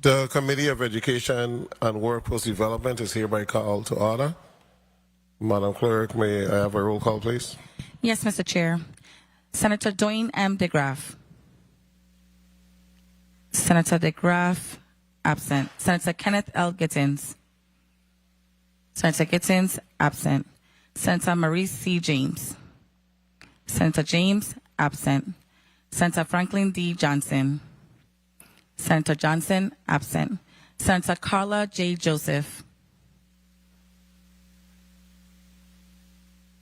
The Committee of Education and Workforce Development is hereby called to order. Madam Clerk, may I have a roll call, please? Yes, Mr. Chair. Senator Dwayne M. DeGraff. Senator DeGraff, absent. Senator Kenneth L. Gittins. Senator Gittins, absent. Senator Maurice C. James. Senator James, absent. Senator Franklin D. Johnson. Senator Johnson, absent. Senator Carla J. Joseph.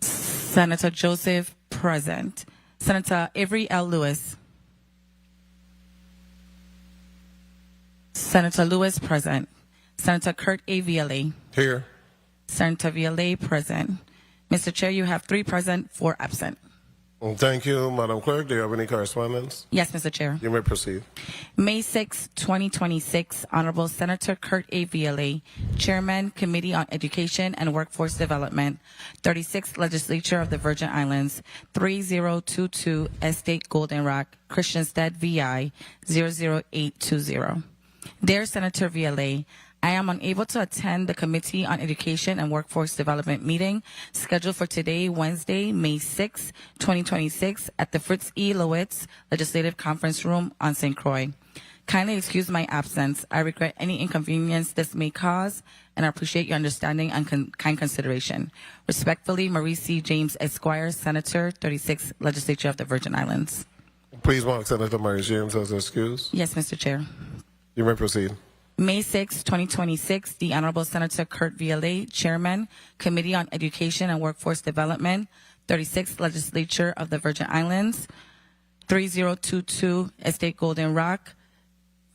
Senator Joseph, present. Senator Avery L. Lewis. Senator Lewis, present. Senator Kurt A. Viale. Here. Senator Viale, present. Mr. Chair, you have 3 present, 4 absent. Thank you, Madam Clerk. Do you have any correspondence? Yes, Mr. Chair. You may proceed. May 6, 2026, Honorable Senator Kurt A. Viale, Chairman, Committee on Education and Workforce Development, 36th Legislature of the Virgin Islands, 3022 Estate Golden Rock, Christiansted, VI, 00820. Dear Senator Viale, I am unable to attend the Committee on Education and Workforce Development meeting scheduled for today, Wednesday, May 6, 2026, at the Fritz E. Lowitz Legislative Conference Room on St. Croix. Kindly excuse my absence. I regret any inconvenience this may cause, and I appreciate your understanding and kind consideration. Respectfully, Maurice C. James, Esquire, Senator, 36th Legislature of the Virgin Islands. Please mark Senator Maurice James as excused. Yes, Mr. Chair. You may proceed. May 6, 2026, the Honorable Senator Kurt Viale, Chairman, Committee on Education and Workforce Development, 36th Legislature of the Virgin Islands, 3022 Estate Golden Rock,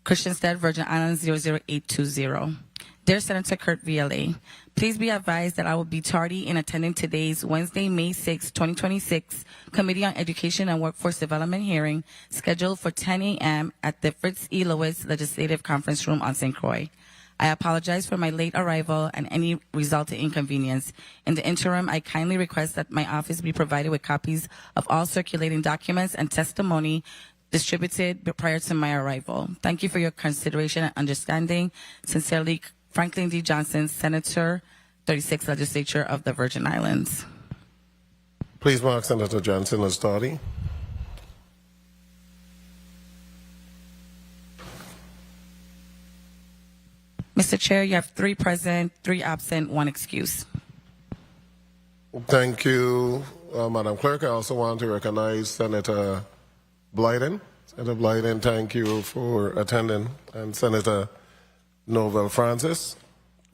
Christiansted, Virgin Islands, 00820. Dear Senator Kurt Viale, please be advised that I will be tardy in attending today's Wednesday, May 6, 2026, Committee on Education and Workforce Development hearing scheduled for 10 a.m. at the Fritz E. Lewis Legislative Conference Room on St. Croix. I apologize for my late arrival and any resulting inconvenience. In the interim, I kindly request that my office be provided with copies of all circulating documents and testimony distributed prior to my arrival. Thank you for your consideration and understanding. Sincerely, Franklin D. Johnson, Senator, 36th Legislature of the Virgin Islands. Please mark Senator Johnson as tardy. Mr. Chair, you have 3 present, 3 absent, 1 excuse. Thank you, Madam Clerk. I also want to recognize Senator Blyden. Senator Blyden, thank you for attending. And Senator Novel Francis,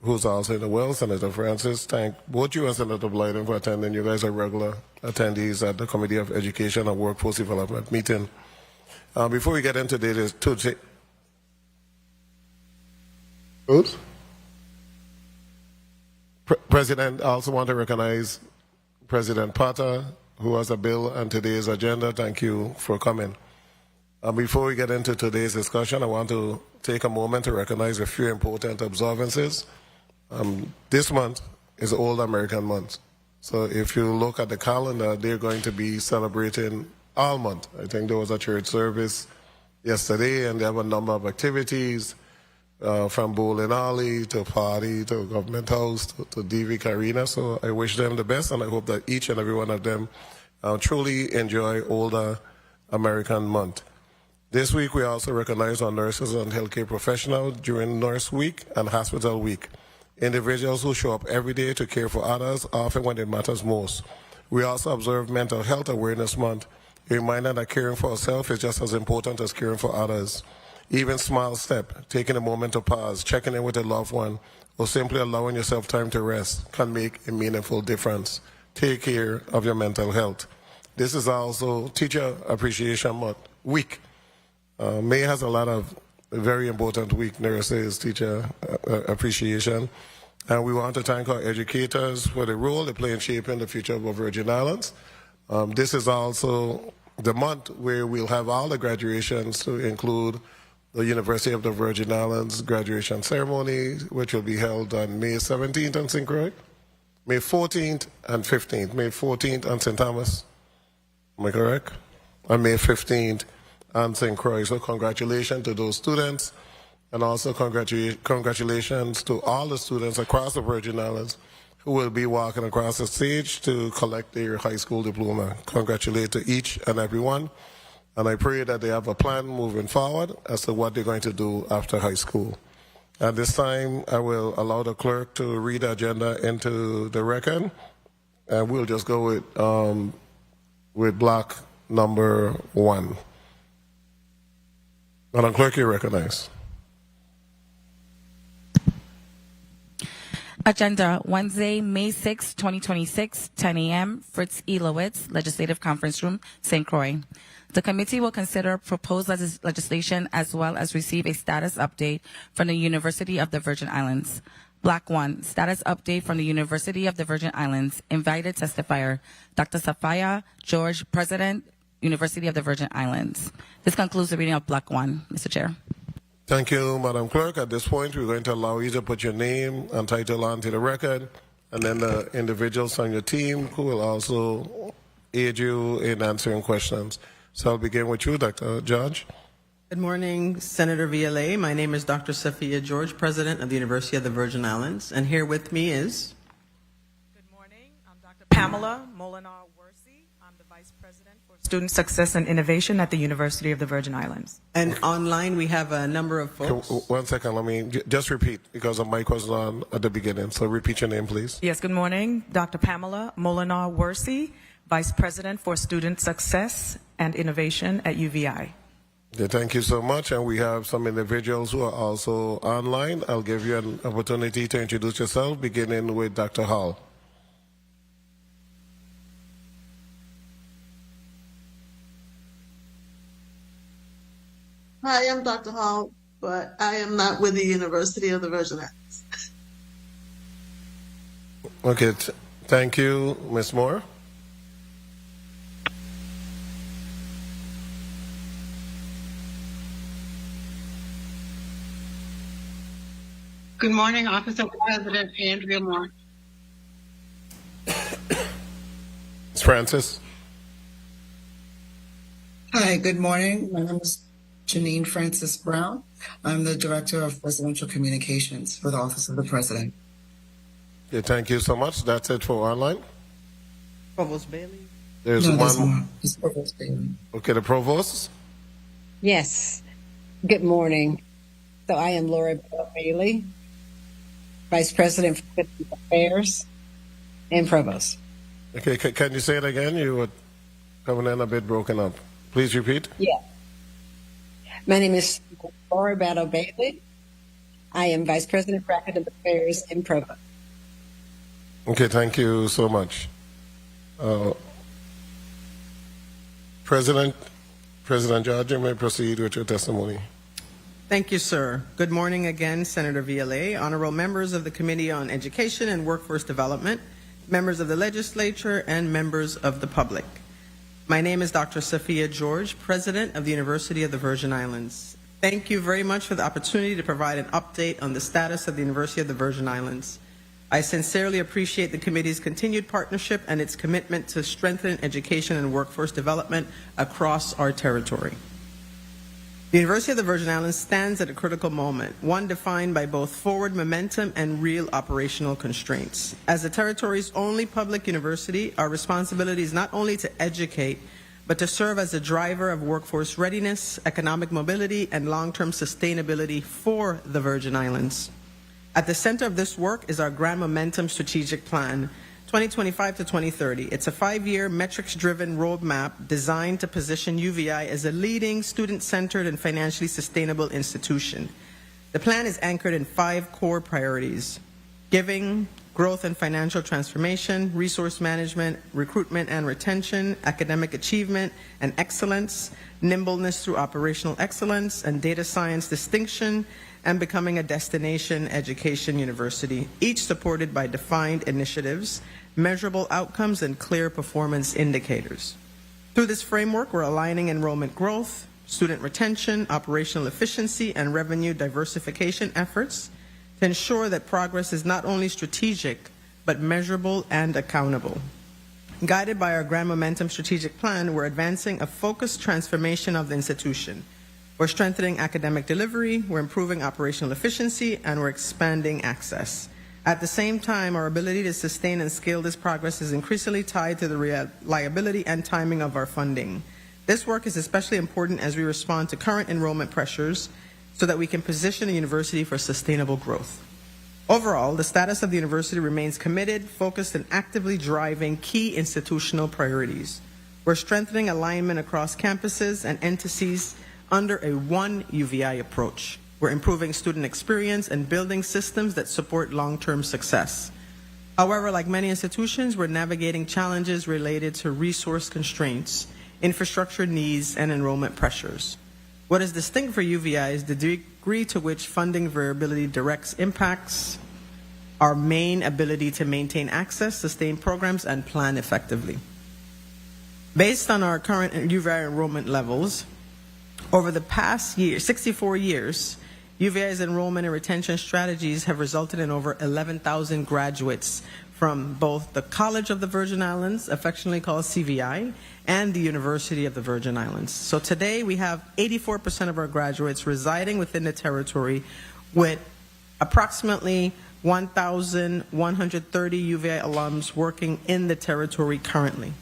who's also in the well. Senator Francis, thank both you and Senator Blyden for attending. You guys are regular attendees at the Committee of Education and Workforce Development meeting. Before we get into this, President, I also want to recognize President Potter, who has a bill on today's agenda. Thank you for coming. Before we get into today's discussion, I want to take a moment to recognize a few important observances. This month is Old American Month. So if you look at the calendar, they're going to be celebrating all month. I think there was a church service yesterday, and they have a number of activities from bowling alley to party to government house to DV Arena. So I wish them the best, and I hope that each and every one of them truly enjoy Older American Month. This week, we also recognize our nurses and healthcare professionals during Nurse Week and Hospital Week. Individuals who show up every day to care for others, often when it matters most. We also observe Mental Health Awareness Month, a reminder that caring for ourselves is just as important as caring for others. Even small step, taking a moment to pause, checking in with a loved one, or simply allowing yourself time to rest can make a meaningful difference. Take care of your mental health. This is also Teacher Appreciation Week. May has a lot of very important week, nurses, teacher appreciation. And we want to thank our educators for the role they play in shaping the future of our Virgin Islands. This is also the month where we'll have all the graduations to include the University of the Virgin Islands graduation ceremony, which will be held on May 17th in St. Croix, May 14th and 15th, May 14th on St. Thomas, am I correct? And May 15th and St. Croix. So congratulations to those students And also congratulations to all the students across the Virgin Islands who will be walking across the stage to collect their high school diploma. Congratulate to each and every one. And I pray that they have a plan moving forward as to what they're going to do after high school. At this time, I will allow the clerk to read the agenda into the record, and we'll just go with block number 1. Madam Clerk, you recognize. Agenda, Wednesday, May 6, 2026, 10 a.m., Fritz E. Lowitz, Legislative Conference Room, St. Croix. The committee will consider proposed legislation as well as receive a status update from the University of the Virgin Islands. Block 1, status update from the University of the Virgin Islands. Invited testifier, Dr. Sophia George, President, University of the Virgin Islands. This concludes the reading of Block 1, Mr. Chair. Thank you, Madam Clerk. At this point, we're going to allow you to put your name and title onto the record, and then the individuals on your team who will also aid you in answering questions. So I'll begin with you, Dr. George. Good morning, Senator VLA. My name is Dr. Sophia George, President of the University of the Virgin Islands, and here with me is... Good morning. I'm Dr. Pamela Molinar-Worsey. I'm the Vice President for Student Success and Innovation at the University of the Virgin Islands. And online, we have a number of folks. 1 second, let me just repeat because the mic was on at the beginning. So repeat your name, please. Yes, good morning. Dr. Pamela Molinar-Worsey, Vice President for Student Success and Innovation at UVI. Yeah, thank you so much. And we have some individuals who are also online. I'll give you an opportunity to introduce yourself, beginning with Dr. Hall. Hi, I'm Dr. Hall, but I am not with the University of the Virgin Islands. Okay, thank you, Ms. Moore. Good morning, Office of President Andrea Moore. Ms. Francis. Hi, good morning. My name is Janine Francis Brown. I'm the Director of Presidential Communications for the Office of the President. Okay, thank you so much. That's it for online. Provost Bailey. There's No, there's one. more. It's Provost Bailey. Okay, the provost. Yes. Good morning. So I am Laura Bailey, Vice President for Citizen Affairs and Provost. Okay, can you say it again? You were coming in a bit broken up. Please repeat. Yeah. My name is Laura Battle Bailey. I am Vice President for Academic Affairs and Provost. Okay, thank you so much. President George, you may proceed with your testimony. Thank you, sir. Good morning again, Senator VLA, honorable members of the Committee on Education and Workforce Development, members of the legislature, and members of the public. My name is Dr. Sophia George, President of the University of the Virgin Islands. Thank you very much for the opportunity to provide an update on the status of the University of the Virgin Islands. I sincerely appreciate the committee's continued partnership and its commitment to strengthen education and workforce development across our territory. The University of the Virgin Islands stands at a critical moment, one defined by both forward momentum and real operational constraints. As the territory's only public university, our responsibility is not only to educate, but to serve as a driver of workforce readiness, economic mobility, and long-term sustainability for the Virgin Islands. At the center of this work is our Grand Momentum Strategic Plan, 2025 to 2030. It's a 5-year metrics-driven roadmap designed to position UVI as a leading student-centered and financially sustainable institution. The plan is anchored in 5 core priorities: giving, growth and financial transformation, resource management, recruitment and retention, academic achievement and excellence, nimbleness through operational excellence, and data science distinction, and becoming a destination education university, each supported by defined initiatives, measurable outcomes, and clear performance indicators. Through this framework, we're aligning enrollment growth, student retention, operational efficiency, and revenue diversification efforts to ensure that progress is not only strategic, but measurable and accountable. Guided by our Grand Momentum Strategic Plan, we're advancing a focused transformation of the institution, We're strengthening academic delivery, we're improving operational efficiency, and we're expanding access. At the same time, our ability to sustain and scale this progress is increasingly tied to the reliability and timing of our funding. This work is especially important as we respond to current enrollment pressures so that we can position the university for sustainable growth. Overall, the status of the university remains committed, focused, and actively driving key institutional priorities. We're strengthening alignment across campuses and entities under a one UVI approach. We're improving student experience and building systems that support long-term success. However, like many institutions, we're navigating challenges related to resource constraints, infrastructure needs, and enrollment pressures. What is distinct for UVI is the degree to which funding variability directs impacts our main ability to maintain access, sustain programs, and plan effectively. Based on our current UVI enrollment levels, over the past 64 years, UVI's enrollment and retention strategies have resulted in over 11,000 graduates from both the College of the Virgin Islands, affectionately called CVI, and the University of the Virgin Islands. So today we have 84% of our graduates residing within the territory, with approximately 1,130 UVI alums working in the territory currently.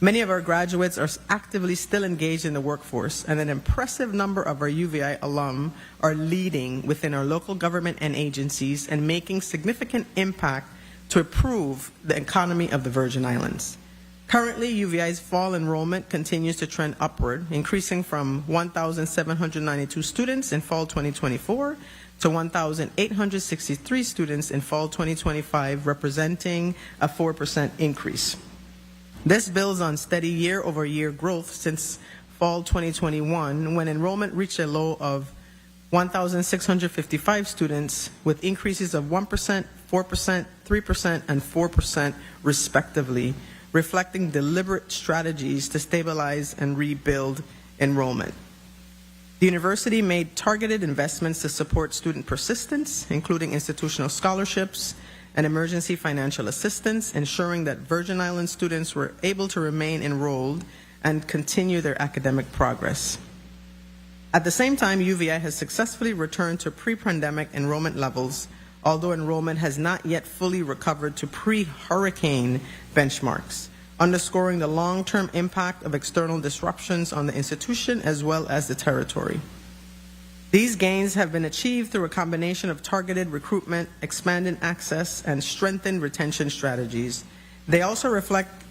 Many of our graduates are actively still engaged in the workforce, and an impressive number of our UVI alum are leading within our local government and agencies and making significant impact to improve the economy of the Virgin Islands. Currently, UVI's fall enrollment continues to trend upward, increasing from 1,792 students in fall 2024 to 1,863 students in fall 2025, representing a 4% increase. This builds on steady year-over-year growth since fall 2021, when enrollment reached a low of 1,655 students, with increases of 1%, 4%, 3%, and 4% respectively, reflecting deliberate strategies to stabilize and rebuild enrollment. The university made targeted investments to support student persistence, including institutional scholarships and emergency financial assistance, ensuring that Virgin Islands students were able to remain enrolled and continue their academic progress. At the same time, UVI has successfully returned to pre-pandemic enrollment levels, although enrollment has not yet fully recovered to pre-hurricane benchmarks, underscoring the long-term impact of external disruptions on the institution as well as the territory. These gains have been achieved through a combination of targeted recruitment, expanded access, and strengthened retention strategies. They also reflect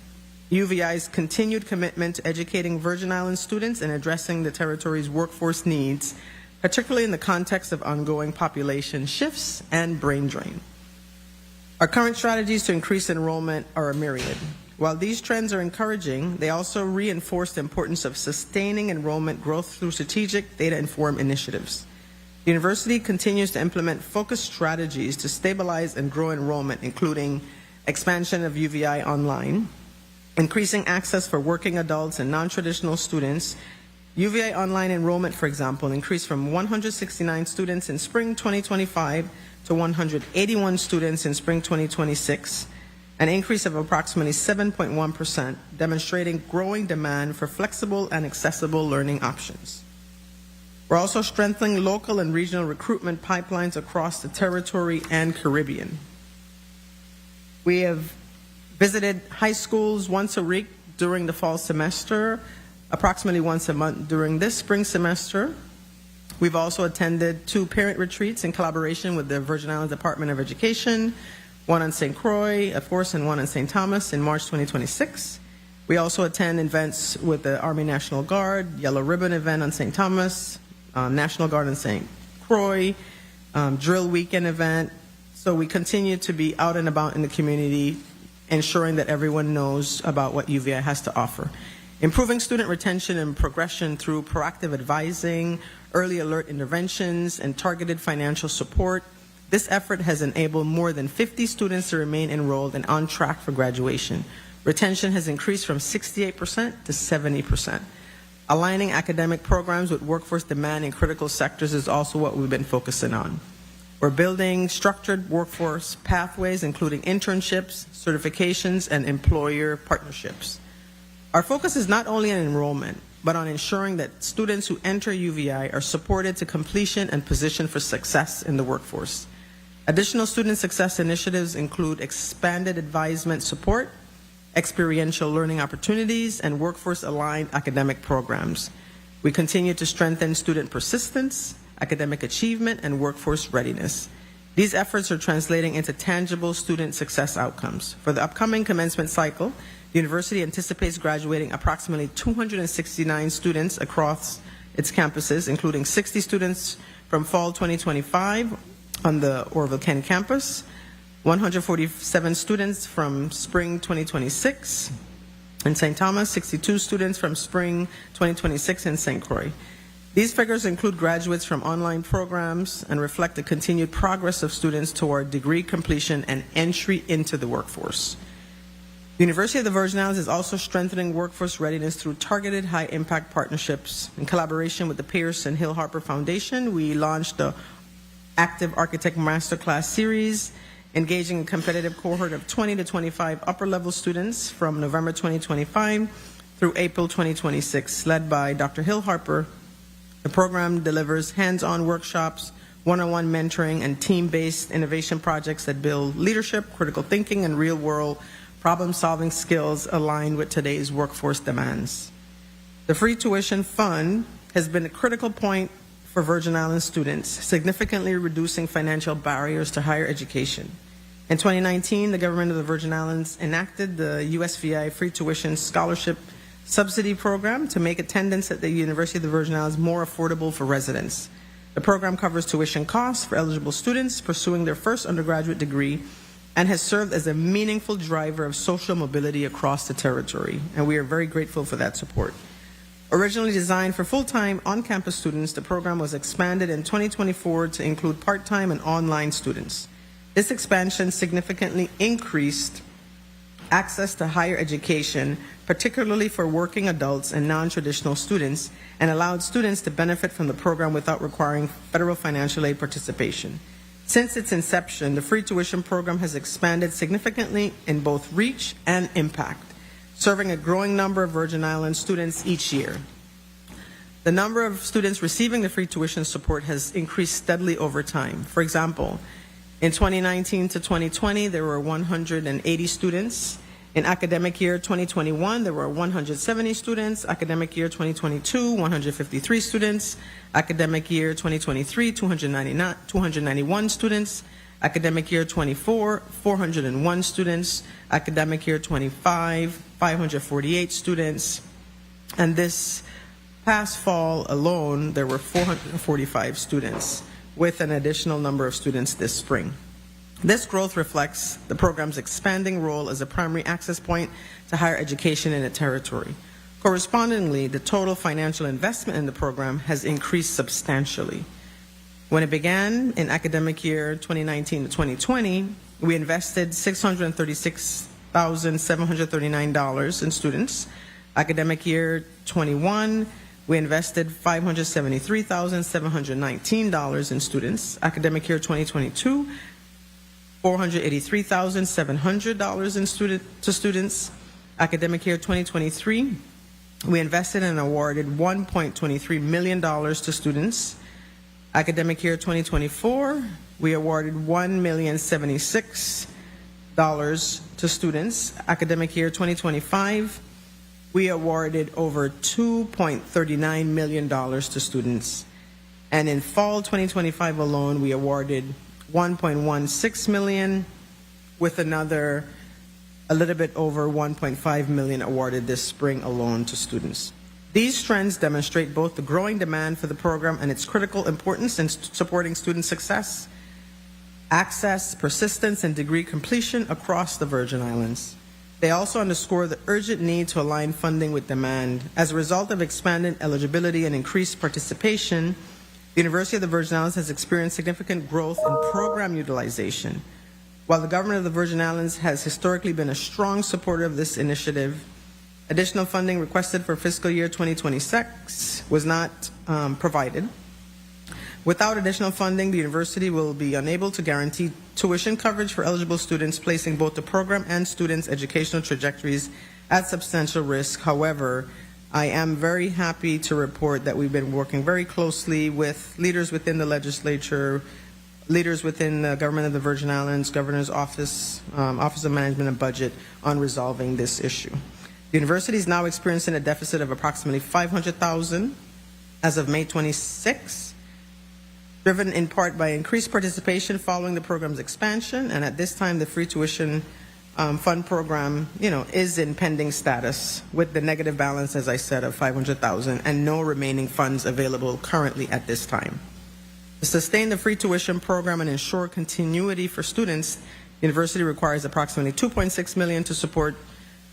UVI's continued commitment to educating Virgin Islands students and addressing the territory's workforce needs, particularly in the context of ongoing population shifts and brain drain. Our current strategies to increase enrollment are a myriad. While these trends are encouraging, they also reinforce the importance of sustaining enrollment growth through strategic, data-informed initiatives. The university continues to implement focused strategies to stabilize and grow enrollment, including expansion of UVI Online, increasing access for working adults and non-traditional students. UVI Online enrollment, for example, increased from 169 students in spring 2025 to 181 students in spring 2026, an increase of approximately 7.1%, demonstrating growing demand for flexible and accessible learning options. We're also strengthening local and regional recruitment pipelines across the territory and Caribbean. We have visited high schools once a week during the fall semester, approximately once a month during this spring semester. We've also attended 2 parent retreats in collaboration with the Virgin Islands Department of Education, one on St. Croix, of course, and one on St. Thomas in March 2026. We also attend events with the Army National Guard, Yellow Ribbon event on St. Thomas, National Guard on St. Croix, drill weekend event. So we continue to be out and about in the community, ensuring that everyone knows about what UVI has to offer. Improving student retention and progression through proactive advising, early alert interventions, and targeted financial support. This effort has enabled more than 50 students to remain enrolled and on track for graduation. Retention has increased from 68% to 70%. Aligning academic programs with workforce demand in critical sectors is also what we've been focusing on. We're building structured workforce pathways, including internships, certifications, and employer partnerships. Our focus is not only on enrollment, but on ensuring that students who enter UVI are supported to completion and positioned for success in the workforce. Additional student success initiatives include expanded advisement support, experiential learning opportunities, and workforce-aligned academic programs. We continue to strengthen student persistence, academic achievement, and workforce readiness. These efforts are translating into tangible student success outcomes. For the upcoming commencement cycle, the university anticipates graduating approximately 269 students across its campuses, including 60 students from fall 2025 on the Orville Kent campus, 147 students from spring 2026 in St. Thomas, 62 students from spring 2026 in St. Croix. These figures include graduates from online programs and reflect the continued progress of students toward degree completion and entry into the workforce. The University of the Virgin Islands is also strengthening workforce readiness through targeted high-impact partnerships. In collaboration with the Pierce and Hill Harper Foundation, we launched the Active Architect Masterclass series, engaging a competitive cohort of 20 to 25 upper-level students from November 2025 through April 2026, led by Dr. Hill Harper. The program delivers hands-on workshops, one-on-one mentoring, and team-based innovation projects that build leadership, critical thinking, and real-world problem-solving skills aligned with today's workforce demands. The Free Tuition Fund has been a critical point for Virgin Islands students, significantly reducing financial barriers to higher education. In 2019, the government of the Virgin Islands enacted the USVI Free Tuition Scholarship Subsidy Program to make attendance at the University of the Virgin Islands more affordable for residents. The program covers tuition costs for eligible students pursuing their first undergraduate degree and has served as a meaningful driver of social mobility across the territory, and we are very grateful for that support. Originally designed for full-time on-campus students, the program was expanded in 2024 to include part-time and online students. This expansion significantly increased access to higher education, particularly for working adults and non-traditional students, and allowed students to benefit from the program without requiring federal financial aid participation. Since its inception, the free tuition program has expanded significantly in both reach and impact, serving a growing number of Virgin Islands students each year. The number of students receiving the free tuition support has increased steadily over time. For example, in 2019 to 2020, there were 180 students. In academic year 2021, there were 170 students. Academic year 2022, 153 students. Academic year 2023, 291 students. Academic year 24, 401 students. Academic year 25, 548 students. And this past fall alone, there were 445 students, with an additional number of students this spring. This growth reflects the program's expanding role as a primary access point to higher education in the territory. Correspondingly, the total financial investment in the program has increased substantially. When it began in academic year 2019 to 2020, we invested $636,739 in students. Academic year 21, we invested $573,719 in students. Academic year 2022, $483,700 to students. Academic year 2023, we invested and awarded $1.23 million to students. Academic year 2024, we awarded $1,076,000 to students. Academic year 2025, we awarded over $2.39 million to students. And in fall 2025 alone, we awarded $1.16 million, with another a little bit over $1.5 million awarded this spring alone to students. These trends demonstrate both the growing demand for the program and its critical importance in supporting student success, access, persistence, and degree completion across the Virgin Islands. They also underscore the urgent need to align funding with demand. As a result of expanded eligibility and increased participation, the University of the Virgin Islands has experienced significant growth in program utilization. While the government of the Virgin Islands has historically been a strong supporter of this initiative, additional funding requested for fiscal year 2026 was not provided. Without additional funding, the university will be unable to guarantee tuition coverage for eligible students, placing both the program and students' educational trajectories at substantial risk. However, I am very happy to report that we've been working very closely with leaders within the legislature, leaders within the government of the Virgin Islands, Governor's Office, Office of Management and Budget on resolving this issue. The university is now experiencing a deficit of approximately $500,000 as of May 26, driven in part by increased participation following the program's expansion, and at this time the free tuition fund program, is in pending status with the negative balance, as I said, of $500,000 and no remaining funds available currently at this time. To sustain the free tuition program and ensure continuity for students, the university requires approximately $2.6 million to support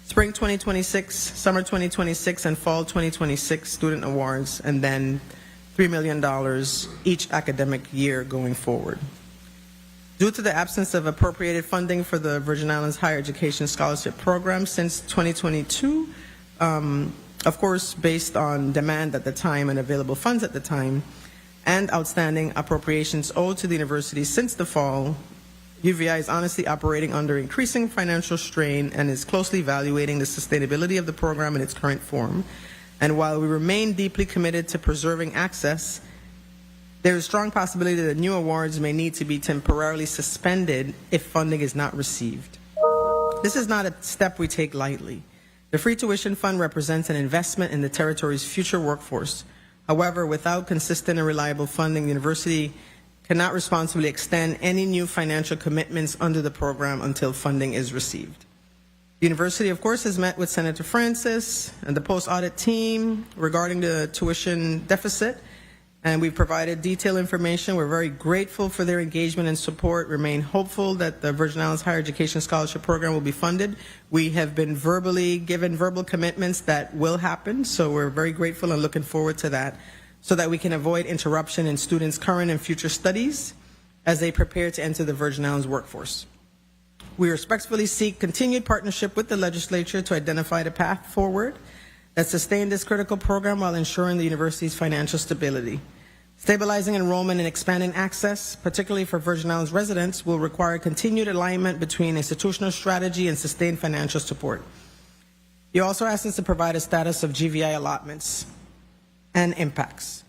spring 2026, summer 2026, and fall 2026 student awards, and then $3 million each academic year going forward. Due to the absence of appropriated funding for the Virgin Islands Higher Education Scholarship Program since 2022, of course, based on demand at the time and available funds at the time, and outstanding appropriations owed to the university since the fall, UVI is honestly operating under increasing financial strain and is closely evaluating the sustainability of the program in its current form. And while we remain deeply committed to preserving access, there is a strong possibility that new awards may need to be temporarily suspended if funding is not received. This is not a step we take lightly. The Free Tuition Fund represents an investment in the territory's future workforce. However, without consistent and reliable funding, the university cannot responsibly extend any new financial commitments under the program until funding is received. The university, of course, has met with Senator Francis and the post-audit team regarding the tuition deficit, and we've provided detailed information. We're very grateful for their engagement and support, remain hopeful that the Virgin Islands Higher Education Scholarship Program will be funded. We have been given verbal commitments that will happen, so we're very grateful and looking forward to that, so that we can avoid interruption in students' current and future studies as they prepare to enter the Virgin Islands workforce. We respectfully seek continued partnership with the legislature to identify the path forward that sustain this critical program while ensuring the university's financial stability. Stabilizing enrollment and expanding access, particularly for Virgin Islands residents, will require continued alignment between institutional strategy and sustained financial support. You also asked us to provide a status of GVI allotments and impacts.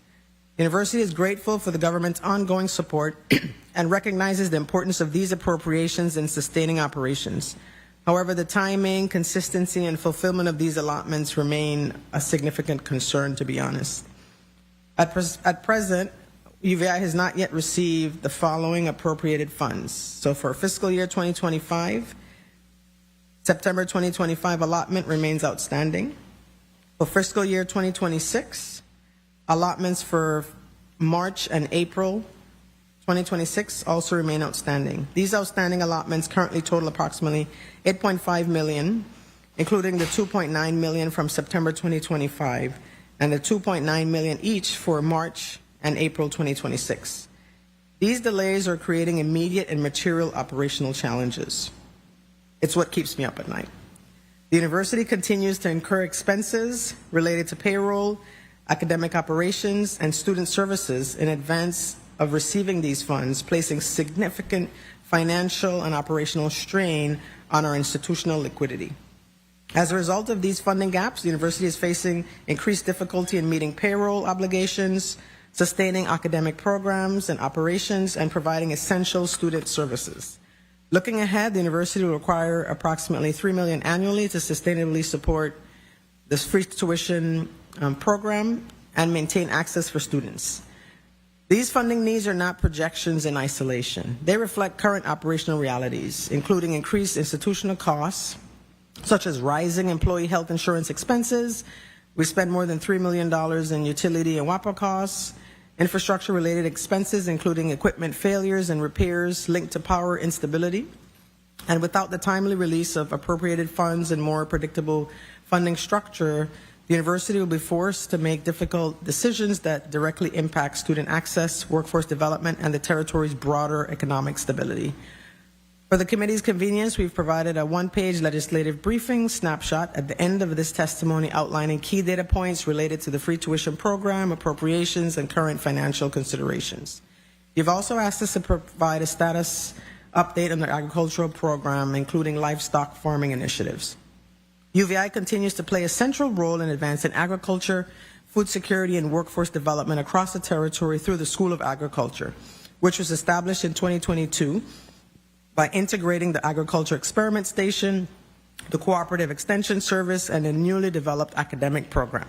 The university is grateful for the government's ongoing support and recognizes the importance of these appropriations in sustaining operations. However, the timing, consistency, and fulfillment of these allotments remain a significant concern, to be honest. At present, UVI has not yet received the following appropriated funds. So for fiscal year 2025, September 2025 allotment remains outstanding. For fiscal year 2026, allotments for March and April 2026 also remain outstanding. These outstanding allotments currently total approximately $8.5 million, including the $2.9 million from September 2025 and the $2.9 million each for March and April 2026. These delays are creating immediate and material operational challenges. It's what keeps me up at night. The university continues to incur expenses related to payroll, academic operations, and student services in advance of receiving these funds, placing significant financial and operational strain on our institutional liquidity. As a result of these funding gaps, the university is facing increased difficulty in meeting payroll obligations, sustaining academic programs and operations, and providing essential student services. Looking ahead, the university will require approximately $3 million annually to sustainably support this free tuition program and maintain access for students. These funding needs are not projections in isolation. They reflect current operational realities, including increased institutional costs, such as rising employee health insurance expenses. We spend more than $3 million in utility and WAPA costs, infrastructure-related expenses, including equipment failures and repairs linked to power instability. And without the timely release of appropriated funds and more predictable funding structure, the university will be forced to make difficult decisions that directly impact student access, workforce development, and the territory's broader economic stability. For the committee's convenience, we've provided a one-page legislative briefing snapshot at the end of this testimony outlining key data points related to the free tuition program, appropriations, and current financial considerations. You've also asked us to provide a status update on the agricultural program, including livestock farming initiatives. UVI continues to play a central role in advancing agriculture, food security, and workforce development across the territory through the School of Agriculture, which was established in 2022 by integrating the Agriculture Experiment Station, the Cooperative Extension Service, and a newly developed academic program.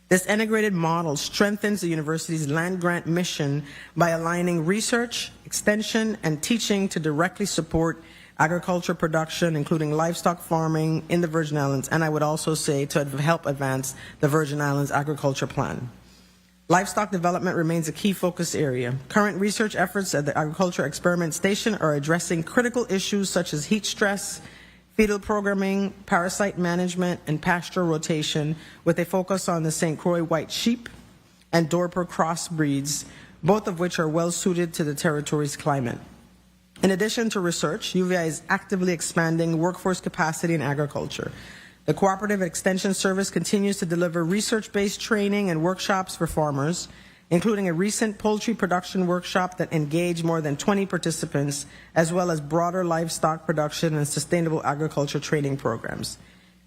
This integrated model strengthens the university's land grant mission by aligning research, extension, and teaching to directly support agriculture production, including livestock farming in the Virgin Islands, and I would also say to help advance the Virgin Islands Agriculture Plan. Livestock development remains a key focus area. Current research efforts at the Agriculture Experiment Station are addressing critical issues such as heat stress, fetal programming, parasite management, and pasture rotation, with a focus on the St. Croix white sheep and Dorper cross breeds, both of which are well suited to the territory's climate. In addition to research, UVI is actively expanding workforce capacity in agriculture. The Cooperative Extension Service continues to deliver research-based training and workshops for farmers, including a recent poultry production workshop that engaged more than 20 participants, as well as broader livestock production and sustainable agriculture training programs.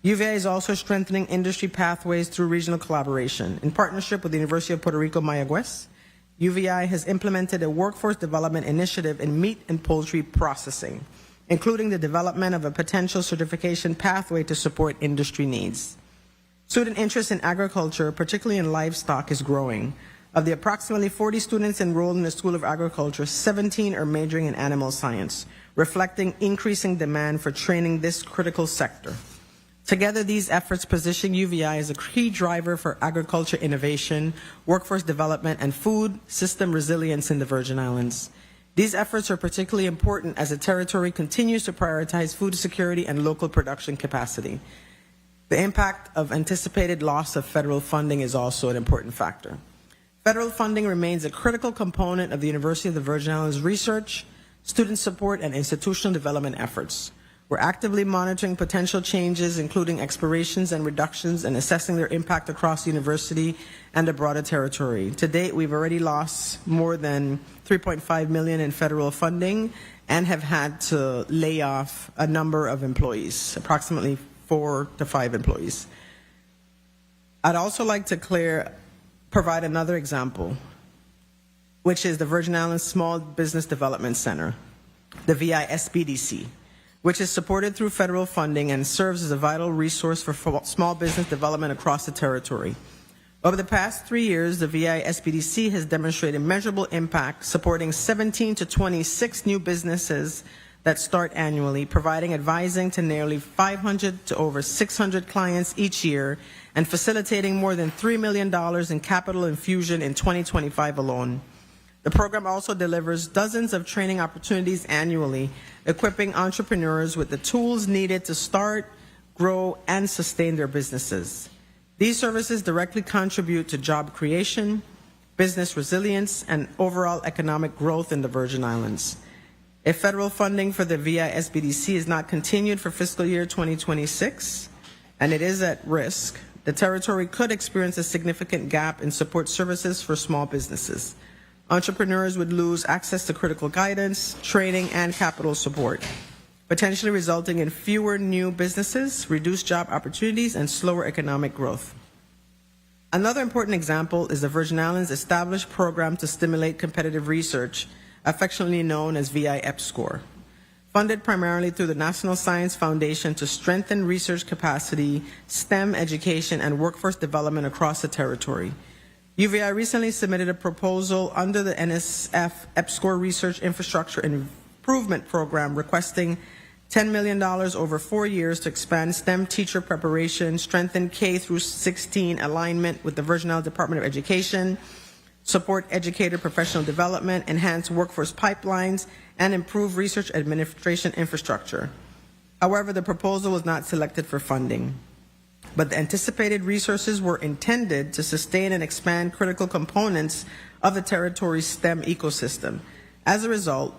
UVI is also strengthening industry pathways through regional collaboration. In partnership with the University of Puerto Rico, Mayagüez, UVI has implemented a workforce development initiative in meat and poultry processing, including the development of a potential certification pathway to support industry needs. Student interest in agriculture, particularly in livestock, is growing. Of the approximately 40 students enrolled in the School of Agriculture, 17 are majoring in animal science, reflecting increasing demand for training this critical sector. Together, these efforts position UVI as a key driver for agriculture innovation, workforce development, and food system resilience in the Virgin Islands. These efforts are particularly important as the territory continues to prioritize food security and local production capacity. The impact of anticipated loss of federal funding is also an important factor. Federal funding remains a critical component of the University of the Virgin Islands research, student support, and institutional development efforts. We're actively monitoring potential changes, including expirations and reductions, and assessing their impact across the university and the broader territory. To date, we've already lost more than $3.5 million in federal funding and have had to lay off a number of employees, approximately 4 to 5 employees. I'd also like to provide another example, which is the Virgin Islands Small Business Development Center, the VI SBDC, which is supported through federal funding and serves as a vital resource for small business development across the territory. Over the past 3 years, the VI SBDC has demonstrated measurable impact, supporting 17 to 26 new businesses that start annually, providing advising to nearly 500 to over 600 clients each year, and facilitating more than $3 million in capital infusion in 2025 alone. The program also delivers dozens of training opportunities annually, equipping entrepreneurs with the tools needed to start, grow, and sustain their businesses. These services directly contribute to job creation, business resilience, and overall economic growth in the Virgin Islands. If federal funding for the VI SBDC is not continued for fiscal year 2026, and it is at risk, the territory could experience a significant gap in support services for small businesses. Entrepreneurs would lose access to critical guidance, training, and capital support, potentially resulting in fewer new businesses, reduced job opportunities, and slower economic growth. Another important example is the Virgin Islands' established program to stimulate competitive research, affectionately known as VI EPSCoR, funded primarily through the National Science Foundation to strengthen research capacity, STEM education, and workforce development across the territory. UVI recently submitted a proposal under the NSF EPSCoR Research Infrastructure Improvement Program requesting $10 million over 4 years to expand STEM teacher preparation, strengthen K through 16 alignment with the Virgin Islands Department of Education, support educator professional development, enhance workforce pipelines, and improve research administration infrastructure. However, the proposal was not selected for funding, but the anticipated resources were intended to sustain and expand critical components of the territory's STEM ecosystem. As a result,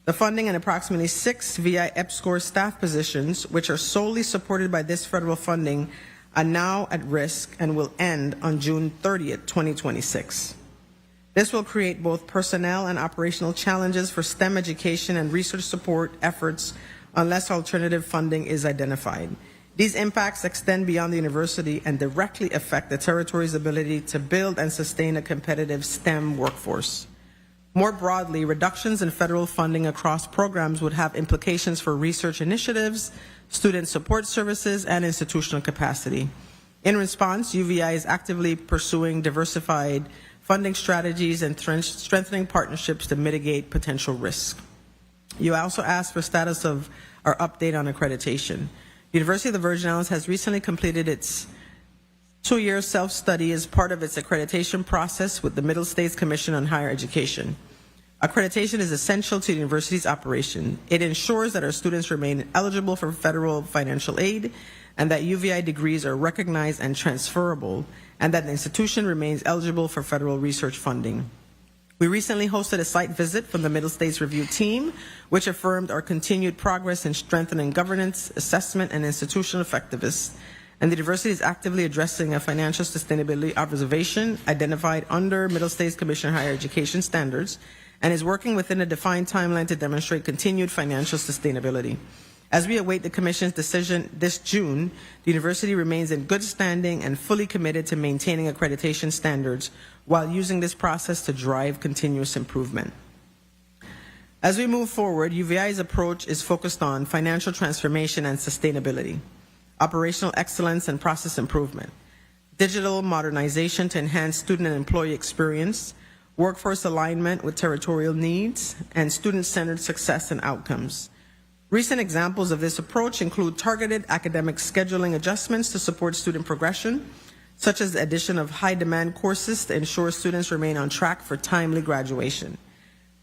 the funding and approximately 6 VI EPSCoR staff positions, which are solely supported by this federal funding, are now at risk and will end on June 30th, 2026. This will create both personnel and operational challenges for STEM education and research support efforts unless alternative funding is identified. These impacts extend beyond the university and directly affect the territory's ability to build and sustain a competitive STEM workforce. More broadly, reductions in federal funding across programs would have implications for research initiatives, student support services, and institutional capacity. In response, UVI is actively pursuing diversified funding strategies and strengthening partnerships to mitigate potential risk. You also asked for status of our update on accreditation. The University of the Virgin Islands has recently completed its 2-year self-study as part of its accreditation process with the Middle States Commission on Higher Education. Accreditation is essential to the university's operation. It ensures that our students remain eligible for federal financial aid and that UVI degrees are recognized and transferable, and that the institution remains eligible for federal research funding. We recently hosted a site visit from the Middle States Review team, which affirmed our continued progress in strengthening governance, assessment, and institutional effectiveness. And the university is actively addressing a financial sustainability observation identified under Middle States Commission on Higher Education standards and is working within a defined timeline to demonstrate continued financial sustainability. As we await the Commission's decision this June, the university remains in good standing and fully committed to maintaining accreditation standards while using this process to drive continuous improvement. As we move forward, UVI's approach is focused on financial transformation and sustainability, operational excellence and process improvement, digital modernization to enhance student and employee experience, workforce alignment with territorial needs, and student-centered success and outcomes. Recent examples of this approach include targeted academic scheduling adjustments to support student progression, such as the addition of high-demand courses to ensure students remain on track for timely graduation.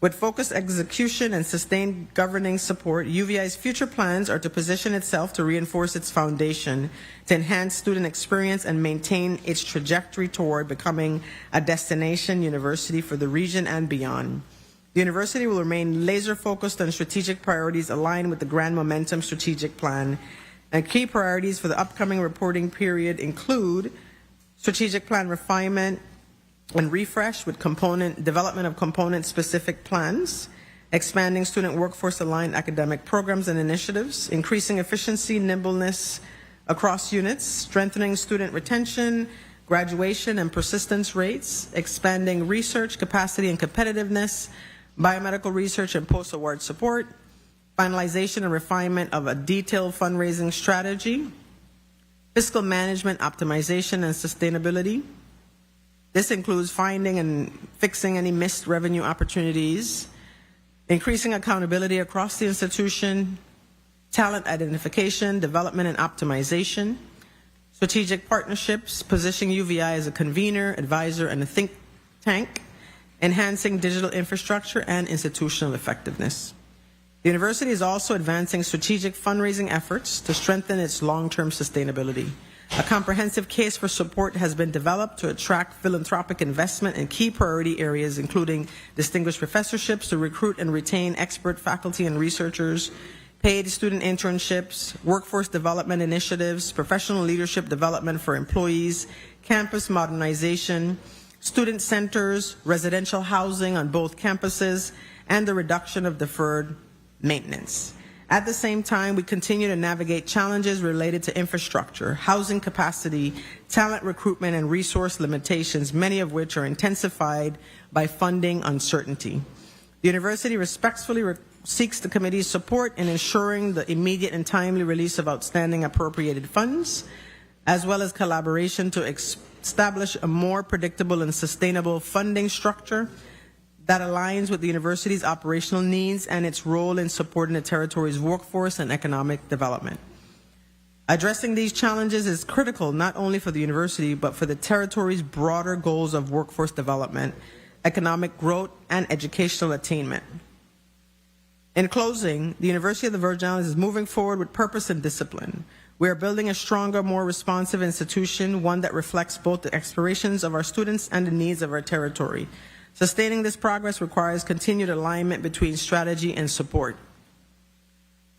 With focused execution and sustained governing support, UVI's future plans are to position itself to reinforce its foundation, to enhance student experience, and maintain its trajectory toward becoming a destination university for the region and beyond. The university will remain laser-focused on strategic priorities aligned with the Grand Momentum Strategic Plan, and key priorities for the upcoming reporting period include strategic plan refinement and refresh with development of component-specific plans, expanding student workforce-aligned academic programs and initiatives, increasing efficiency, nimbleness across units, strengthening student retention, graduation and persistence rates, expanding research capacity and competitiveness, biomedical research and post-award support, finalization and refinement of a detailed fundraising strategy, fiscal management optimization and sustainability. This includes finding and fixing any missed revenue opportunities, increasing accountability across the institution, talent identification, development and optimization, strategic partnerships, positioning UVI as a convener, advisor, and a think tank, enhancing digital infrastructure and institutional effectiveness. The university is also advancing strategic fundraising efforts to strengthen its long-term sustainability. A comprehensive case for support has been developed to attract philanthropic investment in key priority areas, including distinguished professorships to recruit and retain expert faculty and researchers, paid student internships, workforce development initiatives, professional leadership development for employees, campus modernization, student centers, residential housing on both campuses, and the reduction of deferred maintenance. At the same time, we continue to navigate challenges related to infrastructure, housing capacity, talent recruitment, and resource limitations, many of which are intensified by funding uncertainty. The university respectfully seeks the committee's support in ensuring the immediate and timely release of outstanding appropriated funds, as well as collaboration to establish a more predictable and sustainable funding structure that aligns with the university's operational needs and its role in supporting the territory's workforce and economic development. Addressing these challenges is critical not only for the university, but for the territory's broader goals of workforce development, economic growth, and educational attainment. In closing, the University of the Virgin Islands is moving forward with purpose and discipline. We are building a stronger, more responsive institution, one that reflects both the aspirations of our students and the needs of our territory. Sustaining this progress requires continued alignment between strategy and support.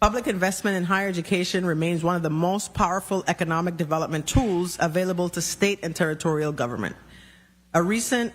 Public investment in higher education remains one of the most powerful economic development tools available to state and territorial government. A recent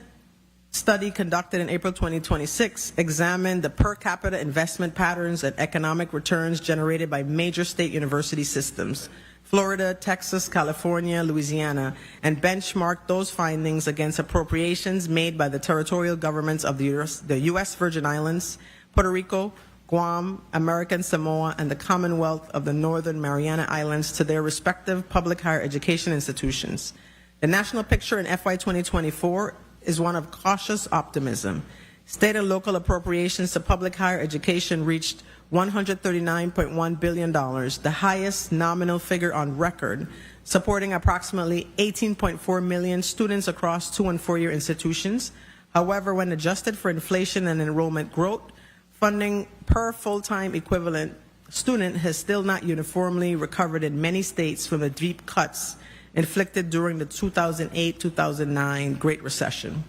study conducted in April 2026 examined the per capita investment patterns and economic returns generated by major state university systems, Florida, Texas, California, Louisiana, and benchmarked those findings against appropriations made by the territorial governments of the U.S. Virgin Islands, Puerto Rico, Guam, American Samoa, and the Commonwealth of the Northern Mariana Islands to their respective public higher education institutions. The national picture in FY 2024 is one of cautious optimism. State and local appropriations to public higher education reached $139.1 billion, the highest nominal figure on record, supporting approximately 18.4 million students across 2- and 4-year institutions. However, when adjusted for inflation and enrollment growth, funding per full-time equivalent student has still not uniformly recovered in many states from the deep cuts inflicted during the 2008-2009 Great Recession.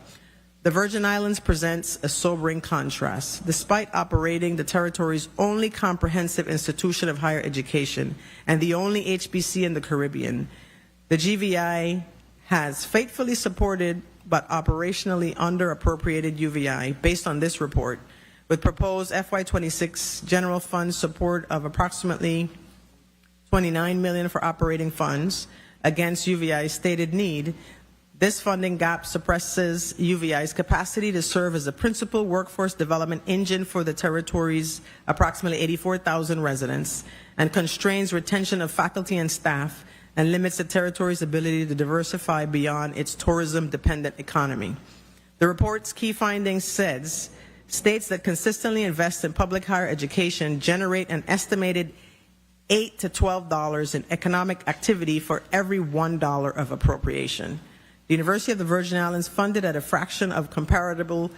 The Virgin Islands presents a sobering contrast. Despite operating the territory's only comprehensive institution of higher education and the only HBC in the Caribbean, the GVI has faithfully supported but operationally under-appropriated UVI based on this report, with proposed FY26 general fund support of approximately $29 million for operating funds against UVI's stated need. This funding gap suppresses UVI's capacity to serve as a principal workforce development engine for the territory's approximately 84,000 residents and constrains retention of faculty and staff and limits the territory's ability to diversify beyond its tourism-dependent economy. The report's key findings states that consistently invest in public higher education generate an estimated $8 to $12 in economic activity for every $1 of appropriation. The University of the Virgin Islands, funded at a fraction of comparable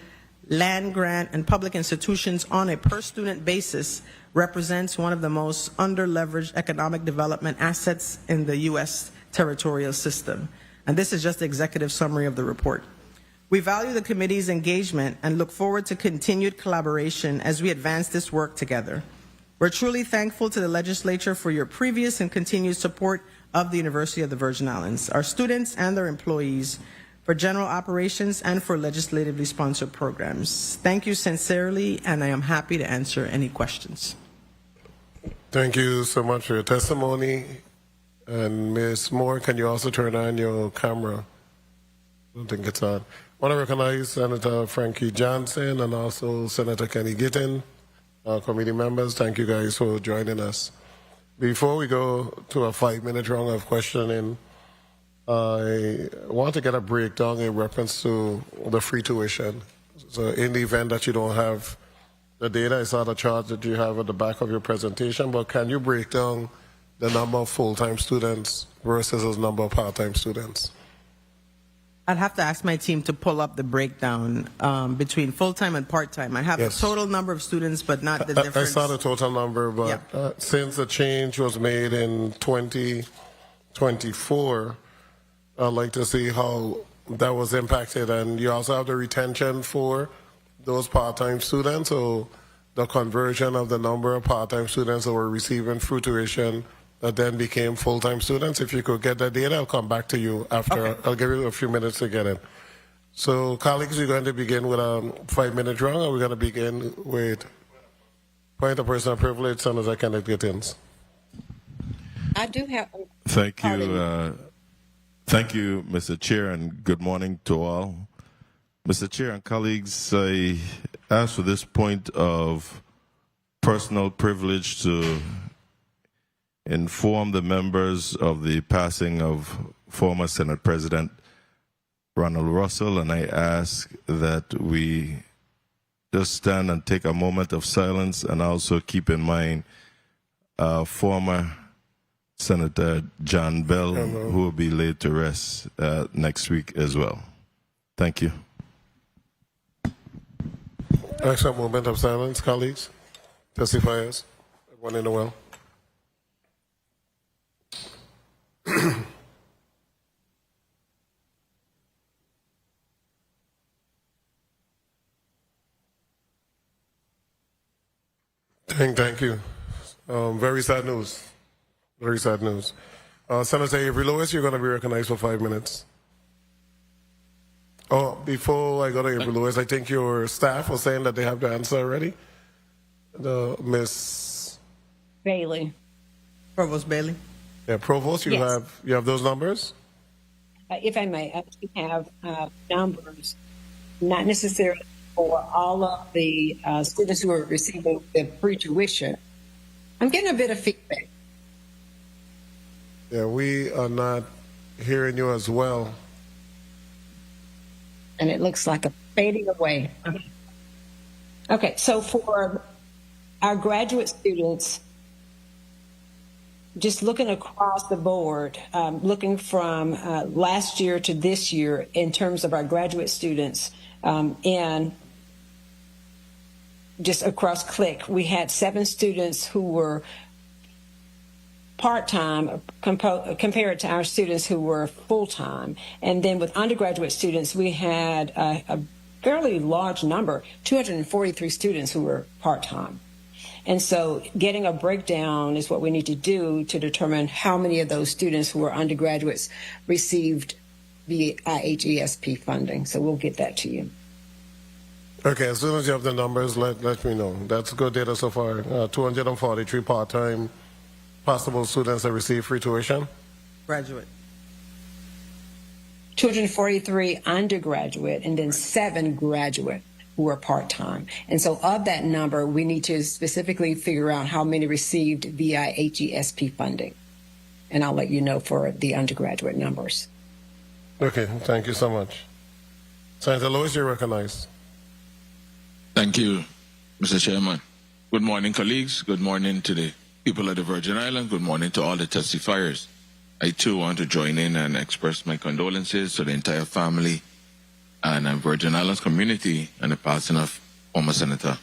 land grant and public institutions on a per-student basis, represents one of the most under-leveraged economic development assets in the U.S. territorial system. And this is just the executive summary of the report. We value the committee's engagement and look forward to continued collaboration as we advance this work together. We're truly thankful to the legislature for your previous and continued support of the University of the Virgin Islands, our students and their employees, for general operations and for legislatively sponsored programs. Thank you sincerely, and I am happy to answer any questions. Thank you so much for your testimony. And Ms. Moore, can you also turn on your camera? I don't think it's on. I want to recognize Senator Frankie Johnson and also Senator Kenny Gittin, our committee members. Thank you guys for joining us. Before we go to a 5-minute round of questioning, I want to get a breakdown in reference to the free tuition. So in the event that you don't have the data, I saw the chart that you have at the back of your presentation, but can you break down the number of full-time students versus the number of part-time students? I'd have to ask my team to pull up the breakdown between full-time and part-time. I have the total number of students, but not the difference. I saw the total number, but since the change was made in 2024, I'd like to see how that was impacted. And you also have the retention for those part-time students, so the conversion of the number of part-time students that were receiving free tuition that then became full-time students. If you could get that data, I'll come back to you after. Okay. I'll give you a few minutes to get it. So, colleagues, we're going to begin with a 5-minute round, or we're going to begin with point of personal privilege, Senator Kenneth Gittins. I do have. Thank you. Thank you, Mr. Chair, and good morning to all. Mr. Chair and colleagues, I ask for this point of personal privilege to inform the members of the passing of former Senate President Ronald Russell, and I ask that we just stand and take a moment of silence and also keep in mind former Senator John Bell, who will be laid to rest next week as well. Thank you. Excellent moment of silence, colleagues. Testifiers, everyone in the well. Thank you. Very sad news. Very sad news. Senator Avery Lewis, you're going to be recognized for 5 minutes. Oh, before I go to Avery Lewis, I think your staff was saying that they have the answer already. Miss Bailey. Provost Bailey. Yeah, Provost, you Yes. have those numbers? If I may, I do have numbers, not necessarily for all of the students who are receiving the free tuition. I'm getting a bit of feedback. Yeah, we are not hearing you as well. And it looks like a fading away. Okay, so for our graduate students, just looking across the board, looking from last year to this year in terms of our graduate students, and just across CLIC, we had 7 students who were part-time compared to our students who were full-time. And then with undergraduate students, we had a fairly large number, 243 students who were part-time. And so getting a breakdown is what we need to do to determine how many of those students who are undergraduates received the IHESP funding. So we'll get that to you. Okay, as soon as you have the numbers, let me know. That's good data so far. 243 part-time possible students that receive free tuition. Graduate. 243 undergraduate and then 7 graduate who are part-time. And so of that number, we need to specifically figure out how many received VIHESP funding. And I'll let you know for the undergraduate numbers. Okay, thank you so much. Senator Lewis, you're recognized. Thank you, Mr. Chairman. Good morning, colleagues. Good morning to the people of the Virgin Islands. Good morning to all the testifiers. I, too, want to join in and express my condolences to the entire family and Virgin Islands community and the passing of former Senator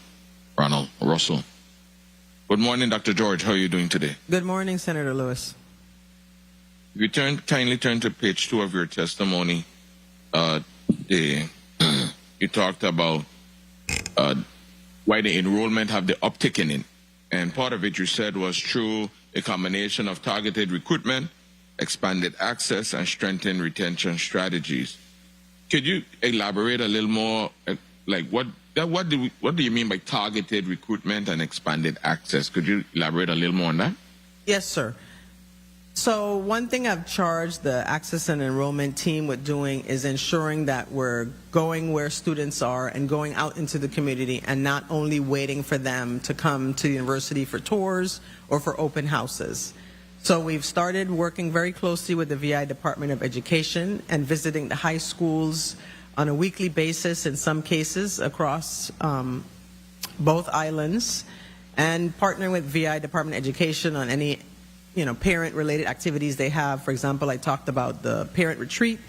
Ronald Russell. Good morning, Dr. George. How are you doing today? Good morning, Senator Lewis. If you kindly turn to page 2 of your testimony, you talked about why the enrollment have the uptick in it. And part of it you said was through a combination of targeted recruitment, expanded access, and strengthened retention strategies. Could you elaborate a little more, like what do you mean by targeted recruitment and expanded access? Could you elaborate a little more on that? Yes, sir. So one thing I've charged the Access and Enrollment team with doing is ensuring that we're going where students are and going out into the community and not only waiting for them to come to the university for tours or for open houses. So we've started working very closely with the VI Department of Education and visiting the high schools on a weekly basis in some cases across both islands, and partnering with VI Department of Education on any parent-related activities they have. For example, I talked about the parent retreat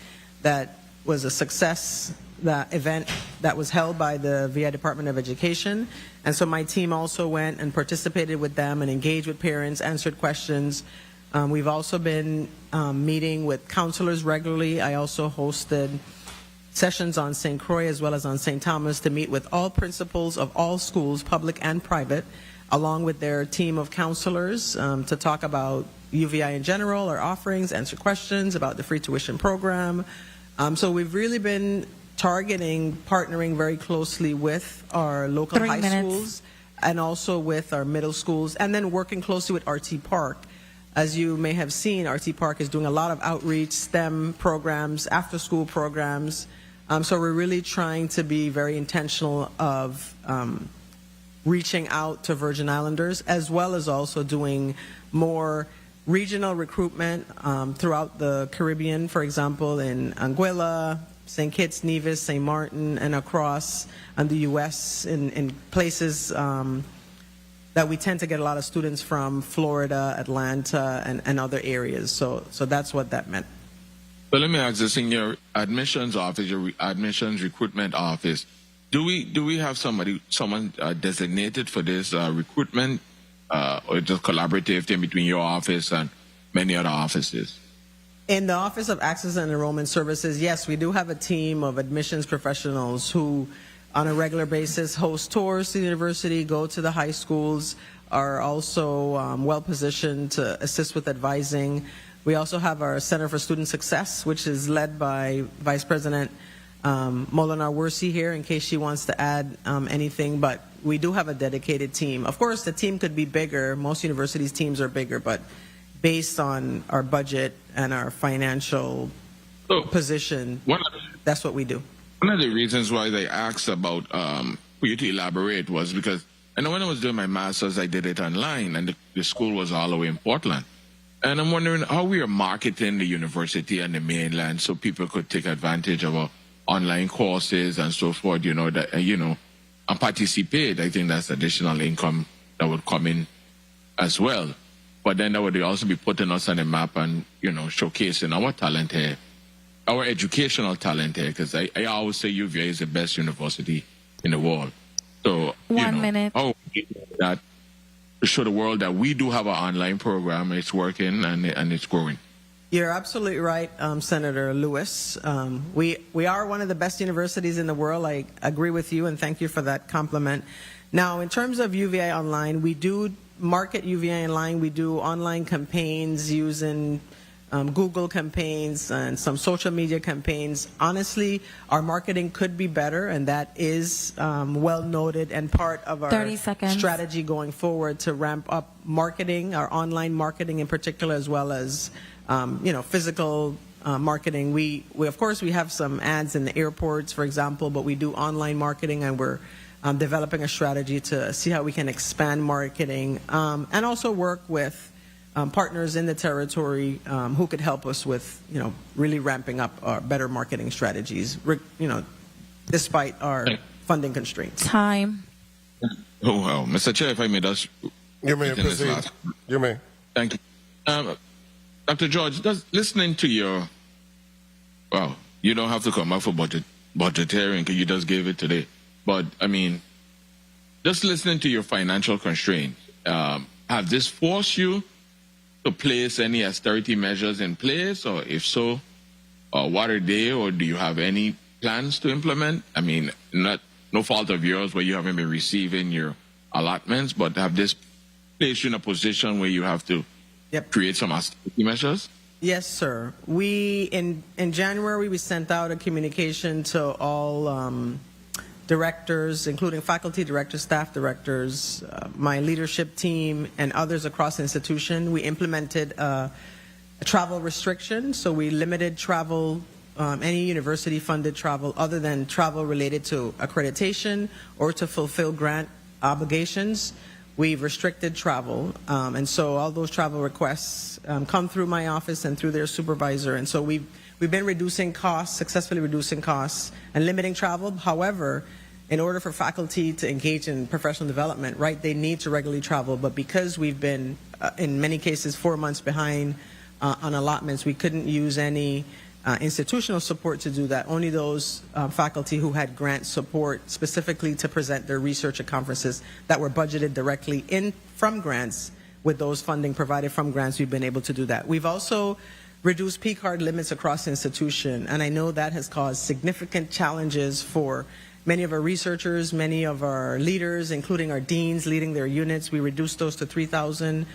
that was a success, that event that was held by the VI Department of Education. And so my team also went and participated with them and engaged with parents, answered questions. We've also been meeting with counselors regularly. I also hosted sessions on St. Croix as well as on St. Thomas to meet with all principals of all schools, public and private, along with their team of counselors to talk about UVI in general, our offerings, answer questions about the free tuition program. So we've really been targeting, partnering very closely with our local 3 high minutes. schools and also with our middle schools, and then working closely with RT Park. As you may have seen, RT Park is doing a lot of outreach, STEM programs, after-school programs. So we're really trying to be very intentional of reaching out to Virgin Islanders, as well as also doing more regional recruitment throughout the Caribbean, for example, in Anguilla, St. Kitts, Nevis, St. Martin, and across the U.S. in places that we tend to get a lot of students from, Florida, Atlanta, and other areas. So that's what that meant. But let me ask this: in your admissions office, your admissions recruitment office, do we have someone designated for this recruitment, or just collaborative team between your office and many other offices? In the Office of Access and Enrollment Services, yes, we do have a team of admissions professionals who, on a regular basis, host tours to the university, go to the high schools, are also well-positioned to assist with advising. We also have our Center for Student Success, which is led by Vice President Molinar Wersi here, in case she wants to add anything, but we do have a dedicated team. Of course, the team could be bigger. Most universities' teams are bigger, but based on our budget and our financial So, position. That's what we do. one of the reasons why they asked about for you to elaborate was because I know when I was doing my master's, I did it online, and the school was all the way in Portland. And I'm wondering how we are marketing the university and the mainland so people could take advantage of our online courses and so forth, and participate. I think that's additional income that would come in as well. But then that would also be putting us on the map and, showcasing our talent here, our educational talent here, because I always say UVA is the best university in the world. So, 1 minute. How we do that to show the world that we do have an online program, it's working and it's growing. You're absolutely right, Senator Lewis. We are one of the best universities in the world. I agree with you, and thank you for that compliment. Now, in terms of UVA Online, we do market UVA Online. We do online campaigns using Google campaigns and some social media campaigns. Honestly, our marketing could be better, and that is well noted and part of our 30 seconds. strategy going forward to ramp up marketing, our online marketing in particular, as well as physical marketing. We of course we have some ads in the airports, for example, but we do online marketing, and we're developing a strategy to see how we can expand marketing and also work with partners in the territory who could help us with really ramping up our better marketing strategies, despite our funding constraints. Time. Oh, wow. Mr. Chair, if I may just... You may proceed. You may. Thank you. Dr. George, listening to your... Well, you don't have to come out for budgetarian because you just gave it today. But, just listening to your financial constraints, have this forced you to place any austerity measures in place? Or if so, what are they? Or do you have any plans to implement? No fault of yours where you haven't been receiving your allotments, but have this placed you in a position where you have to create some austerity measures? Yes, sir. In January, we sent out a communication to all directors, including faculty directors, staff directors, my leadership team, and others across the institution. We implemented a travel restriction, so we limited travel, any university-funded travel other than travel related to accreditation or to fulfill grant obligations. We've restricted travel, and so all those travel requests come through my office and through their supervisor, and so we've been reducing costs, successfully reducing costs, and limiting travel. However, in order for faculty to engage in professional development, right, they need to regularly travel. But because we've been, in many cases, 4 months behind on allotments, we couldn't use any institutional support to do that. Only those faculty who had grant support specifically to present their research at conferences that were budgeted directly from grants, with those funding provided from grants, we've been able to do that. We've also reduced P-card limits across the institution, and I know that has caused significant challenges for many of our researchers, many of our leaders, including our deans leading their units. We reduced those to 3,000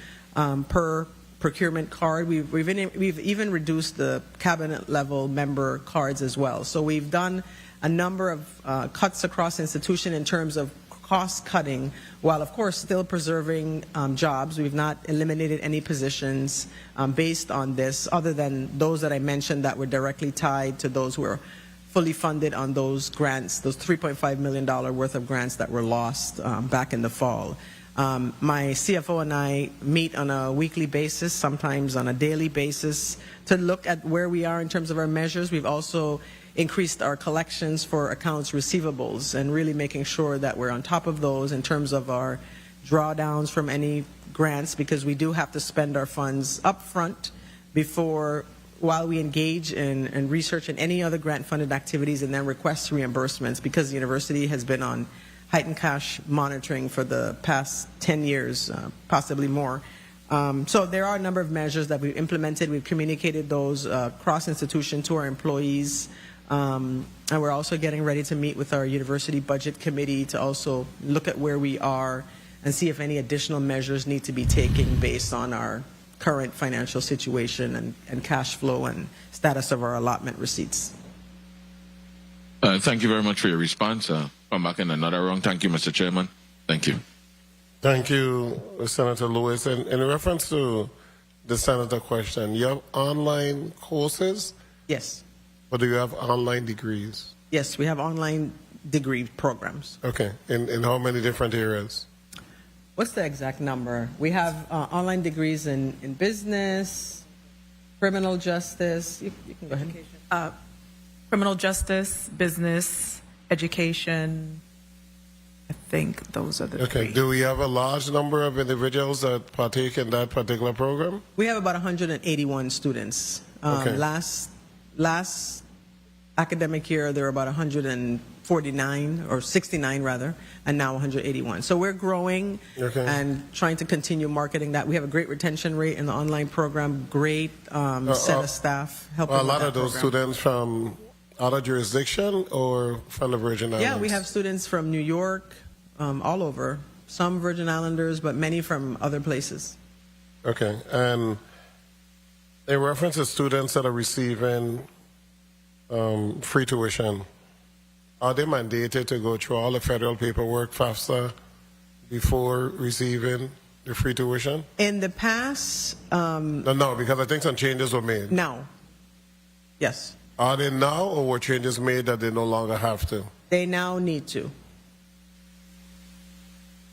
per procurement card. We've even reduced the cabinet level member cards as well. So we've done a number of cuts across the institution in terms of cost cutting, while of course still preserving jobs. We've not eliminated any positions based on this, other than those that I mentioned that were directly tied to those who are fully funded on those grants, those $3.5 million worth of grants that were lost back in the fall. My CFO and I meet on a weekly basis, sometimes on a daily basis, to look at where we are in terms of our measures. We've also increased our collections for accounts receivables and really making sure that we're on top of those in terms of our drawdowns from any grants, because we do have to spend our funds up front while we engage in research and any other grant-funded activities, and then request reimbursements, because the university has been on heightened cash monitoring for the past 10 years, possibly more. So there are a number of measures that we've implemented. We've communicated those cross-institution to our employees, and we're also getting ready to meet with our university budget committee to also look at where we are and see if any additional measures need to be taken based on our current financial situation and cash flow and status of our allotment receipts. Thank you very much for your response. Come back in another round. Thank you, Mr. Chairman. Thank you. Thank you, Senator Lewis. And in reference to the senator question. You have online courses, Yes. or do you have online degrees? Yes, we have online degree programs. Okay. In how many different areas? What's the exact number? We have online degrees in business, criminal justice. You can go ahead. Criminal justice, business, education. I think those are the Okay. three. Do we have a large number of individuals that partake in that particular program? We have about 181 students. Okay. Last academic year, there were about 149 or 69 rather, and now 181. So we're growing Okay. and trying to continue marketing that. We have a great retention rate in the online program, great set of staff helping A with lot that of those program. students from other jurisdiction or from the Virgin Islands? Yeah, we have students from New York, all over. Some Virgin Islanders, but many from other places. Okay. And in reference to students that are receiving free tuition, are they mandated to go through all the federal paperwork, FAFSA, before receiving the free tuition? In the past, No, because I think some changes were made. no. Yes, Are they now, or were changes made that they no longer have to? they now need to.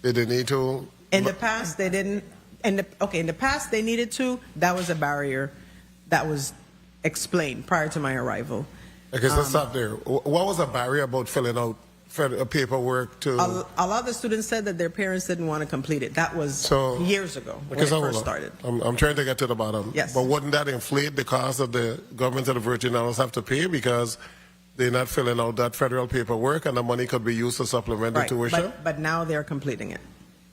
Did they need to? In the past, they didn't. In the past, they needed to. That was a barrier that was explained prior to my arrival. Okay, so stop there. What was the barrier about filling out paperwork to? A lot of the students said that their parents didn't want to complete it. That was So- years ago when Because it hold first on. started. I'm trying to get to the bottom. Yes. But wouldn't that inflate the cost of the government of the Virgin Islands have to pay because they're not filling out that federal paperwork and the money could be used to supplement the Right, tuition? but now they're completing it.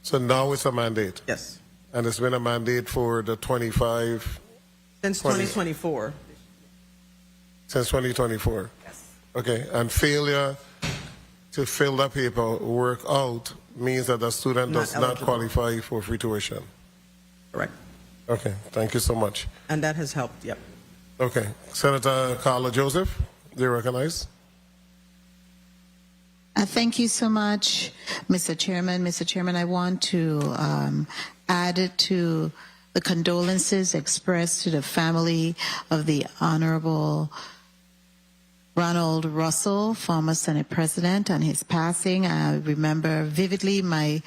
So now it's a mandate. Yes, And it's been a mandate for the 25 since 2024. since 2024. Yes. Okay. And failure to fill that paperwork out means that the student Not does not eligible. qualify for free tuition. Correct. Okay. Thank you so much. And that has helped. Yep. Okay. Senator Carla Joseph, do you recognize? Thank you so much, Mr. Chairman. Mr. Chairman, I want to add to the condolences expressed to the family of the Honorable Ronald Russell, former Senate President, on his passing. I remember vividly my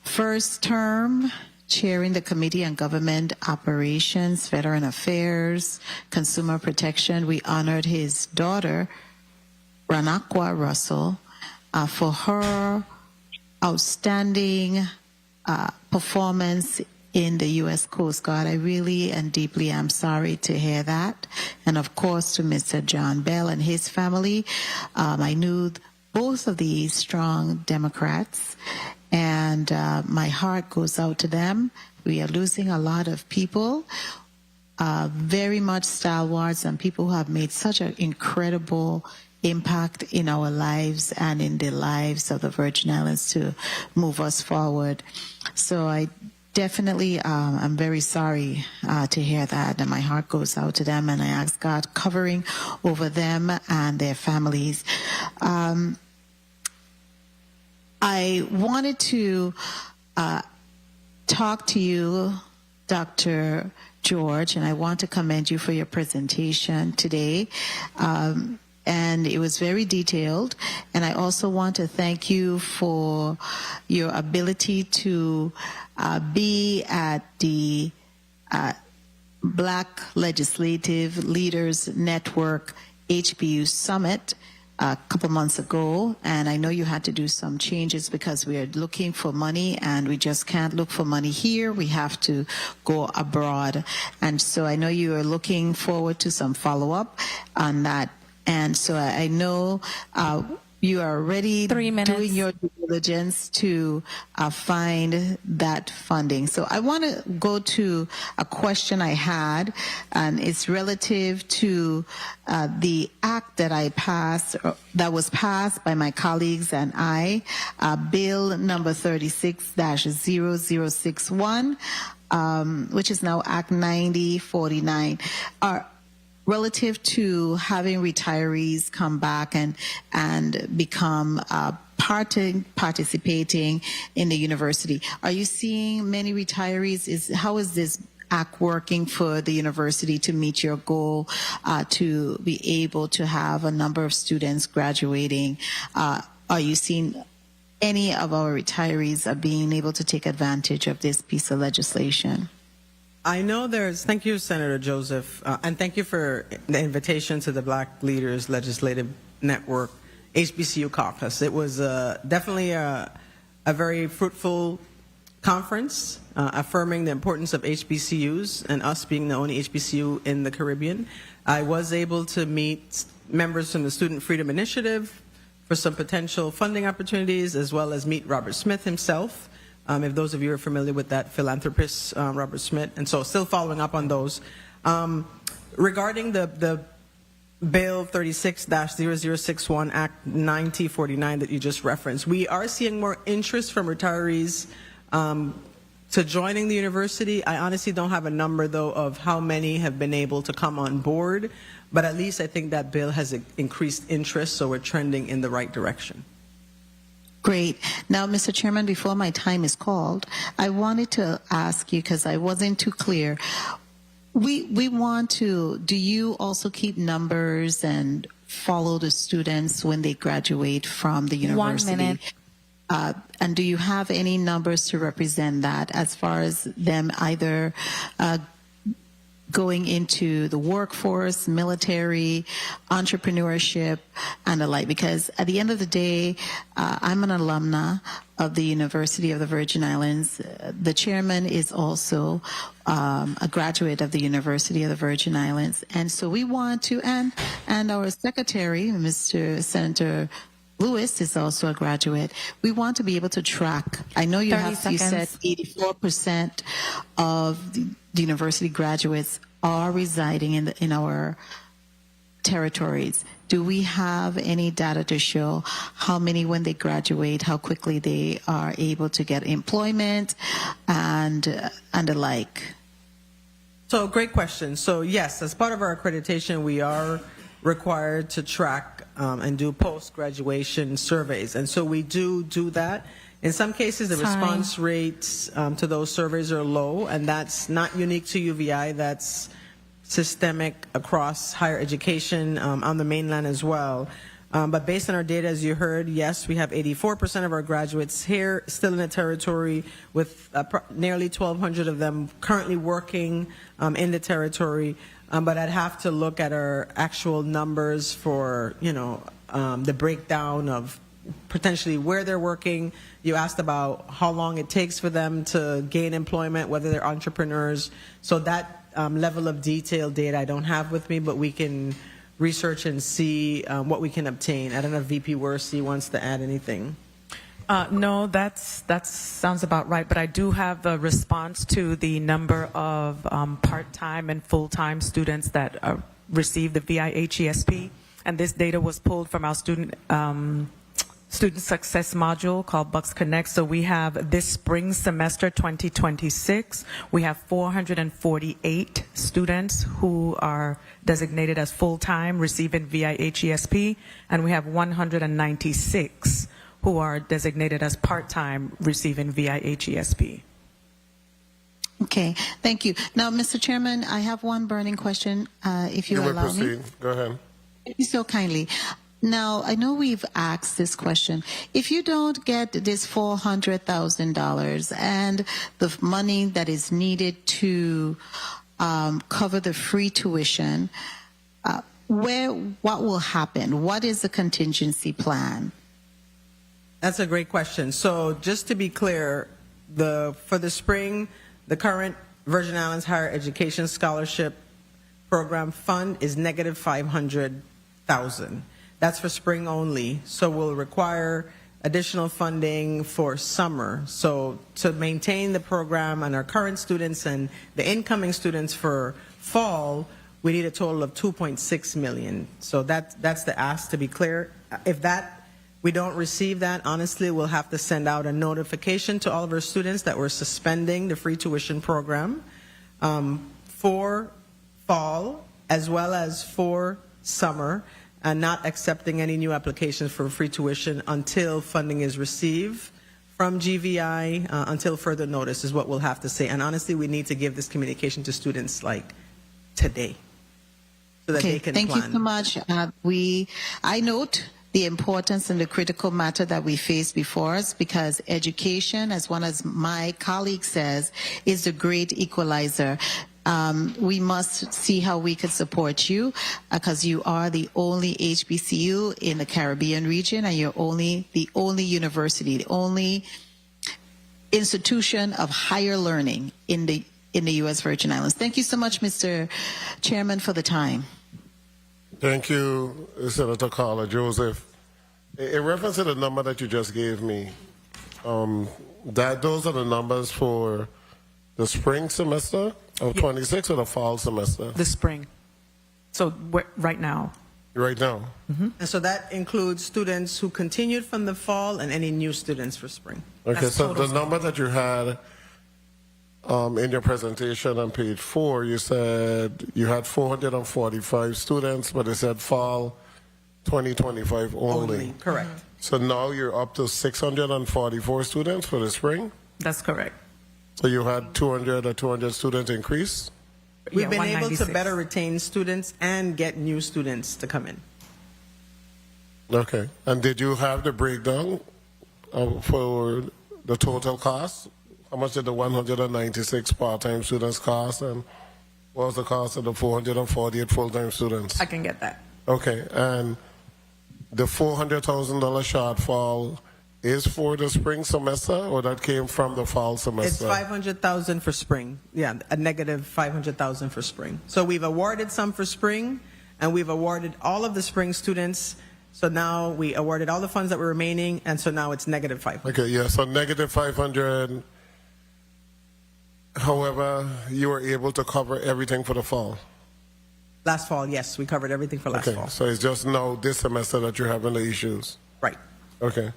first term chairing the Committee on Government Operations, Veteran Affairs, Consumer Protection. We honored his daughter, Ranakwa Russell, for her outstanding performance in the U.S. Coast Guard. I really and deeply am sorry to hear that. And of course, to Mr. John Bell and his family. I knew both of these strong Democrats, and my heart goes out to them. We are losing a lot of people, very much stalwarts and people who have made such an incredible impact in our lives and in the lives of the Virgin Islands to move us forward. So I definitely I'm very sorry to hear that, and my heart goes out to them, and I ask God covering over them and their families. I wanted to talk to you, Dr. George, and I want to commend you for your presentation today. And it was very detailed. And I also want to thank you for your ability to be at the Black Legislative Leaders Network HBU Summit a couple months ago, and I know you had to do some changes because we are looking for money, and we just can't look for money here. We have to go abroad. And so I know you are looking forward to some follow-up on that. And so I know you are already 3 minutes. doing your due diligence to find that funding. So I want to go to a question I had, and it's relative to the act that I passed, that was passed by my colleagues and I, Bill number 36-0061, which is now Act 9049. Relative to having retirees come back and become participating in the university. Are you seeing many retirees? How is this act working for the university to meet your goal to be able to have a number of students graduating? Are you seeing any of our retirees are being able to take advantage of this piece of legislation? I know thank you, Senator Joseph, and thank you for the invitation to the Black Leaders Legislative Network HBCU caucus. It was definitely a very fruitful conference, affirming the importance of HBCUs and us being the only HBCU in the Caribbean. I was able to meet members from the Student Freedom Initiative for some potential funding opportunities, as well as meet Robert Smith himself, if those of you are familiar with that philanthropist, Robert Smith. And so still following up on those. Regarding the Bill 36-0061 Act 9049 that you just referenced, we are seeing more interest from retirees to joining the university. I honestly don't have a number, though, of how many have been able to come on board, but at least I think that bill has increased interest, so we're trending in the right direction. Great. Now, Mr. Chairman, before my time is called, I wanted to ask you, because I wasn't too clear, we want to, do you also keep numbers and follow the students when they graduate from the university? 1 minute. And do you have any numbers to represent that as far as them either going into the workforce, military, entrepreneurship, and the like? Because at the end of the day, I'm an alumna of the University of the Virgin Islands. The chairman is also a graduate of the University of the Virgin Islands. And so we want to, and our secretary, Mr. Senator Lewis, is also a graduate. We want to be able to track. I know you said 84% of the university graduates are residing in our territories. Do we have any data to show how many, when they graduate, how quickly they are able to get employment and the like? So, great question. So, yes, as part of our accreditation, we are required to track and do post-graduation surveys. And so we do that. In some cases, the response rates to those surveys are low, and that's not unique to UVI. That's systemic across higher education on the mainland as well. But based on our data, as you heard, yes, we have 84% of our graduates here still in the territory, with nearly 1,200 of them currently working in the territory. But I'd have to look at our actual numbers for, the breakdown of potentially where they're working. You asked about how long it takes for them to gain employment, whether they're entrepreneurs. So that level of detailed data I don't have with me, but we can research and see what we can obtain. I don't know if VP Wersey wants to add anything. No, that sounds about right. But I do have a response to the number of part-time and full-time students that receive the VIHESP. And this data was pulled from our student success module called Bucks Connect. So we have this spring semester 2026, we have 448 students who are designated as full-time receiving VIHESP, and we have 196 who are designated as part-time receiving VIHESP. Okay, thank you. Now, Mr. Chairman, I have one burning question, if you allow me. Go ahead. Thank you so kindly. Now, I know we've asked this question. If you don't get this $400,000 and the money that is needed to cover the free tuition, what will happen? What is the contingency plan? That's a great question. So just to be clear, for the spring, the current Virgin Islands Higher Education Scholarship Program fund is negative $500,000. That's for spring only. So we'll require additional funding for summer. So to maintain the program and our current students and the incoming students for fall, we need a total of $2.6 million. So that's the ask, to be clear. If we don't receive that, honestly, we'll have to send out a notification to all of our students that we're suspending the free tuition program for fall as well as for summer, and not accepting any new applications for free tuition until funding is received from GVI until further notice is what we'll have to say. And honestly, we need to give this communication to students like today so that Okay, they can thank plan. you so much. I note the importance and the critical matter that we face before us, because education, as one of my colleagues says, is the great equalizer. We must see how we can support you, because you are the only HBCU in the Caribbean region, and you're the only university, the only institution of higher learning in the U.S. Virgin Islands. Thank you so much, Mr. Chairman, for the time. Thank you, Senator Carla Joseph. In reference to the number that you just gave me, those are the numbers for the spring semester of 26 or the fall semester? The spring. So right now. Right now. And so that includes students who continued from the fall and any new students for spring. Okay, That's so total the number that you had in your presentation on page 4, you said you had 445 students, but it said fall 2025 only. Correct. So now you're up to 644 students for the spring? That's correct. So you had 200 student increase? We've Yeah, been able to 196. better retain students and get new students to come in. Okay. And did you have the breakdown for the total cost? How much did the 196 part-time students cost, and what was the cost of the 448 full-time students? I can get that. Okay, and the $400,000 shortfall is for the spring semester, or that came from the fall It's semester? $500,000 for spring. Yeah, a negative $500,000 for spring. So we've awarded some for spring, and we've awarded all of the spring students. So now we awarded all the funds that were remaining, and so now it's negative 500. Okay, yeah, so negative 500. However, you were able to cover everything for the fall. Last fall, yes, we covered everything for last Okay, fall. so it's just now this semester that you're having the issues. Right. Okay.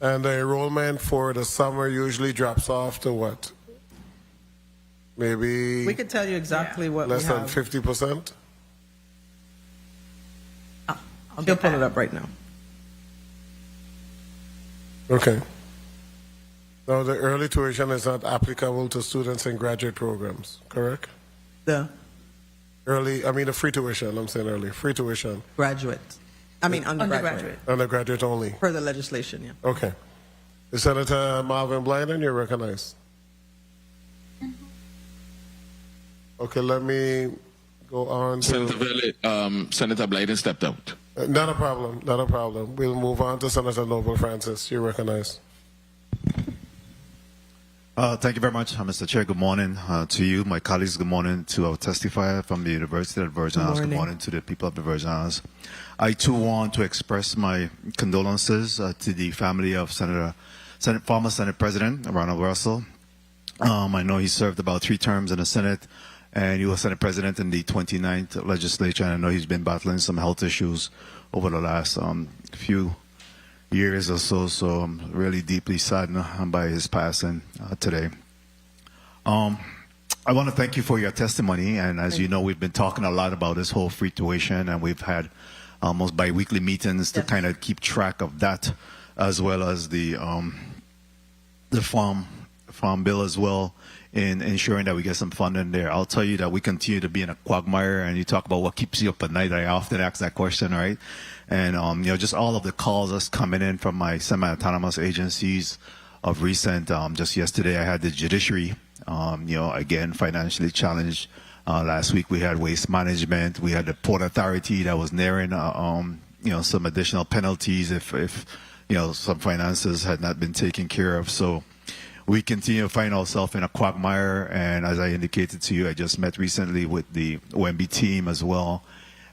And the enrollment for the summer usually drops off to what? Maybe We could tell you exactly what less we than have. 50%? He'll pull it up right now. Okay. Now, the early tuition is not applicable to students in graduate programs, correct? The The free tuition, I'm saying early, free tuition. undergraduate. Undergraduate only. Per the legislation, yeah. Okay. Senator Marvin Blyden, you're recognized. Okay, let me go on to... Senator Blyden stepped out. Not a problem, not a problem. We'll move on to Senator Noble Francis. You're recognized. Thank you very much, Mr. Chair. Good morning to you, my colleagues. Good morning to our testifier from the University of the Virgin Islands. Good morning to the people of the Virgin Islands. I, too, want to express my condolences to the family of former Senate President Ronald Russell. I know he served about 3 terms in the Senate, and he was Senate President in the 29th legislature, and I know he's been battling some health issues over the last few years or so I'm really deeply saddened by his passing today. I want to thank you for your testimony, and as you know, we've been talking a lot about this whole free tuition, and we've had almost bi-weekly meetings to kind of keep track of that, as well as the farm bill as well, in ensuring that we get some funding there. I'll tell you that we continue to be in a quagmire, and you talk about what keeps you up at night. I often ask that question, right? And, just all of the calls that's coming in from my semi-autonomous agencies of recent. Just yesterday, I had the judiciary, again, financially challenged. Last week, we had waste management. We had the Port Authority that was nearing, some additional penalties if some finances had not been taken care of. So we continue to find ourselves in a quagmire. And as I indicated to you, I just met recently with the OMB team as well.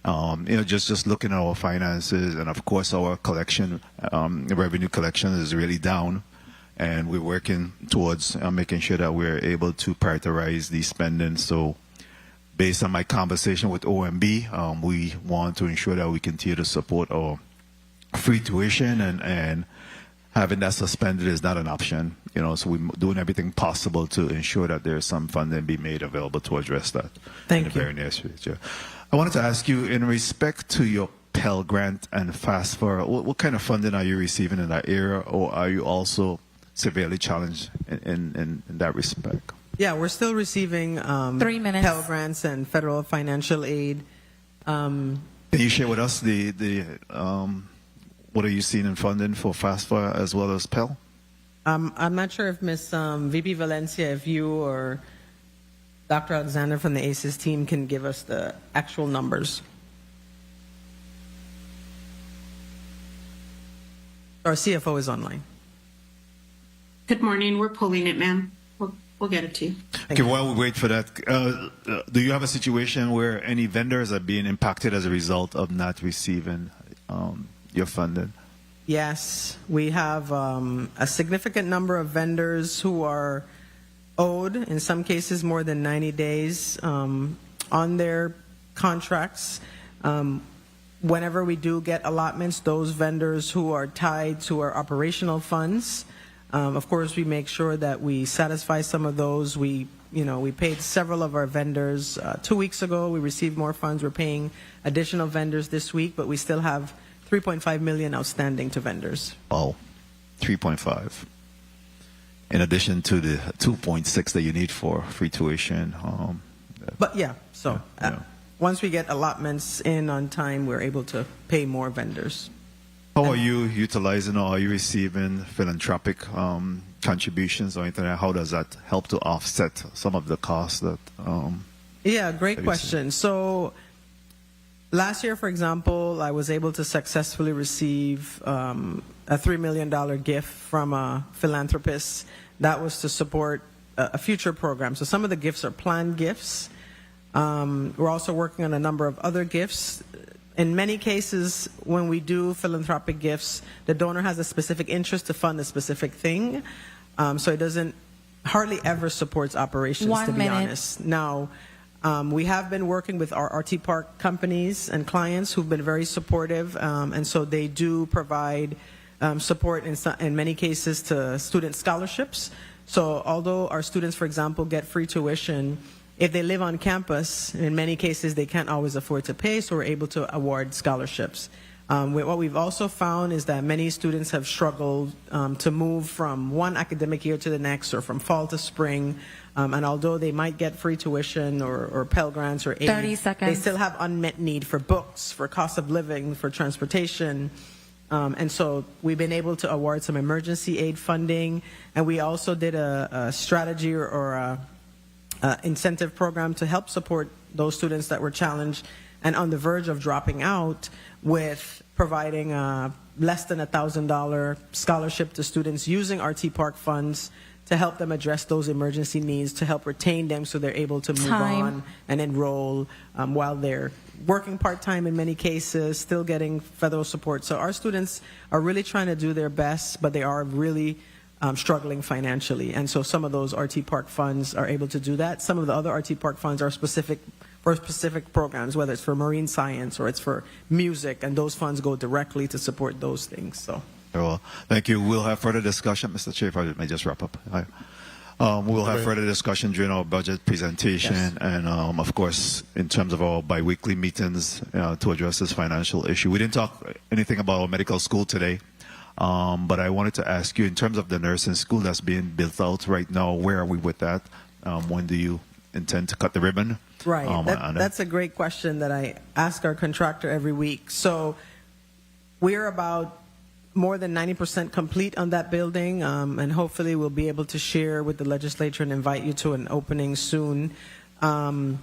Just looking at our finances, and of course our collection, revenue collection is really down, and we're working towards making sure that we're able to prioritize the spending. So based on my conversation with OMB, we want to ensure that we continue to support our free tuition, and having that suspended is not an option. So we're doing everything possible to ensure that there's some funding be made available to address that in the very near future. I wanted to ask you, in respect to your Pell Grant and FAFSA, what kind of funding are you receiving in that area, or are you also severely challenged in that respect. Yeah, we're still receiving 3 minutes. Pell Grants and federal financial aid. Can you share with us what are you seeing in funding for FAFSA as well as Pell? I'm not sure if Ms. VP Valencia, if you or Dr. Alexander from the ACES team can give us the actual numbers. Our CFO is online. Good morning. We're pulling it, ma'am. We'll get it to you. Okay, while we wait for that, do you have a situation where any vendors are being impacted as a result of not receiving your funding? Yes, we have a significant number of vendors who are owed, in some cases more than 90 days, on their contracts. Whenever we do get allotments, those vendors who are tied to our operational funds, of course, we make sure that we satisfy some of those. We paid several of our vendors 2 weeks ago. We received more funds. We're paying additional vendors this week, but we still have $3.5 million outstanding to vendors. Oh, 3.5. In addition to the 2.6 that you need for free tuition. But yeah, so once we get allotments in on time, we're able to pay more vendors. How are you utilizing or are you receiving philanthropic contributions or anything? How does that help to offset some of the costs that? Yeah, great question. So last year, for example, I was able to successfully receive a $3 million gift from a philanthropist. That was to support a future program. So some of the gifts are planned gifts. We're also working on a number of other gifts. In many cases, when we do philanthropic gifts, the donor has a specific interest to fund a specific thing. So it doesn't hardly ever supports operations, 1 to be minute. honest. Now, we have been working with our RT Park companies and clients who've been very supportive, and so they do provide support in many cases to student scholarships. So although our students, for example, get free tuition, if they live on campus, in many cases they can't always afford to pay, so we're able to award scholarships. What we've also found is that many students have struggled to move from one academic year to the next or from fall to spring. And although they might get free tuition or Pell Grants or aid, 30 seconds. they still have unmet need for books, for cost of living, for transportation. And so we've been able to award some emergency aid funding. And we also did a strategy or a incentive program to help support those students that were challenged and on the verge of dropping out with providing less than $1,000 scholarship to students using RT Park funds to help them address those emergency needs, to help retain them so they're able to move on and enroll while they're working part-time in many cases, still getting federal support. So our students are really trying to do their best, but they are really struggling financially. And so some of those RT Park funds are able to do that. Some of the other RT Park funds are specific for specific programs, whether it's for marine science or it's for music, and those funds go directly to support those things. So. Well, thank you. We'll have further discussion. Mr. Chair, if I may just wrap up. We'll have further discussion during our budget presentation and, of course, in terms of our biweekly meetings to address this financial issue. We didn't talk anything about our medical school today. But I wanted to ask you, in terms of the nursing school that's being built out right now, where are we with that? When do you intend to cut the ribbon? Right. That's a great question that I ask our contractor every week. So we're about more than 90% complete on that building, and hopefully we'll be able to share with the legislature and invite you to an opening soon. The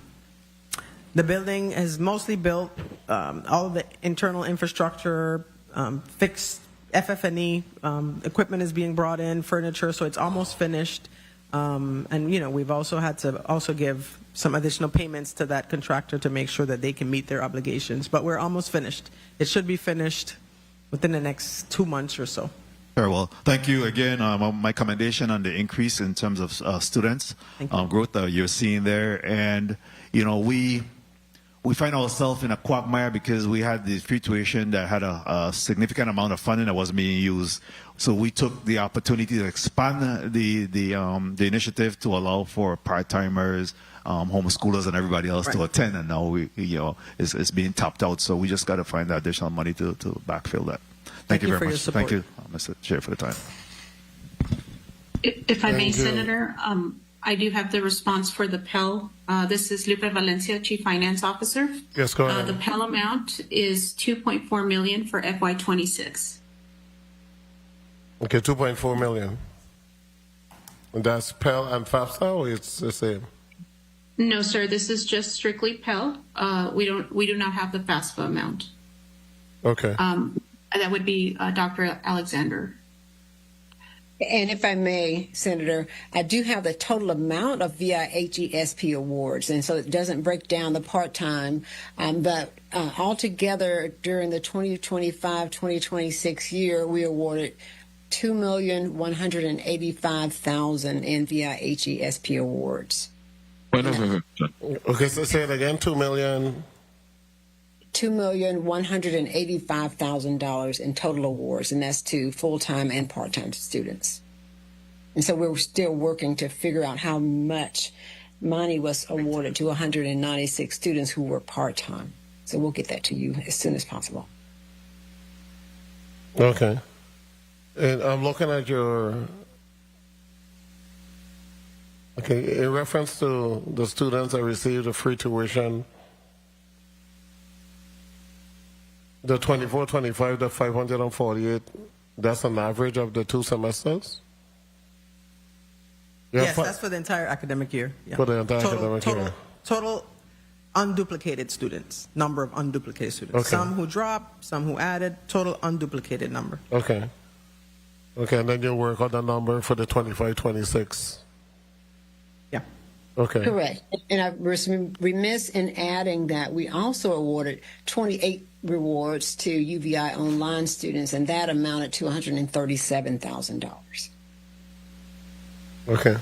building is mostly built, all of the internal infrastructure, fixed FF&E equipment is being brought in, furniture, so it's almost finished. And we've also had to also give some additional payments to that contractor to make sure that they can meet their obligations. But we're almost finished. It should be finished within the next 2 months or so. Very well. Thank you again. My commendation on the increase in terms of students growth that you're seeing there, and we find ourselves in a quagmire because we had the free tuition that had a significant amount of funding that wasn't being used. So we took the opportunity to expand the initiative to allow for part-timers, homeschoolers, and everybody else to attend. And now it's being tapped out. So we just got to find that additional money to backfill that. Thank you very much. Thank you, Mr. Chair, for the time. If I may, Thank you. Senator, I do have the response for the Pell. This is Lupe Valencia, Chief Finance Officer. Yes, go ahead. The Pell amount is $2.4 million for FY26. Okay, 2.4 million. And that's Pell and FAFSA, or it's the same? No, sir. This is just strictly Pell. We do not have the FAFSA amount. Okay. That would be Dr. Alexander. And if I may, Senator, I do have the total amount of VIHESP awards, and so it doesn't break down the part-time, but altogether during the 2025-2026 year, we awarded $2,185,000 in VIHESP awards. Okay, so say it again, 2 million. $2,185,000 in total awards, and that's to full-time and part-time students. And so we're still working to figure out how much money was awarded to 196 students who were part-time. So we'll get that to you as soon as possible. Okay. And I'm looking at your. Okay, in reference to the students that received the free tuition, the 24-25, the 548, that's an average of the 2 semesters? Yeah, Yes, that's for the entire academic year. Yeah. For the entire academic year. Total unduplicated students, number of unduplicated students. Okay. Some who dropped, some who added, total unduplicated number. Okay. Okay, and then you work on the number for the 25-26. Yeah. Okay. Correct. And I was remiss in adding that we also awarded 28 rewards to UVI online students, and that amounted to $137,000. Okay.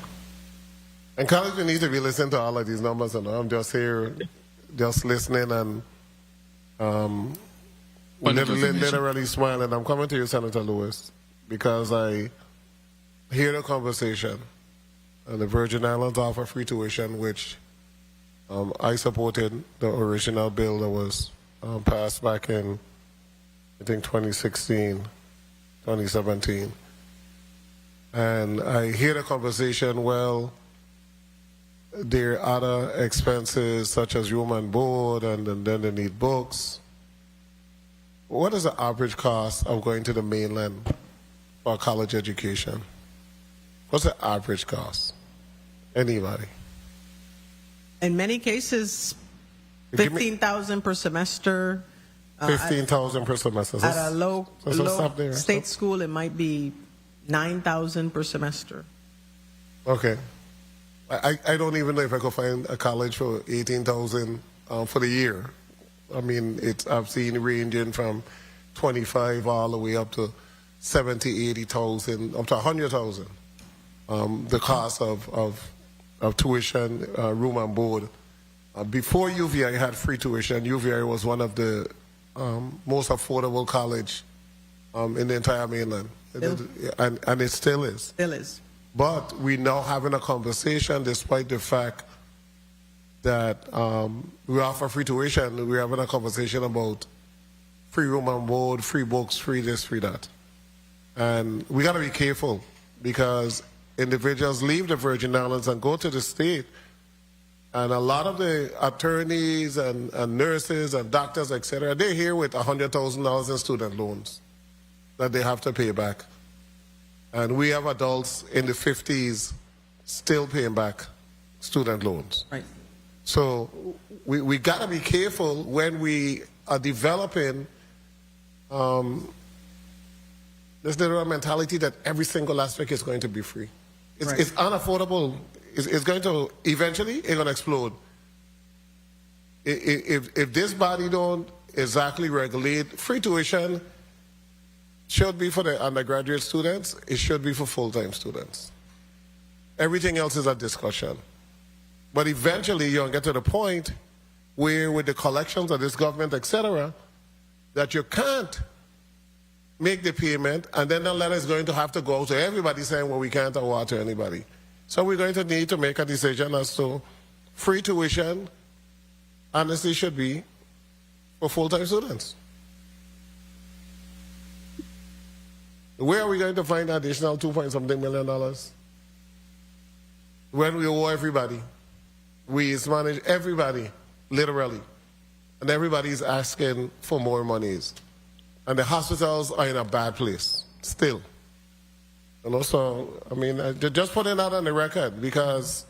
And college, you need to be listening to all of these numbers, and I'm just here, just listening and literally smiling. I'm coming to you, Senator Lewis, because I hear the conversation. And the Virgin Islands offer free tuition, which I supported the original bill that was passed back in, I think, 2016, 2017. And I hear the conversation, well, there are other expenses such as room and board, and then they need books. What is the average cost of going to the mainland for college education? What's the average cost? Anybody? In many cases, 15,000 per semester. 15,000 per semester. At a low stop there. state school, it might be 9,000 per semester. Okay. I don't even know if I could find a college for 18,000 for the year. I mean, I've seen ranging from 25 all the way up to 70, 80,000, up to 100,000. The cost of tuition, room and board. Before UVI had free tuition, UVI was one of the most affordable college in the entire mainland. And it still is. Still is. But we're now having a conversation, despite the fact that we offer free tuition, we're having a conversation about free room and board, free books, free this, free that. And we got to be careful, because individuals leave the Virgin Islands and go to the state, and a lot of the attorneys and nurses and doctors, etc., they're here with $100,000 in student loans that they have to pay back. And we have adults in the 50s still paying back student loans. Right. So we got to be careful when we are developing this literal mentality that every single aspect is going to be free. It's unaffordable. It's going to, eventually, it's going to explode. If this body don't exactly regulate, free tuition should be for the undergraduate students. It should be for full-time students. Everything else is a discussion. But eventually, you'll get to the point where, with the collections of this government, etc., that you can't make the payment, and then the letter is going to have to go to everybody saying, well, we can't award to anybody. So we're going to need to make a decision as to free tuition, honestly, should be for full-time students. Where are we going to find additional $2.something million? when we owe everybody. We manage everybody, literally. And everybody's asking for more monies. And the hospitals are in a bad place, still. And also, I mean, just putting that on the record, because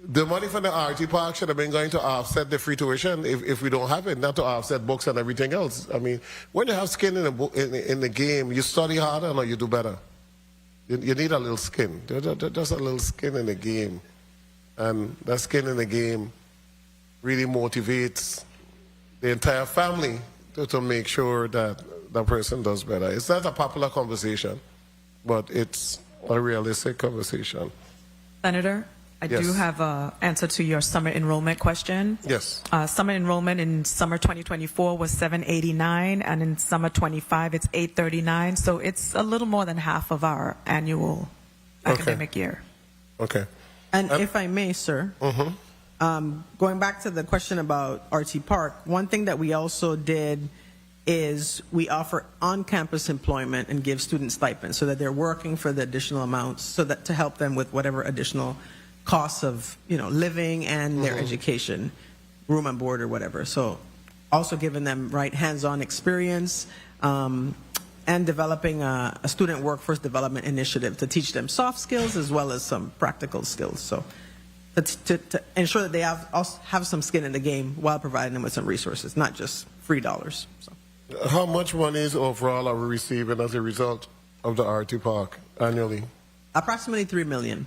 the money from the RT Park should have been going to offset the free tuition if we don't have it, not to offset books and everything else. I mean, when you have skin in the game, you study harder or you do better. You need a little skin. Just a little skin in the game. And that skin in the game really motivates the entire family to make sure that the person does better. It's not a popular conversation, but it's a realistic conversation. Senator, I Yes. do have an answer to your summer enrollment question. Yes. Summer enrollment in summer 2024 was 789, and in summer 25 it's 839. So it's a little more than half of our annual academic year. Okay. And if I may, sir, going back to the question about RT Park, one thing that we also did is we offer on-campus employment and give students stipends so that they're working for the additional amounts, so that to help them with whatever additional costs of living and their education, room and board or whatever. So also giving them hands-on experience and developing a student workforce development initiative to teach them soft skills as well as some practical skills. So to ensure that they have some skin in the game while providing them with some resources, not just free dollars. So. How much money is overall are we receiving as a result of the RT Park annually? Approximately $3 million.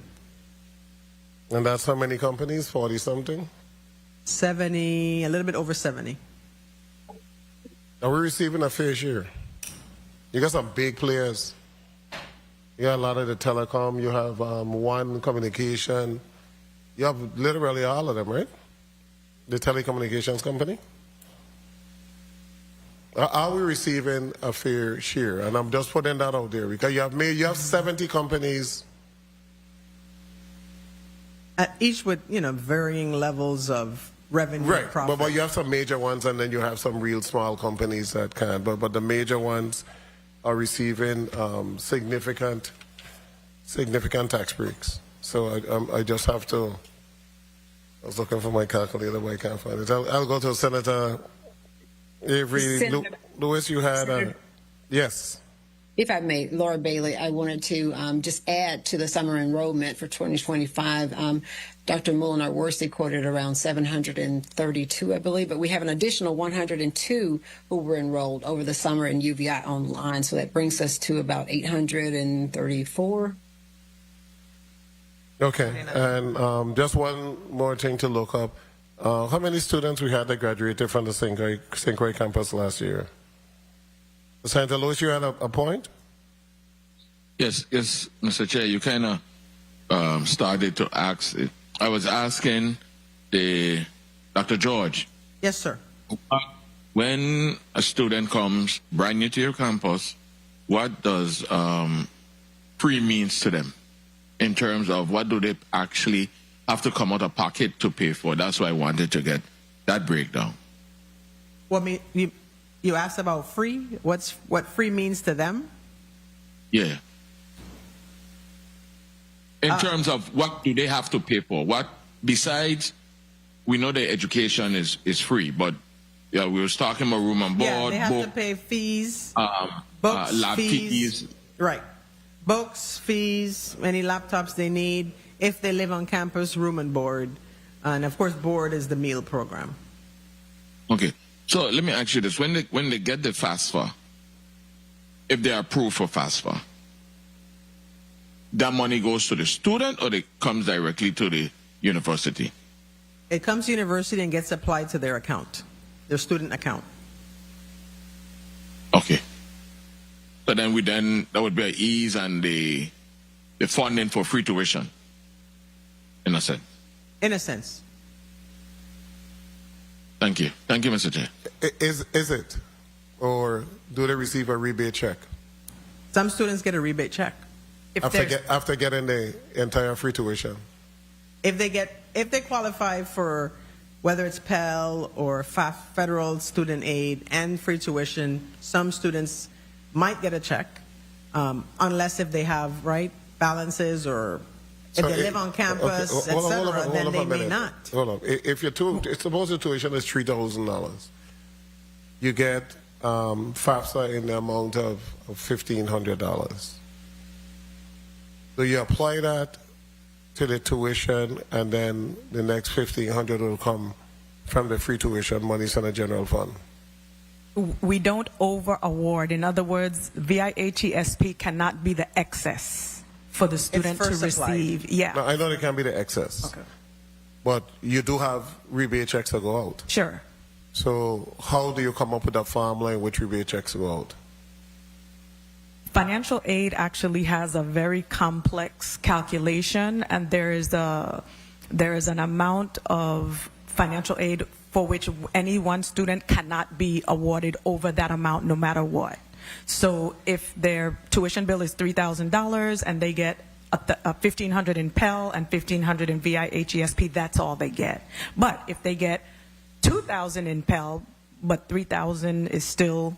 And that's how many companies? 40-something? 70, a little bit over 70. Are we receiving a fair share? You got some big players. You got a lot of the telecom. You have One Communication. You have literally all of them, right? The telecommunications company. Are we receiving a fair share? And I'm just putting that out there because you have 70 companies. Each with varying levels of revenue, Right, and profit. but you have some major ones, and then you have some real small companies that can. But the major ones are receiving significant tax breaks. So I just have to. I was looking for my calculator, but I can't find it. I'll go to Senator Avery Lewis. You had yes. If I may, Laura Bailey, I wanted to just add to the summer enrollment for 2025. Dr. Mulliner-Worsey quoted around 732, I believe, but we have an additional 102 who were enrolled over the summer in UVI online. So that brings us to about 834. Okay, and just one more thing to look up. How many students we had that graduated from the St. Croix campus last year? Senator Lewis, you had a point? Yes, Mr. Chair, you kind of started to ask it. I was asking Dr. George. Yes, sir. When a student comes brand new to your campus, what does free means to them in terms of what do they actually have to come out of pocket to pay for? That's why I wanted to get that breakdown. Well, you asked about free. What free means to them? Yeah. In terms of what do they have to pay for? What besides, we know the education is free, but yeah, we was talking about room and board. Yeah, they have to pay fees, books, lab fees. Right. Books, fees, any laptops they need. If they live on campus, room and board. And of course, board is the meal program. Okay. So let me ask you this. When they get the FAFSA, if they are approved for FAFSA, that money goes to the student or it comes directly to the university? It comes to university and gets applied to their account, their student account. Okay. So then that would be an ease and the funding for free tuition, in a sense. In a sense. Thank you. Thank you, Mr. Chair. Is it? Or do they receive a rebate check? Some students get a rebate check. After getting the entire free tuition? If they qualify for whether it's Pell or federal student aid and free tuition, some students might get a check, unless if they have balances or If So they live on campus, etc., then they may not. Hold on. If suppose your tuition is $3,000, you get FAFSA in the amount of $1,500. So you apply that to the tuition, and then the next $1,500 will come from the free tuition money in the general fund. We don't over award. In other words, VIHESP cannot be the excess for the student to first applied. receive. Yeah. Now, I know it can be the excess. Okay. But you do have rebate checks that go out. Sure. So how do you come up with that formula in which rebate checks go out? Financial aid actually has a very complex calculation, and there is an amount of financial aid for which any one student cannot be awarded over that amount no matter what. So if their tuition bill is $3,000 and they get a $1,500 in Pell and $1,500 in VIHESP, that's all they get. But if they get $2,000 in Pell, but $3,000 is still,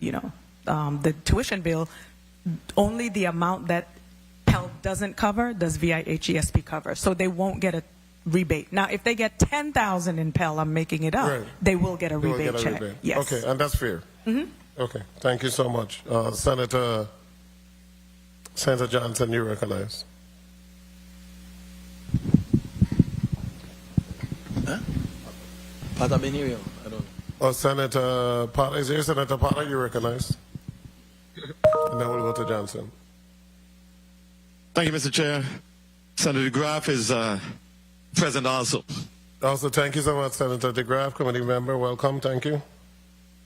the tuition bill, only the amount that Pell doesn't cover does VIHESP cover. So they won't get a rebate. Now, if they get $10,000 in Pell, I'm making it up, Right. they will get a They will rebate get a check. rebate. Yes. Okay, and that's fair. Okay, thank you so much. Senator Johnson, you recognize. Pata Benio, I don't know. Senator Potter, is there Senator Potter you recognize? And then we'll go to Johnson. Thank you, Mr. Chair. Senator DeGraff is present also. Also, thank you so much, Senator DeGraff, committee member. Welcome, thank you.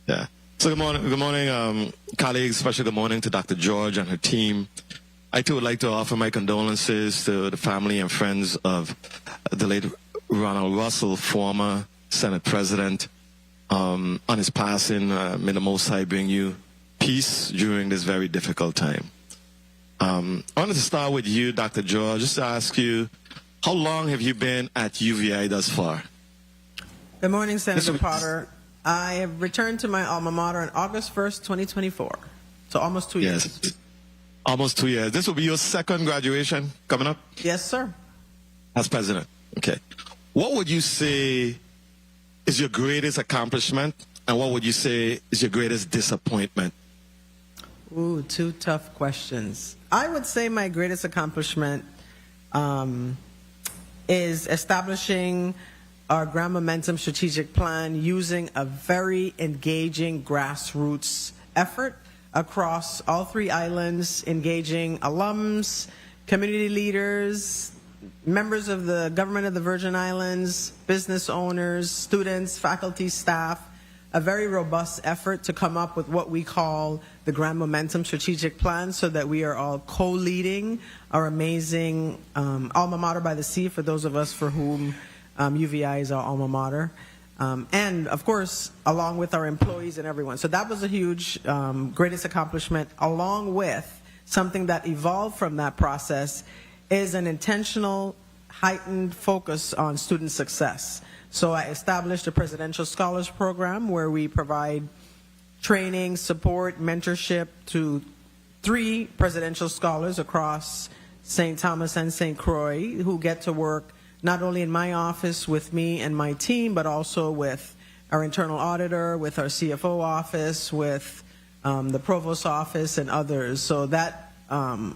Yeah. So good morning, colleagues. Especially good morning to Dr. George and her team. I too would like to offer my condolences to the family and friends of the late Ronald Russell, former Senate President. On his passing, may the Most High bring you peace during this very difficult time. I wanted to start with you, Dr. George, just to ask you, how long have you been at UVI thus far? Good morning, Senator Potter. I have returned to my alma mater on August 1st, 2024. So almost 2 years. Yes. Almost 2 years. This will be your second graduation coming up? Yes, sir. As president. Okay. What would you say is your greatest accomplishment, and what would you say is your greatest disappointment? Ooh, two tough questions. I would say my greatest accomplishment is establishing our Grand Momentum strategic plan using a very engaging grassroots effort across all 3 islands, engaging alums, community leaders, members of the government of the Virgin Islands, business owners, students, faculty, staff, a very robust effort to come up with what we call the Grand Momentum strategic plan so that we are all co-leading our amazing alma mater by the sea, for those of us for whom UVI is our alma mater. And, of course, along with our employees and everyone. So that was a huge, greatest accomplishment, along with something that evolved from that process is an intentional, heightened focus on student success. So I established a Presidential Scholars Program where we provide training, support, mentorship to 3 presidential scholars across St. Thomas and St. Croix who get to work not only in my office with me and my team, but also with our internal auditor, with our CFO office, with the provost office and others. So that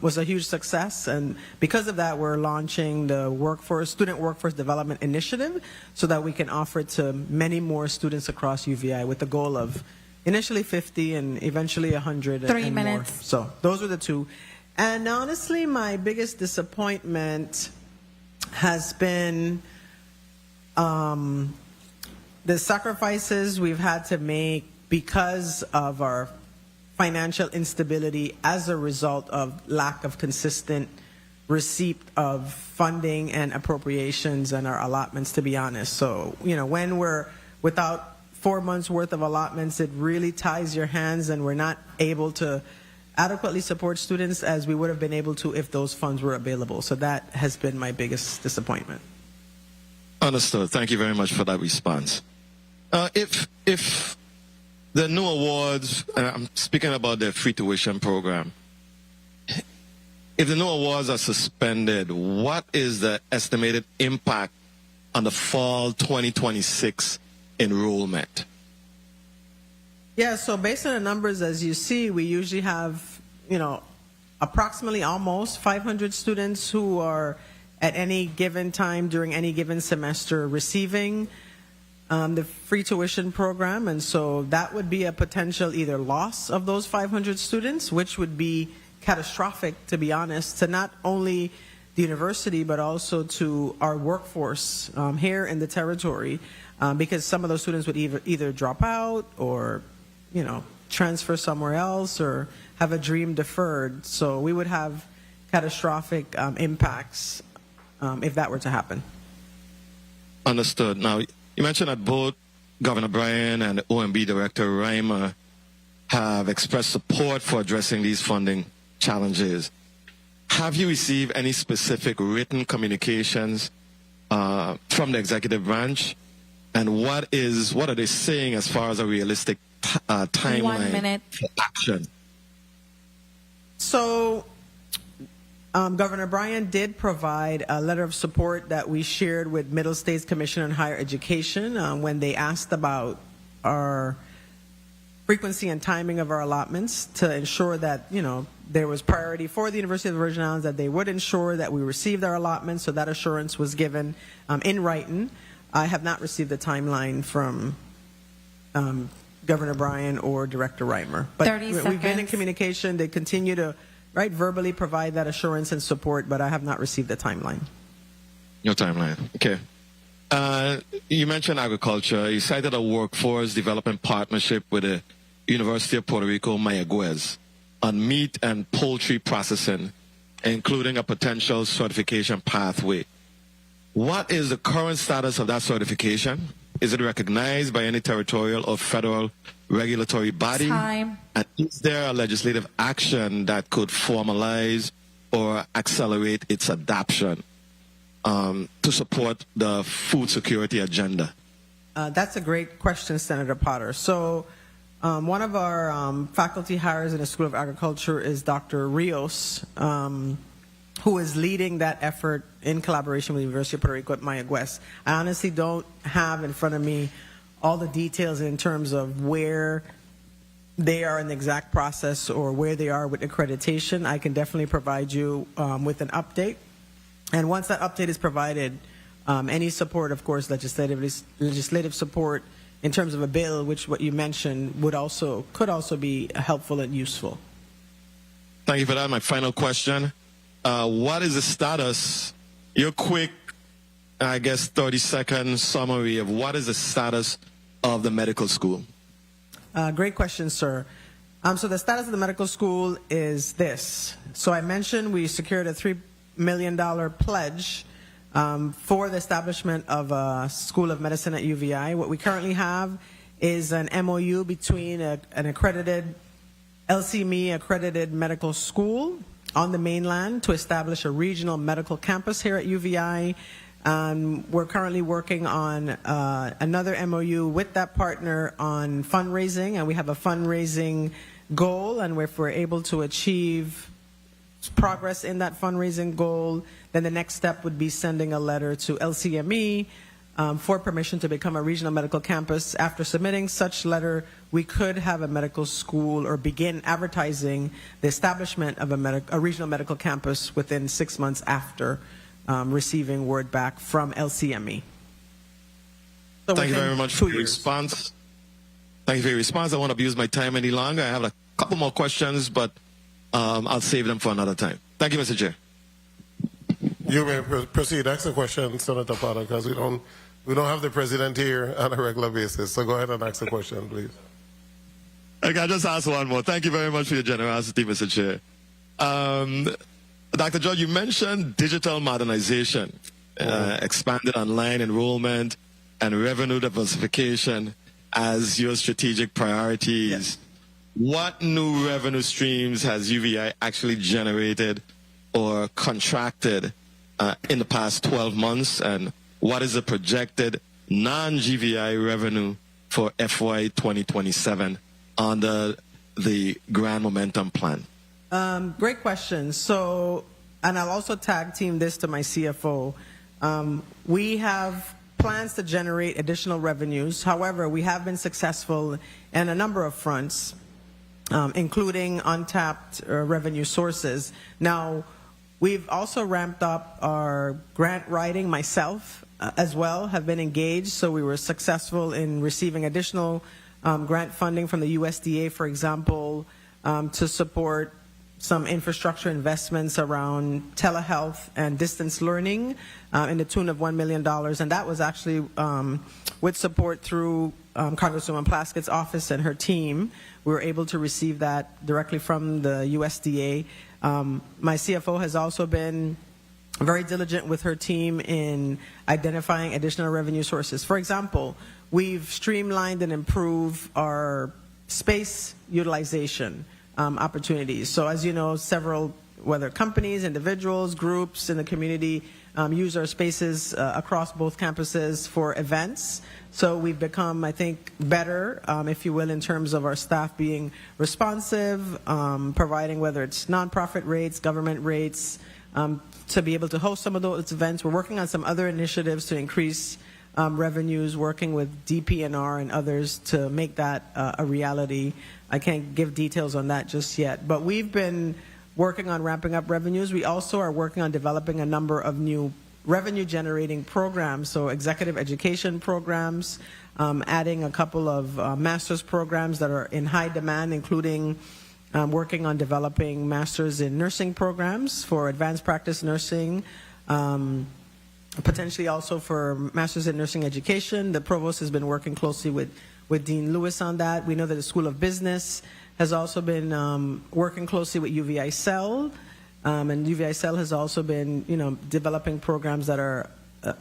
was a huge success, and because of that, we're launching the Student Workforce Development Initiative so that we can offer it to many more students across UVI with the goal of initially 50 and eventually 100 3 and minutes. more. So those are the 2. And honestly, my biggest disappointment has been the sacrifices we've had to make because of our financial instability as a result of lack of consistent receipt of funding and appropriations and our allotments, to be honest. So, when we're without 4 months worth of allotments, it really ties your hands, and we're not able to adequately support students as we would have been able to if those funds were available. So that has been my biggest disappointment. Understood. Thank you very much for that response. If the new awards, and I'm speaking about the free tuition program, if the new awards are suspended, what is the estimated impact on the fall 2026 enrollment? Yeah, so based on the numbers, as you see, we usually have, approximately almost 500 students who are at any given time during any given semester receiving the free tuition program. And so that would be a potential either loss of those 500 students, which would be catastrophic, to be honest, to not only the university, but also to our workforce here in the territory, because some of those students would either drop out or transfer somewhere else or have a dream deferred. So we would have catastrophic impacts if that were to happen. Understood. Now, you mentioned that both Governor Bryan and OMB Director Reimer have expressed support for addressing these funding challenges. Have you received any specific written communications from the executive branch? And what are they saying as far as a realistic timeline 1 minute. for action? So Governor Bryan did provide a letter of support that we shared with Middle States Commission on Higher Education when they asked about our frequency and timing of our allotments to ensure that, there was priority for the University of the Virgin Islands, that they would ensure that we received our allotments. So that assurance was given in writing. I have not received the timeline from Governor Bryan or Director Reimer. But 30 we've been in seconds. communication. They continue to verbally provide that assurance and support, but I have not received the timeline. Your timeline. Okay. You mentioned agriculture. You cited a workforce development partnership with the University of Puerto Rico, Mayagüez, on meat and poultry processing, including a potential certification pathway. What is the current status of that certification? Is it recognized by any territorial or federal regulatory body? Time. And is there a legislative action that could formalize or accelerate its adoption to support the food security agenda? That's a great question, Senator Potter. So one of our faculty hires in the School of Agriculture is Dr. Rios, who is leading that effort in collaboration with the University of Puerto Rico at Mayagüez. I honestly don't have in front of me all the details in terms of where they are in the exact process or where they are with accreditation. I can definitely provide you with an update. And once that update is provided, any support, of course, legislative support in terms of a bill, which what you mentioned could also be helpful and useful. Thank you for that. My final question. What is the status, your quick, 30-second summary of what is the status of the medical school? Great question, sir. So the status of the medical school is this. So I mentioned we secured a $3 million pledge for the establishment of a School of Medicine at UVI. What we currently have is an MOU between an accredited, LCME accredited medical school on the mainland to establish a regional medical campus here at UVI. We're currently working on another MOU with that partner on fundraising, and we have a fundraising goal, and if we're able to achieve progress in that fundraising goal, then the next step would be sending a letter to LCME for permission to become a regional medical campus. After submitting such letter, we could have a medical school or begin advertising the establishment of a regional medical campus within 6 months after receiving word back from LCME. So Thank you within very much 2 for your years. response. Thank you for your response. I won't abuse my time any longer. I have a couple more questions, but I'll save them for another time. Thank you, Mr. Chair. You may proceed. Ask the question, Senator Potter, because we don't have the president here on a regular basis. So go ahead and ask the question, please. Okay, I'll just ask one more. Thank you very much for your generosity, Mr. Chair. Dr. George, you mentioned digital modernization, expanded online enrollment, and revenue diversification as your strategic priorities. Yes. What new revenue streams has UVI actually generated or contracted in the past 12 months, and what is the projected non-GVI revenue for FY 2027 under the Grand Momentum Plan? Great question. So, and I'll also tag team this to my CFO. We have plans to generate additional revenues. However, we have been successful in a number of fronts, including untapped revenue sources. Now, we've also ramped up our grant writing. Myself as well have been engaged, so we were successful in receiving additional grant funding from the USDA, for example, to support some infrastructure investments around telehealth and distance learning in the tune of $1 million. And that was actually with support through Congresswoman Plaskett's office and her team. We were able to receive that directly from the USDA. My CFO has also been very diligent with her team in identifying additional revenue sources. For example, we've streamlined and improved our space utilization opportunities. So as you know, several, whether companies, individuals, groups in the community use our spaces across both campuses for events. So we've become, I think, better, if you will, in terms of our staff being responsive, providing whether it's nonprofit rates, government rates, to be able to host some of those events. We're working on some other initiatives to increase revenues, working with DPNR and others to make that a reality. I can't give details on that just yet, but we've been working on ramping up revenues. We also are working on developing a number of new revenue generating programs, so executive education programs, adding a couple of master's programs that are in high demand, including working on developing masters in nursing programs for advanced practice nursing, potentially also for masters in nursing education. The provost has been working closely with Dean Lewis on that. We know that the School of Business has also been working closely with UVI Cell, and UVI Cell has also been, developing programs that are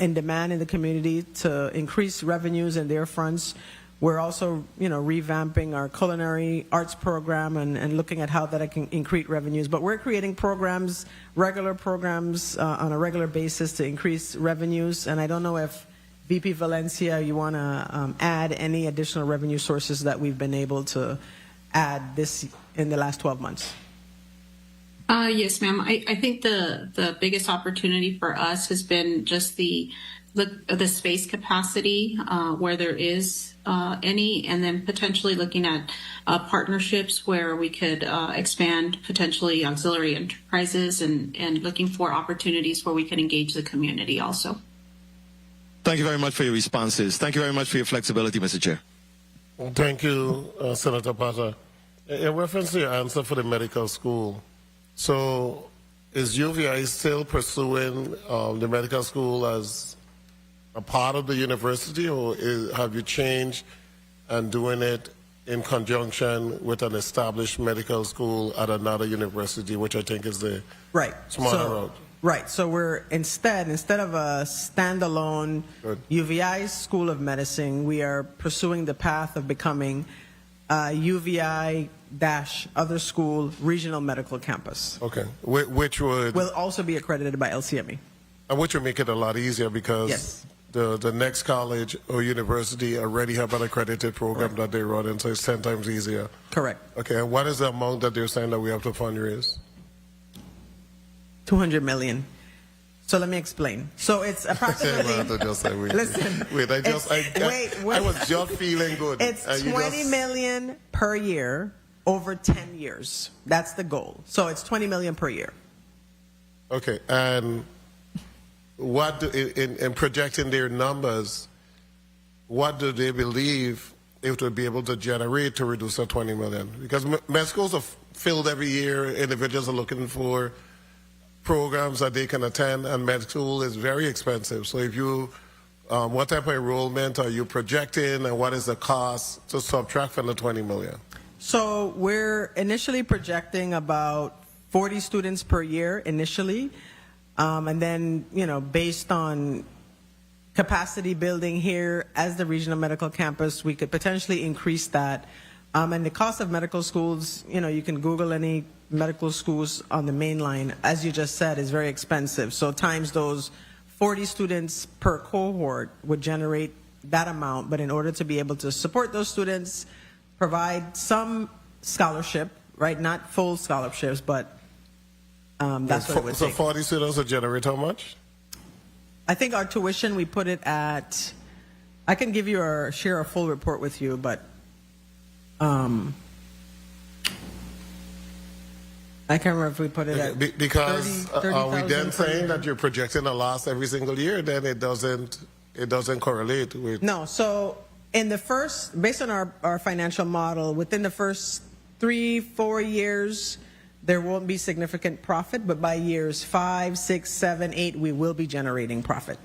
in demand in the community to increase revenues in their fronts. We're also, revamping our culinary arts program and looking at how that can increase revenues. But we're creating programs, regular programs on a regular basis to increase revenues. And I don't know if VP Valencia, you want to add any additional revenue sources that we've been able to add this in the last 12 months? Yes, ma'am. I think the biggest opportunity for us has been just the space capacity where there is any, and then potentially looking at partnerships where we could expand potentially auxiliary enterprises and looking for opportunities where we can engage the community also. Thank you very much for your responses. Thank you very much for your flexibility, Mr. Chair. Thank you, Senator Potter. In reference to your answer for the medical school, so is UVI still pursuing the medical school as a part of the university, or have you changed and doing it in conjunction with an established medical school at another university, which I think is the smarter route? Right. So we're instead of a standalone UVI School of Medicine, we are pursuing the path of becoming UVI other school regional medical campus. Okay. Which will also be accredited by LCME. And which would make it a lot easier because the next college or university already have an accredited program that they run, and so it's 10 times easier. Correct. Okay. And what is the amount that they're saying that we have to fundraise? $200 million. So let me explain. So it's approximately. Listen. I was just feeling good. It's $20 million per year over 10 years. That's the goal. So it's $20 million per year. Okay. And what in projecting their numbers, what do they believe it would be able to generate to reduce that $20 million? Because med schools are filled every year. Individuals are looking for programs that they can attend, and med school is very expensive. So if you, what type of enrollment are you projecting, and what is the cost to subtract from the $20 million? So we're initially projecting about 40 students per year initially, and then, based on capacity building here as the regional medical campus, we could potentially increase that. And the cost of medical schools, you can Google any medical schools on the main line, as you just said, is very expensive. So times those 40 students per cohort would generate that amount. But in order to be able to support those students, provide some scholarship, right? Not full scholarships, but that's what it would So take. 40 students will generate how much? I think our tuition, we put it at, I can give you or share a full report with you, but I can't remember if we put it at Because 30, are we then 30,000 per saying year. that you're projecting a loss every single year? Then it doesn't correlate with. No, so in the first, based on our financial model, within the first 3-4 years, there won't be significant profit, but by years 5, 6, 7, 8, we will be generating profit.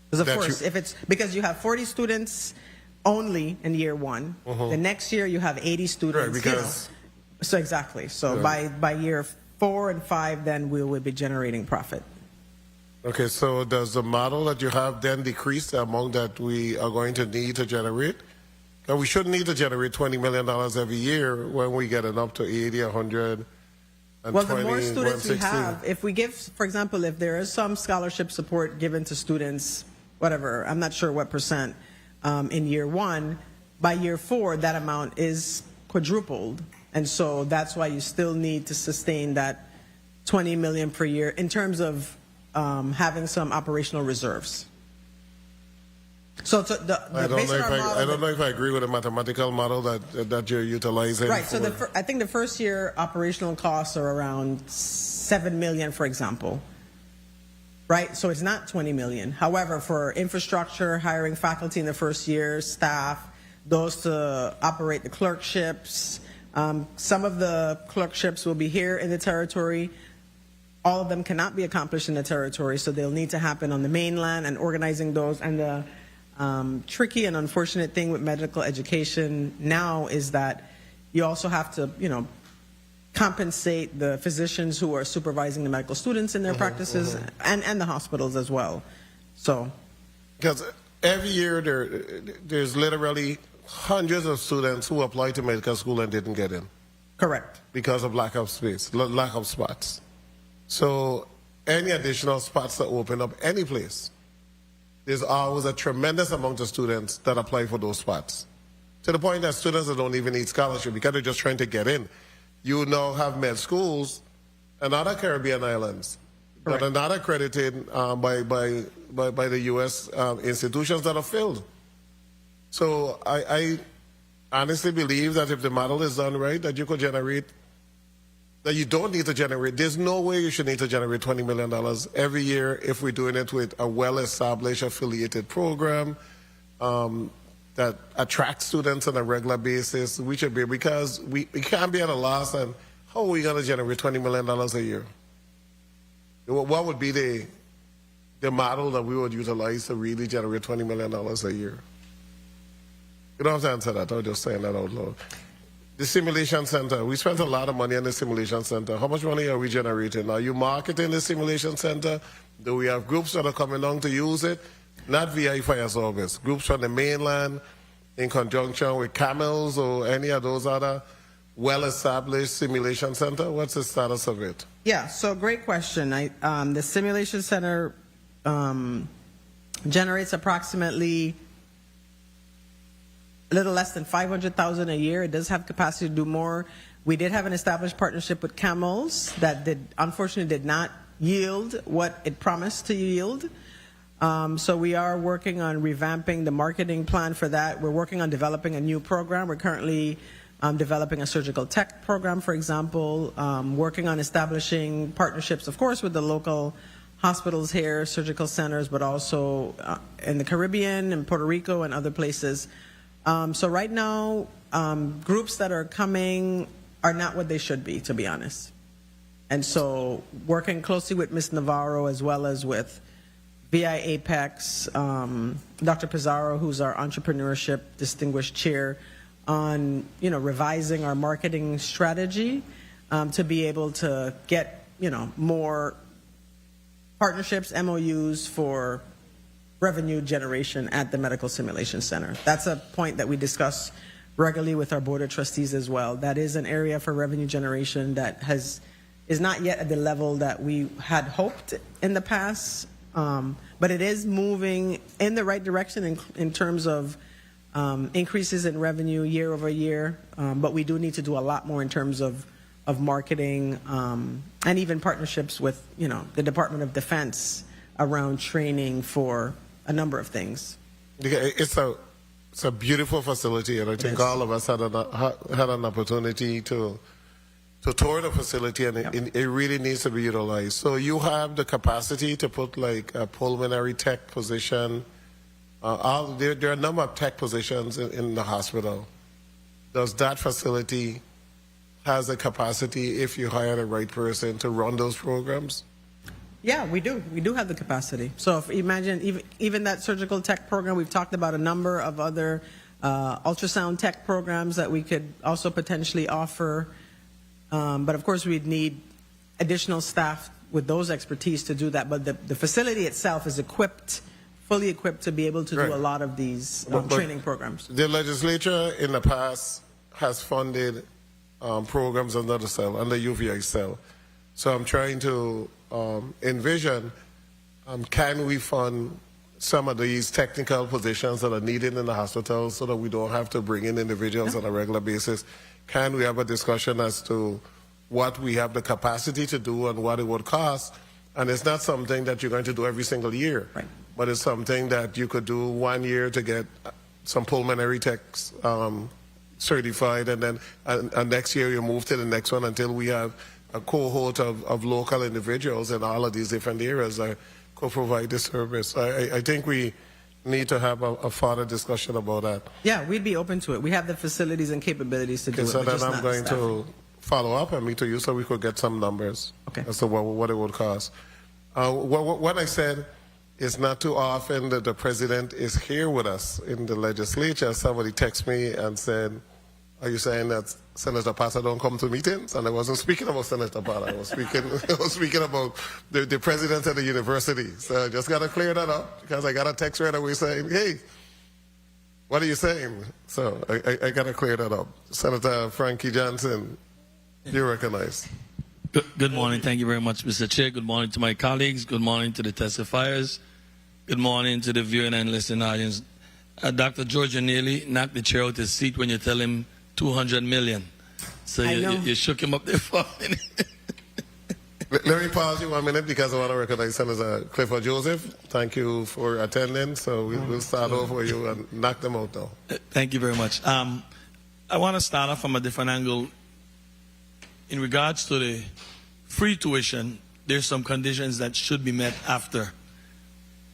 Because of That course, if it's because you have 40 students only in year one, the next year you have 80 students. Right, because- So exactly. So by year 4 and 5, then we will be generating profit. Okay, so does the model that you have then decrease the amount that we are going to need to generate? And we shouldn't need to generate $20 million every year when we get it up to 80, 100, and Well, 20, the more students we 160. have, if we give, for example, if there is some scholarship support given to students, whatever, I'm not sure what percent in year one, by year 4, that amount is quadrupled. And so that's why you still need to sustain that 20 million per year in terms of having some operational reserves. So I don't know if I agree with the mathematical model that you're utilizing. Right. So for- I think the first year operational costs are around 7 million, for example. Right. So it's not 20 million. However, for infrastructure, hiring faculty in the first year, staff, those to operate the clerkships. Some of the clerkships will be here in the territory. All of them cannot be accomplished in the territory, so they'll need to happen on the mainland, and organizing those. And the tricky and unfortunate thing with medical education now is that you also have to, compensate the physicians who are supervising the medical students in their practices, and the hospitals as well. So, Because every year there's literally hundreds of students who apply to medical school and didn't get in. Correct. Because of lack of space, lack of spots. So any additional spots that open up any place, there's always a tremendous amount of students that apply for those spots. To the point that students that don't even need scholarship because they're just trying to get in. You now have med schools in other Caribbean islands that are not accredited by the U.S. Institutions that are filled. So I honestly believe that if the model is done right, that you could generate, that you don't need to generate, there's no way you should need to generate $20 million every year if we're doing it with a well-established affiliated program that attracts students on a regular basis. We should be, because we can't be at a loss, and how are we going to generate $20 million a year? What would be the model that we would utilize to really generate $20 million a year? You don't have to answer that. I'm just saying that out loud. The simulation center, we spent a lot of money on the simulation center. How much money are we generating? Are you marketing the simulation center? Do we have groups that are coming down to use it? Not VI Fire Service. Groups from the mainland in conjunction with Camels or any of those other well-established simulation center. What's the status of it? yeah, so great question. The Simulation Center generates approximately a little less than $500,000 a year. It does have capacity to do more. We did have an established partnership with Camels that unfortunately did not yield what it promised to yield. So we are working on revamping the marketing plan for that. We're working on developing a new program. We're currently developing a surgical tech program, for example, working on establishing partnerships, of course, with the local hospitals here, surgical centers, but also in the Caribbean and Puerto Rico and other places. So right now, groups that are coming are not what they should be, to be honest. And so working closely with Ms. Navarro as well as with VI Apex, Dr. Pizarro, who's our entrepreneurship distinguished chair, on revising our marketing strategy to be able to get more partnerships, MOUs for revenue generation at the Medical Simulation Center. That's a point that we discuss regularly with our board of trustees as well. That is an area for revenue generation that is not yet at the level that we had hoped in the past, but it is moving in the right direction in terms of increases in revenue year over year, but we do need to do a lot more in terms of marketing and even partnerships with, the Department of Defense around training for a number of things. It's a beautiful facility, and I think all of us had an opportunity to tour the facility, and it really needs to be utilized. So you have the capacity to put like a pulmonary tech position. There are a number of tech positions in the hospital. Does that facility has the capacity, if you hire the right person, to run those programs? Yeah, we do. We do have the capacity. So if imagine even that surgical tech program, we've talked about a number of other ultrasound tech programs that we could also potentially offer. But of course, we'd need additional staff with those expertise to do that. But the facility itself is fully equipped to be able to do a lot of these training programs. The legislature in the past has funded programs under the cell, under UVI cell. So I'm trying to envision, can we fund some of these technical positions that are needed in the hospital so that we don't have to bring in individuals on a regular basis? Can we have a discussion as to what we have the capacity to do and what it would cost? And it's not something that you're going to do every single year, but it's something that you could do 1 year to get some pulmonary techs certified, and then next year you move to the next one until we have a cohort of local individuals in all of these different areas that could provide this service. I think we need to have a further discussion about that. Yeah, we'd be open to it. We have the facilities and capabilities to do it. So but then just I'm not going staffing. to follow up and meet with you so we could get some numbers as to what it would cost. What I said is not too often that the president is here with us in the legislature. Somebody texted me and said, are you saying that Senator Pata don't come to meetings? And I wasn't speaking about Senator Pata. I was speaking about the president of the university. So I just got to clear that up because I got a text right away saying, hey, what are you saying? So I got to clear that up. Senator Frankie Johnson, you're recognized. Good morning. Thank you very much, Mr. Chair. Good morning to my colleagues. Good morning to the testifiers. Good morning to the viewing and listening audience. Dr. George O'Neilly knocked the chair out his seat when you tell him 200 million. So you shook him up there for a minute. Let me pause you 1 minute because I want to recognize Senator Clifford Joseph. Thank you for attending. So we'll start over with you and knock them out now. Thank you very much. I want to start off from a different angle. In regards to the free tuition, there's some conditions that should be met after.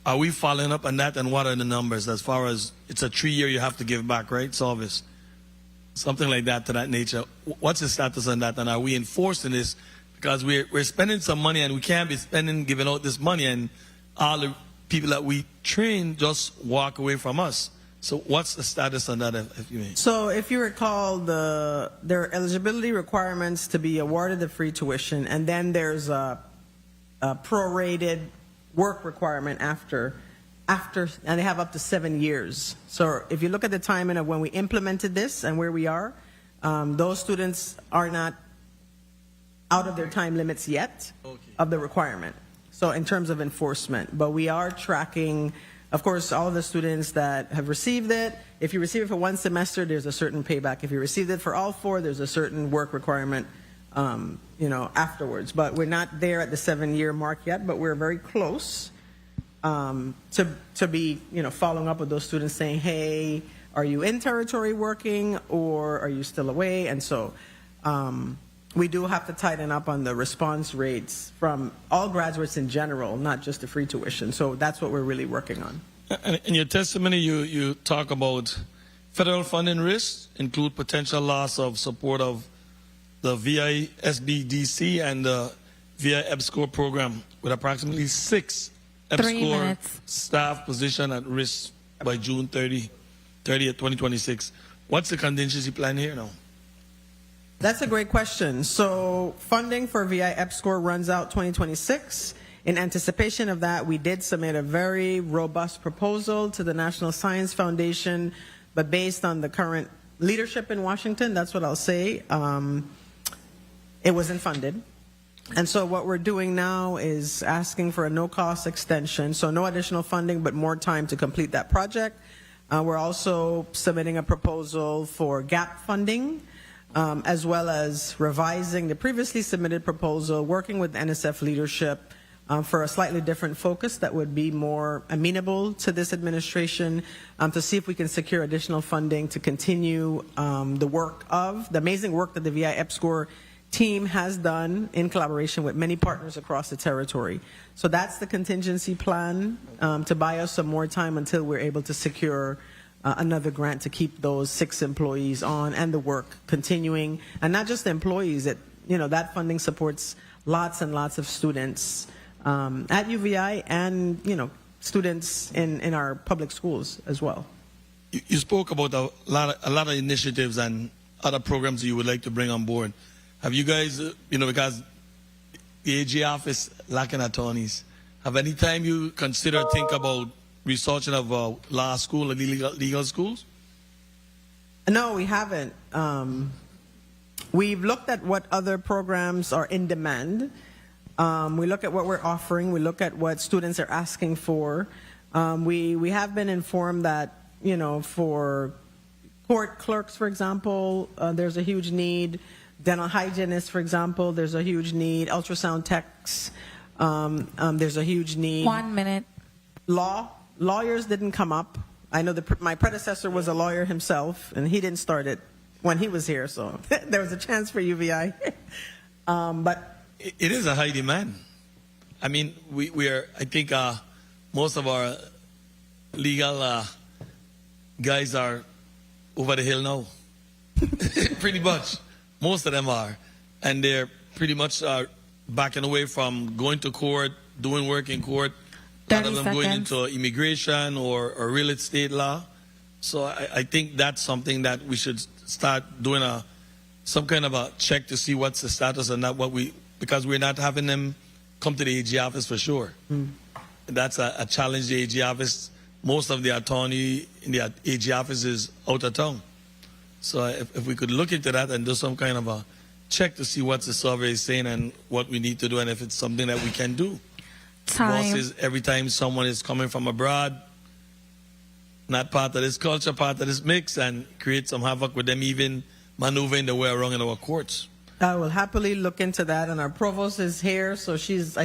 Are we following up on that, and what are the numbers as far as it's a 3-year you have to give back, right? Solvis? Something like that to that nature. What's the status on that, and are we enforcing this? Because we're spending some money and we can't be giving out this money, and all the people that we train just walk away from us. So what's the status on that, if you may? So if you recall, there are eligibility requirements to be awarded the free tuition, and then there's a prorated work requirement after, and they have up to 7 years. So if you look at the timing of when we implemented this and where we are, those students are not out of their time limits yet of the requirement. So in terms of enforcement, but we are tracking, of course, all of the students that have received it. If you receive it for 1 semester, there's a certain payback. If you received it for all 4, there's a certain work requirement afterwards. But we're not there at the 7-year mark yet, but we're very close to be, following up with those students saying, hey, are you in territory working or are you still away? And so we do have to tighten up on the response rates from all graduates in general, not just the free tuition. So that's what we're really working on. In your testimony, you talk about federal funding risks, include potential loss of support of the VI SBDC and the VI EBSCOR program, with approximately 6 EBSCOR staff position at risk by June 30th, 2026. What's the contingency plan here now? That's a great question. So funding for VI EBSCOR runs out 2026. In anticipation of that, we did submit a very robust proposal to the National Science Foundation, but based on the current leadership in Washington, that's what I'll say, it wasn't funded. And so what we're doing now is asking for a no-cost extension, so no additional funding, but more time to complete that project. We're also submitting a proposal for gap funding, as well as revising the previously submitted proposal, working with NSF leadership for a slightly different focus that would be more amenable to this administration, to see if we can secure additional funding to continue the amazing work that the VI EPSCoR team has done in collaboration with many partners across the territory. So that's the contingency plan, to buy us some more time until we're able to secure another grant to keep those 6 employees on and the work continuing. And not just the employees, that funding supports lots and lots of students at UVI and, students in our public schools as well. You spoke about a lot of initiatives and other programs that you would like to bring on board. Have you guys, because the AG office lacking attorneys, have any time you think about researching of law school or legal schools? No, we haven't. We've looked at what other programs are in demand. We look at what we're offering. We look at what students are asking for. We have been informed that, for court clerks, for example, there's a huge need. Dental hygienists, for example, there's a huge need. Ultrasound techs, there's a huge need. 1 minute. Lawyers didn't come up. I know my predecessor was a lawyer himself, and he didn't start it when he was here, so there was a chance for UVI. But it is a high demand. I mean, I think most of our legal guys are over the hill now. Pretty much. Most of them are. And they're pretty much backing away from going to court, doing work in court, rather than going into immigration or real estate law. So I think that's something that we should start doing some kind of a check to see what's the status and not because we're not having them come to the AG office for sure. That's a challenge. The AG office, most of the attorney in the AG office is out of town. So if we could look into that and do some kind of a check to see what the survey is saying and what we need to do and if it's something that we can do. Bosses, every time someone is coming from abroad, not part of this culture, part of this mix, and create some havoc with them even maneuvering their way around in our courts. I will happily look into that, and our provost is here, so I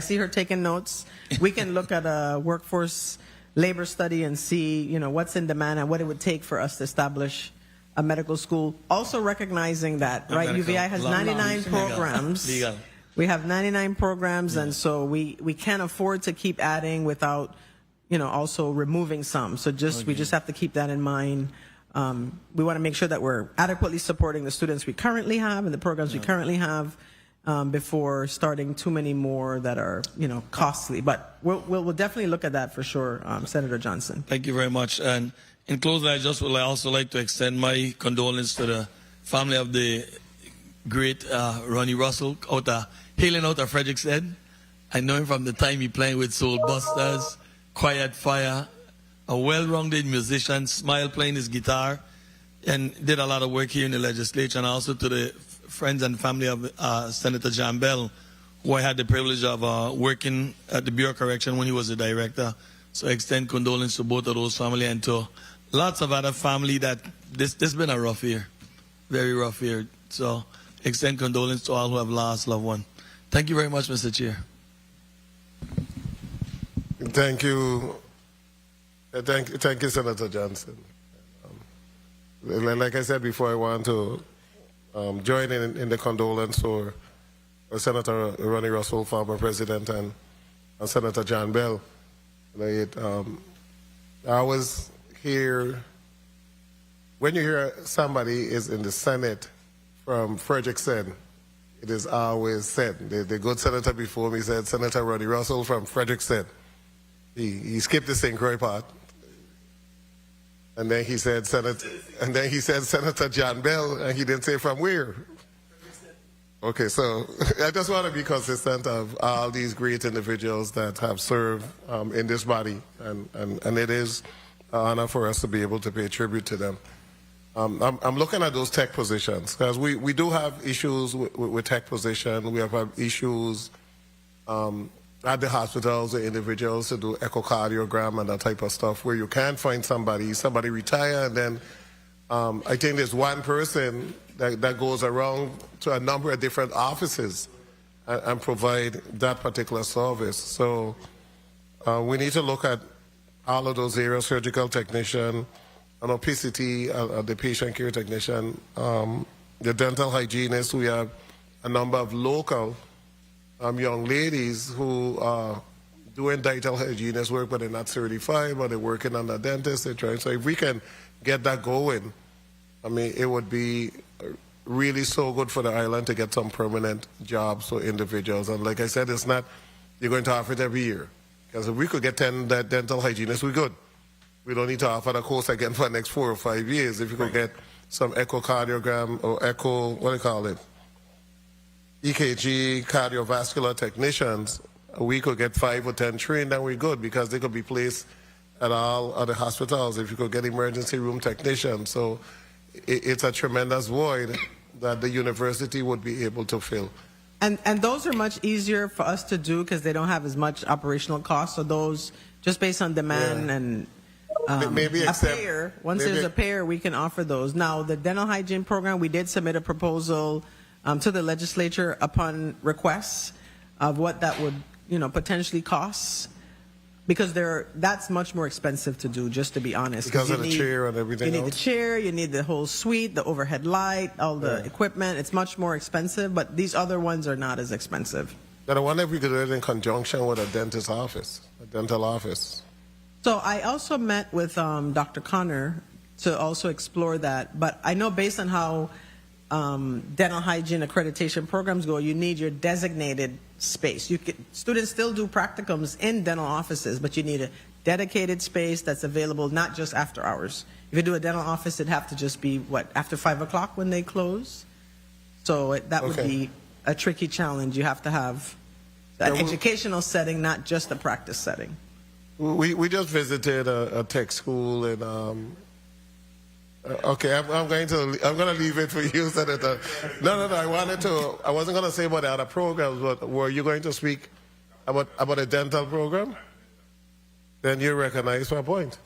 see her taking notes. We can look at a workforce labor study and see, what's in demand and what it would take for us to establish a medical school. Also recognizing that, right, UVI has 99 programs. Legal. We have 99 programs, and so we can't afford to keep adding without, also removing some. So we just have to keep that in mind. We want to make sure that we're adequately supporting the students we currently have and the programs we currently have before starting too many more that are, costly. But we'll definitely look at that for sure, Senator Johnson. Thank you very much. And in closing, I just would also like to extend my condolence to the family of the great Ronnie Russell, hailing out of Frederickson. I know him from the time he played with Soul Busters, Quiet Fire, a well-rounded musician, Smile playing his guitar, and did a lot of work here in the legislature, and also to the friends and family of Senator John Bell, who I had the privilege of working at the Bureau of Correction when he was the director. So I extend condolence to both of those families and to lots of other family that this has been a rough year, very rough year. So extend condolence to all who have lost loved one. Thank you very much, Mr. Chair. Thank you. Thank you, Senator Johnson. Like I said before, I want to join in the condolence for Senator Ronnie Russell, former president, and Senator John Bell. I was here, when you hear somebody is in the Senate from Frederickson, it is always said. The good senator before me said Senator Ronnie Russell from Frederickson. He skipped the St. Croix part. And then he said Senator John Bell, and he didn't say from where. Okay, so I just want to be consistent of all these great individuals that have served in this body, and it is an honor for us to be able to pay tribute to them. I'm looking at those tech positions, because we do have issues with tech position. We have issues at the hospitals or individuals to do echocardiogram and that type of stuff, where you can't find somebody retire, and then I think there's one person that goes around to a number of different offices and provide that particular service. So we need to look at all of those areas: surgical technician, PCT, the patient care technician, the dental hygienist. We have a number of local young ladies who are doing dental hygienist work, but they're not certified, but they're working on the dentist. They're trying. So if we can get that going, I mean, it would be really so good for the island to get some permanent jobs for individuals. And like I said, it's not you're going to offer it every year. Because if we could get 10 dental hygienists, we're good. We don't need to offer the course again for the next 4 or 5 years. If you could get some echocardiogram or EKG cardiovascular technicians, we could get 5 or 10 trained, then we're good, because they could be placed at all other hospitals. If you could get emergency room technicians. So it's a tremendous void that the university would be able to fill. And those are much easier for us to do because they don't have as much operational cost. So those, just based on demand and maybe a payer, once maybe, there's a payer, we can offer those. Now, the dental hygiene program, we did submit a proposal to the legislature upon requests of what that would, potentially cost. Because that's much more expensive to do, just to be honest. Because of the chair and everything else? You need the chair, you need the whole suite, the overhead light, all the equipment. It's much more expensive, but these other ones are not as expensive. But I wonder if we could do it in conjunction with a dentist office, a dental office. So I also met with Dr. Connor to also explore that. But I know based on how dental hygiene accreditation programs go, you need your designated space. Students still do practicums in dental offices, but you need a dedicated space that's available not just after hours. If you do a dental office, it'd have to just be, after 5 o'clock when they close? So that would be a tricky challenge. You have to have an educational setting, not just a practice setting. We just visited a tech school in okay, I'm going to leave it for you, Senator. No, I wasn't going to say about the other programs, but were you going to speak about a dental program? Then you recognize my point.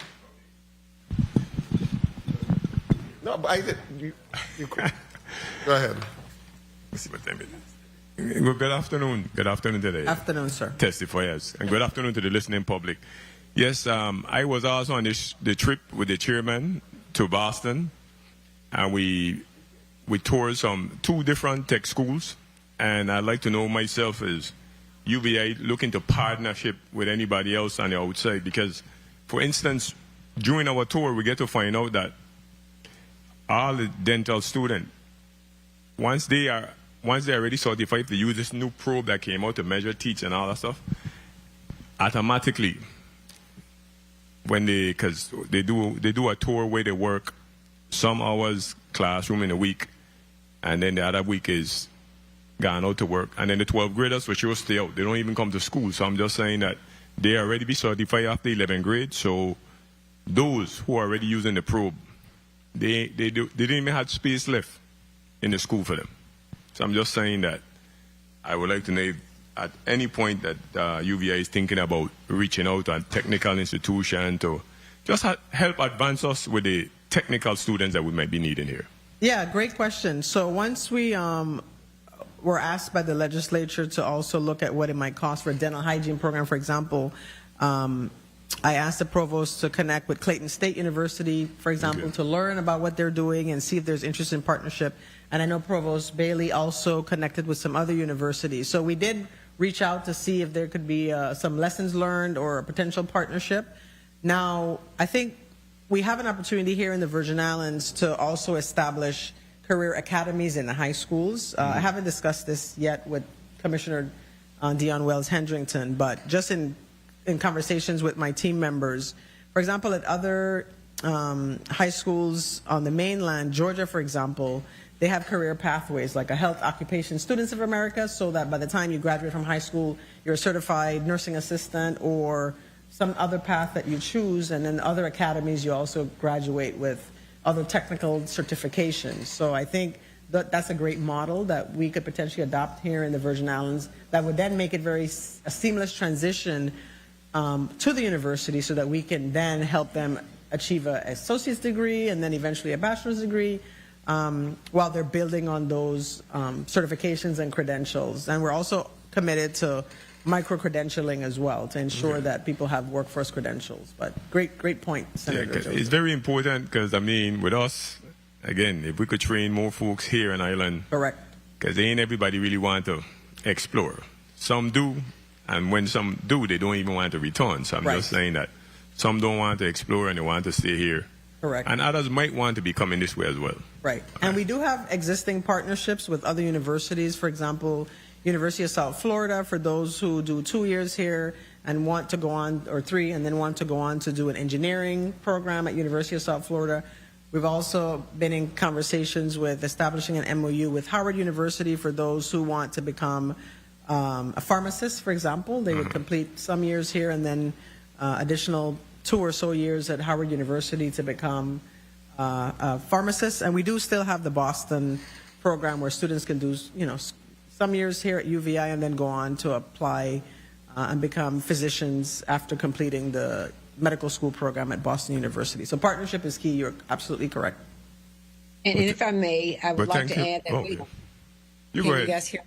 No, but I did. You go ahead. Let's see what time it is. Good afternoon. Good afternoon today. Afternoon, sir. Testifiers. And good afternoon to the listening public. Yes, I was also on the trip with the chairman to Boston, and we toured 2 different tech schools. And I'd like to know myself, is UVA looking to partnership with anybody else on the outside? Because, for instance, during our tour, we get to find out that all the dental students, once they are already certified to use this new probe that came out to measure teeth and all that stuff, automatically, because they do a tour where they work some hours classroom in a week, and then the other week is gone out to work. And then the 12th graders for sure stay out. They don't even come to school. So I'm just saying that they already be certified after 11th grade. So those who are already using the probe, they didn't even have space left in the school for them. So I'm just saying that I would like to know if at any point that UVA is thinking about reaching out to a technical institution to just help advance us with the technical students that we might be needing here. Yeah, great question. So once we were asked by the legislature to also look at what it might cost for a dental hygiene program, for example, I asked the provost to connect with Clayton State University, for example, to learn about what they're doing and see if there's interest in partnership. And I know Provost Bailey also connected with some other universities. So we did reach out to see if there could be some lessons learned or a potential partnership. Now, I think we have an opportunity here in the Virgin Islands to also establish career academies in the high schools. I haven't discussed this yet with Commissioner Dion Wells-Hendrington, but just in conversations with my team members, for example, at other high schools on the mainland, Georgia, for example, they have career pathways like a health occupation students of America, so that by the time you graduate from high school, you're a certified nursing assistant or some other path that you choose. And in other academies, you also graduate with other technical certifications. So I think that's a great model that we could potentially adopt here in the Virgin Islands that would then make it a seamless transition to the university so that we can then help them achieve an associate's degree and then eventually a bachelor's degree while they're building on those certifications and credentials. And we're also committed to micro-credentialing as well to ensure that people have workforce credentials. But great point, Senator Joseph. It's very important because, I mean, with us, again, if we could train more folks here in Ireland. Correct. Because ain't everybody really want to explore. Some do, and when some do, they don't even want to return. So I'm just saying that some don't want to explore and they want to stay here. Correct. And others might want to be coming this way as well. Right. And we do have existing partnerships with other universities. For example, University of South Florida, for those who do 2 years here and want to go on, or 3, and then want to go on to do an engineering program at University of South Florida. We've also been in conversations with establishing an MOU with Howard University for those who want to become a pharmacist, for example. They would complete some years here and then additional 2 or so years at Howard University to become a pharmacist. And we do still have the Boston program where students can do, some years here at UVI and then go on to apply and become physicians after completing the medical school program at Boston University. So partnership is key. You're absolutely correct. And if I may, I would like to add that you go ahead. guys hear?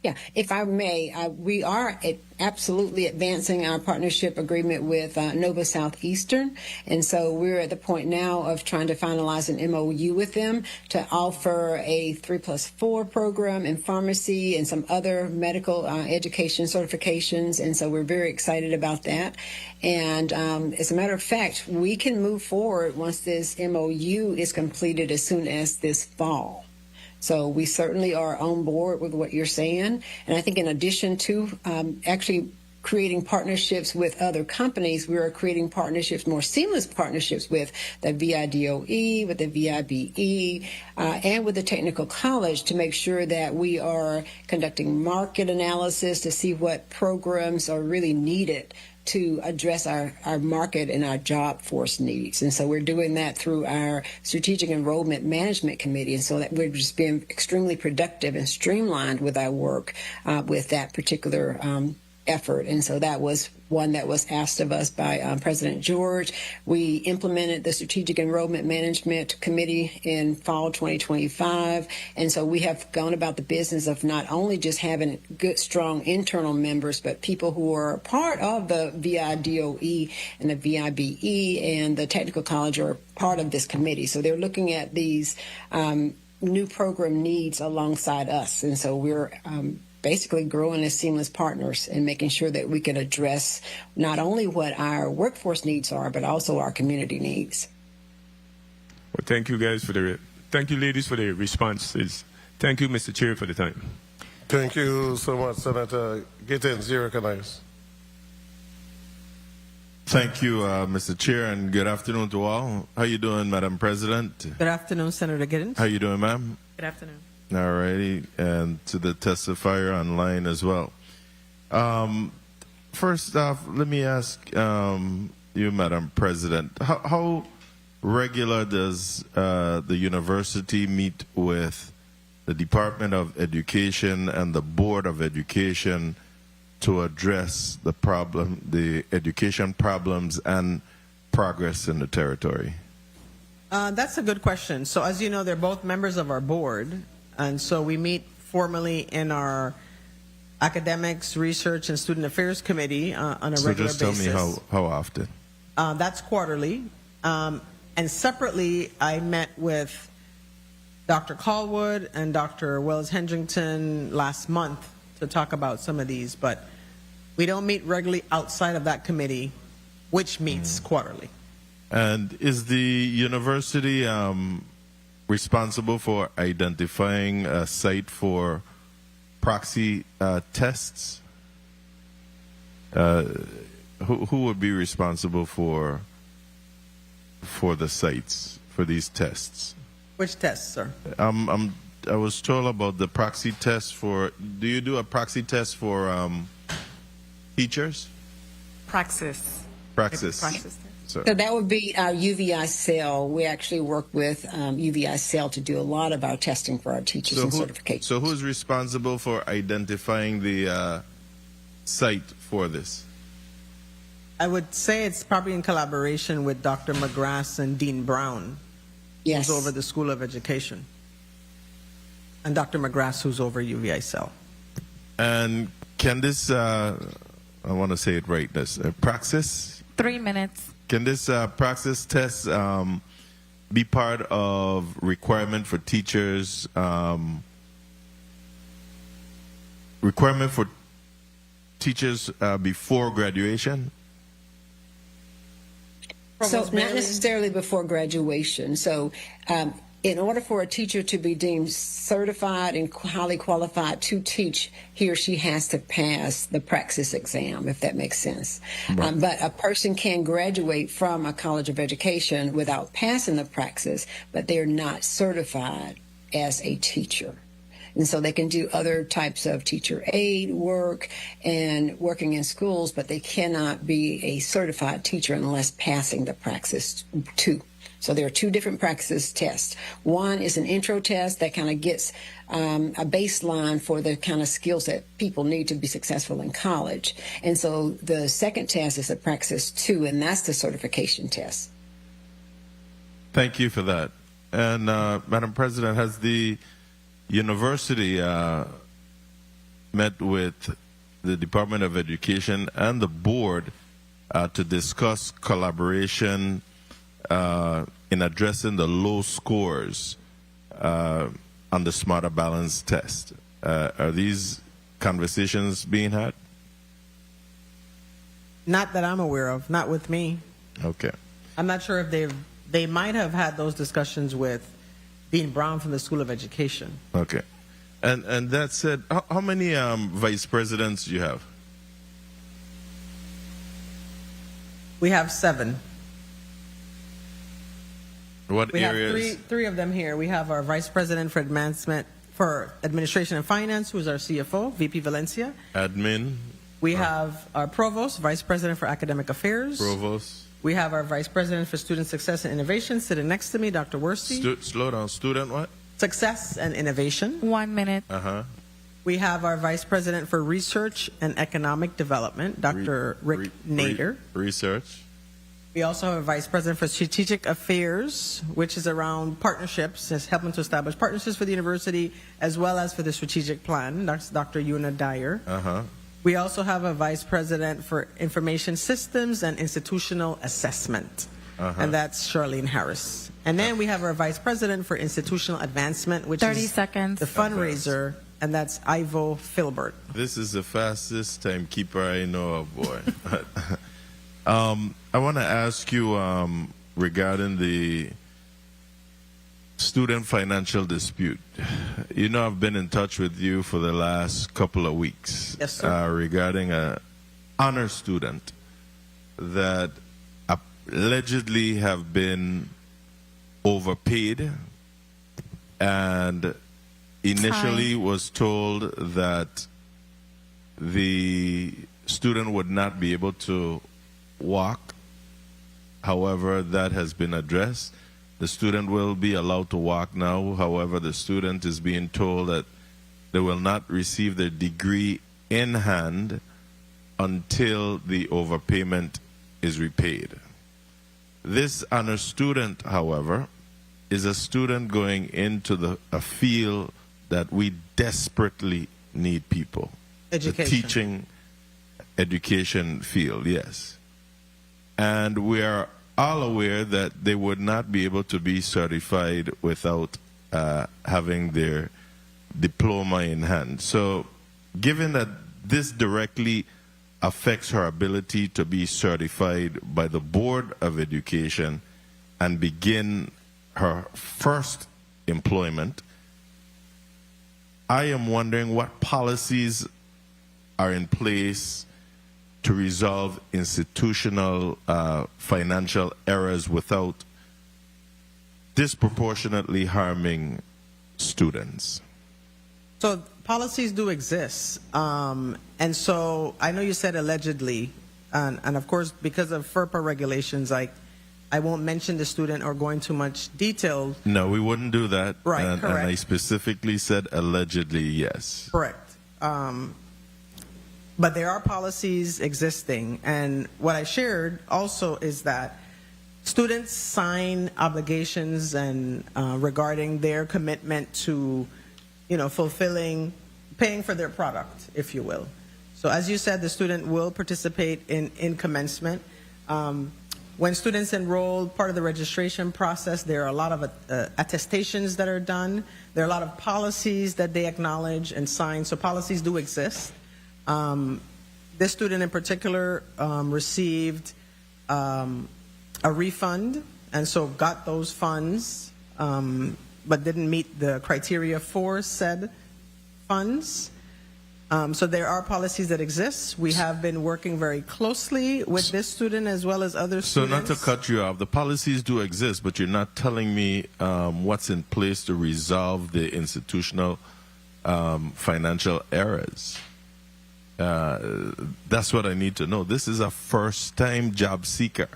Yeah, if I may, we are absolutely advancing our partnership agreement with Nova Southeastern. And so we're at the point now of trying to finalize an MOU with them to offer a 3+4 program in pharmacy and some other medical education certifications. And so we're very excited about that. And as a matter of fact, we can move forward once this MOU is completed as soon as this fall. So we certainly are on board with what you're saying. And I think in addition to actually creating partnerships with other companies, we are creating partnerships, more seamless partnerships with the VIDOE, with the VIBE, and with the technical college to make sure that we are conducting market analysis to see what programs are really needed to address our market and our job force needs. And so we're doing that through our Strategic Enrollment Management Committee. And so that we're just being extremely productive and streamlined with our work with that particular effort. And so that was one that was asked of us by President George. We implemented the Strategic Enrollment Management Committee in fall 2025. And so we have gone about the business of not only just having good, strong internal members, but people who are part of the VIDOE and the VIBE and the technical college are part of this committee. So they're looking at these new program needs alongside us. And so we're basically growing as seamless partners and making sure that we can address not only what our workforce needs are, but also our community needs. Well, thank you guys thank you ladies for the responses. Thank you, Mr. Chair, for the time. Thank you so much, Senator Gittins. You're recognized. Thank you, Mr. Chair, and good afternoon to all. How you doing, Madam President? Good afternoon, Senator Gittins. How you doing, ma'am? Good afternoon. All righty, and to the testifier online as well. First off, let me ask you, Madam President, how regular does the university meet with the Department of Education and the Board of Education to address the education problems and progress in the territory? That's a good question. So as you know, they're both members of our board. And so we meet formally in our Academics, Research, and Student Affairs Committee on a regular basis. So just tell me how often. That's quarterly. And separately, I met with Dr. Callwood and Dr. Wells-Hendrington last month to talk about some of these. But we don't meet regularly outside of that committee, which meets quarterly. And is the university responsible for identifying a site for proxy tests? Who would be responsible for the sites for these tests? Which tests, sir? I was told about the proxy test for. Do you do a proxy test for teachers? Praxis. Praxis. Praxis. So, So that would be our UVI cell. We actually work with UVI cell to do a lot of our testing for our teachers and certification. So who's responsible for identifying the site for this? I would say it's probably in collaboration with Dr. McGrath and Dean Brown, Yes. who's over the School of Education, and Dr. McGrath, who's over UVI cell. And can this, I want to say it right, this Praxis? 3 minutes. Can this Praxis test be part of requirement for teachers, requirement for teachers before graduation? So not necessarily before graduation. So in order for a teacher to be deemed certified and highly qualified to teach, he or she has to pass the Praxis exam, if that makes sense. Right. But a person can graduate from a college of education without passing the Praxis, but they're not certified as a teacher. And so they can do other types of teacher aid work and working in schools, but they cannot be a certified teacher unless passing the Praxis 2. So there are 2 different Praxis tests. One is an intro test that kind of gets a baseline for the kind of skills that people need to be successful in college. And so the second test is a Praxis 2, and that's the certification test. Thank you for that. And Madam President, has the university met with the Department of Education and the board to discuss collaboration in addressing the low scores on the Smarter Balance test? Are these conversations being had? Not that I'm aware of, not with me. Okay. I'm not sure if they might have had those discussions with Dean Brown from the School of Education. Okay. And that said, how many vice presidents do you have? We have 7. What We have areas? three of them here. We have our Vice President for Administration and Finance, who's our CFO, VP Valencia. Admin, We have our Provost, Vice President for Academic Affairs. provost. We have our Vice President for Student Success and Innovation sitting next to me, Dr. Worsty. Slow down. Student what? Success and Innovation. 1 minute. Uh-huh. We have our Vice President for Research and Economic Development, Dr. Rick Nader. Research. We also have a Vice President for Strategic Affairs, which is around partnerships, is helping to establish partnerships for the university as well as for the strategic plan. That's Dr. Una Dyer. Uh-huh. We also have a Vice President for Information Systems and Institutional Assessment, and that's Charlene Harris. And then we have our Vice President for Institutional Advancement, which 30 is seconds. the fundraiser, and that's Ivo Filbert. This is the fastest timekeeper I know of, boy. I want to ask you regarding the student financial dispute. You know, I've been in touch with you for the last couple of weeks. Yes, sir. Regarding an honor student that allegedly have been overpaid and initially was told that the student would not be able to walk. However, that has been addressed. The student will be allowed to walk now. However, the student is being told that they will not receive their degree in hand until the overpayment is repaid. This honor student, however, is a student going into a field that we desperately need people. Education. The teaching education field, yes. And we are all aware that they would not be able to be certified without having their diploma in hand. So given that this directly affects her ability to be certified by the Board of Education and begin her first employment, I am wondering what policies are in place to resolve institutional financial errors without disproportionately harming students. So policies do exist. And so I know you said allegedly, And of course, because of FERPA regulations, I won't mention the student or go into much detail. No, we wouldn't do that. Right, and correct. I specifically said allegedly, yes. Correct. But there are policies existing. And what I shared also is that students sign obligations and regarding their commitment to, fulfilling, paying for their product, if you will. So as you said, the student will participate in commencement. When students enroll, part of the registration process, there are a lot of attestations that are done. There are a lot of policies that they acknowledge and sign. So policies do exist. This student in particular received a refund, and so got those funds, but didn't meet the criteria for said funds. So there are policies that exist. We have been working very closely with this student as well as other students. So not to cut you off, the policies do exist, but you're not telling me what's in place to resolve the institutional financial errors. That's what I need to know. This is a first-time job seeker,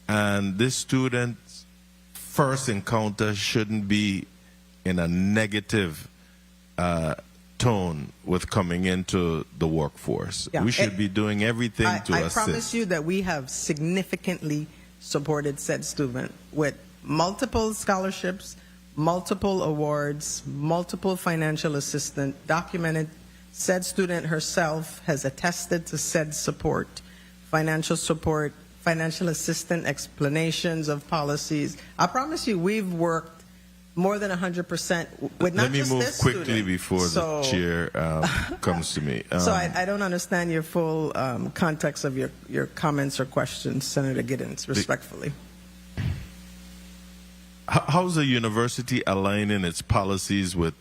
and this student's first encounter shouldn't be in a negative tone with coming into the workforce. Yeah. We should be doing everything to I assist. promise you that we have significantly supported said student with multiple scholarships, multiple awards, multiple financial assistance, documented. Said student herself has attested to said support, financial assistance, explanations of policies. I promise you, we've worked more than 100% with not Let me just move this quickly student. before the chair comes to me. So I don't understand your full context of your comments or questions, Senator Giddens, respectfully. How's the university aligning its policies with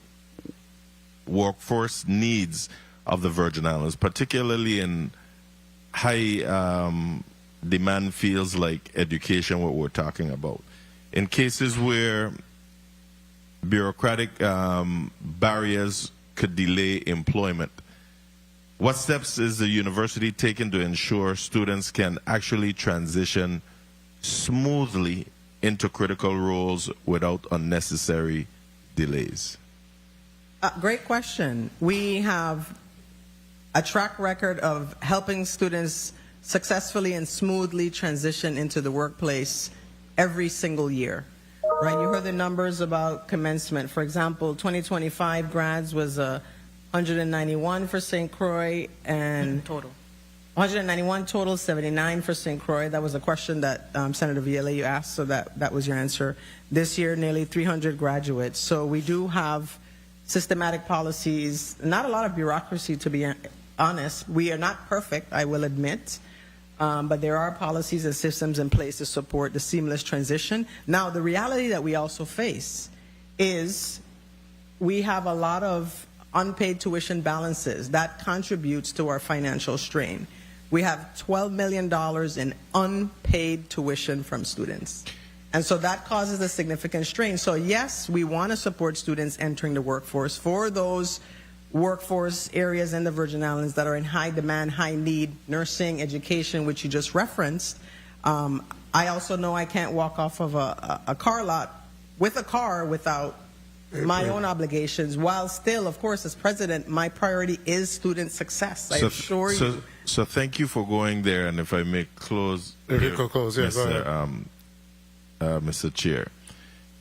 workforce needs of the Virgin Islands, particularly in high demand fields like education, what we're talking about? In cases where bureaucratic barriers could delay employment, what steps is the university taking to ensure students can actually transition smoothly into critical roles without unnecessary delays? Great question. We have a track record of helping students successfully and smoothly transition into the workplace every single year. Right? You heard the numbers about commencement. For example, 2025 grads was 191 for St. Croix and Total. 191 total, 79 for St. Croix. That was a question that Senator Villela you asked, so that was your answer. This year, nearly 300 graduates. So we do have systematic policies, not a lot of bureaucracy, to be honest. We are not perfect, I will admit, but there are policies and systems in place to support the seamless transition. Now, the reality that we also face is we have a lot of unpaid tuition balances that contributes to our financial strain. We have $12 million in unpaid tuition from students. And so that causes a significant strain. So yes, we want to support students entering the workforce. For those workforce areas in the Virgin Islands that are in high demand, high need, nursing, education, which you just referenced, I also know I can't walk off of a car lot with a car without my own obligations, while still, of course, as president, my priority is student success. I assure you. So thank you for going there, and if I may close, If you could close, yeah, go ahead. Mr. Chair.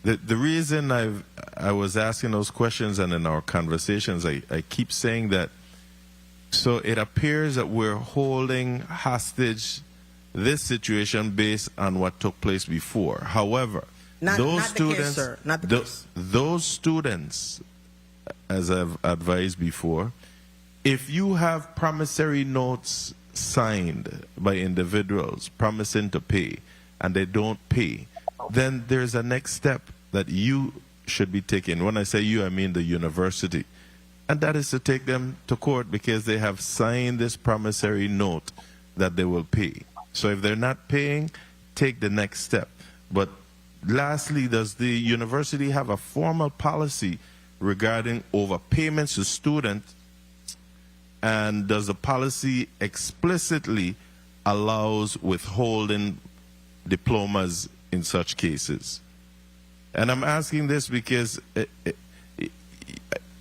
The reason I was asking those questions, and in our conversations, I keep saying that, so it appears that we're holding hostage this situation based on what took place before. However, those students, as I've advised before, if you have promissory notes signed by individuals promising to pay and they don't pay, then there's a next step that you should be taking. When I say you, I mean the university. And that is to take them to court because they have signed this promissory note that they will pay. So if they're not paying, take the next step. But lastly, does the university have a formal policy regarding overpayments to students? And does the policy explicitly allows withholding diplomas in such cases. And I'm asking this because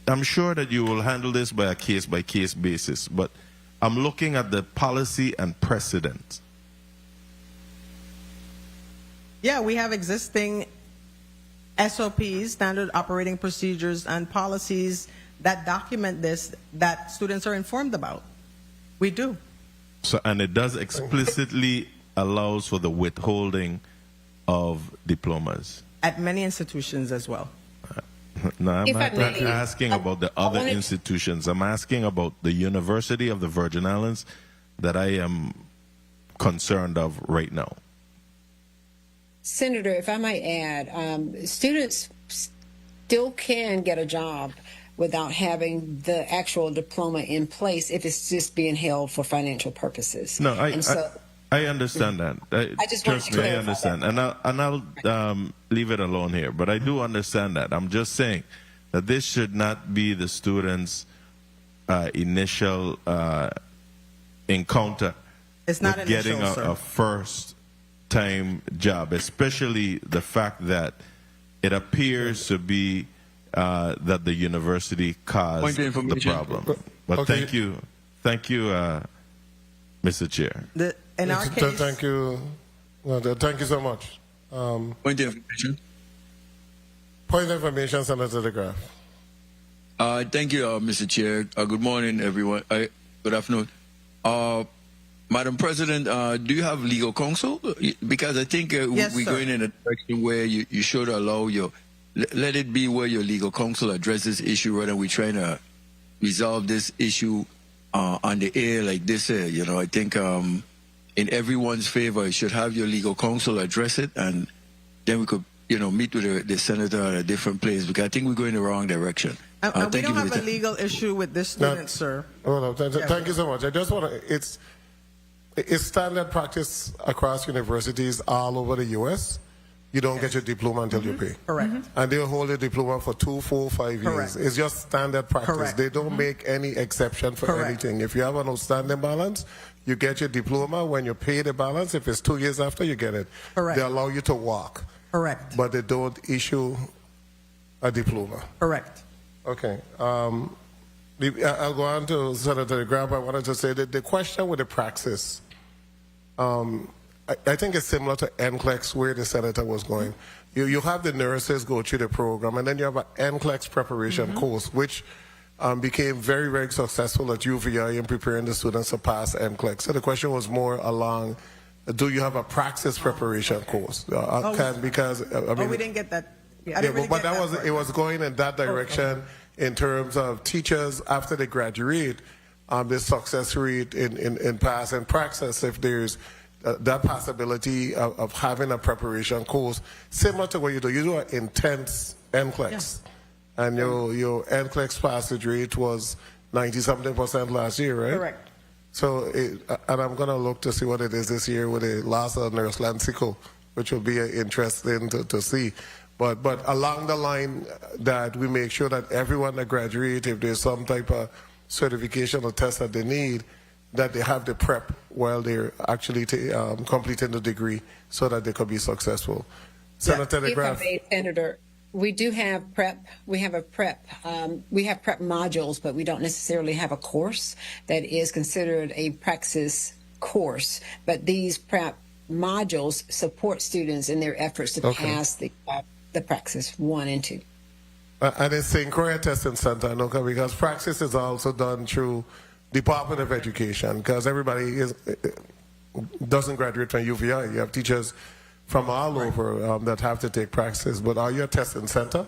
I'm sure that you will handle this by a case-by-case basis, but I'm looking at the policy and precedent. Yeah, we have existing SOPs, standard operating procedures, and policies that document this that students are informed about. We do. So, and it does explicitly allows for the withholding of diplomas. At many institutions as well. No, I'm If I not may, asking about the other institutions. I'm asking about the University of the Virgin Islands that I am concerned of right now. Senator, if I might add, students still can get a job without having the actual diploma in place if it's just being held for financial purposes. No, I understand that. I just wanted Trust to me, I clarify understand. And I'll leave it alone here. But I do understand that. I'm just saying that this should not be the students' initial encounter It's not with initial, getting sir. a first-time job, especially the fact that it appears to be that the university caused the problem. But Okay. thank you, Mr. Chair. In our case, Thank you. Well, thank you so much. Point of information. Point of information, Senator De Graaf. Thank you, Mr. Chair. Good morning, everyone. Good afternoon. Madam President, do you have legal counsel? Because I think Yes, we're sir. going in a direction where you should allow let it be where your legal counsel addresses this issue rather than we're trying to resolve this issue on the air like this. I think in everyone's favor, you should have your legal counsel address it, and then we could, meet with the senator at a different place, because I think we're going the wrong direction. we Thank you don't for have the a time. legal issue with this student, sir. Thank you so much. I just want to, it's standard practice across universities all over the U.S. You don't get your diploma until you pay. Correct. And they'll hold a diploma for 2, 4, 5 years. Correct. It's just standard practice. Correct. They don't make any exception for Correct. anything. If you have an outstanding balance, you get your diploma. When you pay the balance, if it's 2 years after, you get it. Correct. They allow you to walk. Correct. But they don't issue a diploma. Correct. Okay. I'll go on to Senator De Graaf. I wanted to say that the question with the praxis, I think it's similar to NCLEX, where the senator was going. You have the nurses go through the program, and then you have an NCLEX preparation course, which became very, very successful at UVI in preparing the students to pass NCLEX. So the question was more along, do you have a praxis preparation course? Because we didn't get that. I didn't really but get that part. it was going in that direction in terms of teachers after they graduate, the success rate in pass and praxis, if there's that possibility of having a preparation course similar to what you do an intense NCLEX, and your NCLEX passage rate was 90-something% last year, right? Correct. So, and I'm going to look to see what it is this year with the loss of Nurse Lansico, which will be interesting to see. But along the line that we make sure that everyone that graduates, if there's some type of certification or test that they need, that they have the prep while they're actually completing the degree so that they could be successful. Senator De If I Graaf. may, Senator, we do have prep. We have a prep. We have prep modules, but we don't necessarily have a course that is considered a praxis course. But these prep modules support students in their efforts to pass the praxis 1 and 2. And it's St. Croix Testing Center, because praxis is also done through Department of Education, because everybody doesn't graduate from UVI. You have teachers from all over that have to take praxis. But are you a testing center?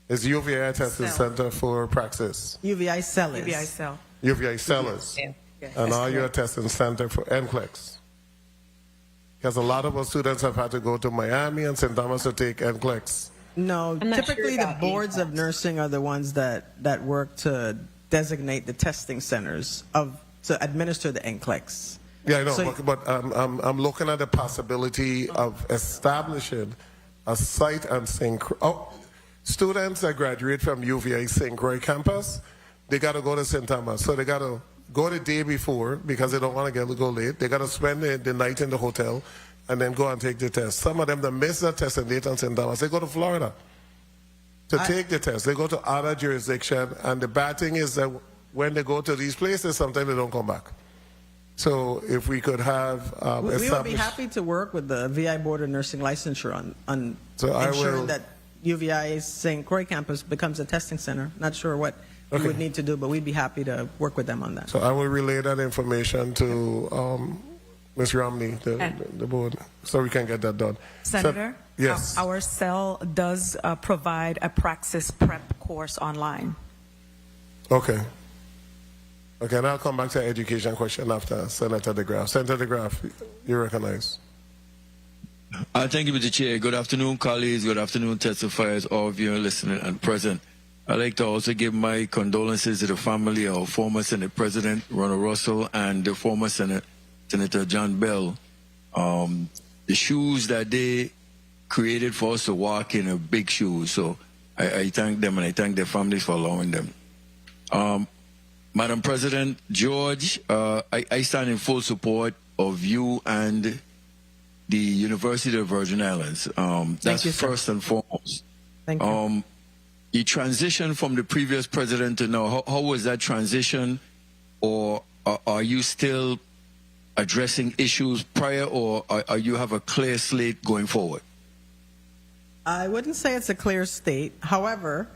Is UVI a testing center for praxis? UVI sellers. UVI cell. UVI sellers. Yeah. And are you a testing center for NCLEX? Because a lot of our students have had to go to Miami and St. Thomas to take NCLEX. No, I'm not typically sure the about boards of nursing are the ones that work to designate the testing centers to administer the NCLEX. Yeah, I know, So- but I'm looking at the possibility of establishing a site on St. Croix. Students that graduate from UVA St. Croix campus, they got to go to St. Thomas. So they got to go the day before because they don't want to go late. They got to spend the night in the hotel and then go and take the test. Some of them that miss the test in Dayton, St. Thomas, they go to Florida to take the test. They go to other jurisdiction, and the bad thing is that when they go to these places, sometimes they don't come back. So if we could have we would be established- happy to work with the VI Board of Nursing Licensure on So I ensuring will- that UVI St. Croix campus becomes a testing center. Not sure what we would need to do, but we'd be happy to work with them on that. So I will relay that information to Ms. Romney, the board, so we can get that done. Senator? So, yes. Our cell does provide a praxis prep course online. Okay. Okay, and I'll come back to the education question after Senator DeGraff. Senator DeGraff, you recognize. Thank you, Mr. Chair. Good afternoon, colleagues. Good afternoon, testifiers, all of you listening and present. I'd like to also give my condolences to the family of former Senate President Ronald Russell and the former Senator John Bell. The shoes that they created for us to walk in are big shoes. So I thank them and I thank their families for allowing them. Madam President George, I stand in full support of you and the University of Virgin Islands. That's you, sir. first and foremost. Thank you. The transition from the previous president to now, how was that transition? Or are you still addressing issues prior, or are you have a clear slate going forward? I wouldn't say it's a clear state. However,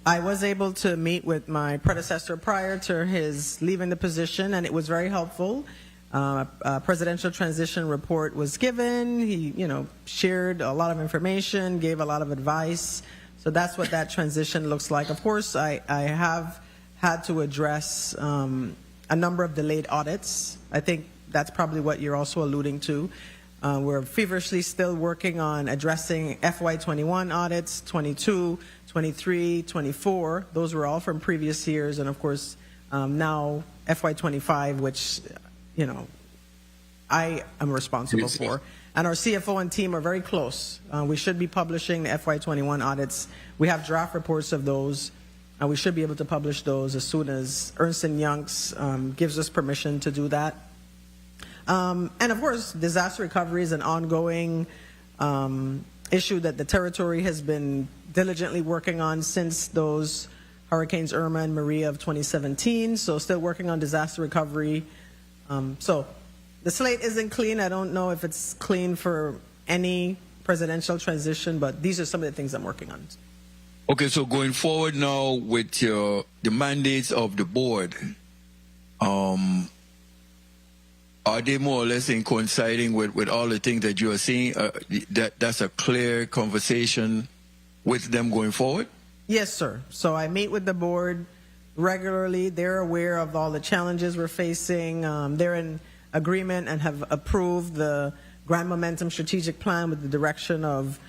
I was able to meet with my predecessor prior to his leaving the position, and it was very helpful. A presidential transition report was given. He, shared a lot of information, gave a lot of advice. So that's what that transition looks like. Of course, I have had to address a number of delayed audits. I think that's probably what you're also alluding to. We're feverishly still working on addressing FY21 audits, 22, 23, 24. Those were all from previous years. And of course, now FY25, which, I am responsible for. And our CFO and team are very close. We should be publishing the FY21 audits. We have draft reports of those. And we should be able to publish those as soon as Ernst & Young's gives us permission to do that. And of course, disaster recovery is an ongoing issue that the territory has been diligently working on since those Hurricanes Irma and Maria of 2017. So still working on disaster recovery. So the slate isn't clean. I don't know if it's clean for any presidential transition, but these are some of the things I'm working on. Okay, so going forward now with the mandates of the board, are they more or less in coinciding with all the things that you are seeing? That's a clear conversation with them going forward? Yes, sir. So I meet with the board regularly. They're aware of all the challenges we're facing. They're in agreement and have approved the Grand Momentum Strategic Plan with the direction of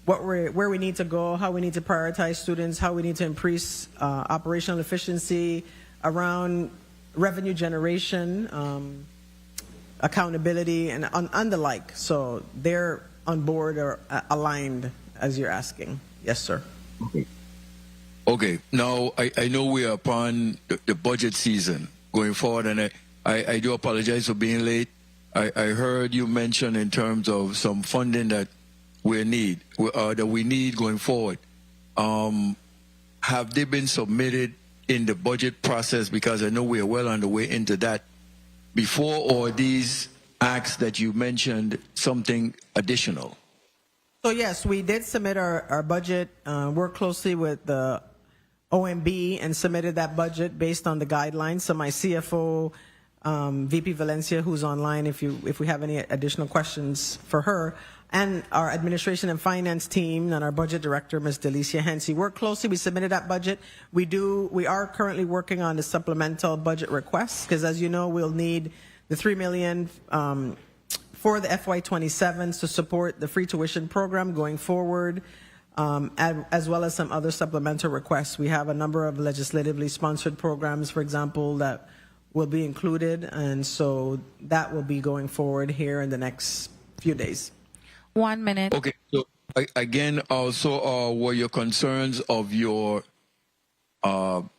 where we need to go, how we need to prioritize students, how we need to increase operational efficiency around revenue generation, accountability, and the like. So they're on board or aligned, as you're asking. Yes, sir. Okay. Now, I know we are upon the budget season going forward, and I do apologize for being late. I heard you mention in terms of some funding that we need going forward. Have they been submitted in the budget process? Because I know we are well on the way into that before, or these acts that you mentioned something additional? So yes, we did submit our budget, worked closely with the OMB and submitted that budget based on the guidelines. So my CFO, VP Valencia, who's online, if we have any additional questions for her, and our administration and finance team and our budget director, Ms. Delicia Hensey, worked closely. We submitted that budget. We are currently working on the supplemental budget requests, because as you know, we'll need the $3 million for the FY27s to support the free tuition program going forward, as well as some other supplemental requests. We have a number of legislatively sponsored programs, for example, that will be included, and so that will be going forward here in the next few days. 1 minute. Okay, so again, also were your concerns of your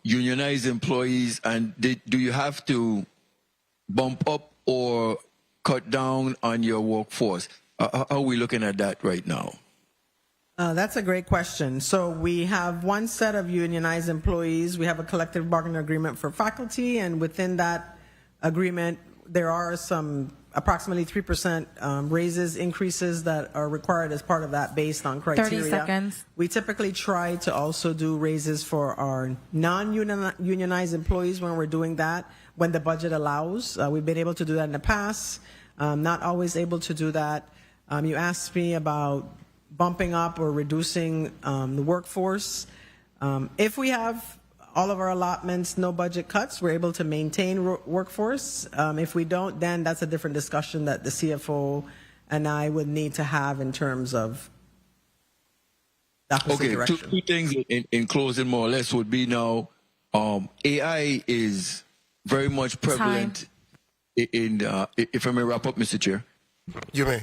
unionized employees, and do you have to bump up or cut down on your workforce? How are we looking at that right now? That's a great question. So we have one set of unionized employees. We have a collective bargaining agreement for faculty, and within that agreement, there are some approximately 3% raises, increases that are required as part of that based on criteria. 30 seconds. We typically try to also do raises for our non-unionized employees when we're doing that, when the budget allows. We've been able to do that in the past, not always able to do that. You asked me about bumping up or reducing the workforce. If we have all of our allotments, no budget cuts, we're able to maintain workforce. If we don't, then that's a different discussion that the CFO and I would need to have in terms of opposite direction. Two things in closing more or less would be now, AI is very much prevalent in if I may wrap up, Mr. Chair. You may.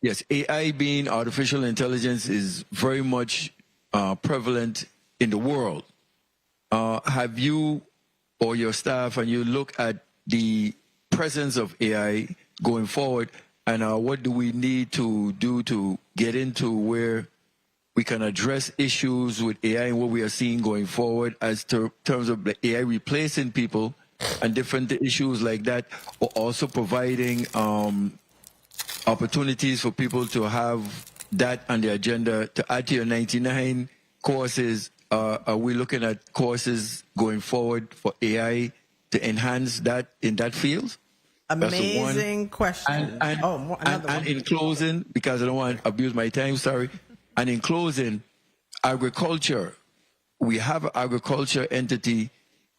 Yes, AI being artificial intelligence is very much prevalent in the world. Have you or your staff and you look at the presence of AI going forward, and what do we need to do to get into where we can address issues with AI and what we are seeing going forward as terms of the AI replacing people and different issues like that, or also providing opportunities for people to have that on the agenda to add to your 99 courses. Are we looking at courses going forward for AI to enhance that in that field? Amazing question. And in closing, because I don't want to abuse my time, sorry. And in closing, agriculture. We have an agriculture entity.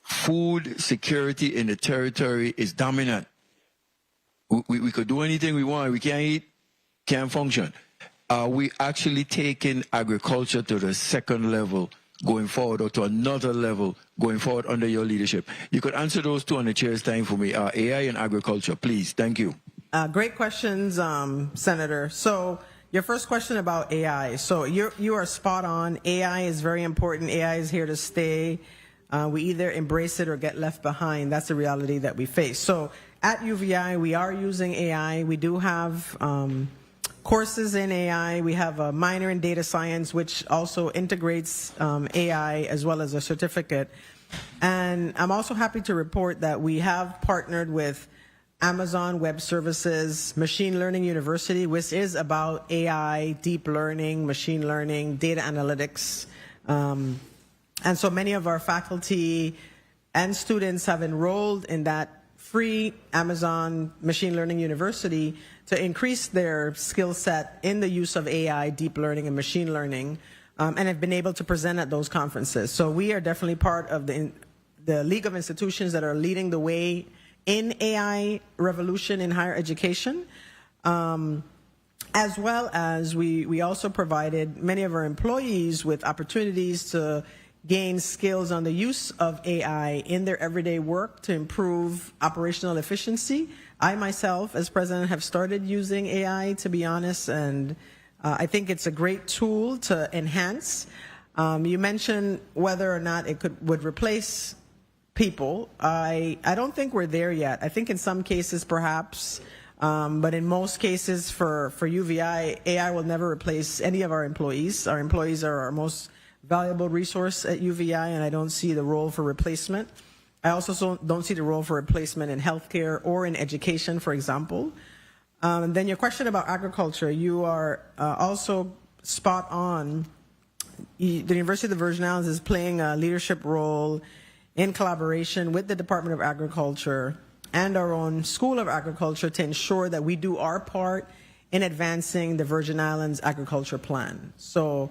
Food security in the territory is dominant. We could do anything we want. We can't eat, can't function. We actually taking agriculture to the second level going forward, or to another level going forward under your leadership. You could answer those two on the chair's time for me. AI and agriculture, please. Thank you. Great questions, Senator. So your first question about AI. So you are spot on. AI is very important. AI is here to stay. We either embrace it or get left behind. That's the reality that we face. So at UVI, we are using AI. We do have courses in AI. We have a minor in data science, which also integrates AI as well as a certificate. And I'm also happy to report that we have partnered with Amazon Web Services, Machine Learning University, which is about AI, deep learning, machine learning, data analytics. And so many of our faculty and students have enrolled in that free Amazon Machine Learning University to increase their skill set in the use of AI, deep learning, and machine learning, and have been able to present at those conferences. So we are definitely part of the League of Institutions that are leading the way in AI revolution in higher education, as well as we also provided many of our employees with opportunities to gain skills on the use of AI in their everyday work to improve operational efficiency. I myself, as president, have started using AI, to be honest, and I think it's a great tool to enhance. You mentioned whether or not it would replace people. I don't think we're there yet. I think in some cases, perhaps, but in most cases for UVI, AI will never replace any of our employees. Our employees are our most valuable resource at UVI, and I don't see the role for replacement. I also don't see the role for replacement in healthcare or in education, for example. And then your question about agriculture, you are also spot on. The University of the Virgin Islands is playing a leadership role in collaboration with the Department of Agriculture and our own School of Agriculture to ensure that we do our part in advancing the Virgin Islands Agriculture Plan. So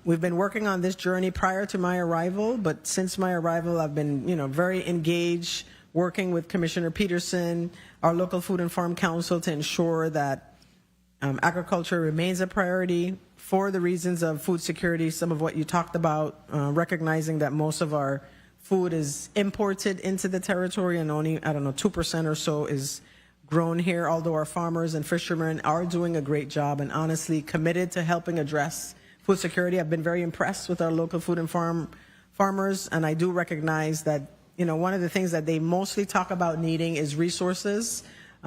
we've been working on this journey prior to my arrival, but since my arrival, I've been, very engaged, working with Commissioner Peterson, our local Food and Farm Council, to ensure that agriculture remains a priority for the reasons of food security. Some of what you talked about, recognizing that most of our food is imported into the territory, and only 2% or so is grown here. Although our farmers and fishermen are doing a great job and honestly committed to helping address food security. I've been very impressed with our local food and farm farmers, and I do recognize that, one of the things that they mostly talk about needing is resources,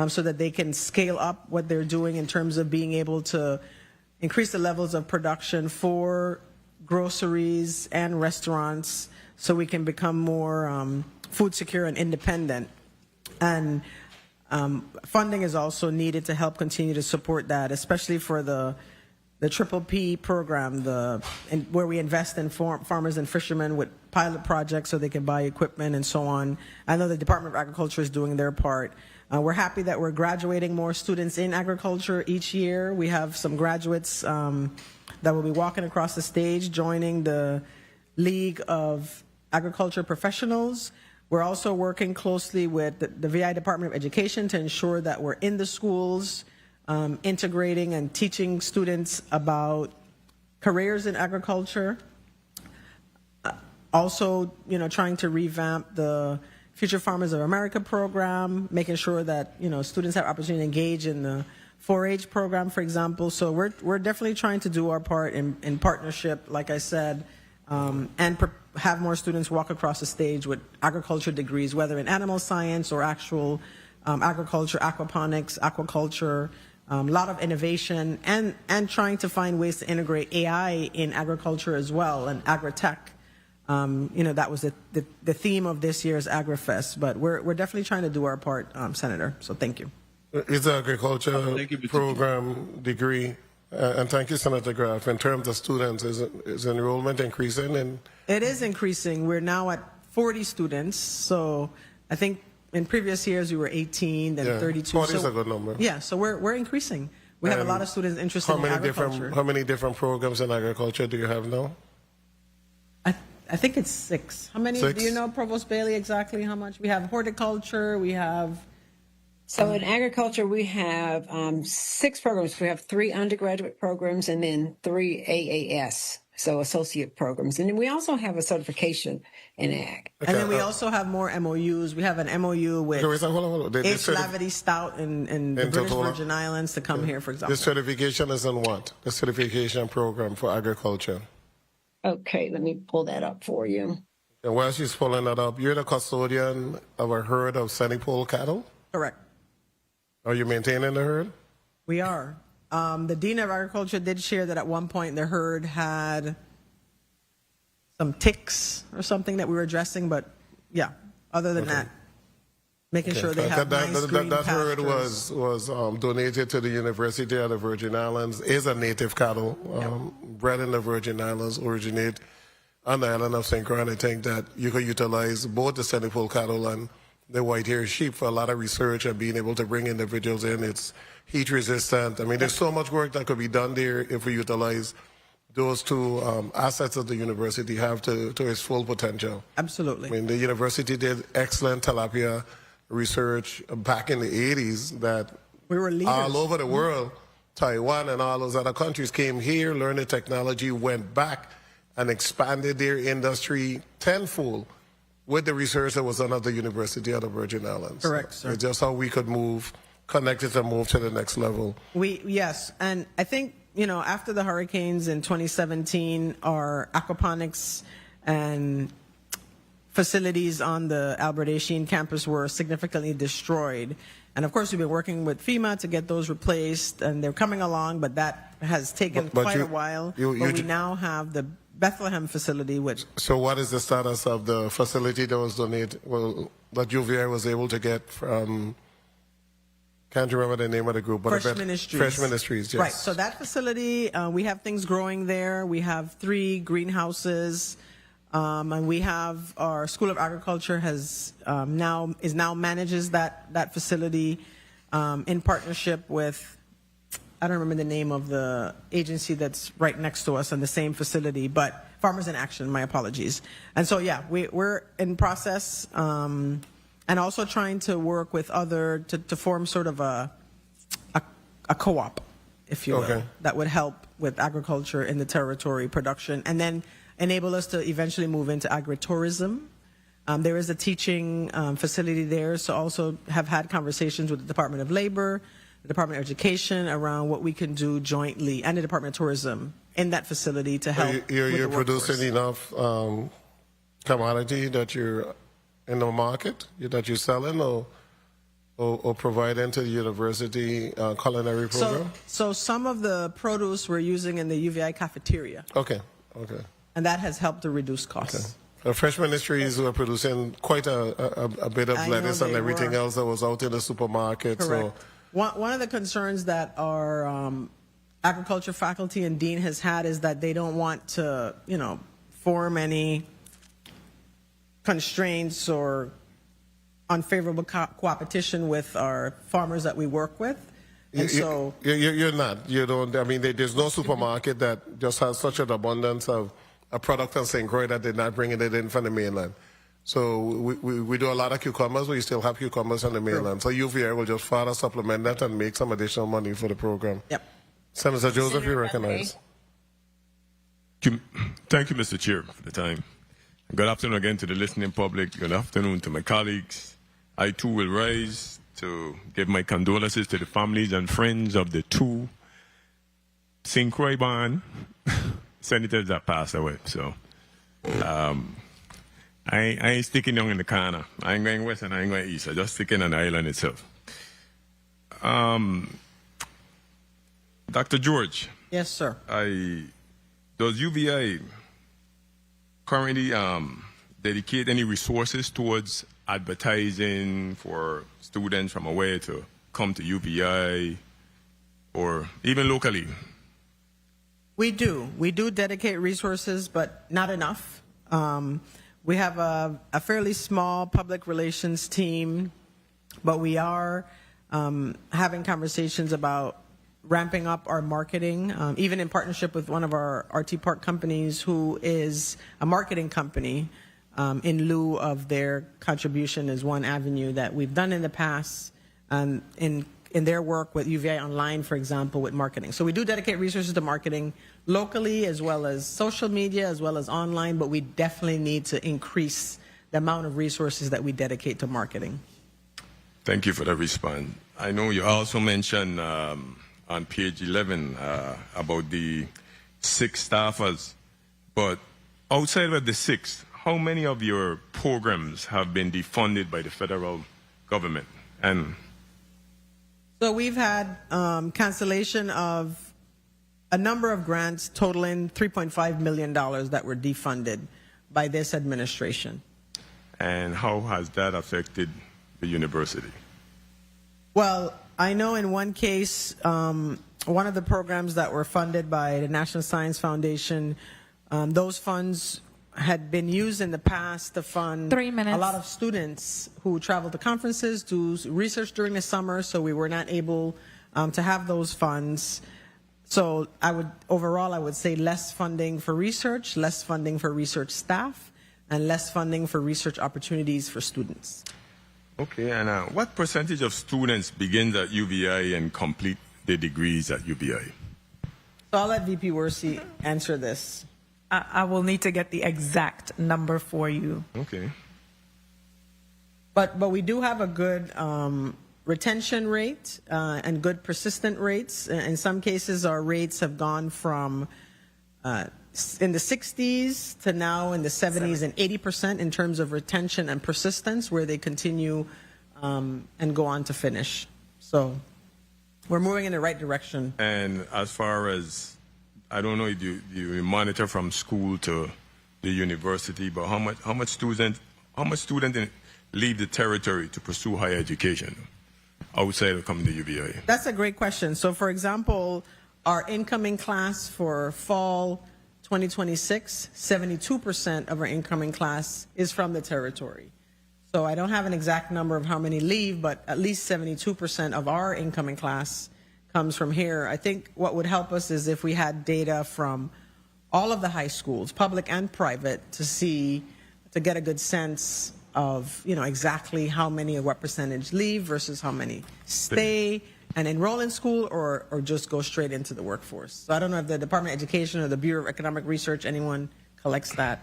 so that they can scale up what they're doing in terms of being able to increase the levels of production for groceries and restaurants, so we can become more food secure and independent. And funding is also needed to help continue to support that, especially for the Triple P program, where we invest in farmers and fishermen with pilot projects so they can buy equipment and so on. I know the Department of Agriculture is doing their part. We're happy that we're graduating more students in agriculture each year. We have some graduates that will be walking across the stage, joining the League of Agriculture Professionals. We're also working closely with the VI Department of Education to ensure that we're in the schools, integrating and teaching students about careers in agriculture. Also, trying to revamp the Future Farmers of America program, making sure that, students have opportunity to engage in the 4-H program, for example. So we're definitely trying to do our part in partnership, like I said, and have more students walk across the stage with agriculture degrees, whether in animal science or actual agriculture, aquaponics, aquaculture, a lot of innovation, and trying to find ways to integrate AI in agriculture as well, and agri-tech. That was the theme of this year's AgriFest, but we're definitely trying to do our part, Senator, so thank you. Is the agriculture program degree, and thank you, Senator Graff, in terms of students, is enrollment increasing? It is increasing. We're now at 40 students, so I think in previous years we were 18, then 32. 40 is a good number. Yeah, so we're increasing. We have a lot of students interested in agriculture. How many different programs in agriculture do you have now? I think it's 6. How many? 6? Do you know, Provost Bailey, exactly how much? We have horticulture, we have... So in agriculture, we have 6 programs. We have 3 undergraduate programs and then 3 AAS, so associate programs. And then we also have a certification in ag. And then we also have more MOUs. We have an MOU with H. Lavity Stout in the British Virgin Islands to come here, for example. The certification is in what? The certification program for agriculture. Okay, let me pull that up for you. And while she's pulling that up, you're the custodian of a herd of Senipole cattle? Correct. Are you maintaining the herd? We are. The Dean of Agriculture did share that at one point the herd had some ticks or something that we were addressing, but yeah, other than that, making sure they have nice green that herd pastures. was donated to the University of the Virgin Islands, is a native cattle, bred in the Virgin Islands, originate on the island of St. Croix. I think that you could utilize both the Senipole cattle and the white-haired sheep for a lot of research and being able to bring individuals in. It's heat resistant. I mean, there's so much work that could be done there if we utilize those 2 assets that the university have to its full potential. Absolutely. I mean, the university did excellent tilapia research back in the 80s that we were leaders. All over the world, Taiwan and all those other countries came here, learned the technology, went back and expanded their industry tenfold with the research that was done at the University of the Virgin Islands. Correct, sir. It's just how we could connect it and move to the next level. Yes, and I think, after the hurricanes in 2017, our aquaponics and facilities on the Albert Einstein campus were significantly destroyed. And of course, we've been working with FEMA to get those replaced, and they're coming along, but that has taken quite a while. But we now have the Bethlehem facility, which... So what is the status of the facility that was donated, that UVI was able to get from, can't remember the name of the group, but Fresh Ministries. Fresh Ministries, yes. Right, so that facility, we have things growing there. We have 3 greenhouses, and we have our School of Agriculture is now manages that facility in partnership with, I don't remember the name of the agency that's right next to us in the same facility, but Farmers in Action, my apologies. And so, yeah, we're in process and also trying to work with to form sort of a co-op, if you will, that would help with agriculture in the territory production and then enable us to eventually move into agritourism. There is a teaching facility there, so also have had conversations with the Department of Labor, the Department of Education around what we can do jointly, and the Department of Tourism in that facility to help. You're producing enough commodity that you're in the market, that you're selling or providing to the university culinary program? So some of the produce we're using in the UVI cafeteria, Okay. and that has helped to reduce costs. The Fresh Ministries were producing quite a bit of I know lettuce and they everything were. else that was out in the supermarket. Correct. So One of the concerns that our agriculture faculty and dean has had is that they don't want to, form any constraints or unfavorable competition with our farmers that we work with. And so you're not. You don't. I mean, there's no supermarket that just has such an abundance of a product in St. Croix that they're not bringing it in from the mainland. So we do a lot of cucumbers. We still have cucumbers on the mainland. So UVI will just further supplement that and make some additional money for the program. Yep. Senator Joseph, you recognize. Thank you, Mr. Chair, for the time. Good afternoon again to the listening public. Good afternoon to my colleagues. I too will rise to give my condolences to the families and friends of the two St. Croix born senators that passed away. So I ain't sticking down in the corner. I ain't going west and I ain't going east. I just sticking on the island itself. Dr. George. Yes, sir. Does UVI currently dedicate any resources towards advertising for students from away to come to UVI or even locally? We do. We do dedicate resources, but not enough. We have a fairly small public relations team, but we are having conversations about ramping up our marketing, even in partnership with one of our RT Park companies, who is a marketing company, in lieu of their contribution is one avenue that we've done in the past in their work with UVI Online, for example, with marketing. So we do dedicate resources to marketing locally as well as social media as well as online, but we definitely need to increase the amount of resources that we dedicate to marketing. Thank you for the response. I know you also mentioned on page 11 about the 6 staffers, but outside of the 6, how many of your programs have been defunded by the federal government? And so we've had cancellation of a number of grants totaling $3.5 million that were defunded by this administration. And how has that affected the university? Well, I know in one case, one of the programs that were funded by the National Science Foundation, those funds had been used in the past to fund 3 minutes. a lot of students who travel to conferences, do research during the summer, so we were not able to have those funds. So overall, I would say less funding for research, less funding for research staff, and less funding for research opportunities for students. Okay, and what percentage of students begin at UVI and complete their degrees at UVI? So I'll let VP Wersey answer this. I will need to get the exact number for you. Okay. But we do have a good retention rate and good persistent rates. In some cases, our rates have gone from in the 60s to now in the 70s and 80% in terms of retention and persistence, where they continue and go on to finish. So we're moving in the right direction. And as far as, I don't know if you monitor from school to the university, but how much students leave the territory to pursue higher education outside of coming to UVI? That's a great question. So, for example, our incoming class for fall 2026, 72% of our incoming class is from the territory. So I don't have an exact number of how many leave, but at least 72% of our incoming class comes from here. I think what would help us is if we had data from all of the high schools, public and private, to get a good sense of, exactly how many or what percentage leave versus how many stay and enroll in school or just go straight into the workforce. So I don't know if the Department of Education or the Bureau of Economic Research, anyone collects that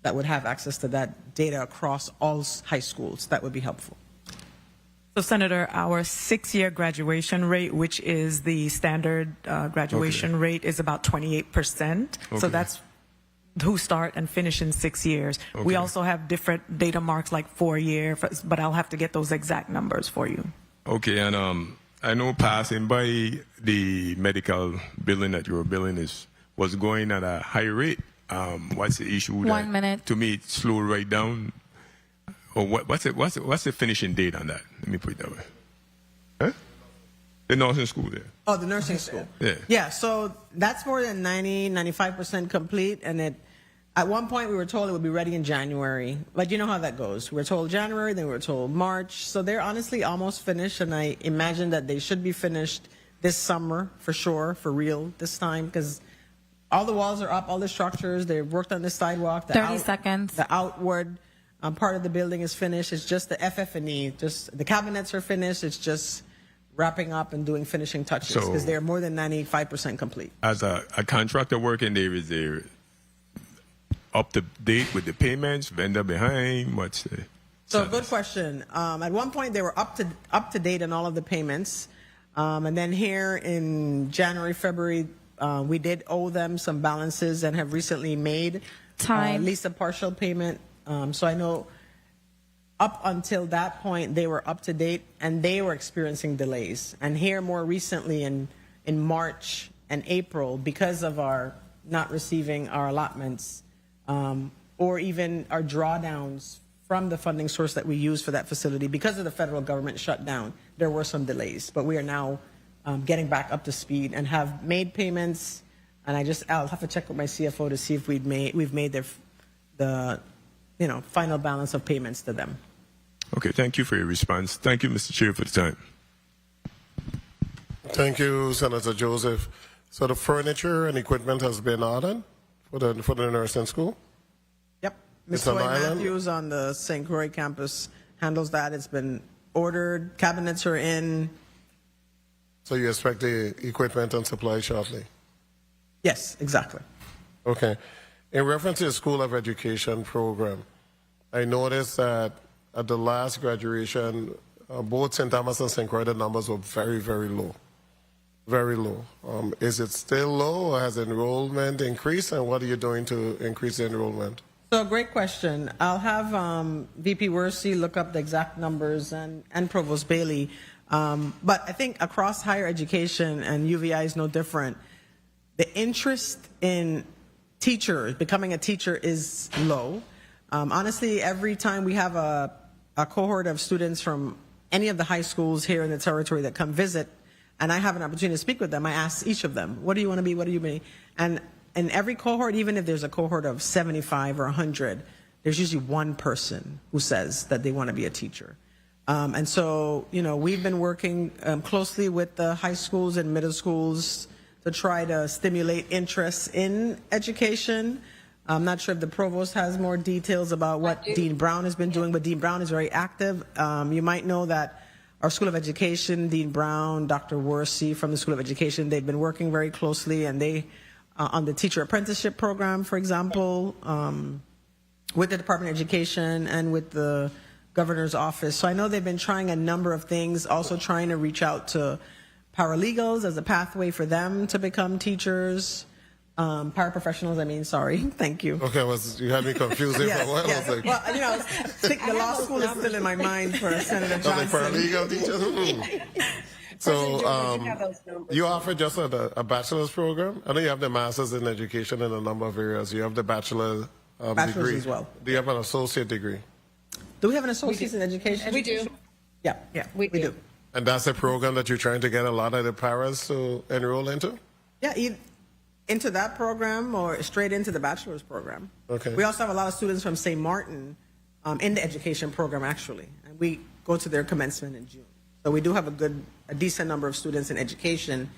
would have access to that data across all high schools. That would be helpful. So, Senator, our 6-year graduation rate, which is the standard graduation rate, is about 28%. Okay. So that's who start and finish in 6 years. Okay. We also have different data marks like 4 year, but I'll have to get those exact numbers for you. Okay, and I know passing by the medical building that you were building was going at a high rate. What's the issue? 1 minute. To me, it slowed right down. Or what's the finishing date on that? Let me put it that way. Huh? The nursing school there. Oh, the nursing school. Yeah. Yeah, so that's more than 95% complete. And at one point we were told it would be ready in January. But you know how that goes. We were told January, then we were told March. So they're honestly almost finished. And I imagine that they should be finished this summer for sure, for real this time. Because all the walls are up, all the structures. They've worked on the sidewalk. 30 seconds. The outward part of the building is finished. It's just the FF&E. Just the cabinets are finished. It's just wrapping up and doing finishing touches because they're more than 95% complete. As a contractor working there, is there up to date with the payments, vendor behind? What's the So good question. At one point they were up to date on all of the payments, and then here in January, February, we did owe them some balances and have recently made at least a partial payment. So I know up until that point they were up to date and they were experiencing delays. And here more recently in March and April, because of our not receiving our allotments or even our drawdowns from the funding source that we use for that facility, because of the federal government shutdown, there were some delays. But we are now getting back up to speed and have made payments. And I'll have to check with my CFO to see if we've made the final balance of payments to them. Okay, thank you for your response. Thank you, Mr. Chair, for the time. Thank you, Senator Joseph. So the furniture and equipment has been ordered for the nursing school? Yep. It's Ms. on Toy island? Matthews on the St. Croix campus handles that. It's been ordered. Cabinets are in. So you expect the equipment and supply shortly? Yes, exactly. Okay. In reference to the School of Education program, I noticed that at the last graduation, both St. Thomas and St. Croix, the numbers were very, very low. Very low. Is it still low, or has enrollment increased, and what are you doing to increase the enrollment? So great question. I'll have VP Wersey look up the exact numbers and Provost Bailey. But I think across higher education, and UVI is no different, the interest in becoming a teacher is low. Honestly, every time we have a cohort of students from any of the high schools here in the territory that come visit, and I have an opportunity to speak with them, I ask each of them, what do you want to be, what do you be? And in every cohort, even if there's a cohort of 75 or 100, there's usually one person who says that they want to be a teacher. And so, we've been working closely with the high schools and middle schools to try to stimulate interest in education. I'm not sure if the provost has more details about what Dean Brown has been doing, but Dean Brown is very active. You might know that our School of Education, Dean Brown, Dr. Wersey from the School of Education, they've been working very closely, and they, on the teacher apprenticeship program, for example, with the Department of Education and with the governor's office. So I know they've been trying a number of things, also trying to reach out to paralegals as a pathway for them to become teachers. Paraprofessionals, sorry. Thank you. Okay, you had me confused there for a while. Yes. I was like, Well, I think the law school is still in my mind for Senator Johnson. paralegal teachers? So you offer just a bachelor's program? I know you have the master's in education in a number of areas. You have the bachelor's degree as well. Do you have an associate degree? Do we have an associate's in education? We do. Yeah, we do. And that's a program that you're trying to get a lot of the paras to enroll into? Yeah, into that program or straight into the bachelor's program. Okay. We also have a lot of students from St. Martin in the education program, actually. And we go to their commencement in June. So we do have a decent number of students in education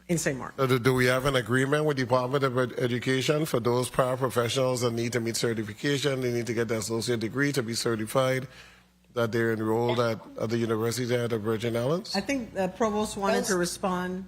in St. Martin. So do we have an agreement with the Department of Education for those paraprofessionals that need to meet certification? They need to get the associate degree to be certified, that they're enrolled at the university at the Virgin Islands? I think the provost wanted to respond.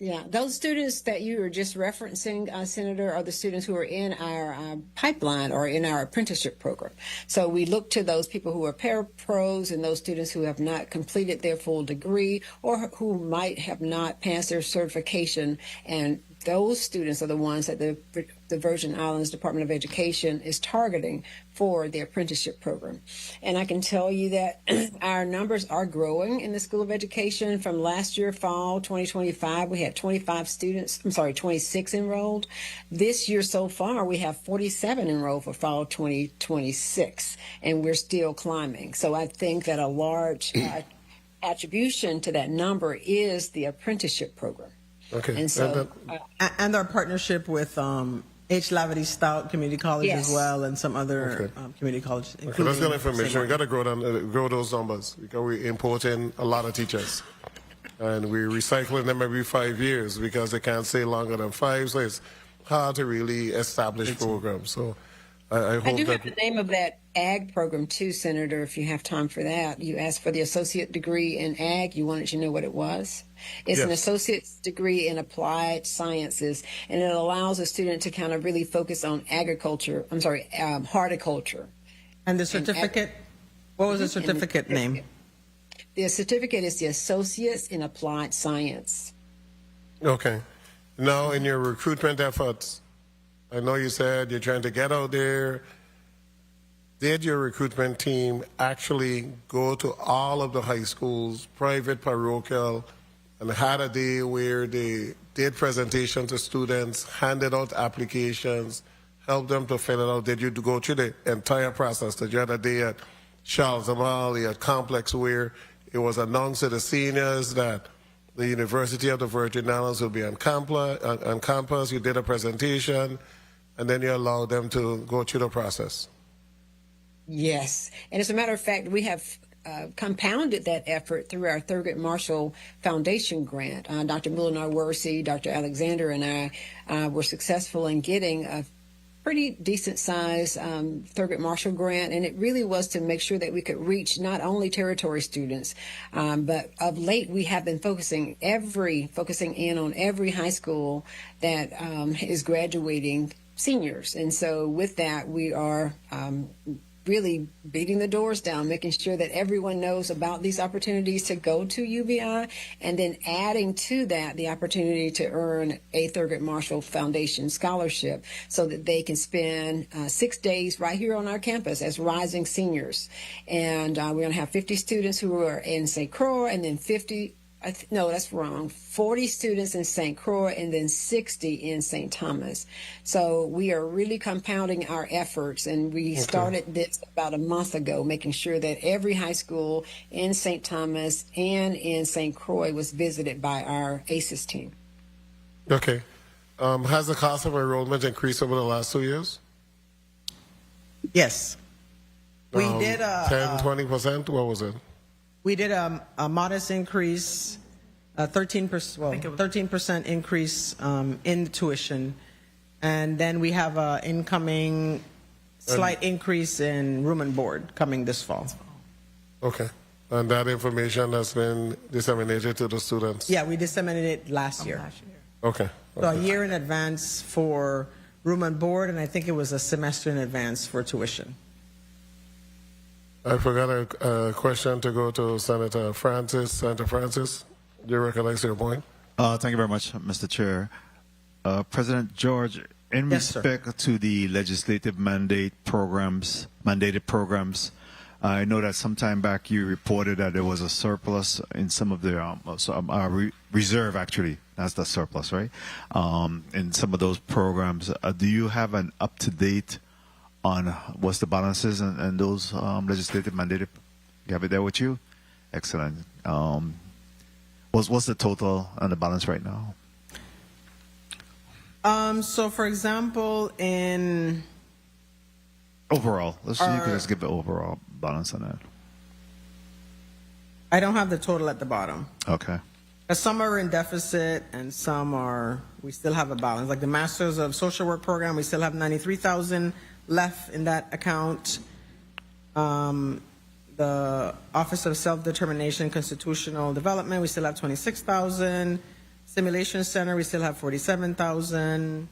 Yeah, those students that you were just referencing, Senator, are the students who are in our pipeline or in our apprenticeship program. So we look to those people who are parapros and those students who have not completed their full degree or who might have not passed their certification and those students are the ones that the Virgin Islands Department of Education is targeting for the apprenticeship program. And I can tell you that our numbers are growing in the School of Education. From last year, fall 2025, we had 26 enrolled. This year so far, we have 47 enrolled for fall 2026, and we're still climbing. So I think that a large attribution to that number is the apprenticeship program. Okay. And so, and our partnership with H. Lavity Stout Community College Yes. as well, and some other community colleges. Okay, that's good information. We got to grow those numbers because we're importing a lot of teachers, and we're recycling them every 5 years because they can't stay longer than 5. So it's hard to really establish programs. So I hope I do that have the name of that ag program too, Senator, if you have time for that. You asked for the associate degree in ag. You wanted to know what it was. It's an associate's degree in applied sciences, and it allows a student to kind of really focus on horticulture. And the certificate, what was the certificate name? The certificate is the Associates in Applied Science. Okay. Now, in your recruitment efforts, I know you said you're trying to get out there. Did your recruitment team actually go to all of the high schools, private, parochial, and had a day where they did presentation to students, handed out applications, helped them to fill it out? Did you go through the entire process? Did you have a day at Charles Amali at Complex where it was announced to the seniors that the University of the Virgin Islands will be on campus? You did a presentation, and then you allowed them to go through the process. Yes. And as a matter of fact, we have compounded that effort through our Thurgood Marshall Foundation grant. Dr. Milinar Wersi, Dr. Alexander, and I were successful in getting a pretty decent size Thurgood Marshall grant, and it really was to make sure that we could reach not only territory students, but of late we have been focusing in on every high school that is graduating seniors. And so with that, we are really beating the doors down, making sure that everyone knows about these opportunities to go to UVI, and then adding to that the opportunity to earn a Thurgood Marshall Foundation scholarship so that they can spend 6 days right here on our campus as rising seniors. And we're going to have 50 students who are in St. Croix, and then 40 students in St. Croix, and then 60 in St. Thomas. So we are really compounding our efforts, and we started this about a month ago, making sure that every high school in St. Thomas and in St. Croix was visited by our ACES team. Okay. Has the cost of enrollment increased over the last 2 years? Yes. We did 10, 20%? What was it? We did a modest increase, 13% increase in tuition, and then we have an incoming slight increase in room and board coming this fall. Okay. And that information has been disseminated to the students? Yeah, we disseminated it last year. Okay. So a year in advance for room and board, and I think it was a semester in advance for tuition. I forgot a question to go to Senator Francis. Senator Francis, do you recognize your point? Thank you very much, Mr. Chair. President George, in respect to the legislative mandated programs, I know that some time back you reported that there was a surplus in some of the reserve, actually. That's the surplus, right? In some of those programs. Do you have an up-to-date on what's the balances and those legislative mandated? You have it there with you? Excellent. What's the total and the balance right now? So, for example, in overall, you can just give the overall balance on that. I don't have the total at the bottom. Okay. Some are in deficit, and we still have a balance. Like the Masters of Social Work program, we still have $93,000 left in that account. The Office of Self-Determination Constitutional Development, we still have $26,000. Simulation Center, we still have $47,000.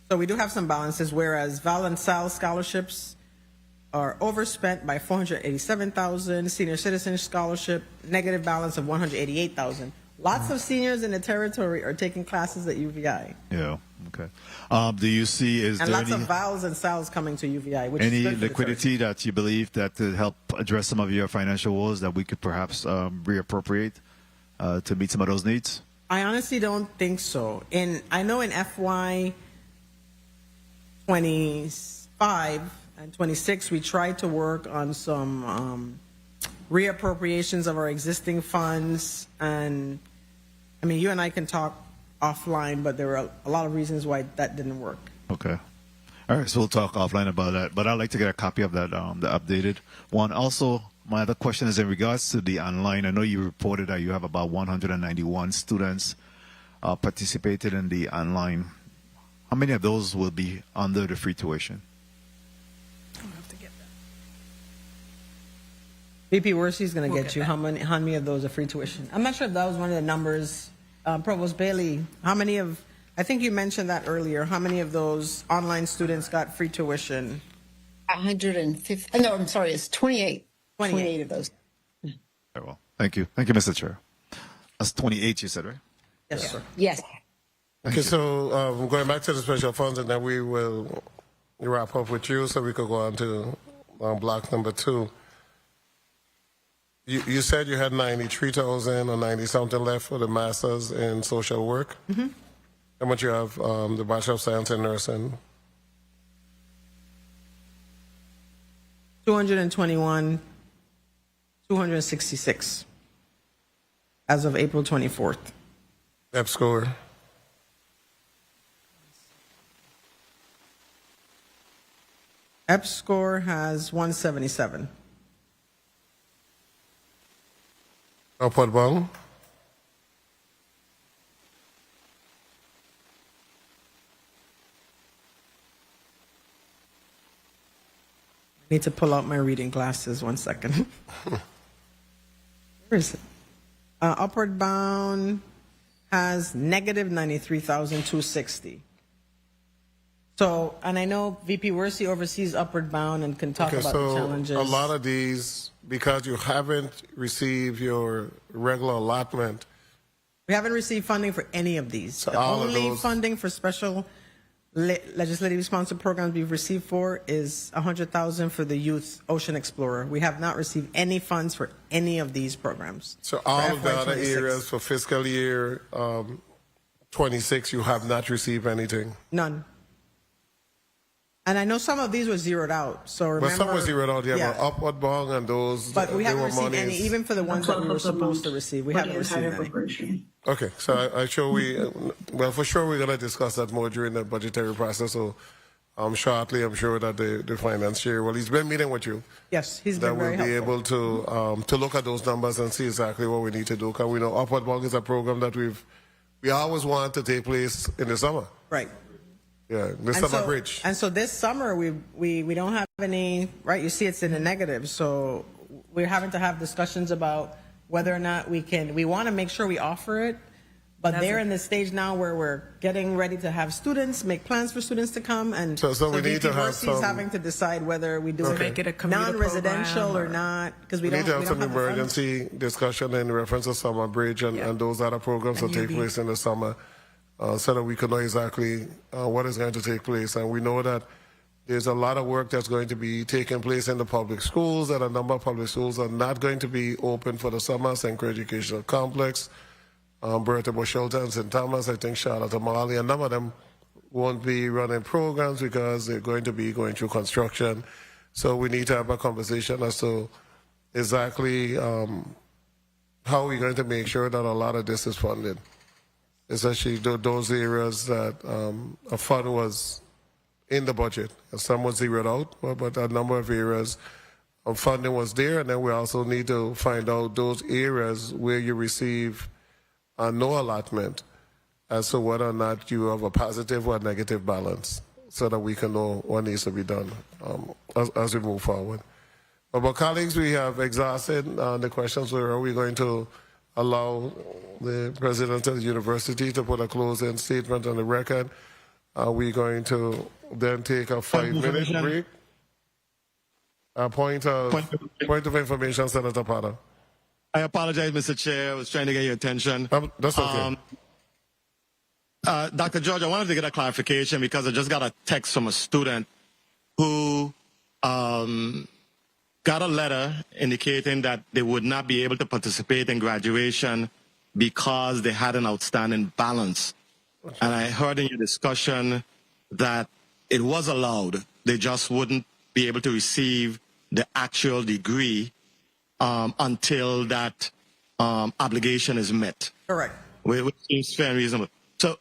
So we do have some balances, whereas Val and Sal scholarships are overspent by $487,000. Senior Citizen Scholarship, negative balance of $188,000. Lots of seniors in the territory are taking classes at UVI. Yeah. Okay. Do you see, is And there lots any, of vowels and sals coming to UVI, which is any good for the liquidity that you believe that could help address some of your financial woes that we could perhaps reappropriate to meet some of those needs? I honestly don't think so. I know in FY 25 and 26, we tried to work on some reappropriations of our existing funds. And I mean, you and I can talk offline, but there were a lot of reasons why that didn't work. Okay. All right, so we'll talk offline about that. But I'd like to get a copy of that, the updated one. Also, my other question is in regards to the online. I know you reported that you have about 191 students participated in the online. How many of those will be under the free tuition? I'll have to get that. VP Worsey is going to get you how many of those are free tuition. I'm not sure if that was one of the numbers. Provost Bailey, how many of, I think you mentioned that earlier, how many of those online students got free tuition? 150. No, I'm sorry, it's 28. 28 of those. Very well. Thank you. Thank you, Mr. Chair. That's 28, you said, right? Yes, sir. Yes. Okay, so going back to the special funds, and then we will wrap up with you so we could go on to block number 2. You said you had 93,000 or 90 something left for the masters in social work. Mm-hmm. How much you have the Bachelor of Science in Nursing? 221, 266 as of April 24th. F score. EPS score has 177. Upward bound. I need to pull out my reading glasses. 1 second. Where is it? Upward bound has negative 93,260. So, and I know VP Worsey oversees Upward Bound and can talk about the challenges. A lot of these, because you haven't received your regular allotment. We haven't received funding for any of these. So the all of only those- funding for special legislatively sponsored programs we've received for is $100,000 for the Youth Ocean Explorer. We have not received any funds for any of these programs. So all for of the other FY26. areas for fiscal year 26, you have not received anything. None. And I know some of these were zeroed out. So remember, But some were zeroed out, yeah, but upward bound and those. But we they haven't were received monies. any, even for the ones that we were supposed to receive. We haven't received any. Okay, so I'm sure well, for sure we're going to discuss that more during the budgetary process. So shortly, I'm sure that the finance chair, well, he's been meeting with you. Yes, he's that been very we'll be helpful. able to look at those numbers and see exactly what we need to do. Because we know Upward Bound is a program that we always want to take place in the summer. Right. Yeah, the summer bridge. And so this summer we don't have any, right? You see it's in the negative. So we're having to have discussions about whether or not we want to make sure we offer it. But they're in the stage now where we're getting ready to have students, make plans for students to come. And so we need to have VP Worsey is having to decide whether we do Okay. it non-residential or not. Because we need don't to have we some don't have the funds. emergency discussion in reference to summer bridge and those other programs that take place in the summer. So that we can know exactly what is going to take place. And we know that there's a lot of work that's going to be taking place in the public schools, and a number of public schools are not going to be open for the summer. St. Clair Educational Complex, Bertha Bush Shelter and St. Thomas, I think Charlotte Amali, a number of them won't be running programs because they're going to be going through construction. So we need to have a conversation as to exactly how we're going to make sure that a lot of this is funded. Especially those areas that a fund was in the budget. Some was zeroed out, but a number of areas of funding was there. And then we also need to find out those areas where you receive no allotment as to whether or not you have a positive or negative balance so that we can know what needs to be done as we move forward. But colleagues, we have exhausted the questions. Are we going to allow the president of the university to put a closing statement on the record? Are we going to then take a 5-minute break? Point of information, Senator Potter. I apologize, Mr. Chair. I was trying to get your attention. That's okay. Dr. George, I wanted to get a clarification because I just got a text from a student who got a letter indicating that they would not be able to participate in graduation because they had an outstanding balance. And I heard in your discussion that it was allowed. They just wouldn't be able to receive the actual degree until that obligation is met. Correct. Which seems fair and reasonable. So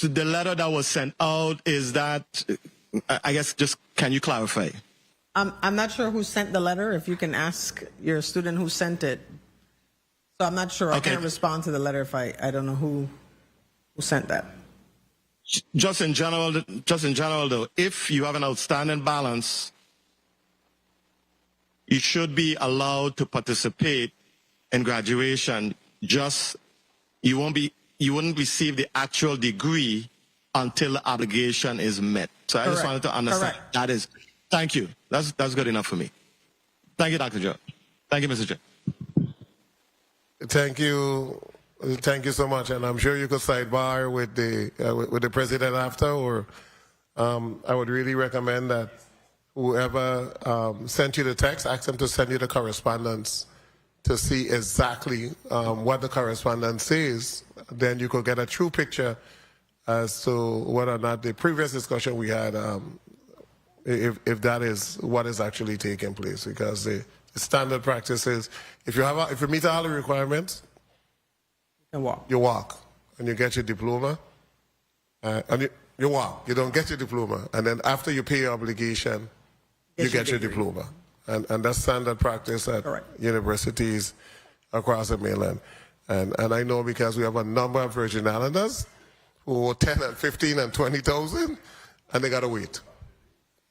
the letter that was sent out, is that, I guess, just can you clarify? I'm not sure who sent the letter. If you can ask your student who sent it. So I'm not sure. I can't respond to the letter if I don't know who sent that. Just in general, though, if you have an outstanding balance, you should be allowed to participate in graduation. Just you wouldn't receive the actual degree until the obligation is met. So I just wanted to understand. Correct. That is, thank you. That's good enough for me. Thank you, Dr. George. Thank you, Mr. Chair. Thank you. Thank you so much. And I'm sure you could sidebar with the president after, or I would really recommend that whoever sent you the text, ask them to send you the correspondence to see exactly what the correspondence says. Then you could get a true picture as to whether or not the previous discussion we had, if that is what is actually taking place. Because the standard practice is, if you meet all the requirements, you walk and you get your diploma, and you walk. You don't get your diploma, and then after you pay your obligation, you get your diploma. And that's standard practice at universities across the mainland. And I know because we have a number of Virgin Islanders who owe 10 and 15 and 20,000, and they got to wait.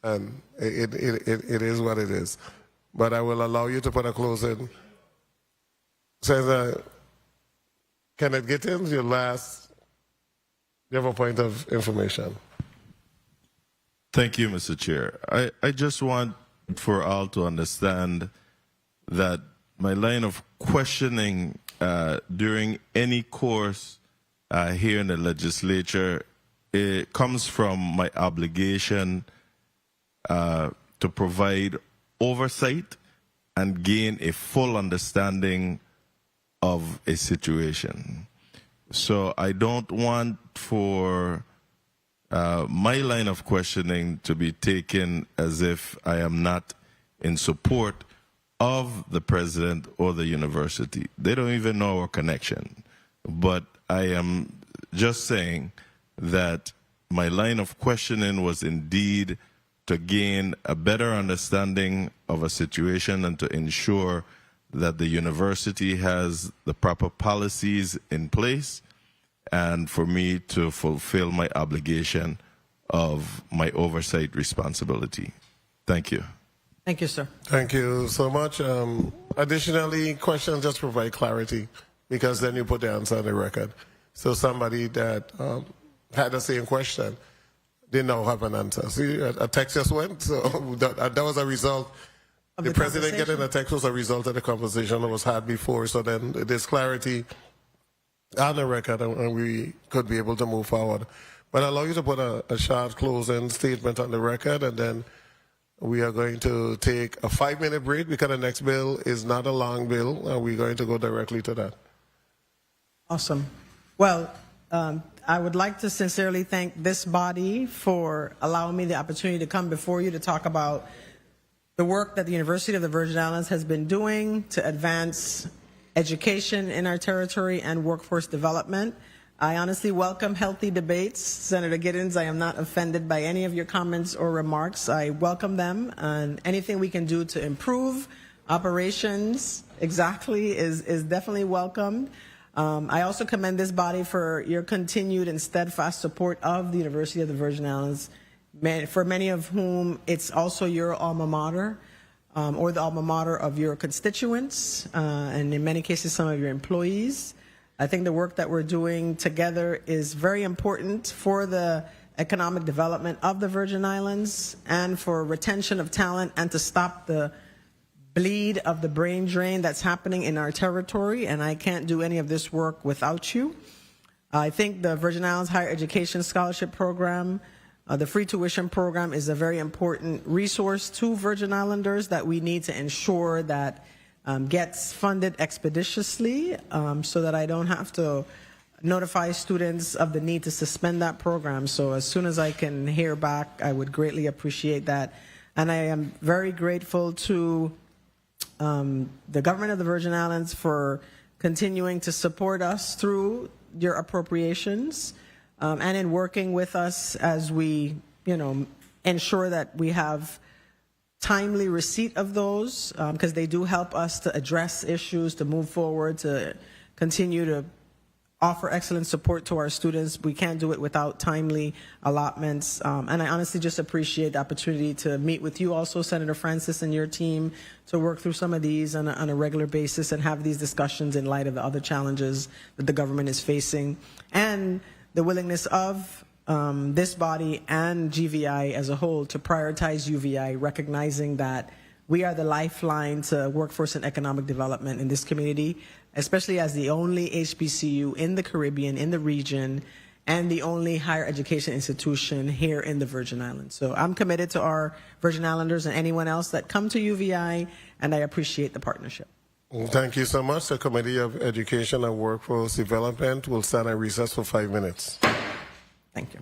And it is what it is. But I will allow you to put a closing. Says, Kenneth Gittins, you have a point of information. Thank you, Mr. Chair. I just want for all to understand that my line of questioning during any course here in the legislature, it comes from my obligation to provide oversight and gain a full understanding of a situation. So I don't want for my line of questioning to be taken as if I am not in support of the president or the university. They don't even know our connection. But I am just saying that my line of questioning was indeed to gain a better understanding of a situation and to ensure that the university has the proper policies in place, and for me to fulfill my obligation of my oversight responsibility. Thank you. Thank you, sir. Thank you so much. Additionally, questions just provide clarity, because then you put the answer on the record. So somebody that had the same question didn't now have an answer. See, a text just went, so that was a result. The president getting a text was a result of the conversation that was had before. So then there's clarity on the record, and we could be able to move forward. But I'll allow you to put a short closing statement on the record, and then we are going to take a 5-minute break because the next bill is not a long bill, and we're going to go directly to that. Awesome. Well, I would like to sincerely thank this body for allowing me the opportunity to come before you to talk about the work that the University of the Virgin Islands has been doing to advance education in our territory and workforce development. I honestly welcome healthy debates. Senator Gittins, I am not offended by any of your comments or remarks. I welcome them, and anything we can do to improve operations is definitely welcomed. I also commend this body for your continued and steadfast support of the University of the Virgin Islands, for many of whom it's also your alma mater, or the alma mater of your constituents, and in many cases some of your employees. I think the work that we're doing together is very important for the economic development of the Virgin Islands and for retention of talent and to stop the bleed of the brain drain that's happening in our territory, and I can't do any of this work without you. I think the Virgin Islands Higher Education Scholarship Program, the free tuition program, is a very important resource to Virgin Islanders that we need to ensure that gets funded expeditiously, so that I don't have to notify students of the need to suspend that program. So as soon as I can hear back, I would greatly appreciate that. And I am very grateful to the government of the Virgin Islands for continuing to support us through your appropriations, and in working with us as we, ensure that we have timely receipt of those, because they do help us to address issues, to move forward, to continue to offer excellent support to our students. We can't do it without timely allotments. And I honestly just appreciate the opportunity to meet with you also, Senator Francis, and your team, to work through some of these on a regular basis and have these discussions in light of the other challenges that the government is facing, and the willingness of this body and GVI as a whole to prioritize UVI, recognizing that we are the lifeline to workforce and economic development in this community, especially as the only HBCU in the Caribbean, in the region, and the only higher education institution here in the Virgin Islands. So I'm committed to our Virgin Islanders and anyone else that come to UVI, and I appreciate the partnership. Thank you so much. The Committee of Education and Workforce Development will stand at recess for 5 minutes. Thank you.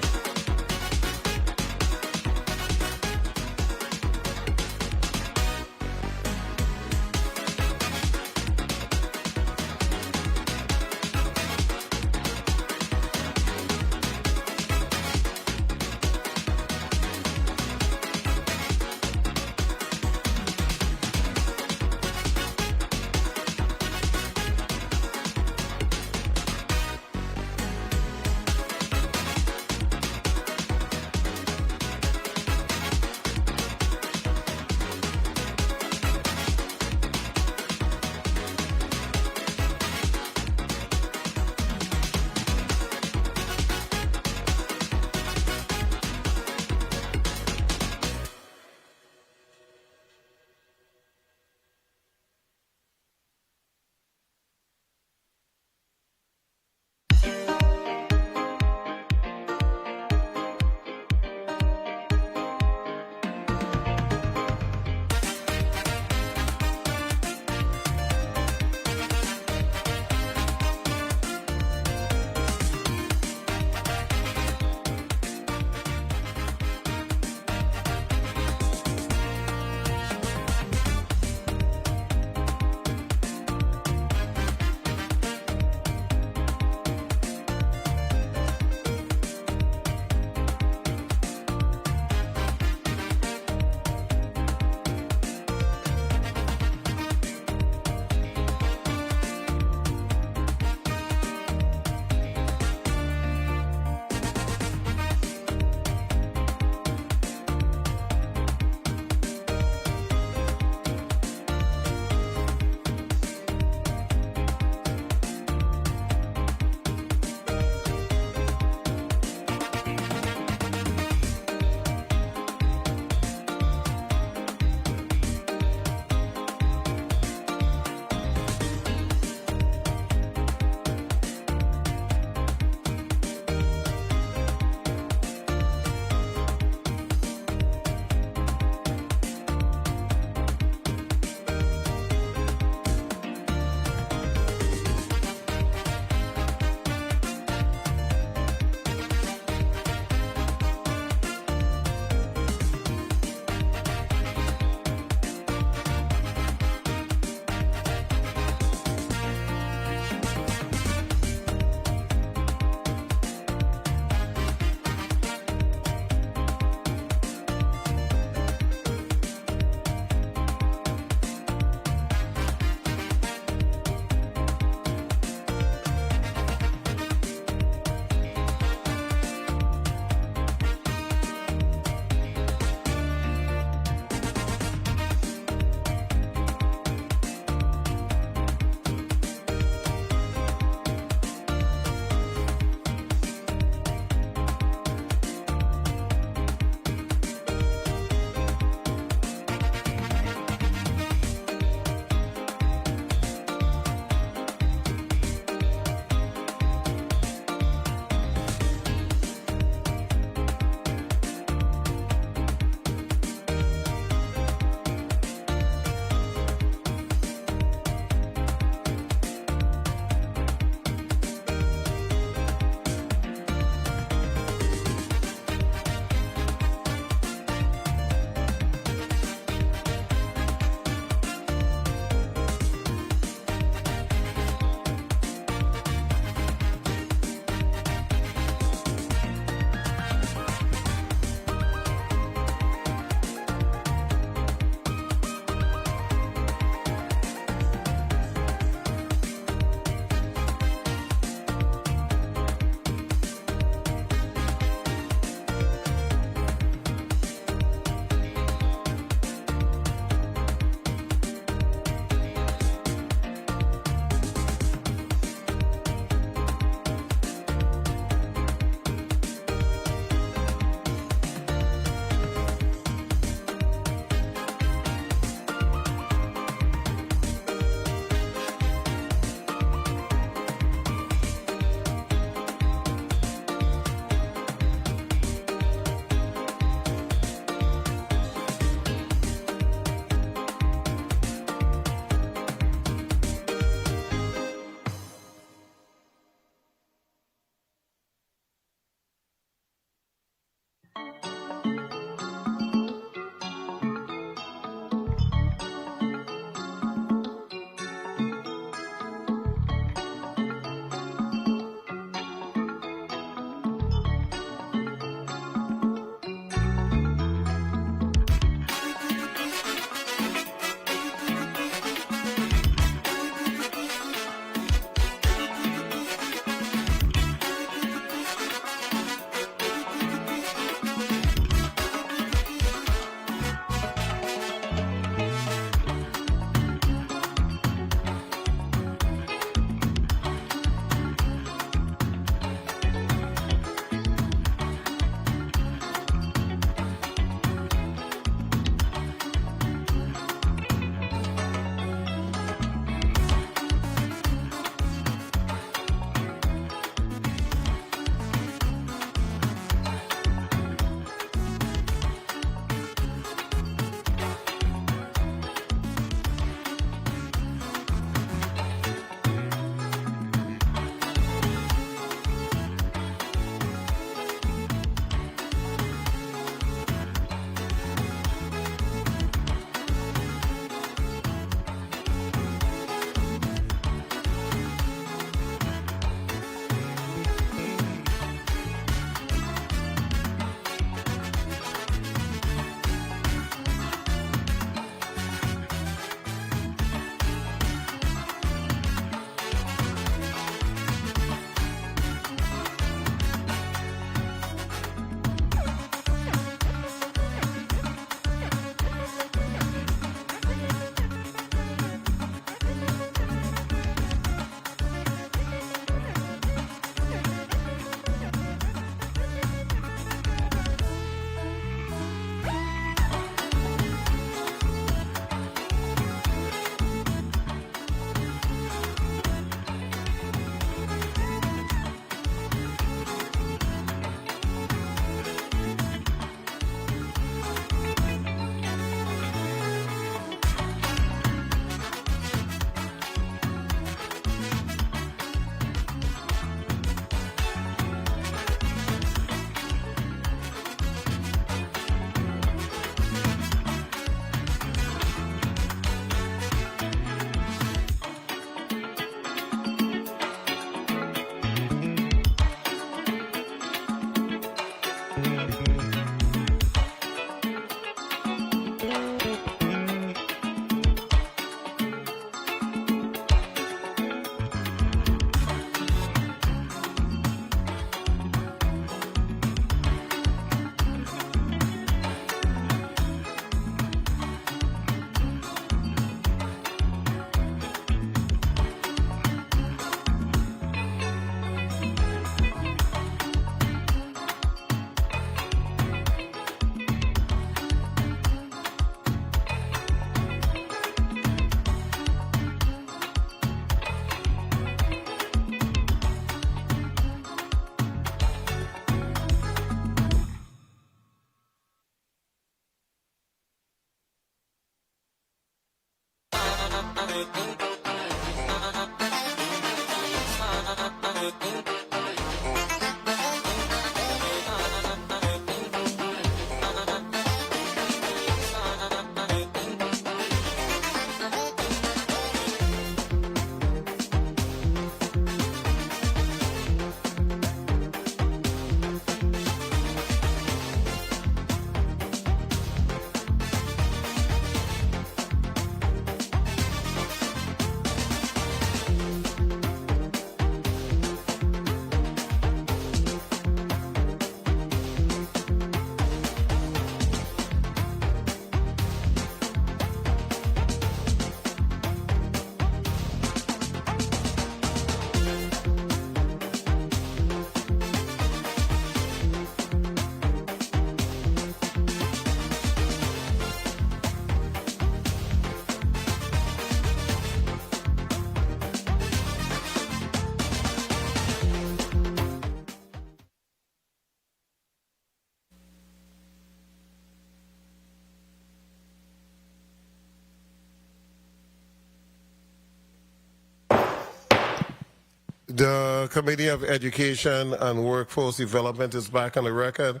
The Committee of Education and Workforce Development is back on the record.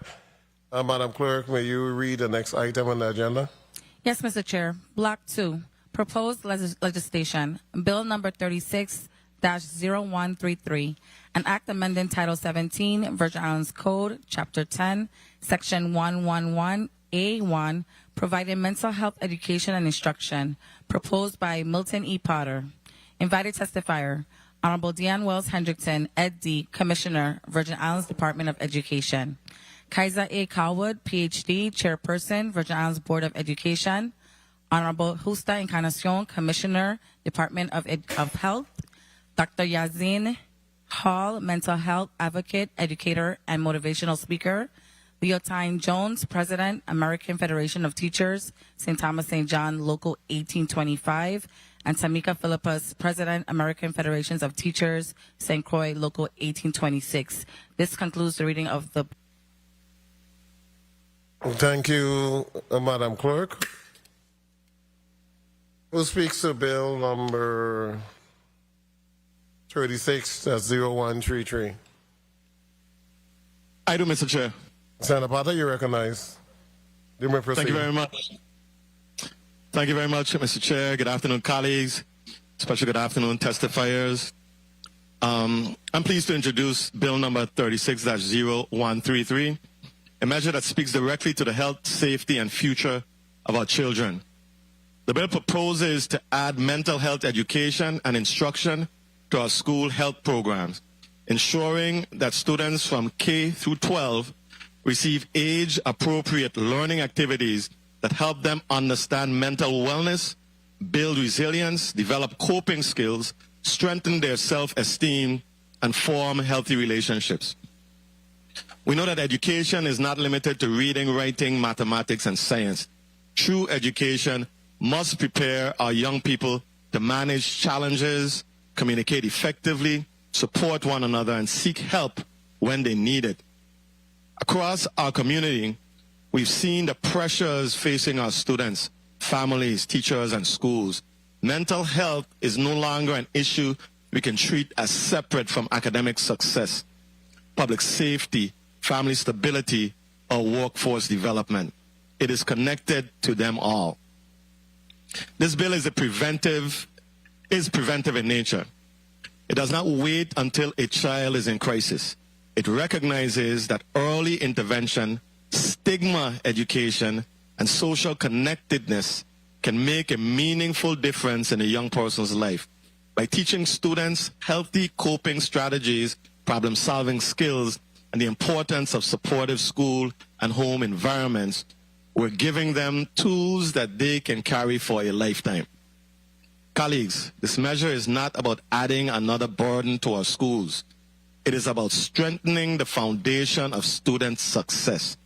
Madam Clerk, may you read the next item on the agenda? Yes, Mr. Chair. Block 2, proposed legislation, Bill number 36-0133, an act amending Title 17, Virgin Islands Code, Chapter 10, Section 111A1, providing mental health education and instruction, proposed by Milton E. Potter. Invited testifier, Honorable Deanne Wells Hendrickson, Ed D., Commissioner, Virgin Islands Department of Education. Kaiser A. Cowwood, PhD, Chairperson, Virgin Islands Board of Education. Honorable Justa Encarnacion, Commissioner, Department of Health. Dr. Yazin Hall, Mental Health Advocate, Educator, and Motivational Speaker. Leotine Jones, President, American Federation of Teachers, St. Thomas St. John, Local 1825. And Tamika Philippus, President, American Federations of Teachers, St. Croix, Local 1826. This concludes the reading of the... Thank you, Madam Clerk. Who speaks to Bill number 36-0133? I do, Mr. Chair. Senator Potter, you recognize. You may proceed. Thank you very much. Thank you very much, Mr. Chair. Good afternoon, colleagues. Especially good afternoon, testifiers. I'm pleased to introduce Bill number 36-0133, a measure that speaks directly to the health, safety, and future of our children. The bill proposes to add mental health education and instruction to our school health programs, ensuring that students from K through 12 receive age-appropriate learning activities that help them understand mental wellness, build resilience, develop coping skills, strengthen their self-esteem, and form healthy relationships. We know that education is not limited to reading, writing, mathematics, and science. True education must prepare our young people to manage challenges, communicate effectively, support one another, and seek help when they need it. Across our community, we've seen the pressures facing our students, families, teachers, and schools. Mental health is no longer an issue we can treat as separate from academic success, public safety, family stability, or workforce development. It is connected to them all. This bill is preventive in nature. It does not wait until a child is in crisis. It recognizes that early intervention, stigma education, and social connectedness can make a meaningful difference in a young person's life. By teaching students healthy coping strategies, problem-solving skills, and the importance of supportive school and home environments, we're giving them tools that they can carry for a lifetime. Colleagues, this measure is not about adding another burden to our schools. It is about strengthening the foundation of student success.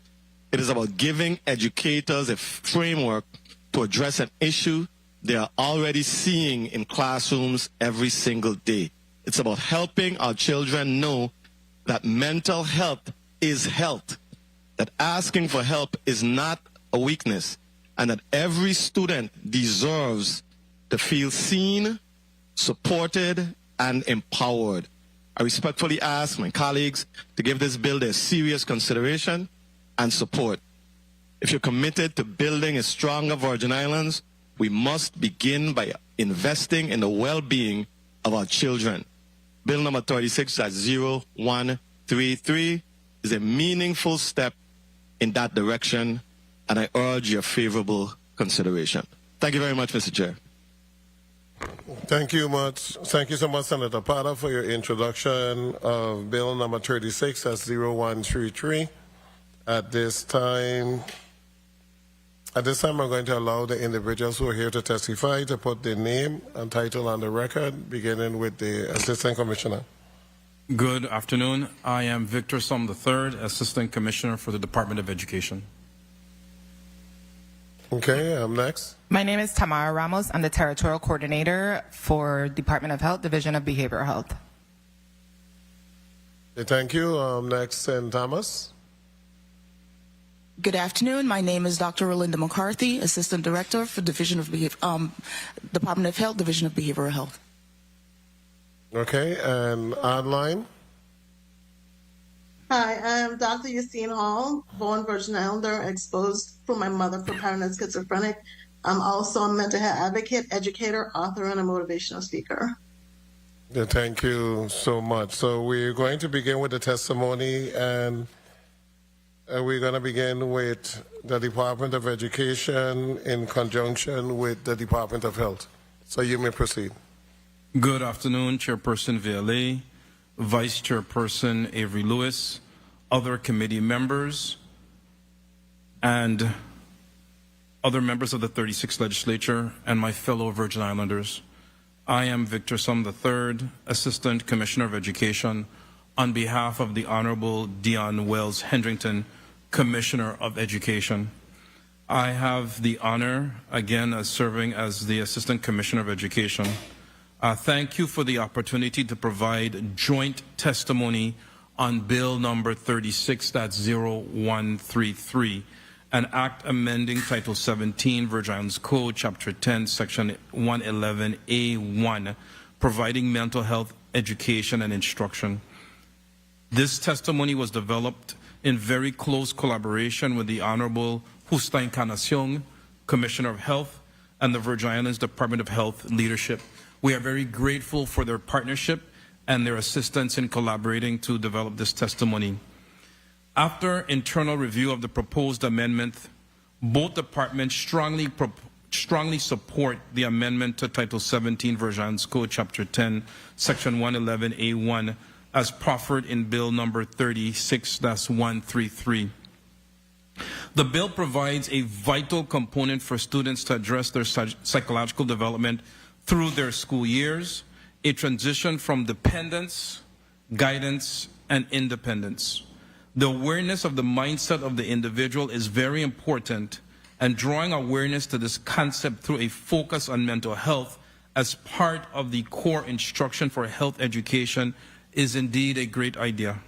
It is about giving educators a framework to address an issue they are already seeing in classrooms every single day. It's about helping our children know that mental health is health, that asking for help is not a weakness, and that every student deserves to feel seen, supported, and empowered. I respectfully ask my colleagues to give this bill their serious consideration and support. If you're committed to building a stronger Virgin Islands, we must begin by investing in the well-being of our children. Bill number 36-0133 is a meaningful step in that direction, and I urge your favorable consideration. Thank you very much, Mr. Chair. Thank you much. Thank you so much, Senator Potter, for your introduction of Bill number 36-0133. At this time, I'm going to allow the individuals who are here to testify to put their name and title on the record, beginning with the Assistant Commissioner. Good afternoon. I am Victor Som III, Assistant Commissioner for the Department of Education. Okay, I'm next. My name is Tamara Ramos. I'm the Territorial Coordinator for Department of Health, Division of Behavioral Health. Okay, thank you. Next, St. Thomas. Good afternoon. My name is Dr. Rolinda McCarthy, Assistant Director for Division of Department of Health, Division of Behavioral Health. Okay, and online. Hi, I am Dr. Yassine Hall, born Virgin Islander, exposed from my mother for paranoid schizophrenic. I'm also a mental health advocate, educator, author, and a motivational speaker. Yeah, thank you so much. So we're going to begin with the testimony, and we're going to begin with the Department of Education in conjunction with the Department of Health. So you may proceed. Good afternoon, Chairperson VLA, Vice Chairperson Avery Lewis, other committee members, and other members of the 36th Legislature, and my fellow Virgin Islanders. I am Victor Som III, Assistant Commissioner of Education, on behalf of the Honorable Dion Wells Hendrington, Commissioner of Education. I have the honor, again, of serving as the Assistant Commissioner of Education. Thank you for the opportunity to provide joint testimony on Bill number 36-0133, an act amending Title 17, Virgin Islands Code, Chapter 10, Section 111A1, providing mental health education and instruction. This testimony was developed in very close collaboration with the Honorable Hussein Kanasyong, Commissioner of Health, and the Virgin Islands Department of Health leadership. We are very grateful for their partnership and their assistance in collaborating to develop this testimony. After internal review of the proposed amendment, both departments strongly support the amendment to Title 17, Virgin Islands Code, Chapter 10, Section 111A1, as proffered in Bill number 36-133. The bill provides a vital component for students to address their psychological development through their school years, a transition from dependence, guidance, and independence. The awareness of the mindset of the individual is very important, and drawing awareness to this concept through a focus on mental health as part of the core instruction for health education is indeed a great idea.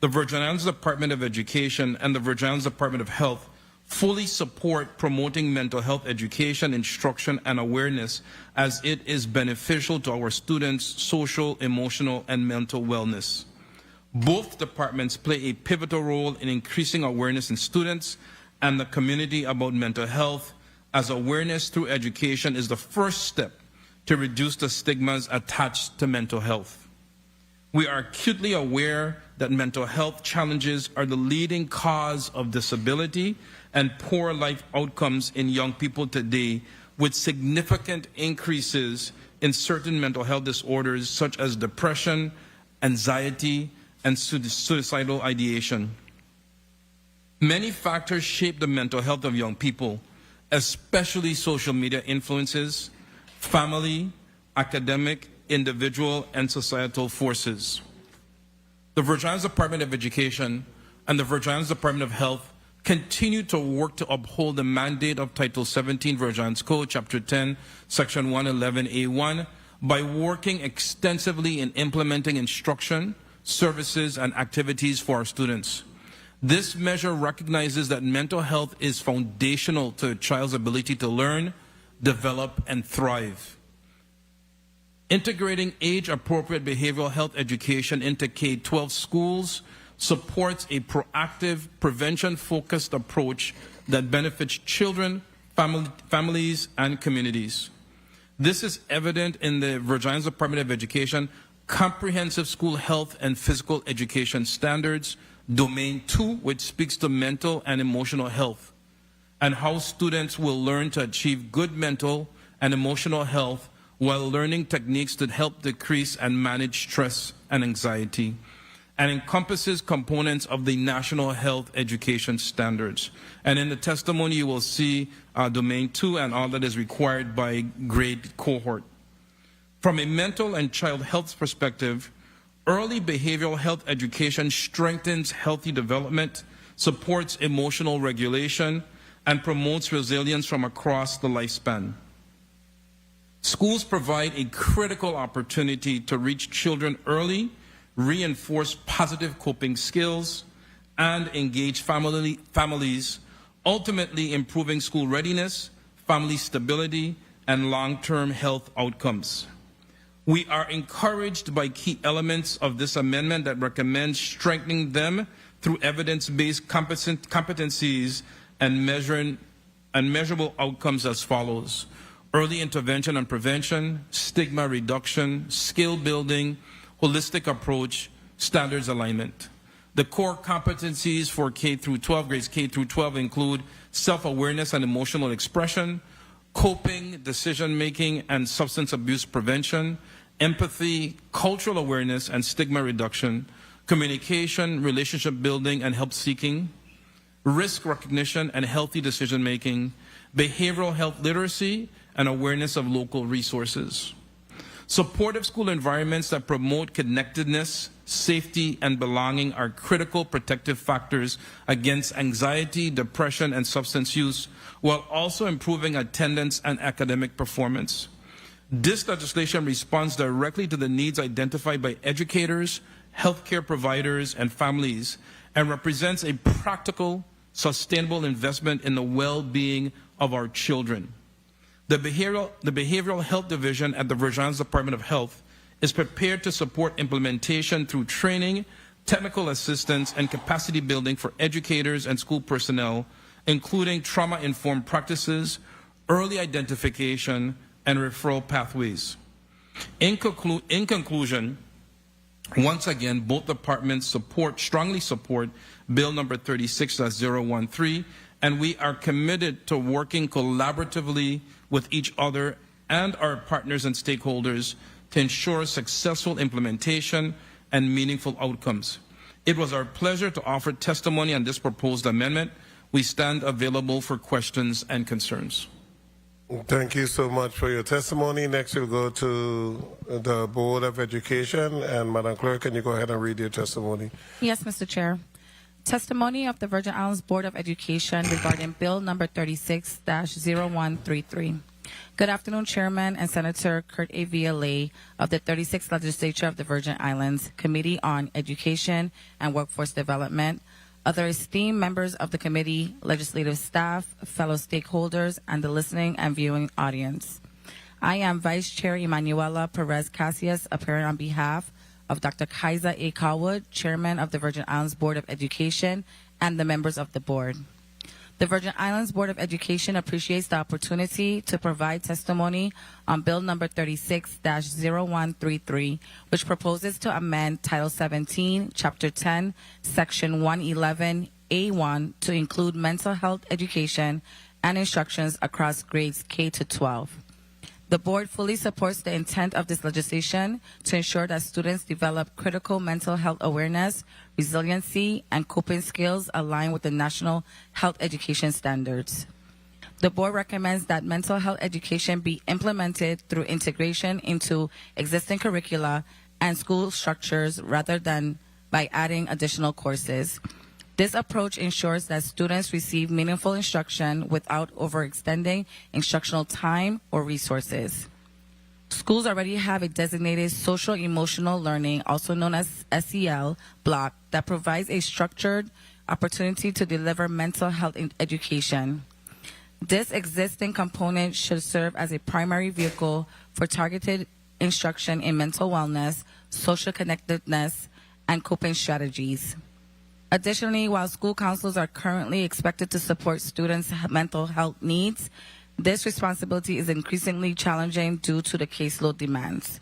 The Virgin Islands Department of Education and the Virgin Islands Department of Health fully support promoting mental health education, instruction, and awareness, as it is beneficial to our students' social, emotional, and mental wellness. Both departments play a pivotal role in increasing awareness in students and the community about mental health, as awareness through education is the first step to reduce the stigmas attached to mental health. We are acutely aware that mental health challenges are the leading cause of disability and poor life outcomes in young people today, with significant increases in certain mental health disorders such as depression, anxiety, and suicidal ideation. Many factors shape the mental health of young people, especially social media influences, family, academic, individual, and societal forces. The Virgin Islands Department of Education and the Virgin Islands Department of Health continue to work to uphold the mandate of Title 17 Virgin Islands Code, Chapter 10, Section 111A1, by working extensively in implementing instruction, services, and activities for our students. This measure recognizes that mental health is foundational to a child's ability to learn, develop, and thrive. Integrating age-appropriate behavioral health education into K-12 schools supports a proactive, prevention-focused approach that benefits children, families, and communities. This is evident in the Virgin Islands Department of Education Comprehensive School Health and Physical Education Standards, Domain 2, which speaks to mental and emotional health, and how students will learn to achieve good mental and emotional health while learning techniques that help decrease and manage stress and anxiety, and encompasses components of the National Health Education Standards. And in the testimony, you will see Domain 2 and all that is required by grade cohort. From a mental and child health perspective, early behavioral health education strengthens healthy development, supports emotional regulation, and promotes resilience from across the lifespan. Schools provide a critical opportunity to reach children early, reinforce positive coping skills, and engage families, ultimately improving school readiness, family stability, and long-term health outcomes. We are encouraged by key elements of this amendment that recommend strengthening them through evidence-based competencies and measurable outcomes as follows: early intervention and prevention, stigma reduction, skill building, holistic approach, standards alignment. The core competencies for grades K through 12 include self-awareness and emotional expression, coping, decision-making, and substance abuse prevention, empathy, cultural awareness and stigma reduction, communication, relationship building and help seeking, risk recognition and healthy decision-making, behavioral health literacy, and awareness of local resources. Supportive school environments that promote connectedness, safety, and belonging are critical protective factors against anxiety, depression, and substance use, while also improving attendance and academic performance. This legislation responds directly to the needs identified by educators, healthcare providers, and families, and represents a practical, sustainable investment in the well-being of our children. The Behavioral Health Division at the Virgin Islands Department of Health is prepared to support implementation through training, technical assistance, and capacity building for educators and school personnel, including trauma-informed practices, early identification, and referral pathways. In conclusion, once again, both departments strongly support Bill number 36-013, and we are committed to working collaboratively with each other and our partners and stakeholders to ensure successful implementation and meaningful outcomes. It was our pleasure to offer testimony on this proposed amendment. We stand available for questions and concerns. Thank you so much for your testimony. Next, we'll go to the Board of Education. And Madam Clerk, can you go ahead and read your testimony? Yes, Mr. Chair. Testimony of the Virgin Islands Board of Education regarding Bill number 36-0133. Good afternoon, Chairman and Senator Kurt A. Violet of the 36th Legislature of the Virgin Islands, Committee on Education and Workforce Development, other esteemed members of the committee, legislative staff, fellow stakeholders, and the listening and viewing audience. I am Vice Chair Emanuela Perez Casillas, appearing on behalf of Dr. Kaiser A. Cowwood, Chairman of the Virgin Islands Board of Education, and the members of the board. The Virgin Islands Board of Education appreciates the opportunity to provide testimony on Bill number 36-0133, which proposes to amend Title 17, Chapter 10, Section 111A1 to include mental health education and instructions across grades K to 12. The board fully supports the intent of this legislation to ensure that students develop critical mental health awareness, resiliency, and coping skills aligned with the National Health Education Standards. The board recommends that mental health education be implemented through integration into existing curricula and school structures rather than by adding additional courses. This approach ensures that students receive meaningful instruction without overextending instructional time or resources. Schools already have a designated social emotional learning, also known as SEL, block that provides a structured opportunity to deliver mental health education. This existing component should serve as a primary vehicle for targeted instruction in mental wellness, social connectedness, and coping strategies. Additionally, while school counselors are currently expected to support students' mental health needs, this responsibility is increasingly challenging due to the caseload demands.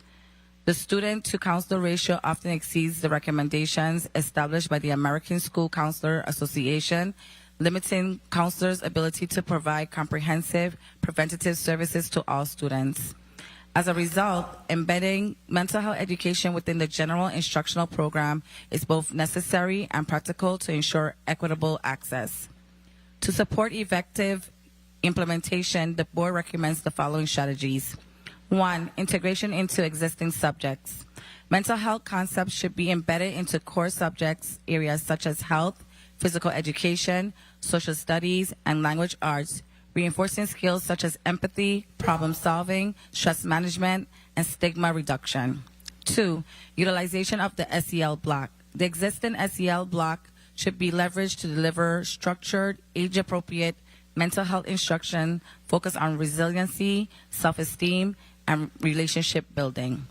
The student-to-counselor ratio often exceeds the recommendations established by the American School Counselor Association, limiting counselors' ability to provide comprehensive preventative services to all students. As a result, embedding mental health education within the general instructional program is both necessary and practical to ensure equitable access. To support effective implementation, the board recommends the following strategies. 1. Integration into existing subjects. Mental health concepts should be embedded into core subjects areas such as health, physical education, social studies, and language arts, reinforcing skills such as empathy, problem solving, stress management, and stigma reduction. 2. Utilization of the SEL block. The existing SEL block should be leveraged to deliver structured, age-appropriate mental health instruction focused on resiliency, self-esteem, and relationship building.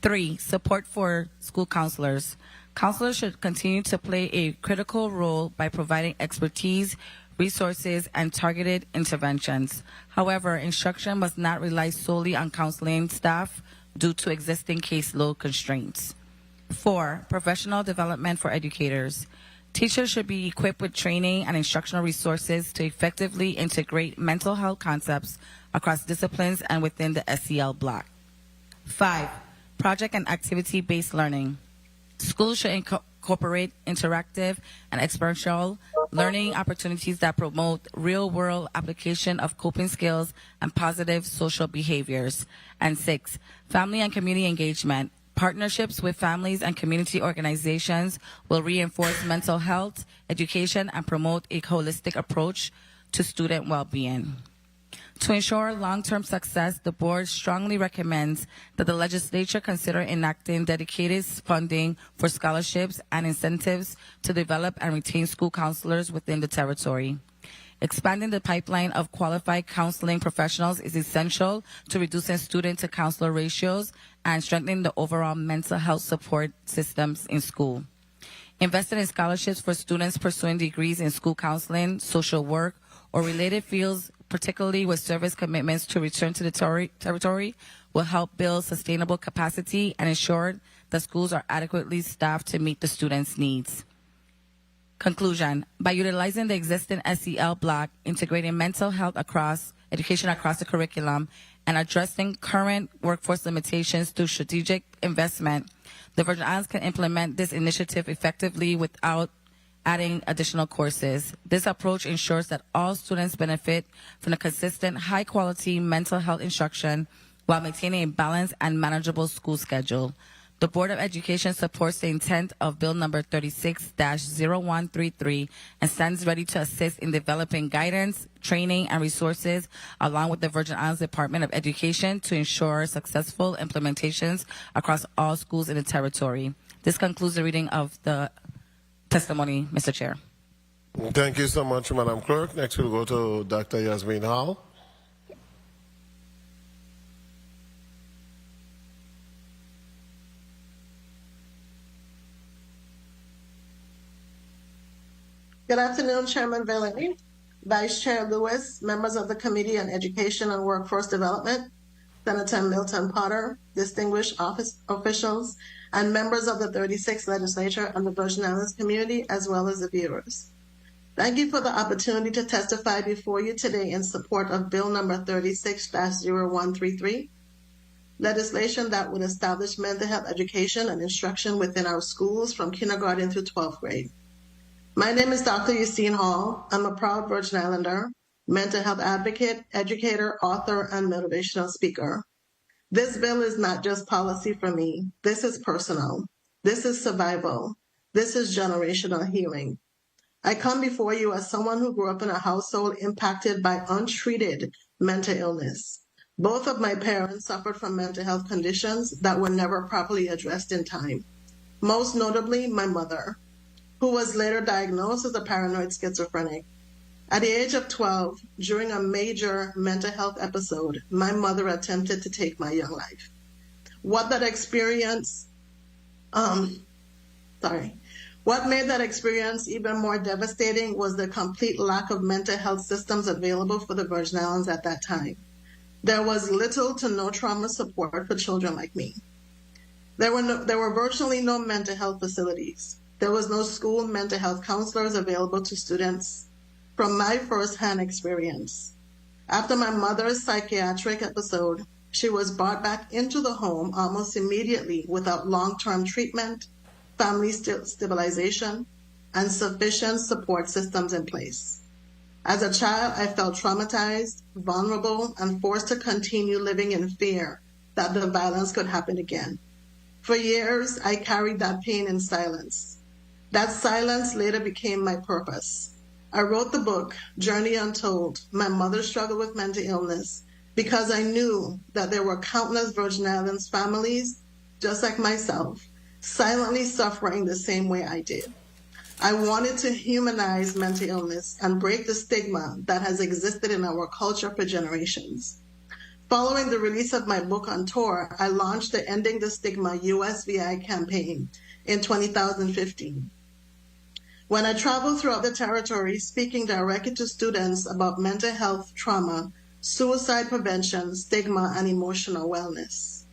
3. Support for school counselors. Counselors should continue to play a critical role by providing expertise, resources, and targeted interventions. However, instruction must not rely solely on counseling staff due to existing caseload constraints. 4. Professional development for educators. Teachers should be equipped with training and instructional resources to effectively integrate mental health concepts across disciplines and within the SEL block. 5. Project and activity-based learning. Schools should incorporate interactive and experiential learning opportunities that promote real-world application of coping skills and positive social behaviors. And 6. Family and community engagement. Partnerships with families and community organizations will reinforce mental health, education, and promote a holistic approach to student well-being. To ensure long-term success, the board strongly recommends that the legislature consider enacting dedicated funding for scholarships and incentives to develop and retain school counselors within the territory. Expanding the pipeline of qualified counseling professionals is essential to reducing student-to-counselor ratios and strengthening the overall mental health support systems in school. Investing in scholarships for students pursuing degrees in school counseling, social work, or related fields, particularly with service commitments to return to the territory, will help build sustainable capacity and ensure that schools are adequately staffed to meet the students' needs. Conclusion. By utilizing the existing SEL block, integrating mental health education across the curriculum, and addressing current workforce limitations through strategic investment, the Virgin Islands can implement this initiative effectively without adding additional courses. This approach ensures that all students benefit from a consistent, high-quality mental health instruction while maintaining a balanced and manageable school schedule. The Board of Education supports the intent of Bill number 36-0133 and stands ready to assist in developing guidance, training, and resources along with the Virgin Islands Department of Education to ensure successful implementations across all schools in the territory. This concludes the reading of the testimony, Mr. Chair. Thank you so much, Madam Clerk. Next we'll go to Dr. Yasmin Hall. Good afternoon, Chairman Valley, Vice Chair Lewis, members of the Committee on Education and Workforce Development, Senator Milton Potter, distinguished office officials, and members of the 36th Legislature and the Virgin Islands community, as well as the viewers. Thank you for the opportunity to testify before you today in support of Bill number 36-0133, legislation that would establish mental health education and instruction within our schools from kindergarten through 12th grade. My name is Dr. Yassine Hall. I'm a proud Virgin Islander, mental health advocate, educator, author, and motivational speaker. This bill is not just policy for me. This is personal. This is survival. This is generational healing. I come before you as someone who grew up in a household impacted by untreated mental illness. Both of my parents suffered from mental health conditions that were never properly addressed in time. Most notably, my mother, who was later diagnosed as a paranoid schizophrenic. At the age of 12, during a major mental health episode, my mother attempted to take my young life. What made that experience even more devastating was the complete lack of mental health systems available for the Virgin Islands at that time. There was little to no trauma support for children like me. There were virtually no mental health facilities. There was no school mental health counselors available to students. From my first-hand experience, after my mother's psychiatric episode, she was brought back into the home almost immediately without long-term treatment, family stabilization, and sufficient support systems in place. As a child, I felt traumatized, vulnerable, and forced to continue living in fear that the violence could happen again. For years, I carried that pain in silence. That silence later became my purpose. I wrote the book, Journey Untold, My Mother's Struggle with Mental Illness, because I knew that there were countless Virgin Islands families, just like myself, silently suffering the same way I did. I wanted to humanize mental illness and break the stigma that has existed in our culture for generations. Following the release of my book on tour, I launched the Ending the Stigma USVI campaign in 2015. When I traveled throughout the territory speaking directly to students about mental health, trauma, suicide prevention, stigma, and emotional wellness.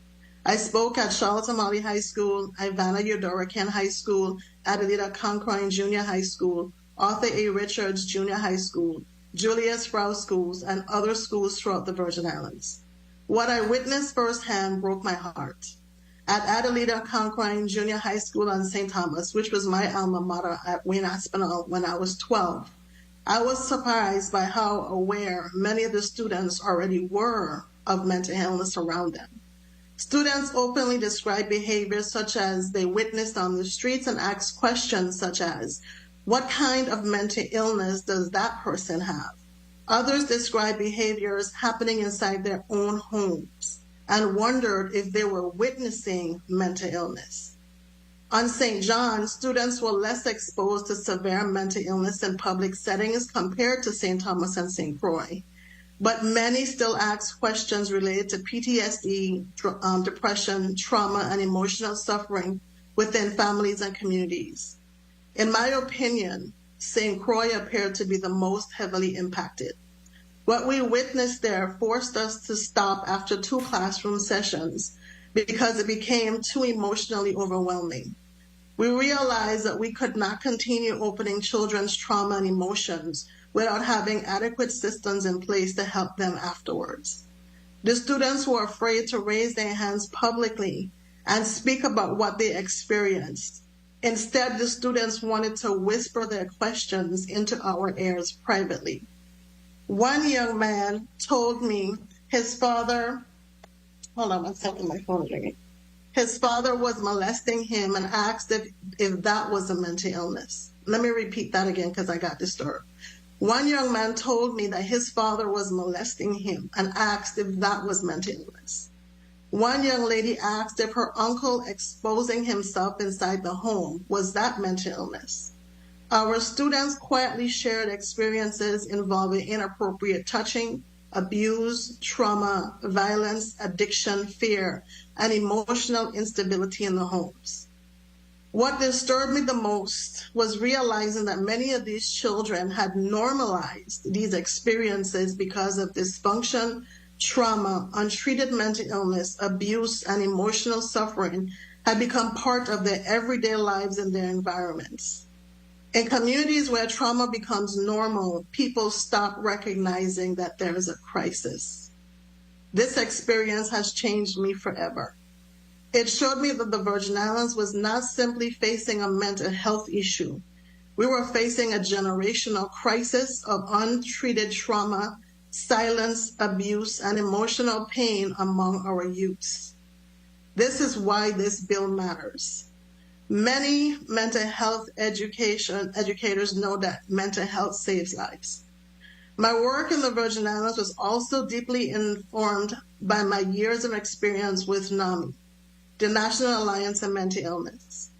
I spoke at Charlotte Amalie High School, Ivana Eudora Ken High School, Adelita Conquine Junior High School, Arthur A. Richards Junior High School, Julius Sprouse Schools, and other schools throughout the Virgin Islands. What I witnessed firsthand broke my heart. At Adelita Conquine Junior High School on St. Thomas, which was my alma mater at Wayne Aspinall when I was 12, I was surprised by how aware many of the students already were of mental illness around them. Students openly described behaviors such as they witnessed on the streets and asked questions such as, what kind of mental illness does that person have? Others described behaviors happening inside their own homes and wondered if they were witnessing mental illness. On St. John, students were less exposed to severe mental illness in public settings compared to St. Thomas and St. Croix, but many still asked questions related to PTSD, depression, trauma, and emotional suffering within families and communities. In my opinion, St. Croix appeared to be the most heavily impacted. What we witnessed there forced us to stop after 2 classroom sessions because it became too emotionally overwhelming. We realized that we could not continue opening children's trauma and emotions without having adequate systems in place to help them afterwards. The students were afraid to raise their hands publicly and speak about what they experienced. Instead, the students wanted to whisper their questions into our ears privately. One young man told me his father, hold on one second, my phone is ringing. His father was molesting him and asked if that was a mental illness. Let me repeat that again because I got disturbed. One young man told me that his father was molesting him and asked if that was mental illness. One young lady asked if her uncle exposing himself inside the home was that mental illness. Our students quietly shared experiences involving inappropriate touching, abuse, trauma, violence, addiction, fear, and emotional instability in the homes. What disturbed me the most was realizing that many of these children had normalized these experiences because of dysfunction, trauma, untreated mental illness, abuse, and emotional suffering had become part of their everyday lives and their environments. In communities where trauma becomes normal, people stop recognizing that there is a crisis. This experience has changed me forever. It showed me that the Virgin Islands was not simply facing a mental health issue. We were facing a generational crisis of untreated trauma, silence, abuse, and emotional pain among our youths. This is why this bill matters. Many mental health educators know that mental health saves lives. My work in the Virgin Islands was also deeply informed by my years of experience with NAMI, the National Alliance on Mental Illness.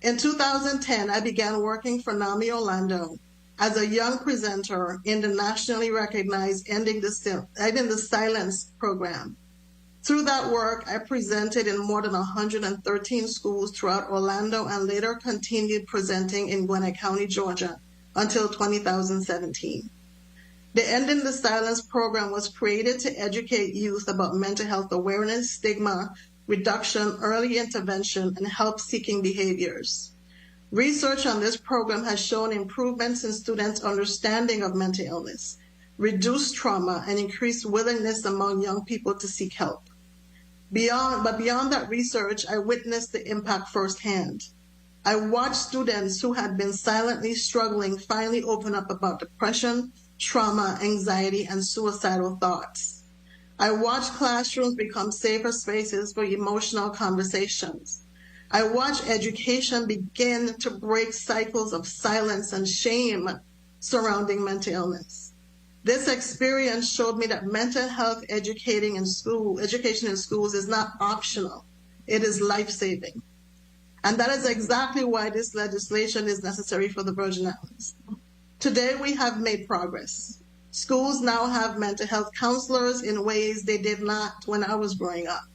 In 2010, I began working for NAMI Orlando as a young presenter in the nationally recognized Ending the Silence program. Through that work, I presented in more than 113 schools throughout Orlando and later continued presenting in Gwinnett County, Georgia, until 2017. The Ending the Silence program was created to educate youth about mental health awareness, stigma reduction, early intervention, and help-seeking behaviors. Research on this program has shown improvements in students' understanding of mental illness, reduced trauma, and increased willingness among young people to seek help. Beyond that research, I witnessed the impact firsthand. I watched students who had been silently struggling finally open up about depression, trauma, anxiety, and suicidal thoughts. I watched classrooms become safer spaces for emotional conversations. I watched education begin to break cycles of silence and shame surrounding mental illness. This experience showed me that mental health education in schools is not optional. It is life-saving. And that is exactly why this legislation is necessary for the Virgin Islands. Today, we have made progress. Schools now have mental health counselors in ways they did not when I was growing up,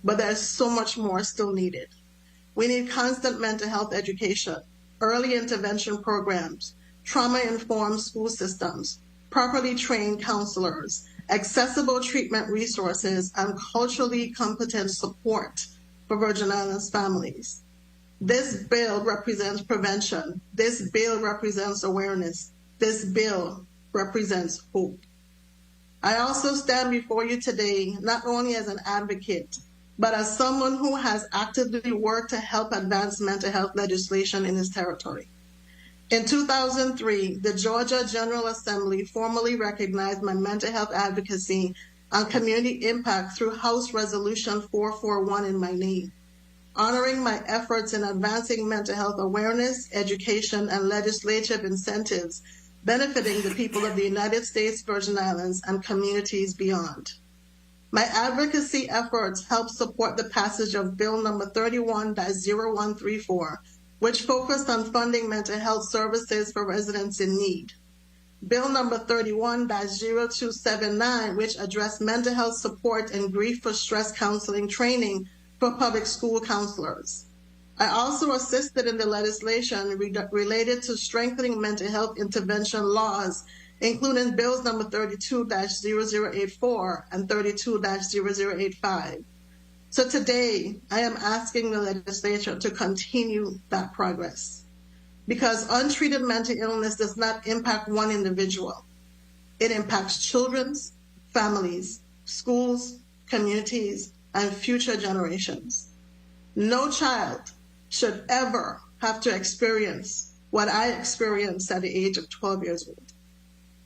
but there's so much more still needed. We need constant mental health education, early intervention programs, trauma-informed school systems, properly trained counselors, accessible treatment resources, and culturally competent support for Virgin Islands families. This bill represents prevention. This bill represents awareness. This bill represents hope. I also stand before you today not only as an advocate, but as someone who has actively worked to help advance mental health legislation in this territory. In 2003, the Georgia General Assembly formally recognized my mental health advocacy and community impact through House Resolution 441 in my name, honoring my efforts in advancing mental health awareness, education, and legislative incentives benefiting the people of the United States, Virgin Islands, and communities beyond. My advocacy efforts helped support the passage of Bill number 31-0134, which focused on funding mental health services for residents in need. Bill number 31-0279, which addressed mental health support and grief for stress counseling training for public school counselors. I also assisted in the legislation related to strengthening mental health intervention laws, including bills number 32-0084 and 32-0085. So today, I am asking the legislature to continue that progress, because untreated mental illness does not impact one individual. It impacts children, families, schools, communities, and future generations. No child should ever have to experience what I experienced at the age of 12 years old.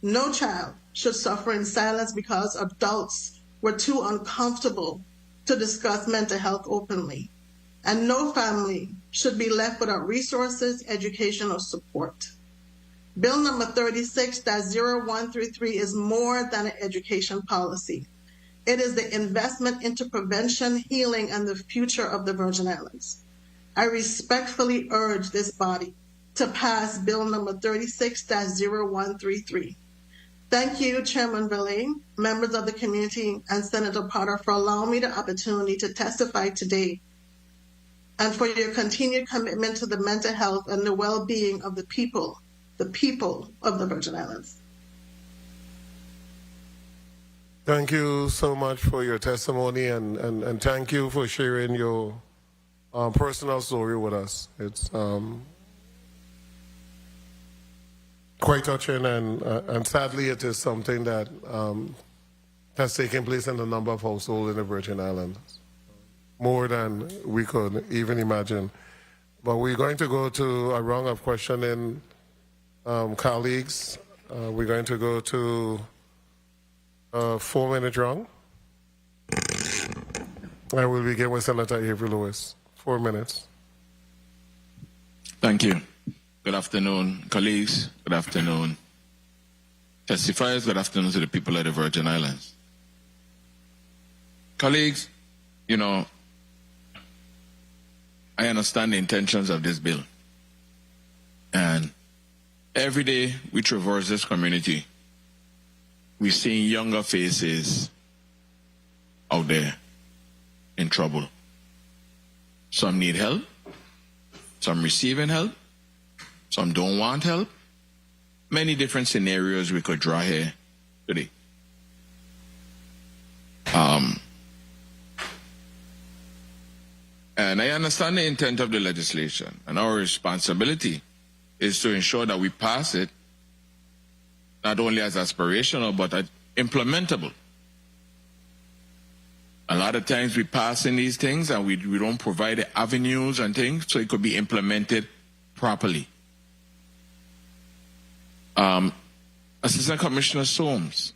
No child should suffer in silence because adults were too uncomfortable to discuss mental health openly. And no family should be left without resources, education, or support. Bill number 36-0133 is more than an education policy. It is the investment into prevention, healing, and the future of the Virgin Islands. I respectfully urge this body to pass Bill number 36-0133. Thank you, Chairman Velay, members of the community, and Senator Potter for allowing me the opportunity to testify today, and for your continued commitment to the mental health and the well-being of the people of the Virgin Islands. Thank you so much for your testimony, and thank you for sharing your personal story with us. It's quite touching, and sadly it is something that has taken place in a number of households in the Virgin Islands, more than we could even imagine. But we're going to go to a round of questioning colleagues. We're going to go to a 4-minute round. I will begin with Senator Avery Lewis. 4 minutes. Thank you. Good afternoon, colleagues. Good afternoon, testifiers. Good afternoon to the people of the Virgin Islands. Colleagues, you know, I understand the intentions of this bill. And every day we traverse this community, we're seeing younger faces out there in trouble. Some need help, some receiving help, some don't want help. Many different scenarios we could draw here today. And I understand the intent of the legislation, and our responsibility is to ensure that we pass it not only as aspirational but as implementable. A lot of times we pass in these things and we don't provide the avenues and things so it could be implemented properly. Assistant Commissioner Soames.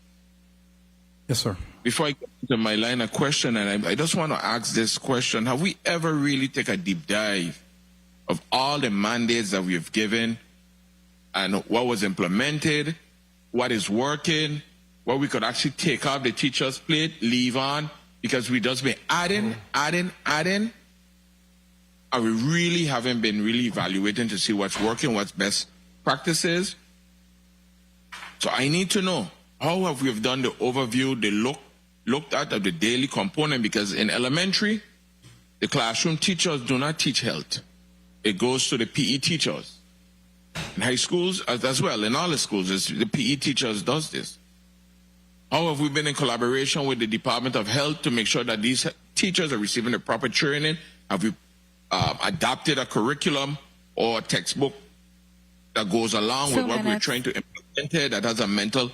Yes, sir. Before I get into my line of question, and I just want to ask this question, have we ever really taken a deep dive of all the mandates that we've given and what was implemented, what is working, what we could actually take off the teacher's plate, leave on, because we just been adding, and we really haven't been really evaluating to see what's working, what's best practices. So I need to know, how have we done the overview, the looked at of the daily component? Because in elementary, the classroom teachers do not teach health. It goes to the PE teachers. In high schools as well, in all the schools, the PE teachers does this. How have we been in collaboration with the Department of Health to make sure that these teachers are receiving the proper training? Have we adopted a curriculum or a textbook that goes along with what we're trying to implement here that has a mental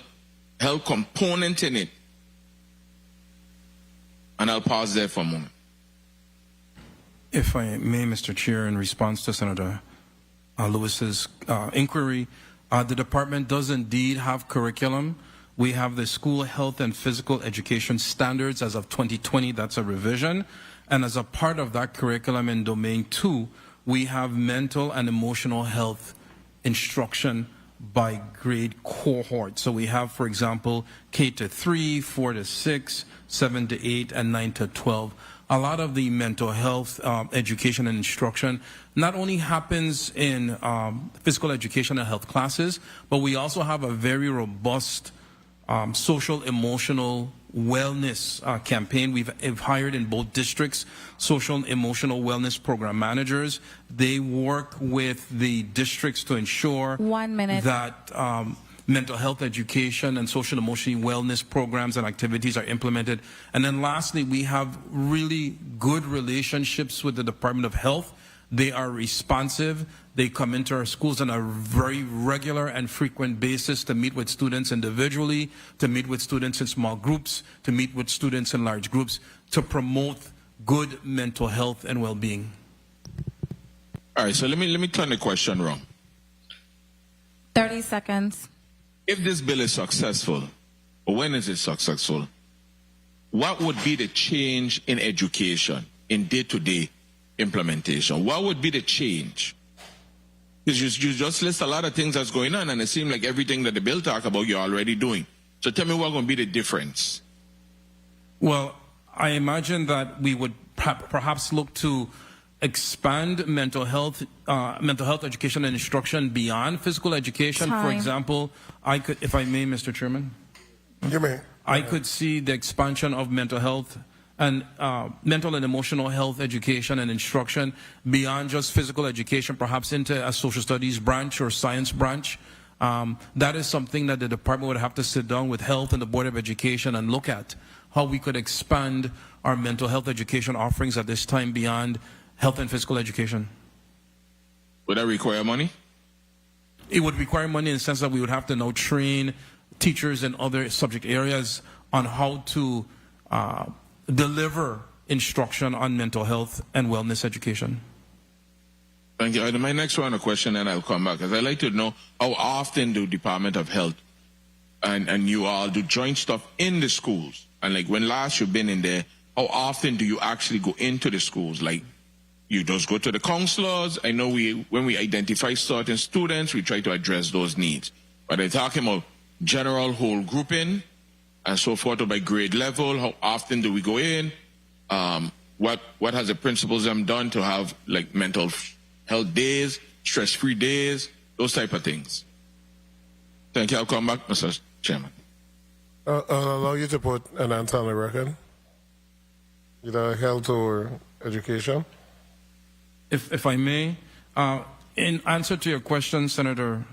health component in it? And I'll pause there for a moment. If I may, Mr. Chair, in response to Senator Lewis's inquiry, the department does indeed have curriculum. We have the School Health and Physical Education Standards as of 2020. That's a revision. And as a part of that curriculum in Domain 2, we have mental and emotional health instruction by grade cohort. So we have, for example, K to 3, 4 to 6, 7 to 8, and 9 to 12. A lot of the mental health education and instruction not only happens in physical education and health classes, but we also have a very robust social emotional wellness campaign. We've hired in both districts social emotional wellness program managers. They work with the districts to ensure 1 minute that mental health education and social emotional wellness programs and activities are implemented. And then lastly, we have really good relationships with the Department of Health. They are responsive. They come into our schools on a very regular and frequent basis to meet with students individually, to meet with students in small groups, to meet with students in large groups, to promote good mental health and well-being. All right, so let me turn the question around. 30 seconds. If this bill is successful, or when is it successful, what would be the change in education, in day-to-day implementation? What would be the change? Because you just list a lot of things that's going on, and it seems like everything that the bill talk about you're already doing. So tell me what's going to be the difference. Well, I imagine that we would perhaps look to expand mental health education and instruction beyond physical education. Time. For example, I could, if I may, Mr. Chairman, You may. I could see the expansion of mental health and mental and emotional health education and instruction beyond just physical education, perhaps into a social studies branch or science branch. That is something that the department would have to sit down with health and the Board of Education and look at how we could expand our mental health education offerings at this time beyond health and physical education. Would that require money? It would require money in the sense that we would have to now train teachers in other subject areas on how to deliver instruction on mental health and wellness education. Thank you. My next round of question, and I'll come back, because I'd like to know how often do Department of Health and you all do joint stuff in the schools? And like when last you've been in there, how often do you actually go into the schools? Like you just go to the counselors? I know when we identify certain students, we try to address those needs. But they're talking about general whole grouping and so forth, or by grade level. How often do we go in? What has the principals done to have like mental health days, stress-free days, those type of things? Thank you. I'll come back, Mr. Chairman. I'll allow you to put an answer on the record, either health or education. If I may, in answer to your question, Senator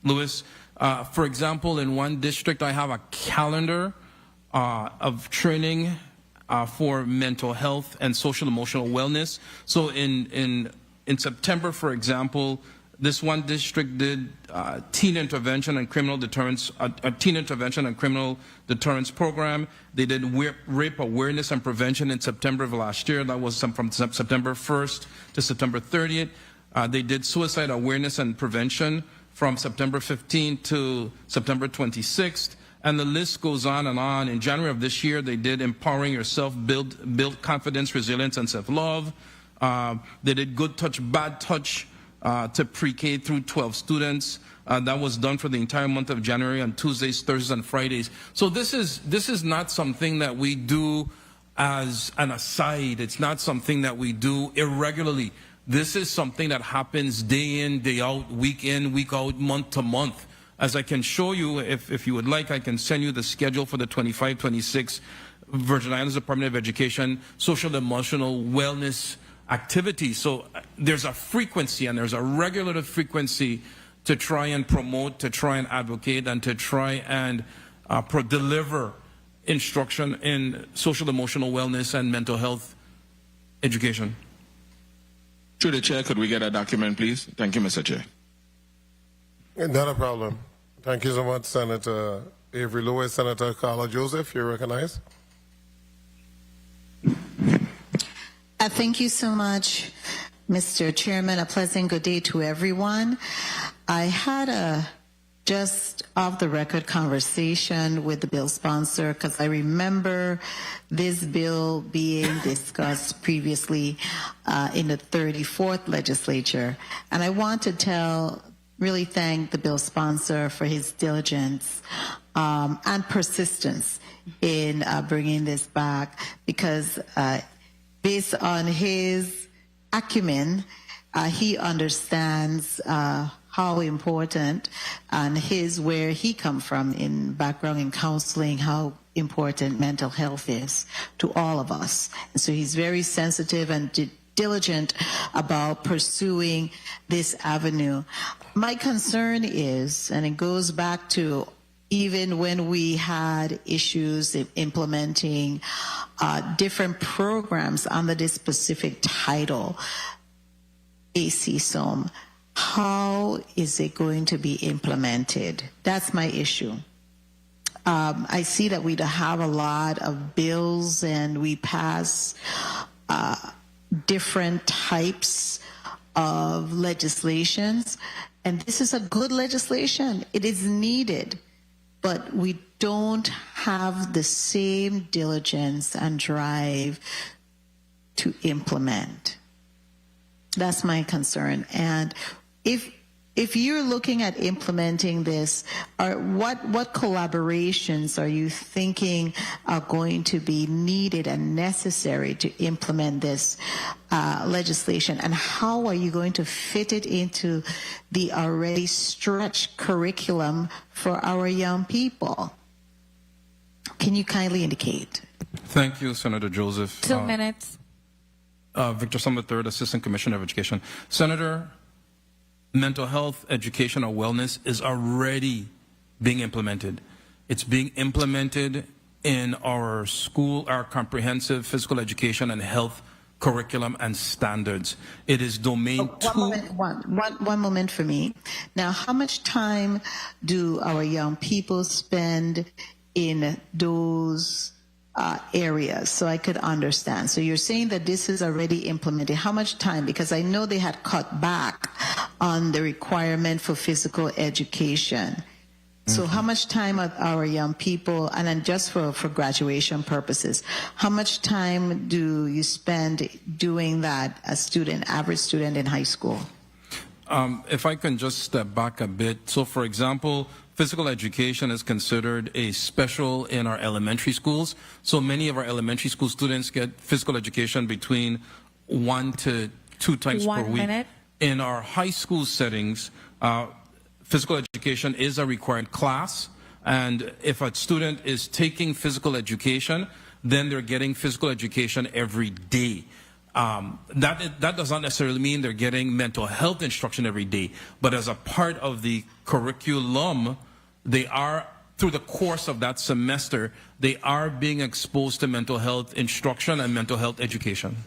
Lewis, for example, in one district, I have a calendar of training for mental health and social emotional wellness. So in September, for example, this one district did teen intervention and criminal deterrence, a teen intervention and criminal deterrence program. They did rape awareness and prevention in September of last year. That was from September 1st to September 30th. They did suicide awareness and prevention from September 15th to September 26th. And the list goes on and on. In January of this year, they did empowering yourself, build confidence, resilience, and self-love. They did good touch, bad touch to pre-K through 12 students. That was done for the entire month of January on Tuesdays, Thursdays, and Fridays. So this is not something that we do as an aside. It's not something that we do irregularly. This is something that happens day in, day out, week in, week out, month to month. As I can show you, if you would like, I can send you the schedule for the 25-26 Virgin Islands Department of Education social emotional wellness activities. So there's a frequency and there's a regular frequency to try and promote, to try and advocate, and to try and deliver instruction in social emotional wellness and mental health education. Through the chair, could we get a document, please? Thank you, Mr. Chair. Not a problem. Thank you so much, Senator Avery Lewis. Senator Carla Joseph, you're recognized. Thank you so much, Mr. Chairman. A pleasant good day to everyone. I had a just off-the-record conversation with the bill sponsor because I remember this bill being discussed previously in the 34th legislature. And I want to really thank the bill sponsor for his diligence and persistence in bringing this back, because based on his acumen, he understands how important and where he come from in background in counseling, how important mental health is to all of us. And so he's very sensitive and diligent about pursuing this avenue. My concern is, and it goes back to even when we had issues in implementing different programs under this specific title, ACSOM, how is it going to be implemented? That's my issue. I see that we have a lot of bills and we pass different types of legislations, and this is a good legislation. It is needed, but we don't have the same diligence and drive to implement. That's my concern. And if you're looking at implementing this, what collaborations are you thinking are going to be needed and necessary to implement this legislation? And how are you going to fit it into the already stretched curriculum for our young people? Can you kindly indicate? Thank you, Senator Joseph. 2 minutes. Victor Summer III, Assistant Commissioner of Education. Senator, mental health, education, or wellness is already being implemented. It's being implemented in our school, our comprehensive physical education and health curriculum and standards. It is domain two. One moment for me. Now, how much time do our young people spend in those areas, so I could understand? So you're saying that this is already implemented. How much time? Because I know they had cut back on the requirement for physical education. So how much time are our young people, and then just for graduation purposes, how much time do you spend doing that, average student in high school? If I can just step back a bit. So for example, physical education is considered a special in our elementary schools. So many of our elementary school students get physical education between 1 to 2 times per week. 1 minute. In our high school settings, physical education is a required class, and if a student is taking physical education, then they're getting physical education every day. That does not necessarily mean they're getting mental health instruction every day, but as a part of the curriculum, they are, through the course of that semester, they are being exposed to mental health instruction and mental health education.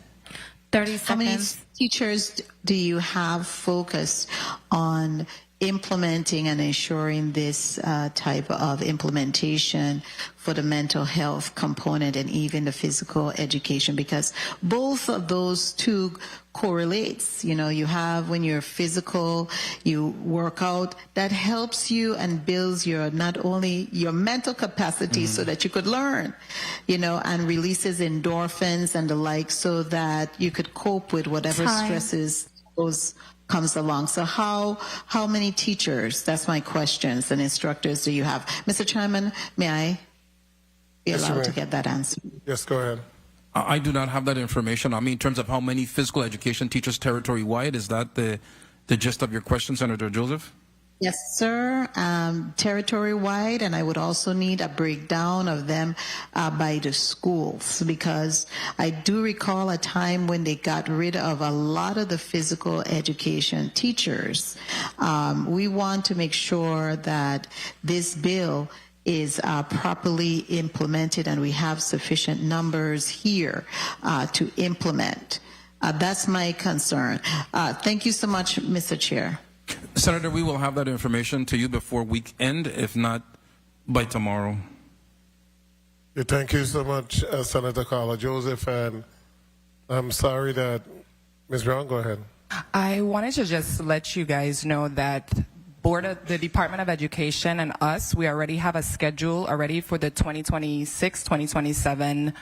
30 How many seconds. teachers do you have focused on implementing and ensuring this type of implementation for the mental health component and even the physical education? Because both of those two correlates. You know, you have, when you're physical, you work out, that helps you and builds your, not only your mental capacity so that you could learn, you know, and releases endorphins and the like so that you could cope with whatever stresses those comes along. So how many teachers, that's my questions, and instructors do you have? Mr. Chairman, may I be allowed to get that answer? Yes, go ahead. I do not have that information. I mean, in terms of how many physical education teachers territory-wide, is that the gist of your question, Senator Joseph? Yes, sir. Territory-wide, and I would also need a breakdown of them by the schools, because I do recall a time when they got rid of a lot of the physical education teachers. We want to make sure that this bill is properly implemented and we have sufficient numbers here to implement. That's my concern. Thank you so much, Mr. Chair. Senator, we will have that information to you before week end, if not by tomorrow. Thank you so much, Senator Carla Joseph, and I'm sorry that, Ms. Brown, go ahead. I wanted to just let you guys know that the Department of Education and us, we already have a schedule already for the 2026, 2027,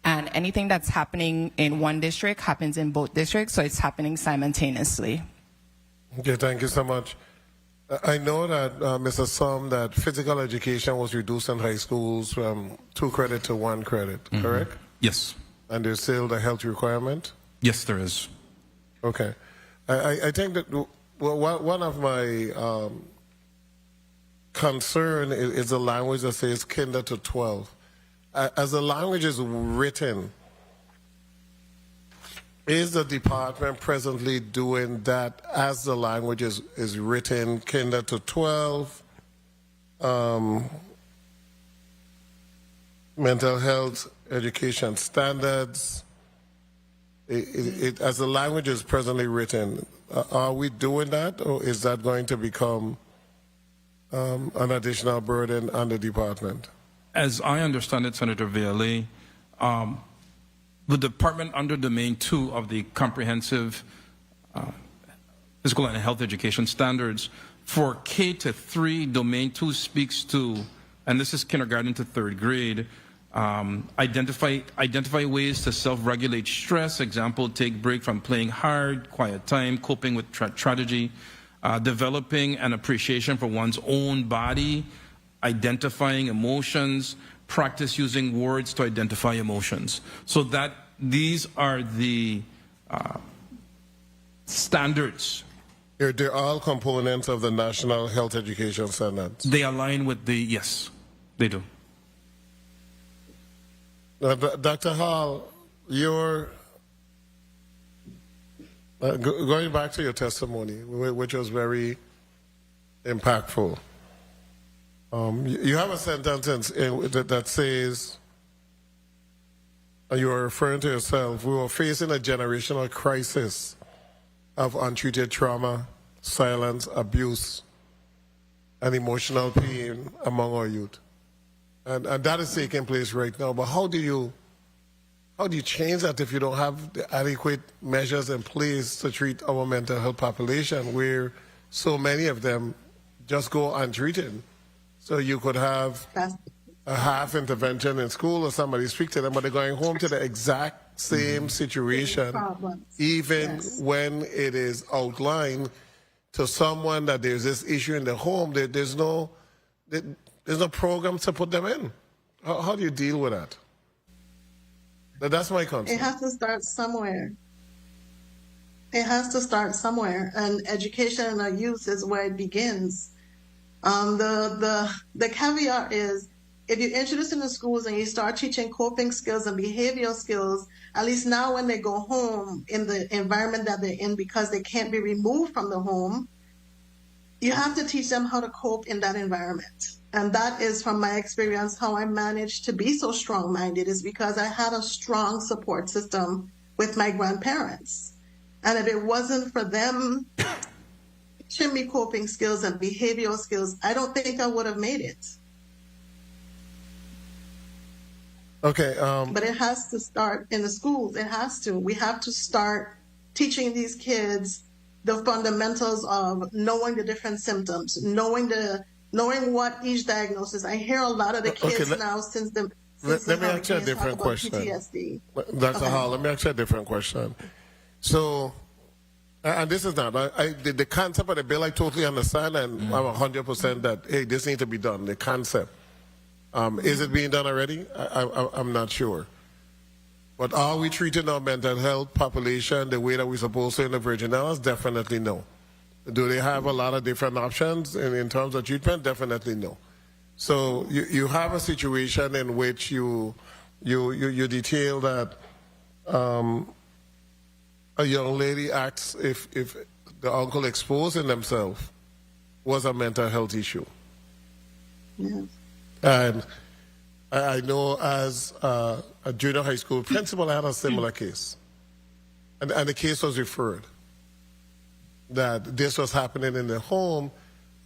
and anything that's happening in one district happens in both districts, so it's happening simultaneously. Okay, thank you so much. I know that, Mr. Som, that physical education was reduced in high schools from 2 credit to 1 credit, correct? Yes. And there's still the health requirement? Yes, there is. Okay. I think that one of my concern is the language that says kinder to 12. As the language is written, is the department presently doing that as the language is written, kinder to 12, mental health education standards? As the language is presently written, are we doing that, or is that going to become an additional burden on the department? As I understand it, Senator Viale, the department under Domain 2 of the Comprehensive Physical and Health Education Standards, for K to 3, Domain 2 speaks to, and this is kindergarten to 3rd grade, identify ways to self-regulate stress. Example, take break from playing hard, quiet time, coping with tragedy, developing an appreciation for one's own body, identifying emotions, practice using words to identify emotions. So that these are the standards. They're all components of the National Health Education Standards. They align with the, yes, they do. Dr. Hall, you're going back to your testimony, which was very impactful. You have a sentence that says, and you are referring to yourself, we were facing a generational crisis of untreated trauma, silence, abuse, and emotional pain among our youth. And that is taking place right now. But how do you change that if you don't have the adequate measures in place to treat our mental health population, where so many of them just go untreated? So you could have a half intervention in school or somebody speak to them, but they're going home to the exact same situation, even when it is outlined to someone that there's this issue in the home. There's no program to put them in. How do you deal with that? That's my concern. It has to start somewhere. It has to start somewhere, and education in our youth is where it begins. The caveat is, if you introduce in the schools and you start teaching coping skills and behavioral skills, at least now when they go home in the environment that they're in, because they can't be removed from the home, you have to teach them how to cope in that environment. And that is, from my experience, how I managed to be so strong-minded, is because I had a strong support system with my grandparents. And if it wasn't for them teaching me coping skills and behavioral skills, I don't think I would have made it. Okay. But it has to start in the schools. It has to. We have to start teaching these kids the fundamentals of knowing the different symptoms, knowing what each diagnosis. I hear a lot of the kids now since the let me ask you a different question. PTSD. Dr. Hall, let me ask you a different question. So, and this is not, the concept of the bill I totally understand, and I'm 100% that, hey, this needs to be done, the concept. Is it being done already? I'm not sure. But are we treating our mental health population the way that we're supposed to in the Virgin Islands? Definitely no. Do they have a lot of different options in terms of treatment? Definitely no. So you have a situation in which you detail that a young lady acts if the uncle exposing themselves was a mental health issue. Yeah. And I know as a junior high school principal, I had a similar case. And the case was referred that this was happening in the home,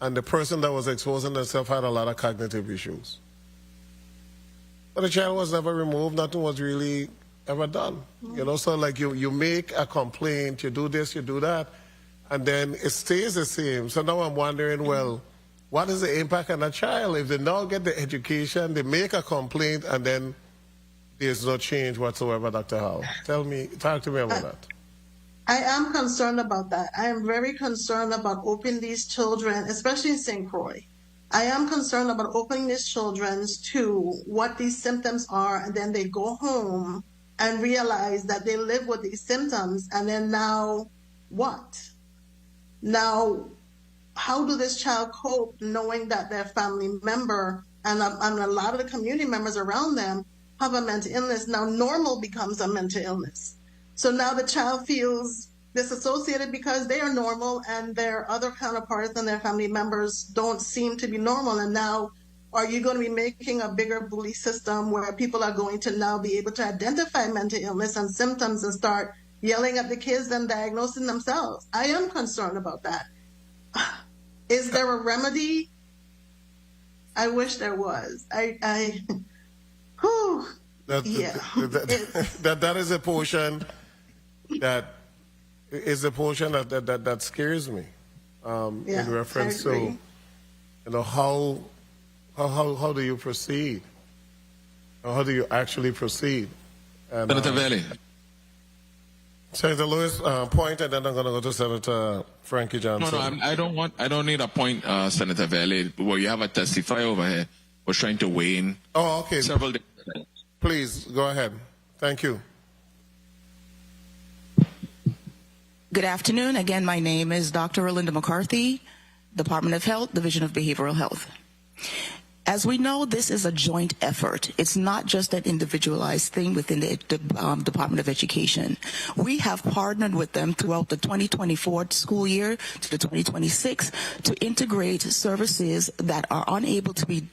and the person that was exposing themselves had a lot of cognitive issues. But the child was never removed, nothing was really ever done. You know, so like you make a complaint, you do this, you do that, and then it stays the same. So now I'm wondering, well, what is the impact on a child if they now get the education, they make a complaint, and then there's no change whatsoever, Dr. Hall? Talk to me about that. I am concerned about that. I am very concerned about opening these children, especially in St. Croix. I am concerned about opening these children to what these symptoms are, and then they go home and realize that they live with these symptoms, and then now what? Now, how do this child cope knowing that their family member and a lot of the community members around them have a mental illness? Now normal becomes a mental illness. So now the child feels disassociated because they are normal and their other counterparts and their family members don't seem to be normal. And now are you going to be making a bigger bully system where people are going to now be able to identify mental illness and symptoms and start yelling at the kids and diagnosing themselves? I am concerned about that. Is there a remedy? I wish there was. That is a portion that is a portion that scares me. In reference to, you know, how do you proceed? How do you actually proceed? And, Senator Valley. Senator Lewis, point, and then I'm going to go to Senator Frankie Johnson. No, I don't need a point, Senator Valley. Well, you have a testifier over here. We're trying to weigh in. Oh, okay. Several. Please go ahead. Thank you. Good afternoon. Again, my name is Dr. Rolinda McCarthy, Department of Health, Division of Behavioral Health. As we know, this is a joint effort. It's not just an individualized thing within the Department of Education. We have partnered with them throughout the 2024 school year to the 2026 to integrate services that are unable to be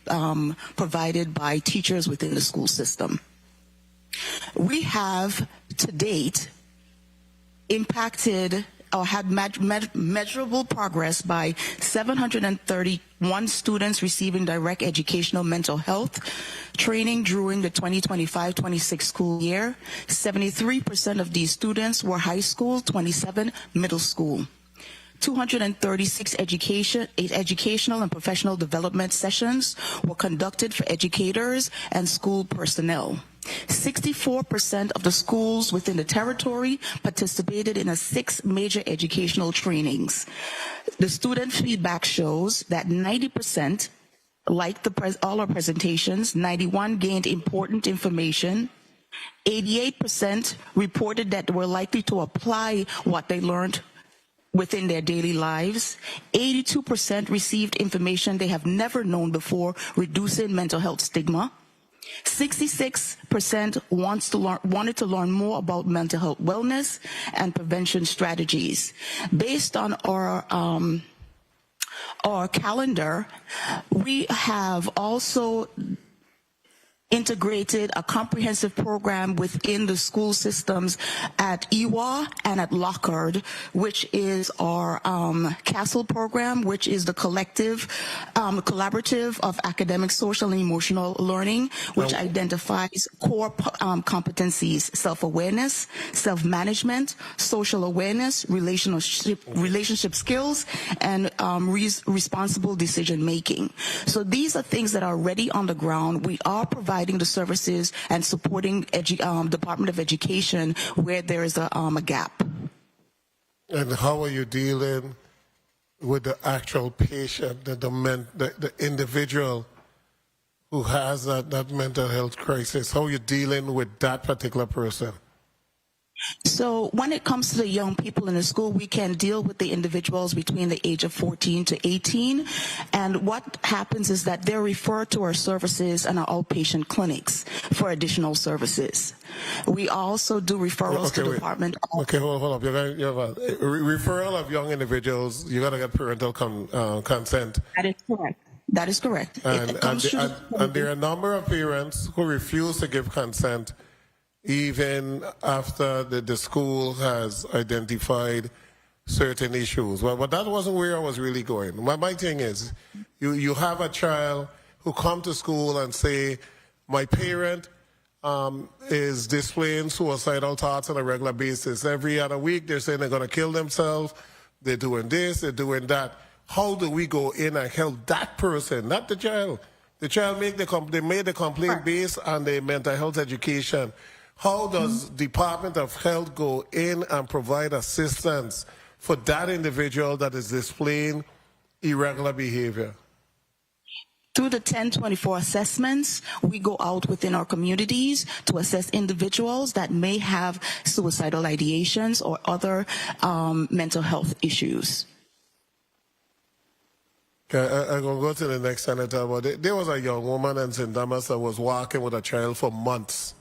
provided by teachers within the school system. We have, to date, impacted or had measurable progress by 731 students receiving direct educational mental health training during the 2025-26 school year. 73% of these students were high school, 27 middle school. 236 educational and professional development sessions were conducted for educators and school personnel. 64% of the schools within the territory participated in 6 major educational trainings. The student feedback shows that 90% liked all our presentations, 91 gained important information, 88% reported that they were likely to apply what they learned within their daily lives. 82% received information they have never known before, reducing mental health stigma. 66% wanted to learn more about mental health wellness and prevention strategies. Based on our calendar, we have also integrated a comprehensive program within the school systems at EWA and at Lockhart, which is our CASTLE program, which is the collaborative of academic, social, and emotional learning, which identifies core competencies: self-awareness, self-management, social awareness, relationship skills, and responsible decision-making. So these are things that are already on the ground. We are providing the services and supporting Department of Education where there is a gap. And how are you dealing with the actual patient, the individual who has that mental health crisis? How are you dealing with that particular person? So when it comes to the young people in the school, we can deal with the individuals between the age of 14 to 18. And what happens is that they're referred to our services and our outpatient clinics for additional services. We also do referrals to the department. Okay, hold up. You have a referral of young individuals. You got to get parental consent. That is correct. That is correct. And there are a number of parents who refuse to give consent even after the school has identified certain issues. Well, but that wasn't where I was really going. My thing is, you have a child who come to school and say, my parent is displaying suicidal thoughts on a regular basis. Every other week, they're saying they're going to kill themselves. They're doing this, they're doing that. How do we go in and help that person, not the child? The child made the complaint based on their mental health education. How does Department of Health go in and provide assistance for that individual that is displaying irregular behavior? Through the 1024 assessments, we go out within our communities to assess individuals that may have suicidal ideations or other mental health issues. Okay, I'm going to go to the next senator. But there was a young woman in St. Thomas that was walking with a child for months.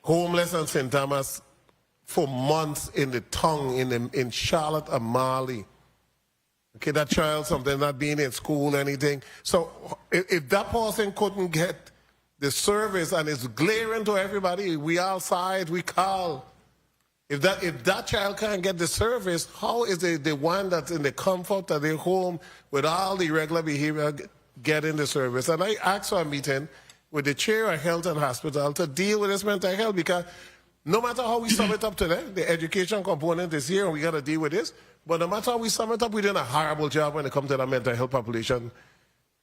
Homeless in St. Thomas for months in the tongue in Charlotte and Marley. Okay, that child, something not being in school, anything. So if that person couldn't get the service and it's glaring to everybody, we outside, we call. If that child can't get the service, how is the one that's in the comfort of their home with all the irregular behavior getting the service? And I asked for a meeting with the chair of health and hospital to deal with this mental health, because no matter how we sum it up today, the education component is here and we got to deal with this. But no matter how we sum it up, we're doing a horrible job when it comes to the mental health population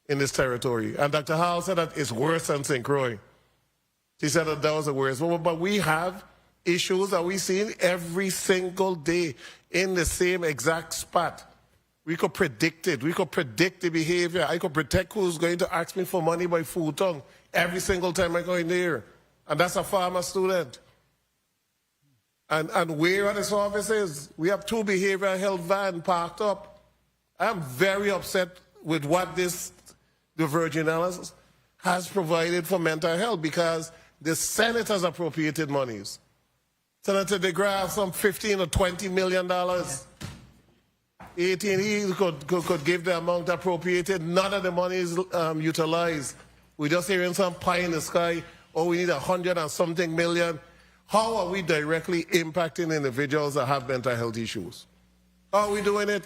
in this territory. And Dr. Hall said that it's worse than St. Croix. She said that was the worst. But we have issues that we see every single day in the same exact spot. We could predict it. We could predict the behavior. I could predict who's going to ask me for money by full tongue every single time I go in there. And that's a farmer student. And where are the services? We have 2 behavioral health vans parked up. I'm very upset with what the Virgin Islands has provided for mental health, because the Senate has appropriated monies. Senator DeGraff, some $15 or $20 million. 18, he could give the amount appropriated. None of the money is utilized. We're just hearing some pie in the sky. Oh, we need 100 and something million. How are we directly impacting individuals that have mental health issues? How are we doing it?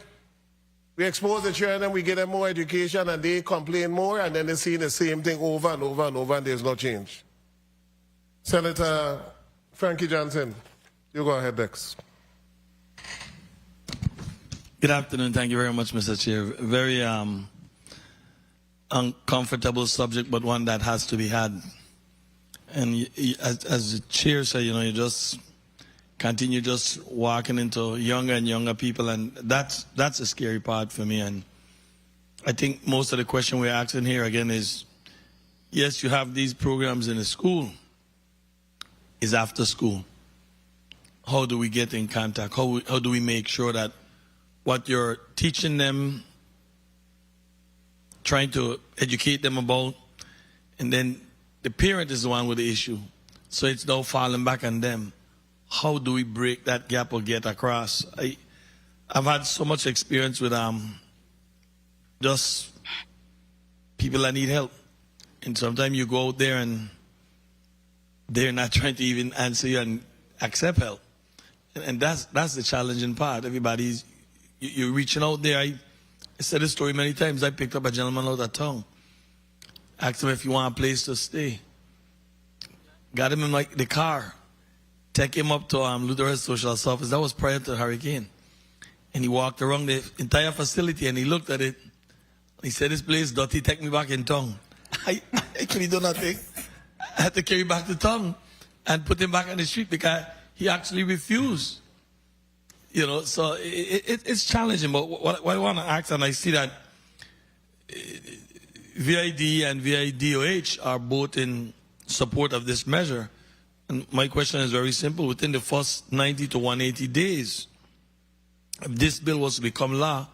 We expose the children, we give them more education, and they complain more, and then they're seeing the same thing over and over and over, and there's no change. Senator Frankie Johnson, you go ahead next. Good afternoon. Thank you very much, Mr. Chair. Very uncomfortable subject, but one that has to be had. And as the chair said, you just continue just walking into younger and younger people, and that's a scary part for me. And I think most of the question we're asking here again is, yes, you have these programs in the school, is after school. how do we get in contact? How do we make sure that what you're teaching them, trying to educate them about, and then the parent is the one with the issue, so it's now falling back on them. How do we break that gap or get across? I've had so much experience with just people that need help, and sometimes you go out there and they're not trying to even answer you and accept help, and that's the challenging part. Everybody's you're reaching out there. I said this story many times. I picked up a gentleman out of town, asked him if he want a place to stay, got him in the car, take him up to Lutheran Social Service. That was prior to the hurricane. And he walked around the entire facility and he looked at it. He said, "This place dirty, take me back in town." I couldn't do nothing. I had to carry him back to town and put him back on the street because he actually refused. You know, so it's challenging. But what I want to ask, and I see that VID and VIDOH are both in support of this measure. And my question is very simple. Within the first 90 to 180 days, if this bill was to become law,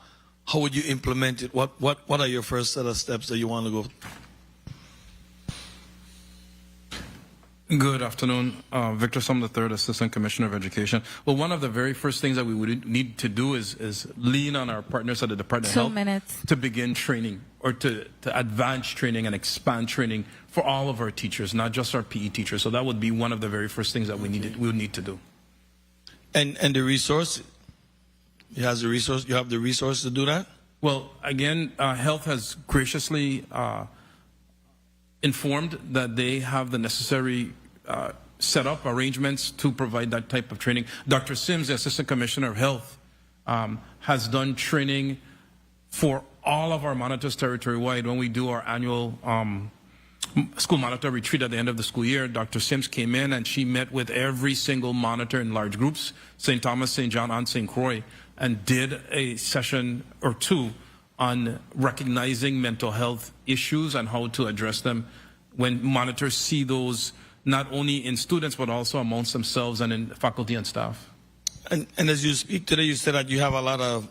how would you implement it? What are your first set of steps that you want to go? Good afternoon. Victor Sum III, Assistant Commissioner of Education. Well, one of the very first things that we would need to do is lean on our partners at the Department of Health to begin training, or to advance training and expand training for all of our teachers, not just our PE teachers. So that would be one of the very first things that we would need to do. And the resource, you have the resource to do that? Well, again, Health has graciously informed that they have the necessary set up arrangements to provide that type of training. Dr. Sims, the Assistant Commissioner of Health, has done training for all of our monitors territory-wide. When we do our annual school monitor retreat at the end of the school year, Dr. Sims came in and she met with every single monitor in large groups, St. Thomas, St. John, and St. Croix, and did a session or two on recognizing mental health issues and how to address them when monitors see those not only in students but also amongst themselves and in faculty and staff. And as you speak today, you said that you have a lot of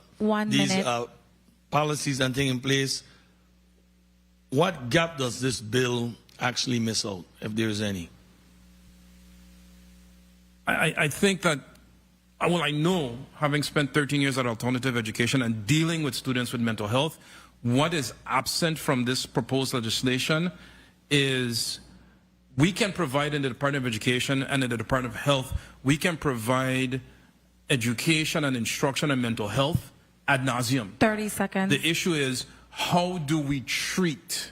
these policies and things in place. What gap does this bill actually miss out, if there is any? I think that, well, I know, having spent 13 years at Alternative Education and dealing with students with mental health, what is absent from this proposed legislation is we can provide in the Department of Education and in the Department of Health, we can provide education and instruction on mental health ad nauseum. 30 seconds. The issue is, how do we treat?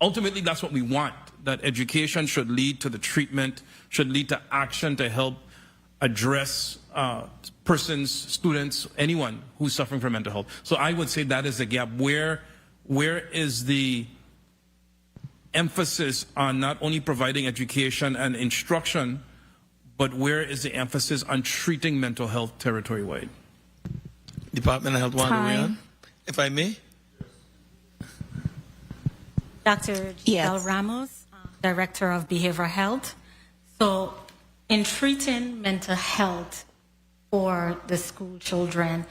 Ultimately, that's what we want, that education should lead to the treatment, should lead to action to help address persons, students, anyone who's suffering from mental health. So I would say that is the gap. Where is the emphasis on not only providing education and instruction, but where is the emphasis on treating mental health territory-wide? Department of Health, want to weigh on? If I may? Dr. Giselle Ramos, Director of Behavioral Health. So in treating mental health for the school children,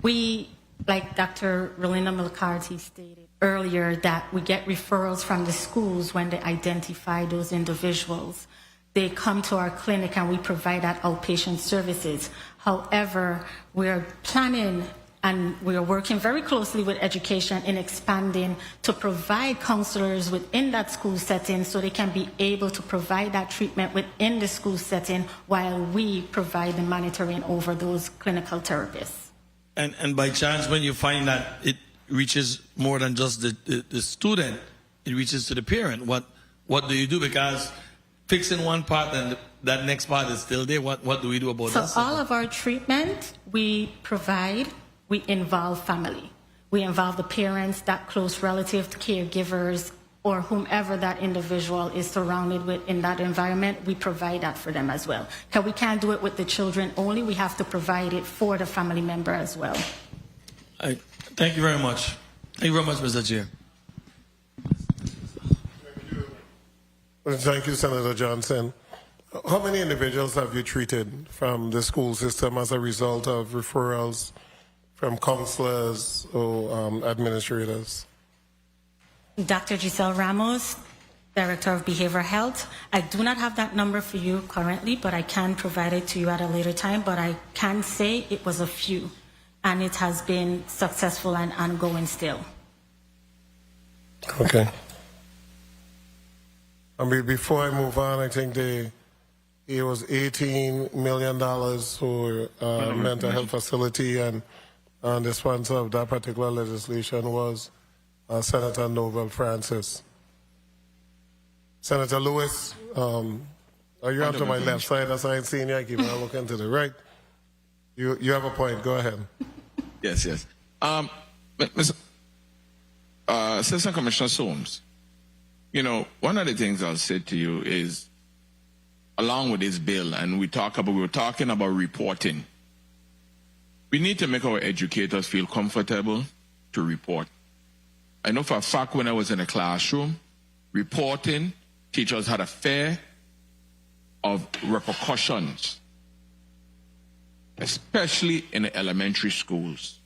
we, like Dr. Rolinda McCarthy stated earlier, that we get referrals from the schools when they identify those individuals. They come to our clinic and we provide that outpatient services. However, we're planning and we are working very closely with education in expanding to provide counselors within that school setting so they can be able to provide that treatment within the school setting while we provide the monitoring over those clinical therapists. And by chance, when you find that it reaches more than just the student, it reaches to the parent, what do you do? Because fixing one part and that next part is still there. What do we do about that? So all of our treatment we provide, we involve family. We involve the parents, that close relative, caregivers, or whomever that individual is surrounded with in that environment. We provide that for them as well. Because we can't do it with the children only. We have to provide it for the family member as well. Thank you very much. Thank you very much, Mr. Chair. Thank you, Senator Johnson. How many individuals have you treated from the school system as a result of referrals from counselors or administrators? Dr. Giselle Ramos, Director of Behavioral Health. I do not have that number for you currently, but I can provide it to you at a later time. But I can say it was a few, and it has been successful and ongoing still. Okay. I mean, before I move on, I think it was $18 million for mental health facility, and the sponsor of that particular legislation was Senator Noble Francis. Senator Lewis, are you on to my left side? As I ain't seen you, I keep on looking to the right. You have a point. Go ahead. Yes. Assistant Commissioner Soames, you know, one of the things I'll say to you is, along with this bill, and we were talking about reporting, we need to make our educators feel comfortable to report. I know for a fact when I was in a classroom, reporting, teachers had a fear of repercussions, especially in the elementary schools.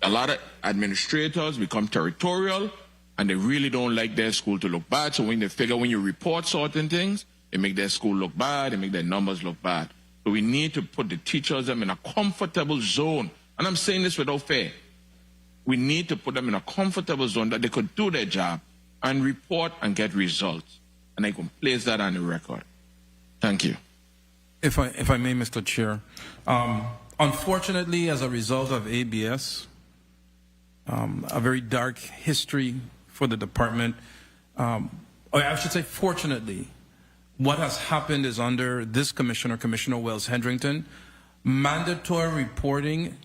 A lot of administrators become territorial, and they really don't like their school to look bad. So when you report certain things, they make their school look bad, they make their numbers look bad. So we need to put the teachers in a comfortable zone. And I'm saying this without fear. We need to put them in a comfortable zone that they could do their job and report and get results. And I can place that on the record. Thank you. If I may, Mr. Chair. Unfortunately, as a result of ABS, a very dark history for the department, or I should say fortunately, what has happened is under this commissioner, Commissioner Wells Hendrington, mandatory reporting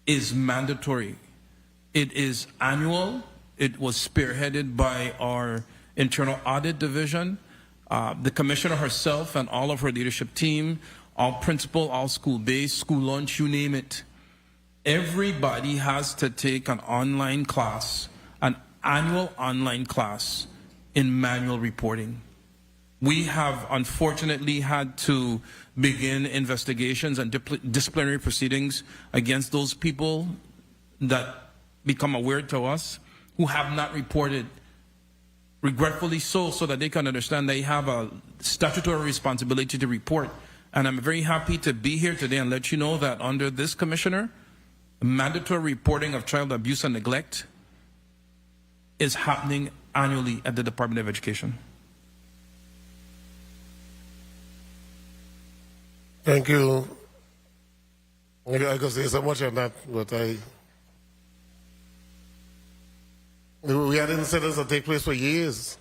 is mandatory. It is annual. It was spearheaded by our internal audit division. The commissioner herself and all of her leadership team, all principal, all school-based, school lunch, you name it. Everybody has to take an online class, an annual online class in manual reporting. We have unfortunately had to begin investigations and disciplinary proceedings against those people that become aware to us who have not reported, regretfully so that they can understand they have a statutory responsibility to report. And I'm very happy to be here today and let you know that under this commissioner, mandatory reporting of child abuse and neglect is happening annually at the Department of Education. Thank you. I could say so much on that, but we had incidents that take place for years,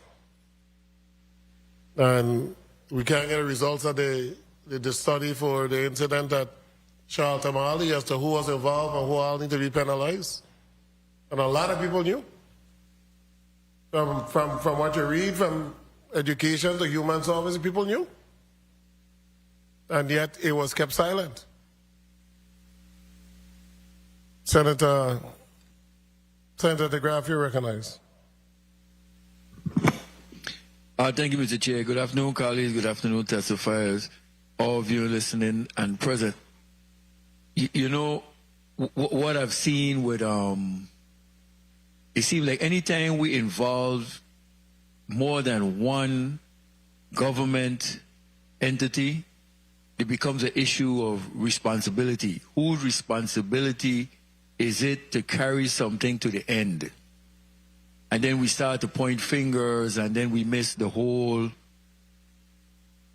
and we can't get the results of the study for the incident at Charles Tamale as to who was involved and who all need to be penalized. And a lot of people knew. From what you read, from education to human services, people knew. And yet it was kept silent. Senator de Graaf, you recognize. Thank you, Mr. Chair. Good afternoon, colleagues. Good afternoon, testifiers, all of you listening and present. You know, what I've seen with, it seems like anytime we involve more than one government entity, it becomes an issue of responsibility. Whose responsibility is it to carry something to the end? And then we start to point fingers, and then we miss the whole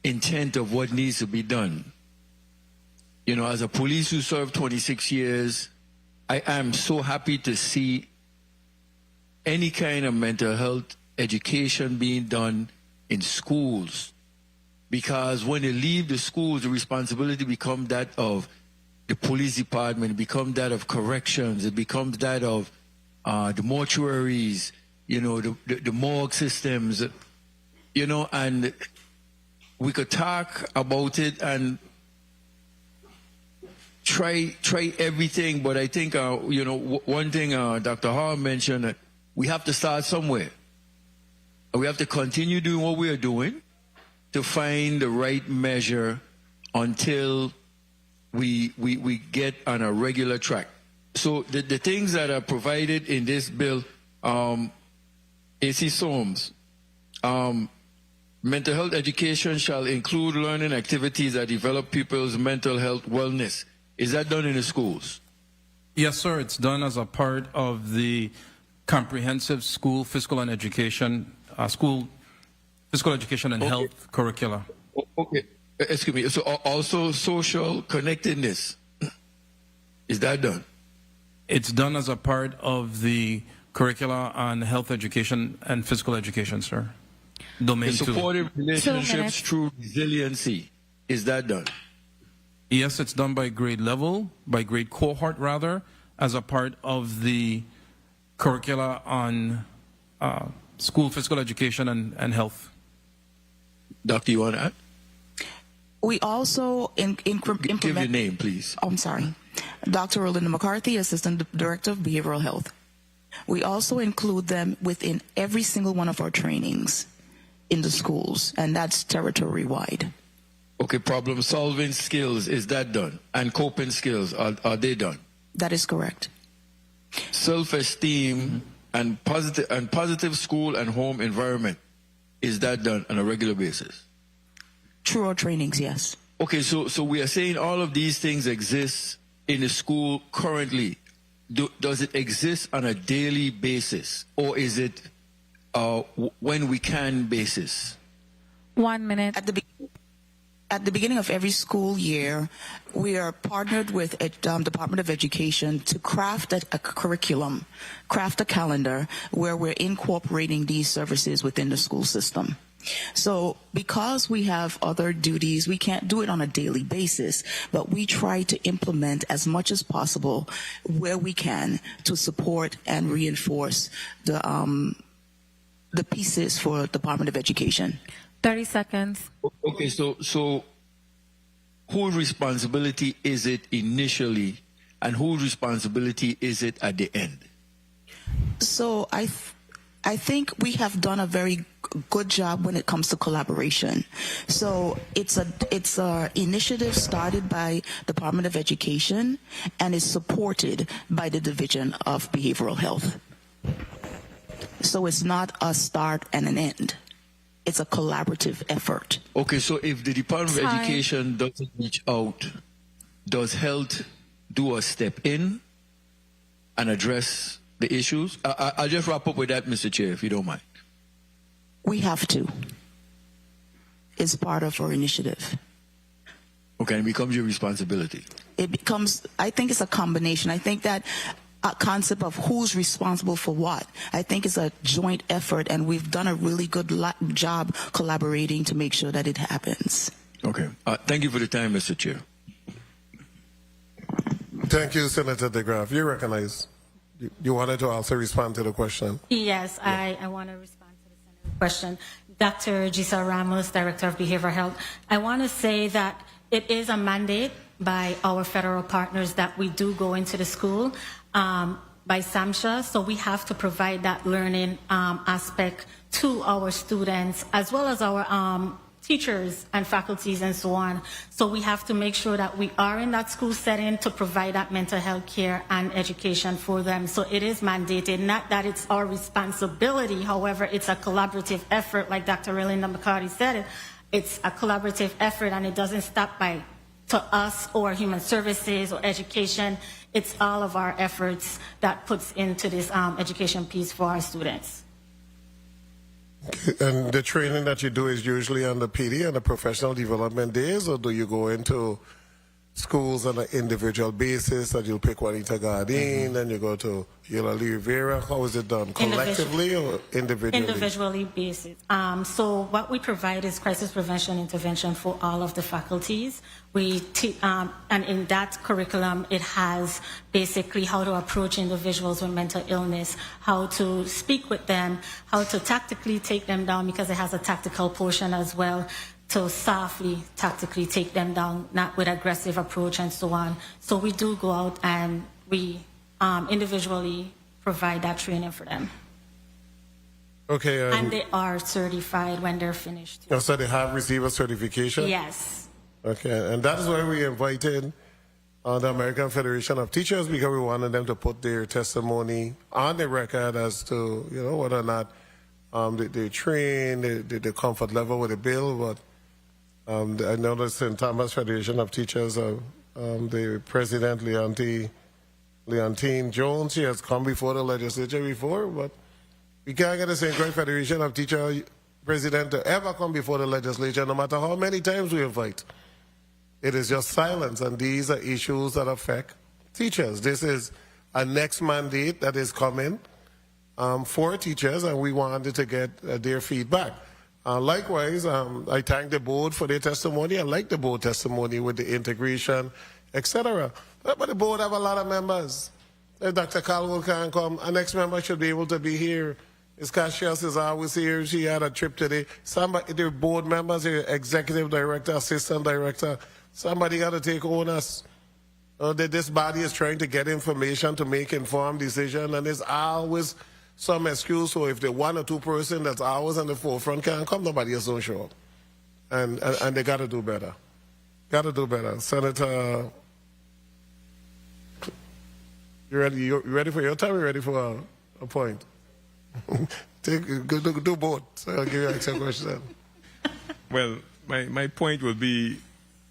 intent of what needs to be done. You know, as a police who served 26 years, I am so happy to see any kind of mental health education being done in schools. Because when they leave the schools, the responsibility becomes that of the police department, it becomes that of corrections, it becomes that of the mortuaries, you know, the morgue systems, you know, and we could talk about it and try everything, but I think, you know, one thing Dr. Hall mentioned, we have to start somewhere. We have to continue doing what we are doing, to find the right measure until we get on a regular track. So the things that are provided in this bill, AC Soames, mental health education shall include learning activities that develop people's mental health wellness. Is that done in the schools? Yes, sir. It's done as a part of the comprehensive school physical and education, school physical education and health curricula. Okay. Excuse me. So also social connectedness. Is that done? It's done as a part of the curricula on health education and physical education, sir. Domain The 2. supportive relationships through resiliency. Is that done? Yes, it's done by grade level, by grade cohort rather, as a part of the curricula on school physical education and health. Doctor, you want to add? We also implement... Give your name, please. Oh, I'm sorry. Dr. Rolinda McCarthy, Assistant Director of Behavioral Health. We also include them within every single one of our trainings in the schools, and that's territory-wide. Okay, problem-solving skills, is that done? And coping skills, are they done? That is correct. Self-esteem and positive school and home environment, is that done on a regular basis? Through our trainings, yes. Okay, so we are saying all of these things exist in the school currently. Does it exist on a daily basis, or is it when we can basis? 1 minute. At the beginning of every school year, we are partnered with the Department of Education to craft a curriculum, craft a calendar where we're incorporating these services within the school system. So because we have other duties, we can't do it on a daily basis, but we try to implement as much as possible where we can to support and reinforce the pieces for Department of Education. 30 seconds. Okay, so whose responsibility is it initially, and whose responsibility is it at the end? So I think we have done a very good job when it comes to collaboration. So it's a initiative started by Department of Education and is supported by the Division of Behavioral Health. So it's not a start and an end. It's a collaborative effort. Okay, so if the Department of Education doesn't reach out, does health do a step in and address the issues? I'll just wrap up with that, Mr. Chair, if you don't mind. We have to. It's part of our initiative. Okay, it becomes your responsibility. It becomes, I think it's a combination. I think that a concept of who's responsible for what, I think it's a joint effort, and we've done a really good job collaborating to make sure that it happens. Okay. Thank you for the time, Mr. Chair. Thank you, Senator DeGraff. You recognize. You wanted to also respond to the question. Yes, I want to respond to the Senator's question. Dr. Giselle Ramos, Director of Behavioral Health. I want to say that it is a mandate by our federal partners that we do go into the school by SAMHSA, so we have to provide that learning aspect to our students as well as our teachers and faculties and so on. So we have to make sure that we are in that school setting to provide that mental health care and education for them. So it is mandated, not that it's our responsibility. However, it's a collaborative effort, like Dr. Rolinda McCarthy said. It's a collaborative effort, and it doesn't stop to us or human services or education. It's all of our efforts that puts into this education piece for our students. And the training that you do is usually on the PD and the professional development days, or do you go into schools on an individual basis that you'll pick Juanita Gardin, then you go to Eulalie Rivera? How is it done? Collectively or individually? Individually basis. So what we provide is crisis prevention intervention for all of the faculties. And in that curriculum, it has basically how to approach individuals with mental illness, how to speak with them, how to tactically take them down, because it has a tactical portion as well, to softly, tactically take them down, not with aggressive approach and so on. So we do go out and we individually provide that training for them. Okay. And they are certified when they're finished. So they have received a certification? Yes. Okay, and that is why we invited the American Federation of Teachers, because we wanted them to put their testimony on the record as to, whether or not they train, the comfort level with the bill. But I noticed in Thomas Federation of Teachers, the president, Leontine Jones, she has come before the legislature before, but we can't get the St. Croix Federation of Teachers president to ever come before the legislature, no matter how many times we invite. It is just silence, and these are issues that affect teachers. This is a next mandate that is coming for teachers, and we wanted to get their feedback. Likewise, I thank the board for their testimony. I like the board testimony with the integration, etc. But the board have a lot of members. If Dr. Caldwell can't come, a next member should be able to be here. Ms. Cassius is always here. She had a trip today. Somebody, the board members, the executive director, assistant director, somebody got to take onus. That this body is trying to get information to make informed decision, and there's always some excuse. So if the one or two person that's always on the forefront can't come, nobody else don't show up. And they got to do better. Got to do better. Senator, you ready? You ready for your time? You ready for a point? Do both. So I'll give you an extra question. Well, my point will be,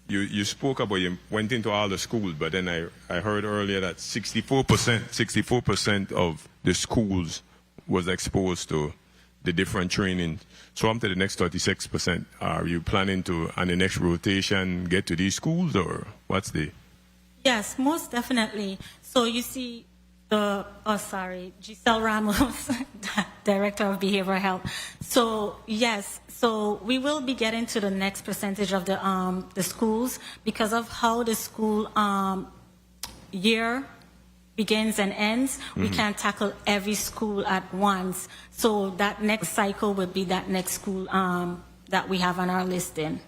you spoke about, you went into all the schools, but then I heard earlier that 64% of the schools was exposed to the different training. So up to the next 36%, are you planning to, on the next rotation, get to these schools, or what's the? Yes, most definitely. So you see, Giselle Ramos, Director of Behavioral Health. So yes, so we will be getting to the next percentage of the schools because of how the school year begins and ends. Mm-hmm. We can't tackle every school at once. So that next cycle will be that next school that we have on our listing.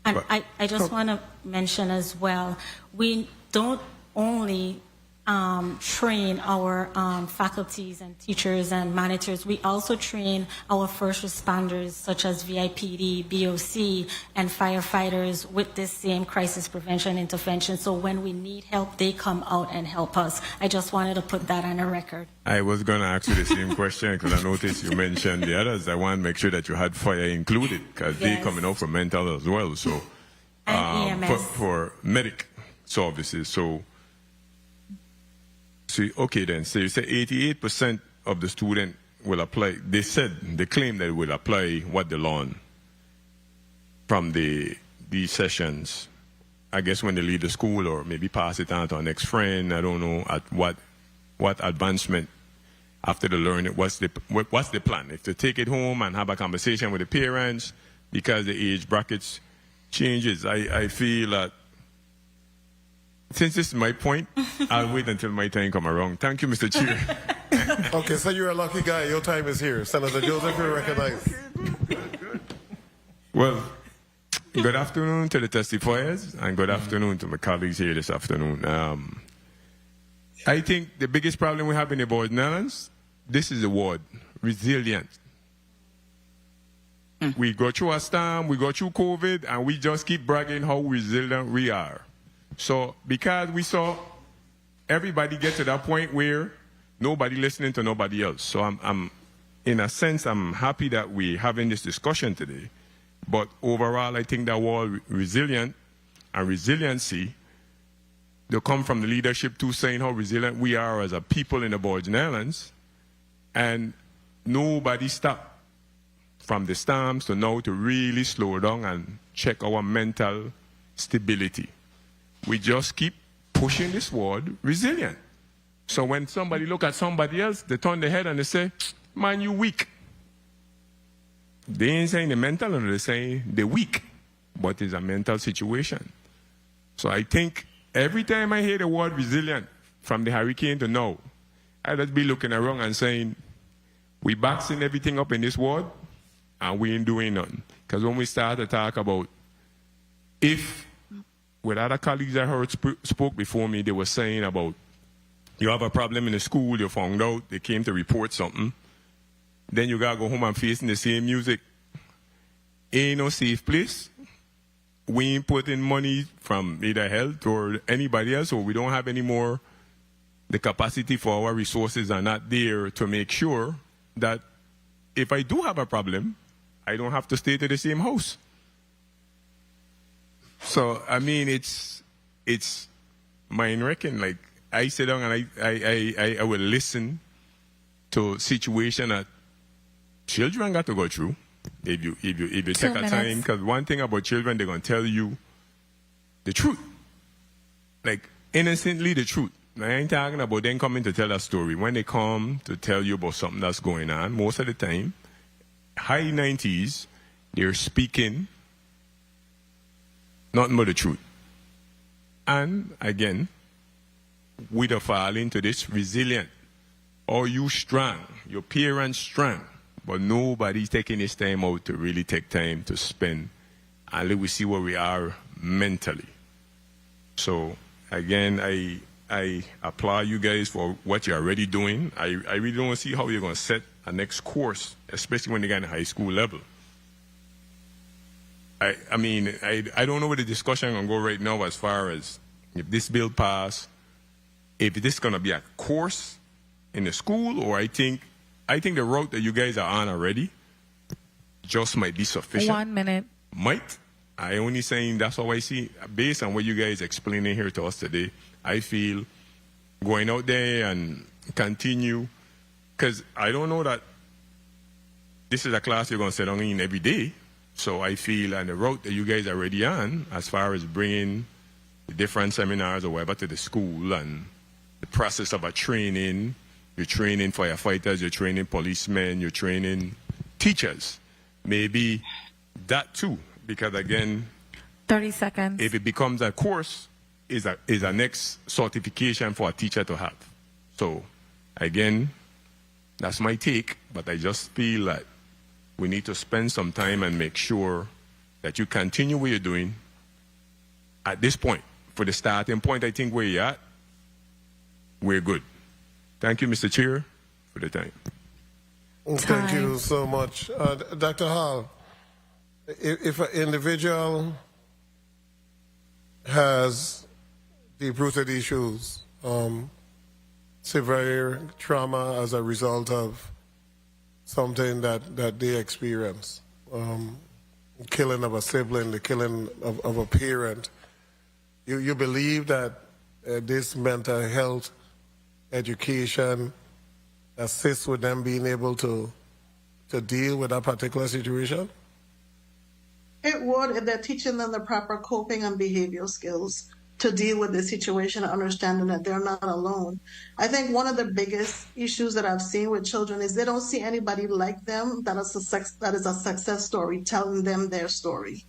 And right. I just want to mention as well, we don't only train our faculties and teachers and monitors. We also train our first responders, such as VIPD, BOC, and firefighters with this same crisis prevention intervention. So when we need help, they come out and help us. I just wanted to put that on the record. I was going to ask you the same question because I noticed you mentioned the others. I want to make sure that you had fire included because yes. They're coming out for mental as well. So for medic services. So okay then, so you say 88% of the student will apply. They claim that it will apply what they learn from these sessions. I guess when they leave the school, or maybe pass it on to a next friend. I don't know at what advancement after the learning. What's the plan? If they take it home and have a conversation with the parents, because the age brackets changes. I feel that. Since this is my point, I'll wait until my time comes around. Thank you, Mr. Chair. Okay, so you're a lucky guy. Your time is here. Senator Joseph, you're recognized. Well, good afternoon to the testifiers, and good afternoon to my colleagues here this afternoon. I think the biggest problem we have in the Virgin Islands, this is the word, resilient. We go through a storm, we go through COVID, and we just keep bragging how resilient we are. So because we saw everybody get to that point where nobody listening to nobody else. So I'm in a sense, I'm happy that we're having this discussion today. But overall, I think that word resilient and resiliency, they come from the leadership too, saying how resilient we are as a people in the Virgin Islands. And nobody stopped from the storms to now to really slow down and check our mental stability. We just keep pushing this word resilient. So when somebody look at somebody else, they turn their head and they say, man, you weak. They ain't saying the mental, they're saying they're weak. But it's a mental situation. So I think every time I hear the word resilient, from the hurricane to now, I just be looking around and saying, we boxing everything up in this word, and we ain't doing nothing. Because when we start to talk about if, with other colleagues I heard spoke before me, they were saying about, you have a problem in the school, you found out, they came to report something. then you gotta go home and facing the same music. Ain't no safe place. We ain't putting money from either health or anybody else, or we don't have any more. The capacity for our resources are not there to make sure that if I do have a problem, I don't have to stay to the same house. So, I mean, it's mind wrecking. Like, I sit down and I will listen to situation that children got to go through. If you take a time, because one thing about children, they're gonna tell you the truth, like innocently the truth. Now, I ain't talking about them coming to tell a story. When they come to tell you about something that's going on, most of the time, high 90s, they're speaking nothing but the truth. And again, we don't fall into this resilient. Or you strong, your parents strong, but nobody's taking this time out to really take time to spend and let we see where we are mentally. So again, I applaud you guys for what you're already doing. I really don't see how you're going to set a next course, especially when they get in high school level. I mean, I don't know where the discussion going to go right now as far as if this bill pass, if this is going to be a course in the school, or I think the route that you guys are on already just might be sufficient. 1 minute. Might. I only saying that's how I see. Based on what you guys explaining here to us today, I feel going out there and continue, because I don't know that this is a class you're going to sit down in every day. So I feel on the route that you guys are already on, as far as bringing the different seminars or whatever to the school and the process of a training, you're training firefighters, you're training policemen, you're training teachers. Maybe that too, because again, 30 seconds. if it becomes a course, is a next certification for a teacher to have. So again, that's my take, but I just feel that we need to spend some time and make sure that you continue what you're doing at this point. For the starting point, I think where you're at, we're good. Thank you, Mr. Chair, for the time. Thank you so much. Dr. Hall, if an individual has deep-rooted issues, severe trauma as a result of something that they experience, killing of a sibling, the killing of a parent, you believe that this mental health education assists with them being able to deal with that particular situation? It would, if they're teaching them the proper coping and behavioral skills to deal with the situation and understanding that they're not alone. I think one of the biggest issues that I've seen with children is they don't see anybody like them that is a success story telling them their story.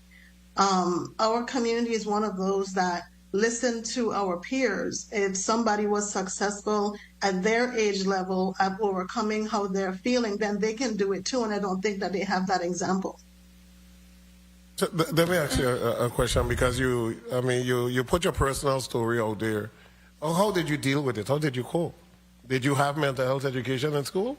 Our community is one of those that listen to our peers. If somebody was successful at their age level at overcoming how they're feeling, then they can do it too, and I don't think that they have that example. So let me ask you a question, because you put your personal story out there. How did you deal with it? How did you cope? Did you have mental health education in school?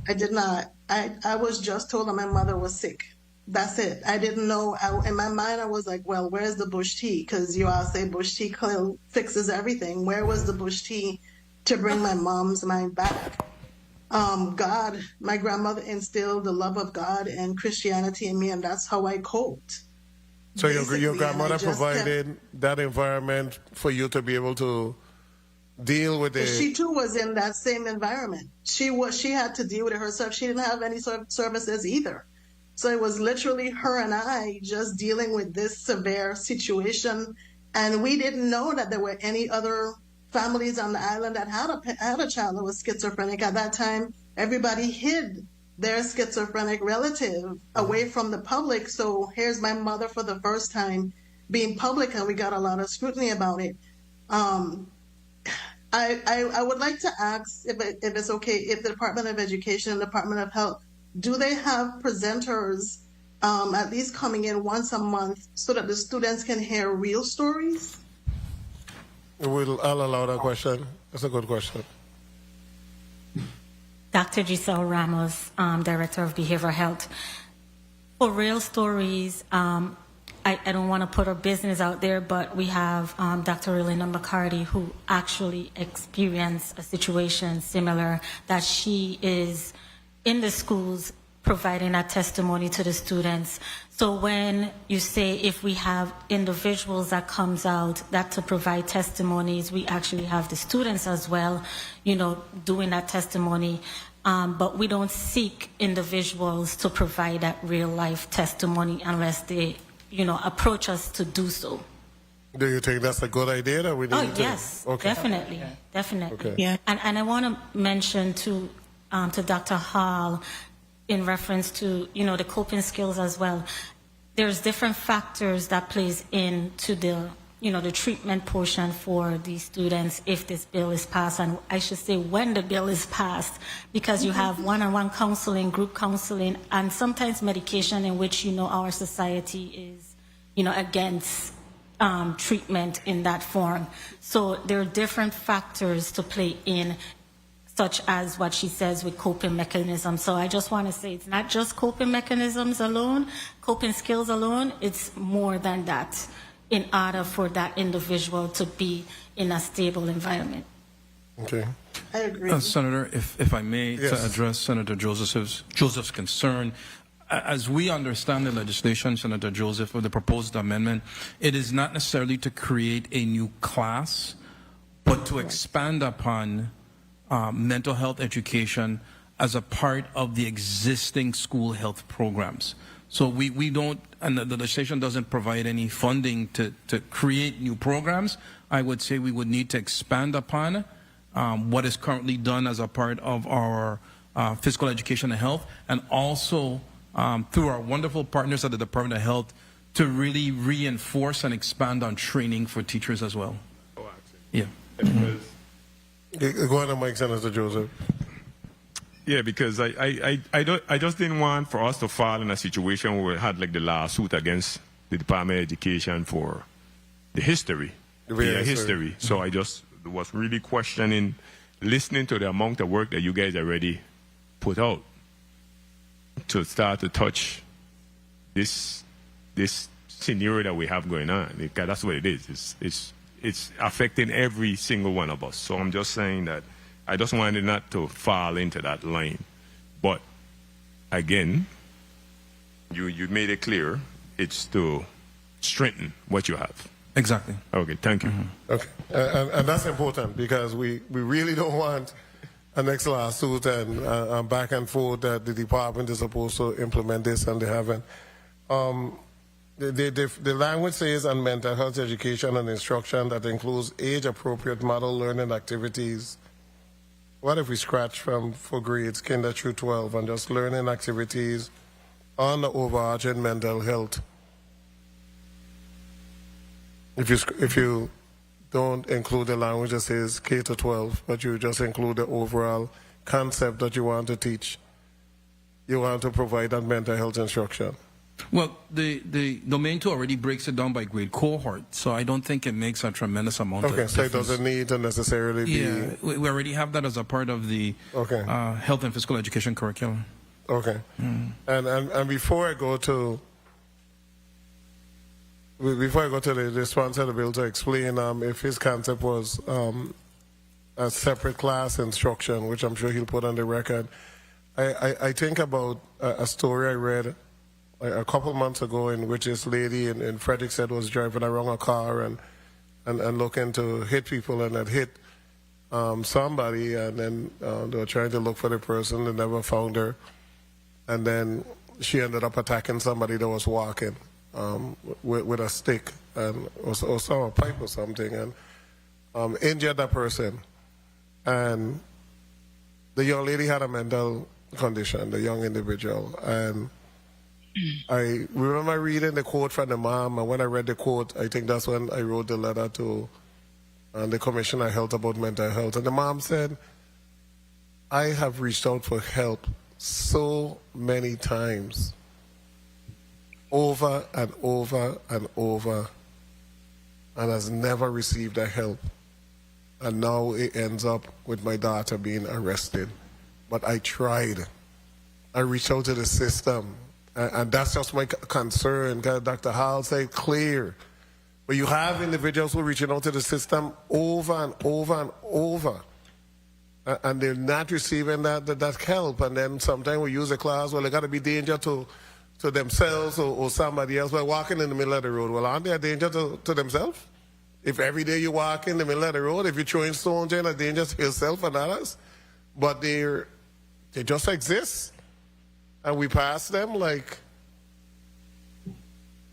I did not. I was just told that my mother was sick. That's it. I didn't know. In my mind, I was like, well, where's the bush tea? Because you all say bush tea fixes everything. Where was the bush tea to bring my mom's mind back? God, my grandmother instilled the love of God and Christianity in me, and that's how I coped. So your grandmother provided that environment for you to be able to deal with it. She too was in that same environment. She had to deal with it herself. She didn't have any sort of services either. So it was literally her and I just dealing with this severe situation, and we didn't know that there were any other families on the island that had a child that was schizophrenic. At that time, everybody hid their schizophrenic relative away from the public. So here's my mother for the first time being public, and we got a lot of scrutiny about it. I would like to ask if it's okay, if the Department of Education and Department of Health, do they have presenters at least coming in once a month so that the students can hear real stories? I'll allow that question. That's a good question. Dr. Giselle Ramos, Director of Behavioral Health. For real stories, I don't want to put her business out there, but we have Dr. Elena McCarty, who actually experienced a situation similar, that she is in the schools providing a testimony to the students. So when you say if we have individuals that comes out that to provide testimonies, we actually have the students as well, you know, doing that testimony. But we don't seek individuals to provide that real life testimony unless they, you know, approach us to do so. Do you think that's a good idea that we need to? Yes, Okay. definitely, definitely. Okay. Yeah. And I want to mention to Dr. Hall, in reference to, you know, the coping skills as well. There's different factors that plays into the, you know, the treatment portion for these students if this bill is passed, and I should say when the bill is passed, because you have one-on-one counseling, group counseling, and sometimes medication, in which, you know, our society is, you know, against treatment in that form. So there are different factors to play in, such as what she says with coping mechanisms. So I just want to say it's not just coping mechanisms alone, coping skills alone, it's more than that in order for that individual to be in a stable environment. Okay. I agree. Senator, if I may, Yes. to address Senator Joseph's concern, as we understand the legislation, Senator Joseph, of the proposed amendment, it is not necessarily to create a new class, but to expand upon mental health education as a part of the existing school health programs. So we don't, and the legislation doesn't provide any funding to create new programs. I would say we would need to expand upon what is currently done as a part of our physical education and health, and also through our wonderful partners at the Department of Health to really reinforce and expand on training for teachers as well. Yeah. Go ahead, Mike, Senator Joseph. Yeah, because I just didn't want for us to fall in a situation where we had like the lawsuit against the Department of Education for the history. History. So I just was really questioning, listening to the amount of work that you guys already put out to start to touch this scenario that we have going on. Because that's what it is. It's affecting every single one of us. So I'm just saying that I just wanted not to fall into that line. But again, you made it clear it's to strengthen what you have. Exactly. Okay, thank you. Okay, and that's important because we really don't want a next lawsuit and back and forth that the department is supposed to implement this and they haven't. The language says on mental health education and instruction that includes age-appropriate model learning activities. What if we scratch for grades, kinder through 12, and just learning activities on the overarching mental health? If you don't include the language that says K to 12, but you just include the overall concept that you want to teach, you want to provide that mental health instruction. Well, the Domain 2 already breaks it down by grade cohort, so I don't think it makes a tremendous amount of difference. Okay, so it doesn't need to necessarily be... Yeah, we already have that as a part of the health and physical education curriculum. Okay. And before I go to the sponsor of the bill to explain if his concept was a separate class instruction, which I'm sure he'll put on the record, I think about a story I read a couple months ago in which this lady in Frederick said was driving around a car and looking to hit people and had hit somebody, and then they were trying to look for the person. They never found her. And then she ended up attacking somebody that was walking with a stick or some pipe or something, and injured that person. And the young lady had a mental condition, the young individual. And I remember reading the quote from the mom, and when I read the quote, I think that's when I wrote the letter to the Commissioner of Health about mental health. And the mom said, I have reached out for help so many times, over and over and over, and has never received that help. And now it ends up with my daughter being arrested but I tried. I reached out to the system, and that's just my concern. Dr. Hall said clear. But you have individuals who are reaching out to the system over and over and over, and they're not receiving that help. And then sometimes we use a class, well, they got to be danger to themselves or somebody else by walking in the middle of the road. Well, aren't they a danger to themselves? If every day you walk in the middle of the road, if you're throwing stones, you're a danger to yourself and others. But they just exist, and we pass them like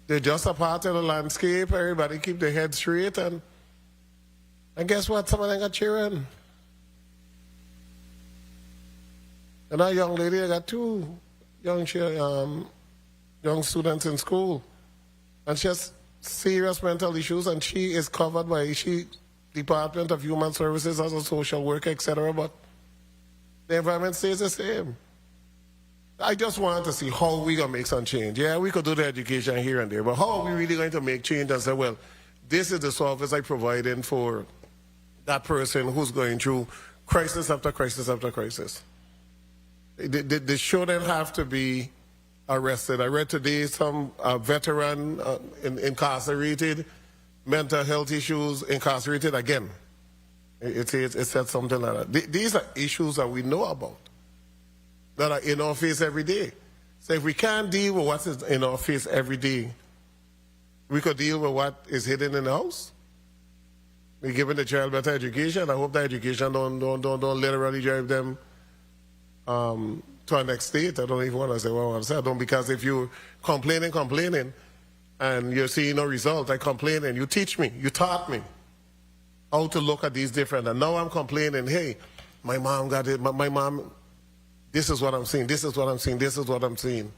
they're just a part of the landscape. Everybody keep their head straight, and guess what? Some of them got children. And that young lady, I got two young students in school, and she has serious mental issues, and she is covered by Department of Human Services as a social worker, etc. But the environment stays the same. I just want to see how we going to make some change. Yeah, we could do the education here and there, but how are we really going to make change and say, well, this is the service I provided for that person who's going through crisis after crisis after crisis. They shouldn't have to be arrested. I read today some veteran incarcerated, mental health issues, incarcerated again. It said something like that. These are issues that we know about, that are in our face every day. So if we can't deal with what is in our face every day, we could deal with what is hidden in the house. We're giving the child better education. I hope that education don't literally drive them to our next state. I don't even want to say what I want to say. I don't, because if you're complaining, and you're seeing no result, I complain and you teach me, you taught me how to look at these different. And now I'm complaining, hey, my mom got it, my mom, this is what I'm seeing, this is what I'm seeing, this is what I'm seeing.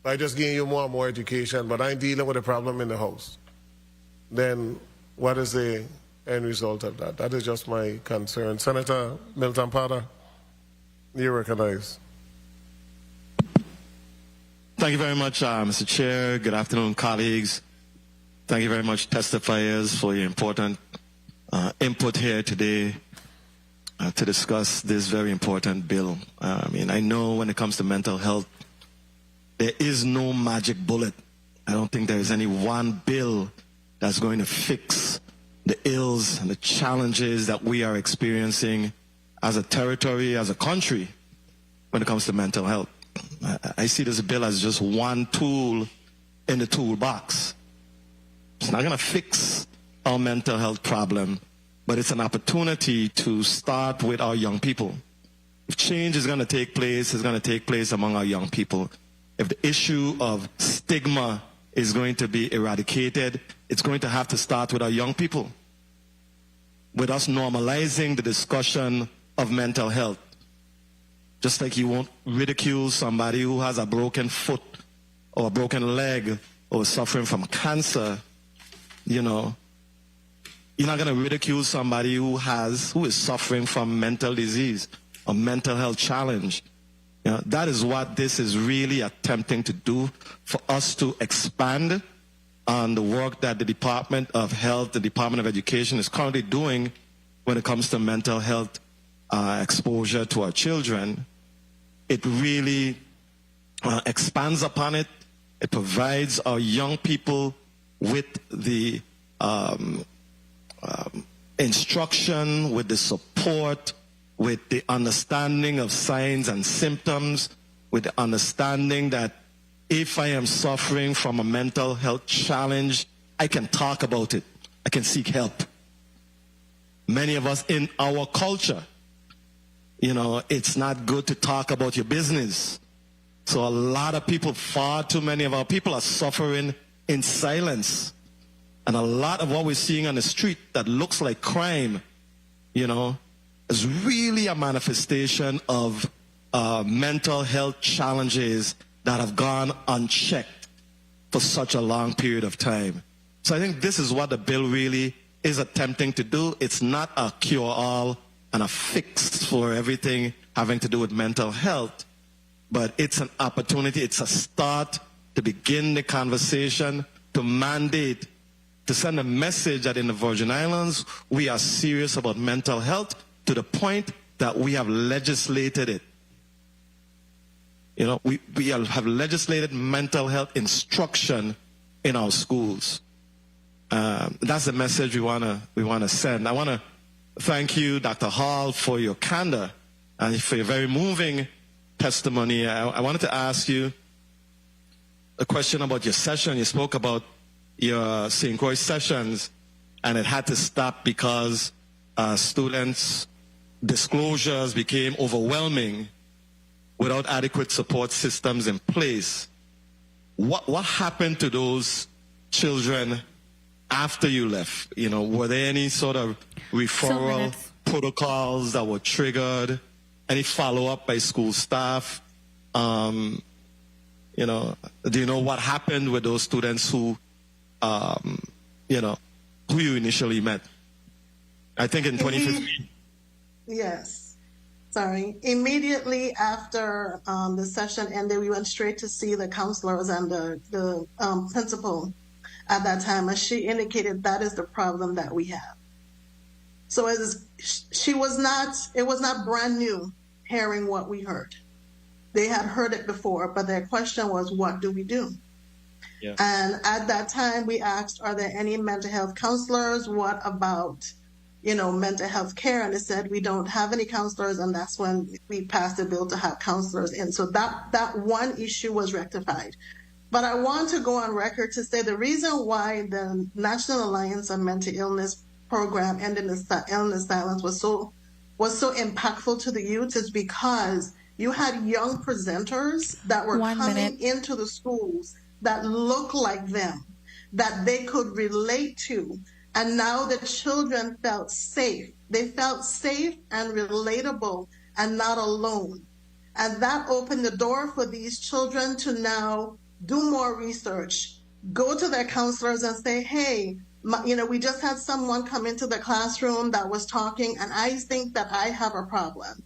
I just gave you more and more education, but I'm dealing with a problem in the house. Then what is the end result of that? That is just my concern. Senator Milton Potter, you recognize. Thank you very much, Mr. Chair. Good afternoon, colleagues. Thank you very much, testifiers, for your important input here today to discuss this very important bill. I know when it comes to mental health, there is no magic bullet. I don't think there is any one bill that's going to fix the ills and the challenges that we are experiencing as a territory, as a country, when it comes to mental health. I see this bill as just one tool in the toolbox. It's not going to fix our mental health problem, but it's an opportunity to start with our young people. If change is going to take place, it's going to take place among our young people. If the issue of stigma is going to be eradicated, it's going to have to start with our young people, with us normalizing the discussion of mental health. Just like you won't ridicule somebody who has a broken foot or a broken leg or suffering from cancer, you're not going to ridicule somebody who is suffering from mental disease or mental health challenge. That is what this is really attempting to do, for us to expand on the work that the Department of Health, the Department of Education is currently doing when it comes to mental health exposure to our children. It really expands upon it. It provides our young people with the instruction, with the support, with the understanding of signs and symptoms, with the understanding that if I am suffering from a mental health challenge, I can talk about it. I can seek help. Many of us in our culture, it's not good to talk about your business. So a lot of people, far too many of our people are suffering in silence. And a lot of what we're seeing on the street that looks like crime, is really a manifestation of mental health challenges that have gone unchecked for such a long period of time. So I think this is what the bill really is attempting to do. It's not a cure-all and a fix for everything having to do with mental health, but it's an opportunity, it's a start to begin the conversation, to mandate, to send a message that in the Virgin Islands, we are serious about mental health to the point that we have legislated it. You know, we have legislated mental health instruction in our schools. That's the message we wanna send. I wanna thank you, Dr. Hall, for your candor and for your very moving testimony. I wanted to ask you a question about your session. You spoke about your St. Croix sessions, and it had to stop because students' disclosures became overwhelming without adequate support systems in place. What happened to those children after you left? You know, were there any sort of referral protocols that were triggered? Any follow-up by school staff? You know, do you know what happened with those students who, you know, who you initially met? I think in 2015. Yes. Sorry. Immediately after the session ended, we went straight to see the counselors and the principal at that time, and she indicated that is the problem that we have. So it was not brand new hearing what we heard. They had heard it before, but their question was, what do we do? Yeah. And at that time, we asked, are there any mental health counselors? What about, you know, mental health care? And they said, we don't have any counselors, and that's when we passed a bill to have counselors in. So that one issue was rectified. But I want to go on record to say the reason why the National Alliance on Mental Illness program, Ending Illness Silence, was so impactful to the youth is because you had young presenters that were coming into the schools that looked like them, that they could relate to. And now the children felt safe. They felt safe and relatable and not alone. And that opened the door for these children to now do more research, go to their counselors and say, hey, you know, we just had someone come into the classroom that was talking, and I think that I have a problem.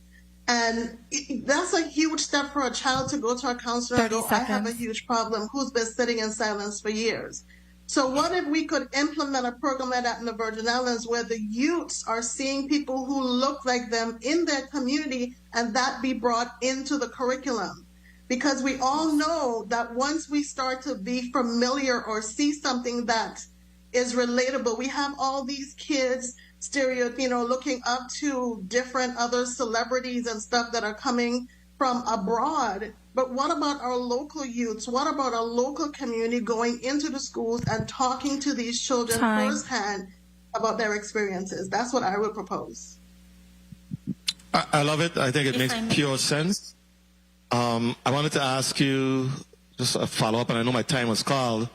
And that's a huge step for a child to go to a counselor and go, I have a huge problem, who's been sitting in silence for years. So what if we could implement a program like that in the Virgin Islands where the youths are seeing people who look like them in their community and that be brought into the curriculum? Because we all know that once we start to be familiar or see something that is relatable, we have all these kids looking up to different other celebrities and stuff that are coming from abroad. But what about our local youths? What about our local community going into the schools and talking to these children firsthand about their experiences? That's what I would propose. I love it. I think it makes pure sense. I wanted to ask you just a follow-up, and I know my time was called.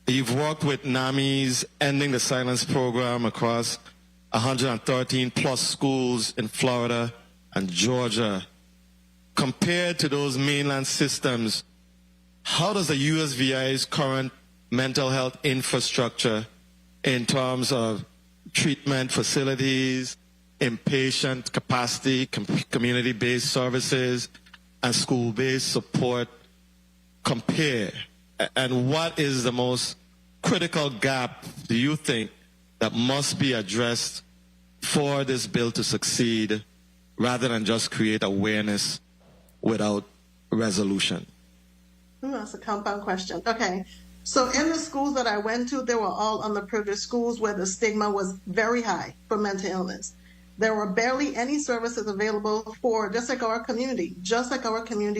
You've worked with NAMI's Ending the Silence program across 113 plus schools in Florida and Georgia. Compared to those mainland systems, how does the USVI's current mental health infrastructure in terms of treatment facilities, inpatient capacity, community-based services, and school-based support compare? And what is the most critical gap, do you think, that must be addressed for this bill to succeed rather than just create awareness without resolution? That's a compound question. Okay. So in the schools that I went to, they were all underprivileged schools where the stigma was very high for mental illness. There were barely any services available for, just like our community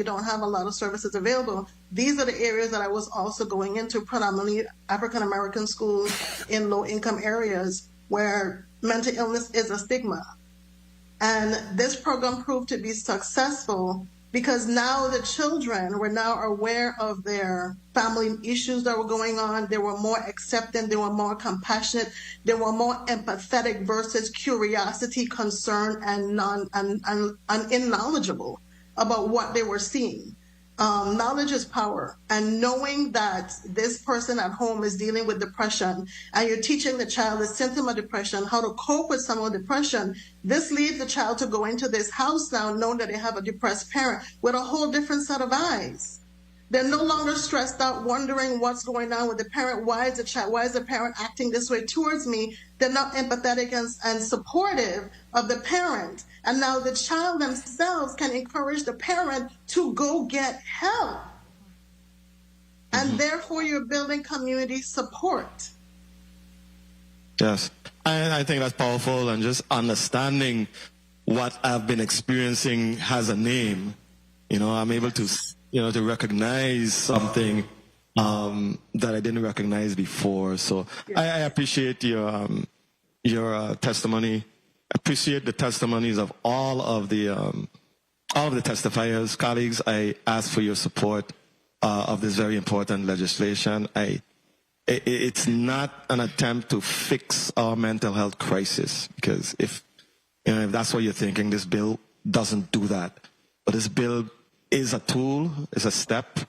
don't have a lot of services available. These are the areas that I was also going into, predominantly African-American schools in low-income areas where mental illness is a stigma. And this program proved to be successful because now the children were now aware of their family issues that were going on. They were more accepting, they were more compassionate, they were more empathetic versus curiosity, concern, and knowledgeable about what they were seeing. Knowledge is power, and knowing that this person at home is dealing with depression and you're teaching the child the symptom of depression, how to cope with some of depression, this leads the child to go into this house now knowing that they have a depressed parent with a whole different set of eyes. They're no longer stressed out, wondering what's going on with the parent. Why is the parent acting this way towards me? They're not empathetic and supportive of the parent. And now the child themselves can encourage the parent to go get help. And therefore, you're building community support. Yes, I think that's powerful, and just understanding what I've been experiencing has a name. You know, I'm able to, to recognize something that I didn't recognize before. So I appreciate your testimony. Appreciate the testimonies of all of the testifiers. Colleagues, I ask for your support of this very important legislation. It's not an attempt to fix our mental health crisis, because if that's what you're thinking, this bill doesn't do that. But this bill is a tool, is a step,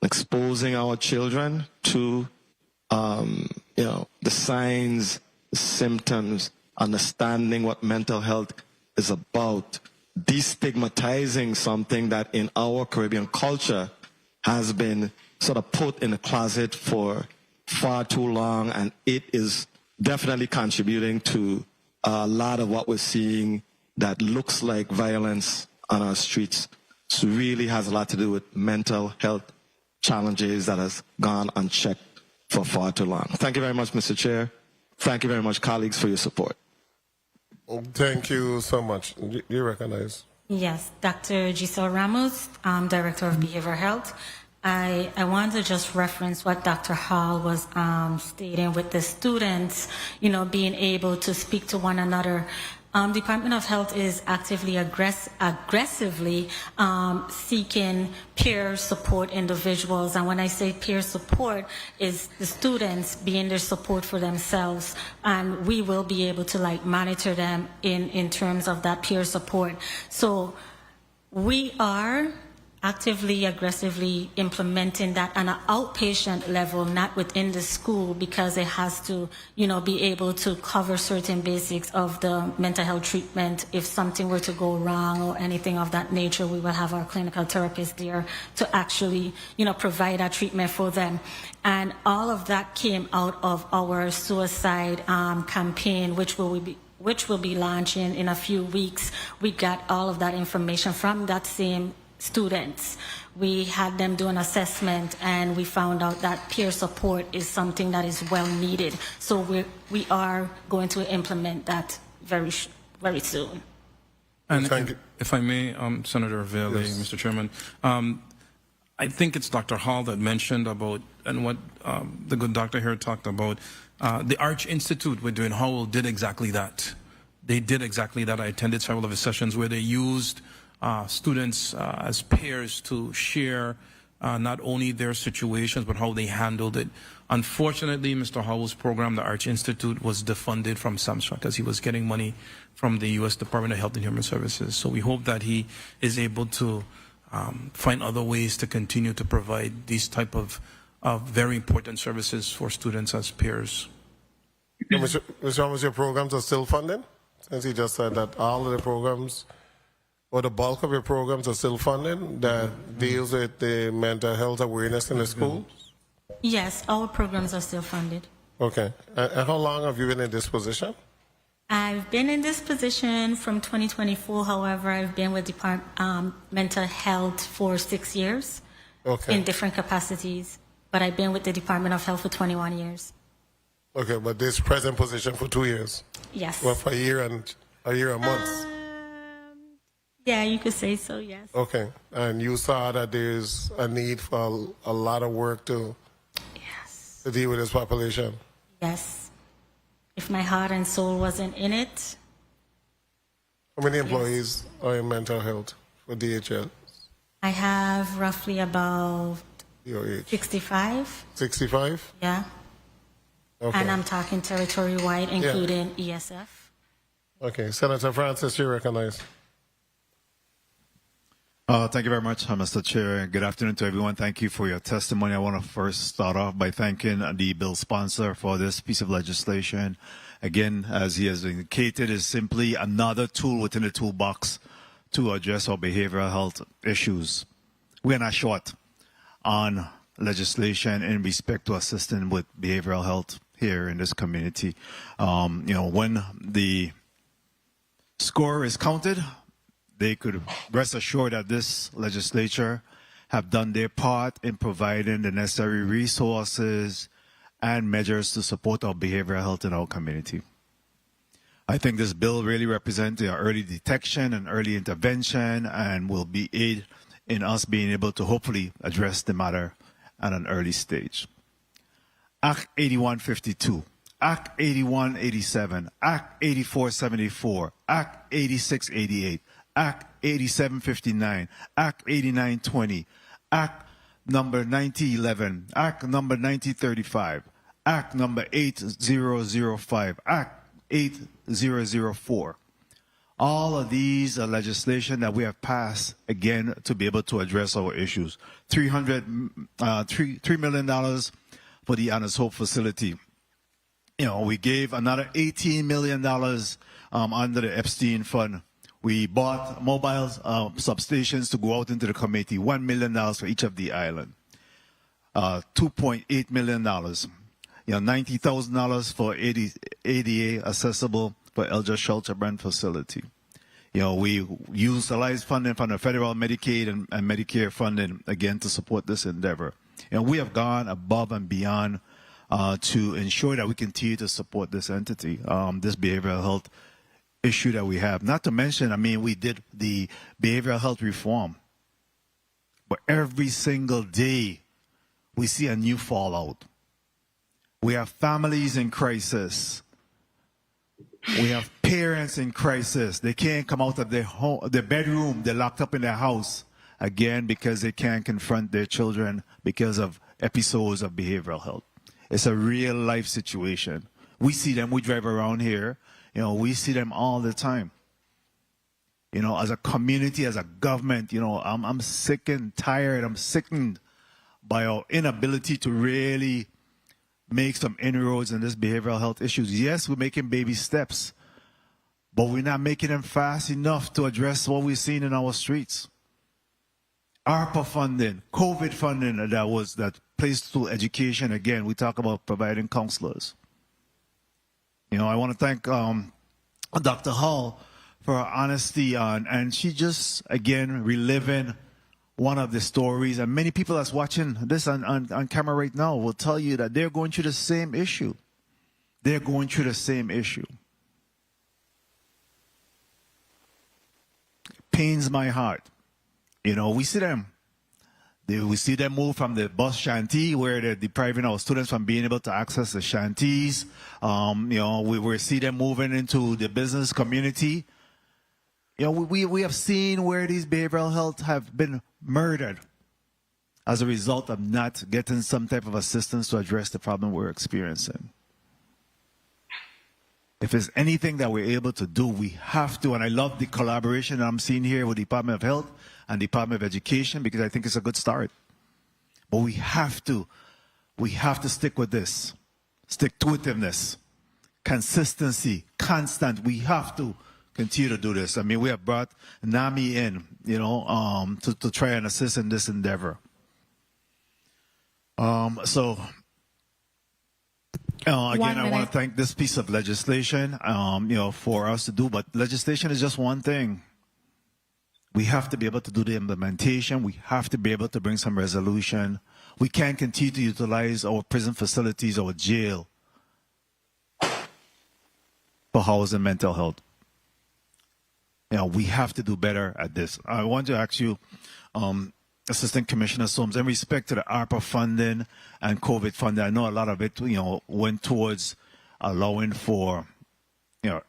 exposing our children to, the signs, the symptoms, understanding what mental health is about, destigmatizing something that in our Caribbean culture has been sort of put in a closet for far too long, and it is definitely contributing to a lot of what we're seeing that looks like violence on our streets. So really has a lot to do with mental health challenges that has gone unchecked for far too long. Thank you very much, Mr. Chair. Thank you very much, colleagues, for your support. Thank you so much. You recognize? Yes, Dr. Giselle Ramos, Director of Behavioral Health. I want to just reference what Dr. Hall was stating with the students, being able to speak to one another. Department of Health is actively aggressively seeking peer support individuals. And when I say peer support, is the students being their support for themselves. And we will be able to monitor them in terms of that peer support. So we are actively, aggressively implementing that on an outpatient level, not within the school, because it has to, be able to cover certain basics of the mental health treatment. If something were to go wrong or anything of that nature, we will have our clinical therapist there to actually, provide that treatment for them. And all of that came out of our suicide campaign, which will be launching in a few weeks. We got all of that information from that same students. We had them do an assessment, and we found out that peer support is something that is well needed. So we are going to implement that very soon. And if I may, Senator Vele, yes. Mr. Chairman, I think it's Dr. Hall that mentioned about, and what the good doctor here talked about, the Arch Institute with Dwayne Howell did exactly that. They did exactly that. I attended several of his sessions where they used students as peers to share not only their situations, but how they handled it. Unfortunately, Mr. Howell's program, the Arch Institute, was defunded from SAMHSA because he was getting money from the U.S. Department of Health and Human Services. So we hope that he is able to find other ways to continue to provide these type of very important services for students as peers. Mr. Ramos, your programs are still funded? Since he just said that all of the programs, or the bulk of your programs, are still funded that deals with the mental health awareness in the schools? Yes, our programs are still funded. Okay. And how long have you been in this position? I've been in this position from 2024. However, I've been with mental health for 6 years in different capacities. But I've been with the Department of Health for 21 years. Okay, but this present position for 2 years? Yes. Well, for a year and months? Yeah, you could say so, yes. Okay. And you saw that there's a need for a lot of work to deal with this population? Yes. If my heart and soul wasn't in it. How many employees are in mental health for DHL? I have roughly about your age. 65. 65? Yeah. Okay. And I'm talking territory-wide, including ESF. Okay. Senator Francis, you recognize. Thank you very much, Mr. Chair. Good afternoon to everyone. Thank you for your testimony. I want to first start off by thanking the bill sponsor for this piece of legislation. Again, as he has indicated, is simply another tool within the toolbox to address our behavioral health issues. We're not short. on legislation in respect to assisting with behavioral health here in this community. When the score is counted, they could rest assured that this legislature have done their part in providing the necessary resources and measures to support our behavioral health in our community. I think this bill really represents early detection and early intervention and will be aid in us being able to hopefully address the matter at an early stage. Act 8152, Act 8187, Act 8474, Act 8688, Act 8759, Act 8920, Act number 9011, Act number 9035, Act number 8005, Act 8004. All of these are legislation that we have passed, again, to be able to address our issues. $3 million for the Honest Hope facility. We gave another $18 million under the Epstein Fund. We bought mobile substations to go out into the community, $1 million for each of the island. $2.8 million. $90,000 for ADA accessible for Elder Shelterbrand facility. We utilized funding from the federal Medicaid and Medicare funding, again, to support this endeavor. We have gone above and beyond to ensure that we continue to support this entity, this behavioral health issue that we have. Not to mention, we did the behavioral health reform. But every single day, we see a new fallout. We have families in crisis. We have parents in crisis. They can't come out of their home, their bedroom. They're locked up in their house, again, because they can't confront their children because of episodes of behavioral health. It's a real life situation. We see them. We drive around here. We see them all the time. As a community, as a government, I'm sick and tired. I'm sickened by our inability to really make some inroads in this behavioral health issues. Yes, we're making baby steps, but we're not making them fast enough to address what we're seeing in our streets. ARPA funding, COVID funding that placed through education. Again, we talk about providing counselors. I want to thank Dr. Hall for her honesty and she just, again, reliving one of the stories. And many people that's watching this on camera right now will tell you that they're going through the same issue. They're going through the same issue. It pains my heart. We see them. We see them move from the bus shanty where they're depriving our students from being able to access the shanties. We see them moving into the business community. We have seen where these behavioral health have been murdered as a result of not getting some type of assistance to address the problem we're experiencing. If there's anything that we're able to do, we have to. And I love the collaboration I'm seeing here with the Department of Health and Department of Education because I think it's a good start. But we have to stick with this. Stick-to-itiveness, consistency, constant. We have to continue to do this. We have brought NAMI in, to try and assist in this endeavor. Again, I want to thank this piece of legislation, for us to do. But legislation is just one thing. We have to be able to do the implementation. We have to be able to bring some resolution. We can't continue to utilize our prison facilities or jail for housing mental health. We have to do better at this. I want to ask you, Assistant Commissioner Soames, in respect to the ARPA funding and COVID funding, I know a lot of it, went towards allowing for,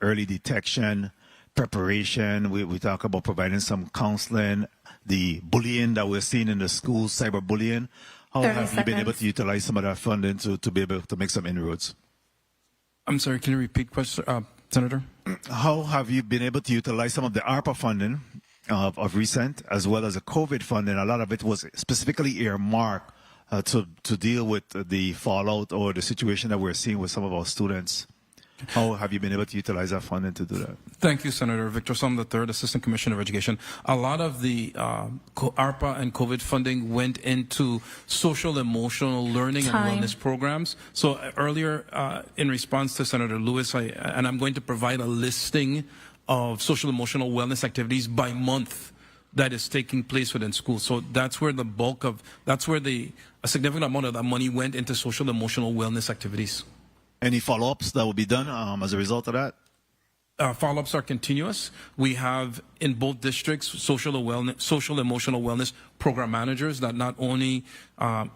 early detection, preparation. We talk about providing some counseling, the bullying that we're seeing in the schools, cyberbullying. How have you been able to utilize some of that funding to be able to make some inroads? I'm sorry, can you repeat question, Senator? How have you been able to utilize some of the ARPA funding of recent, as well as the COVID funding? A lot of it was specifically earmarked to deal with the fallout or the situation that we're seeing with some of our students How have you been able to utilize that funding to do that? Thank you, Senator. Victor Sum III, Assistant Commissioner of Education. A lot of the ARPA and COVID funding went into social emotional learning and wellness programs. So earlier, in response to Senator Lewis, I'm going to provide a listing of social emotional wellness activities by month that is taking place within schools. So that's where a significant amount of that money went into social emotional wellness activities. Any follow-ups that will be done as a result of that? Follow-ups are continuous. We have in both districts social emotional wellness program managers that not only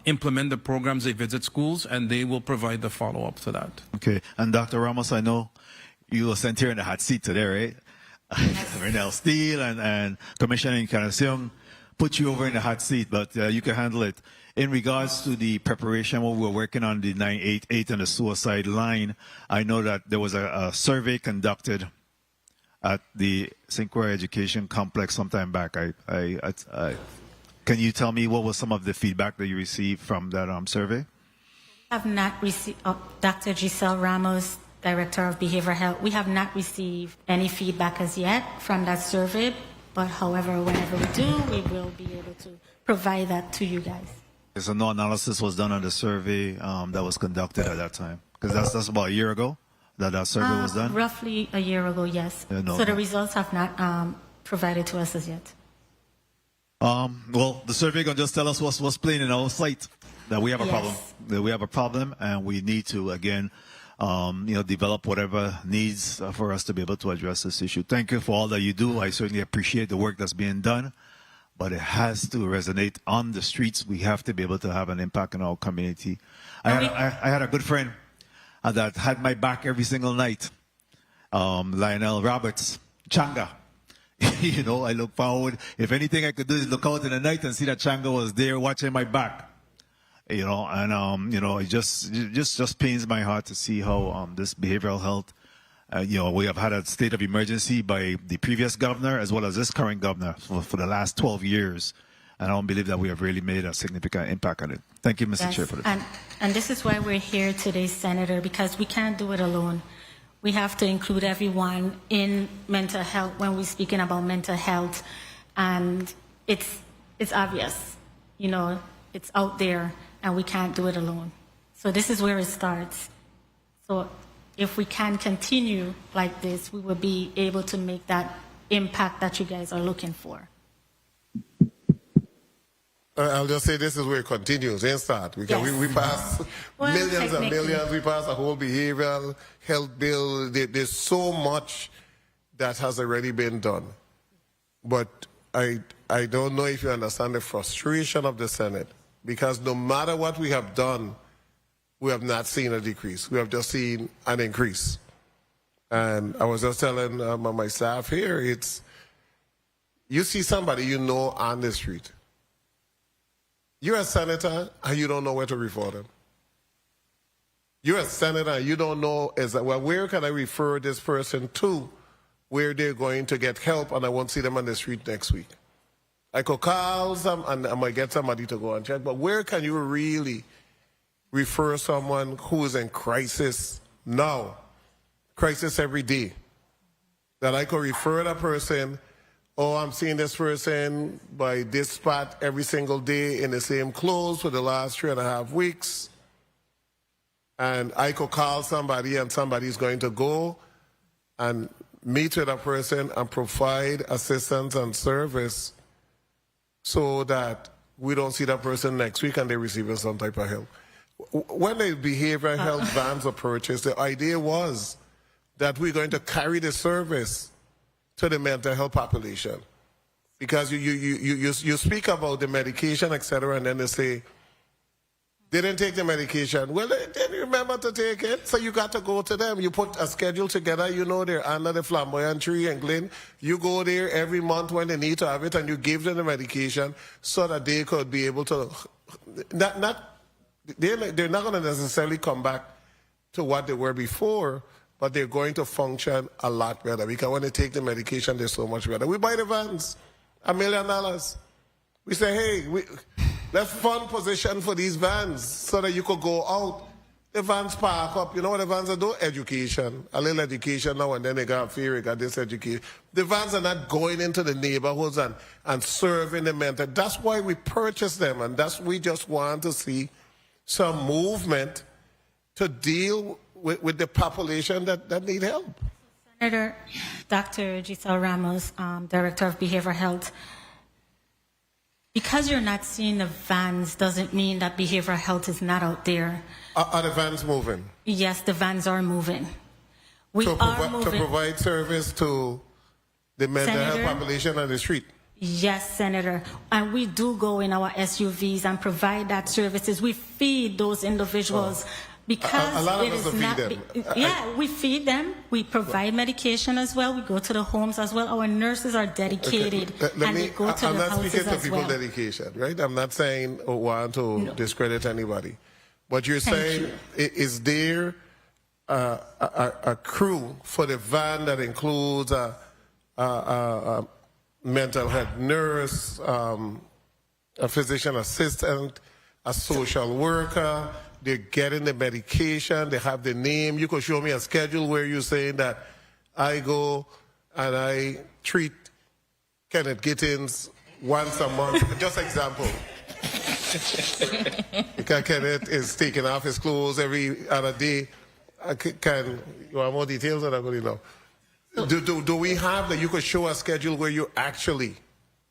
implement the programs, they visit schools, and they will provide the follow-up to that. Okay. And Dr. Ramos, I know you were sent here in the hot seat today, right? Renell Steele and Commissioner Encarnacion put you over in the hot seat, but you can handle it. In regards to the preparation, what we're working on the 988 and the suicide line, I know that there was a survey conducted at the St. Croix Education Complex sometime back. Can you tell me what was some of the feedback that you received from that survey? I have not received, Dr. Giselle Ramos, Director of Behavioral Health, we have not received any feedback as yet from that survey, but however, whenever we do, we will be able to provide that to you guys. So no analysis was done on the survey that was conducted at that time? Because that's about a year ago that survey was done? Roughly a year ago, yes. So the results have not provided to us as yet. Well, the survey can just tell us what's plain in our sight, that we have a problem. That we have a problem, and we need to, again, develop whatever needs for us to be able to address this issue. Thank you for all that you do. I certainly appreciate the work that's being done. But it has to resonate on the streets. We have to be able to have an impact in our community. I had a good friend that had my back every single night, Lionel Roberts, Changa. I look forward. If anything I could do is look out in the night and see that Changa was there watching my back. It just pains my heart to see how this behavioral health, we have had a state of emergency by the previous governor as well as this current governor for the last 12 years. And I don't believe that we have really made a significant impact on it. Thank you, Mr. Chair, for this. And this is why we're here today, Senator, because we can't do it alone. We have to include everyone in mental health when we're speaking about mental health. And it's obvious, it's out there, and we can't do it alone. So this is where it starts. So if we can continue like this, we will be able to make that impact that you guys are looking for. I'll just say this is where it continues, ain't start. We pass millions and millions. We pass a whole behavioral health bill. There's so much that has already been done. But I don't know if you understand the frustration of the Senate, because no matter what we have done, we have not seen a decrease. We have just seen an increase. And I was just telling my staff here, you see somebody on the street. You're a senator and you don't know where to refer them. You're a senator and you don't know, where can I refer this person to where they're going to get help and I won't see them on the street next week. I could call them and I might get somebody to go and check, but where can you really refer someone who is in crisis now, crisis every day, that I could refer that person, I'm seeing this person by this spot every single day in the same clothes for the last 3.5 weeks, and I could call somebody and somebody's going to go and meet with a person and provide assistance and service so that we don't see that person next week and they're receiving some type of help. When the behavioral health vans were purchased, the idea was that we're going to carry the service to the mental health population. Because you speak about the medication, etc., and then they say, they didn't take the medication. Well, they didn't remember to take it, so you got to go to them. You put a schedule together, they're under the flamboyant tree in Glen. You go there every month when they need to have it, and you give them the medication so that they could be able to, they're not going to necessarily come back to what they were before, but they're going to function a lot better because when they take the medication, they're so much better. We buy the vans, $1 million. We say, hey, let's fund position for these vans so that you could go out The vans park up. You know what the vans are doing? Education. A little education now and then they got fear, they got this education. The vans are not going into the neighborhoods and serving the mental. That's why we purchase them, and we just want to see some movement to deal with the population that need help. Senator, Dr. Giselle Ramos, Director of Behavioral Health, because you're not seeing the vans doesn't mean that behavioral health is not out there. Are the vans moving? Yes, the vans are moving. We are moving. To provide service to the mental health Senator, population on the street? Yes, Senator. And we do go in our SUVs and provide that services. We feed those individuals. Because a lot of it us is feed not, them. we feed them. We provide medication as well. We go to the homes as well. Our nurses are dedicated, and they go to I'm the not houses speaking to as people well. dedication, right? I'm not saying want to discredit anybody. What you're saying is there a crew for the van that includes a mental health nurse, a physician assistant, a social worker. They're getting the medication. They have the name. You could show me a schedule where you're saying that I go and I treat Kenneth Gittins once a month. Just example. Because Kenneth is taking off his clothes every other day. You want more details than I'm going to know? Do we have that? You could show a schedule where you actually.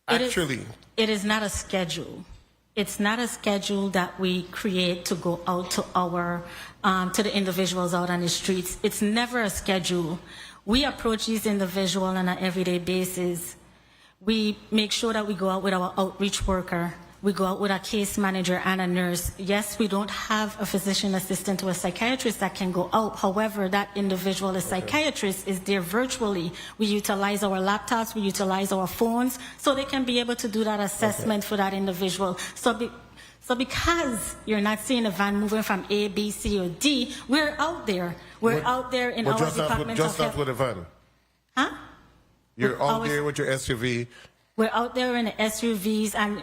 It is not a schedule. It's not a schedule that we create to go out to to the individuals out on the streets. It's never a schedule. We approach these individuals on an everyday basis. We make sure that we go out with our outreach worker. We go out with a case manager and a nurse. Yes, we don't have a physician assistant or a psychiatrist that can go out. However, that individual, the psychiatrist, is there virtually. We utilize our laptops, we utilize our phones, so they can be able to do that assessment for that individual. So because you're not seeing a van moving from A, B, C, or D, we're out there. We're out there in our department of health. Just not with a van. Huh? You're out there with your SUV. We're out there in the SUVs, and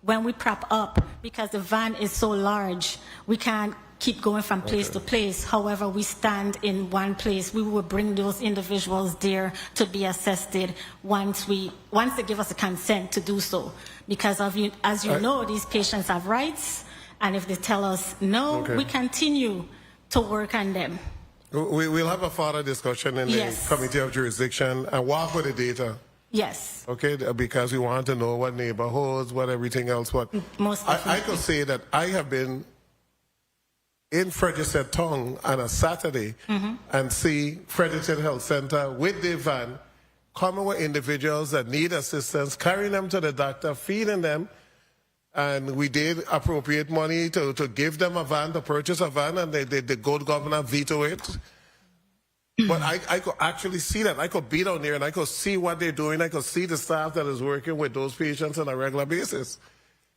when we prop up, because the van is so large, we can't keep going from place to place. However, we stand in one place. We will bring those individuals there to be assessed once they give us a consent to do so. Because as you know, these patients have rights, and if they tell us no, we continue to work on them. We'll have a further discussion in the Committee of Jurisdiction and walk with the data. Yes. Okay, because we want to know what neighborhoods, what everything else. What I could say that I have been in Frederick Tongue on a Saturday and see Frederick Health Center with the van coming with individuals that need assistance, carrying them to the doctor, feeding them, and we did appropriate money to give them a van, to purchase a van, and the good governor vetoed it. But I could actually see that. I could be down there and I could see what they're doing. I could see the staff that is working with those patients on a regular basis.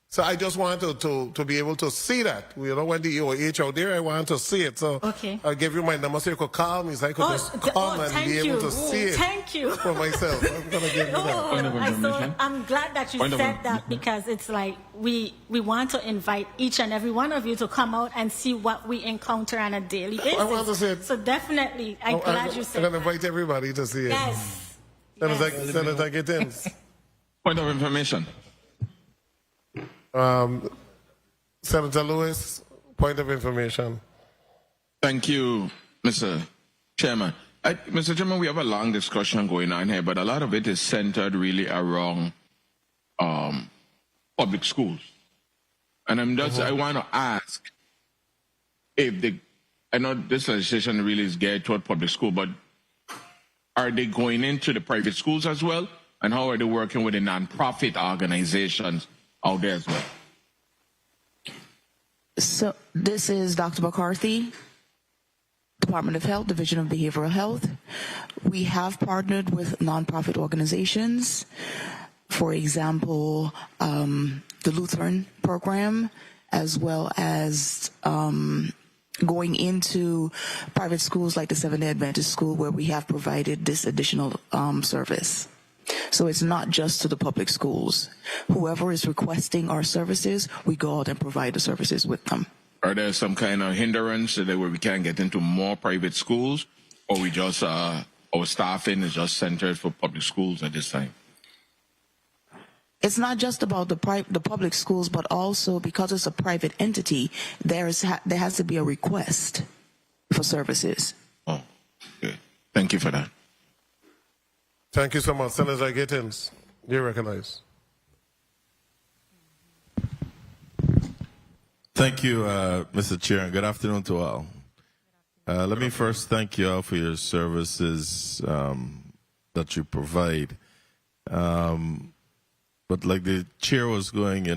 So I just want to be able to see that. You know, when the EOH out there, I want to see it. So I'll give you my number so you could call me so I could just come and be able to see it for myself. I'm going to give you that. I'm glad that you said that, because it's like we want to invite each and every one of you to come out and see what we encounter on a daily basis. I want to see it. So definitely, I'm glad you said I'm going to invite everybody to see it. Yes. Senator Gittins. Point of information. Senator Lewis, point of information. Thank you, Mr. Chairman. Mr. Chairman, we have a long discussion going on here, but a lot of it is centered really around public schools. And I want to ask if I know this legislation really is geared toward public school, but are they going into the private schools as well? And how are they working with the nonprofit organizations out there as well? So this is Dr. McCarthy, Department of Health, Division of Behavioral Health. We have partnered with nonprofit organizations, for example, the Lutheran program, as well as going into private schools like the Seventh-day Adventist School, where we have provided this additional service. So it's not just to the public schools. Whoever is requesting our services, we go out and provide the services with them. are there some kind of hindrance that where we can't get into more private schools, or we just our staffing is just centered for public schools at this time? It's not just about the public schools, but also because it's a private entity, there has to be a request for services. Oh, good. Thank you for that. Thank you so much. Senator Gittins, you're recognized. Thank you, Mr. Chair, and good afternoon to all. Let me first thank you all for your services that you provide. But like the chair was going,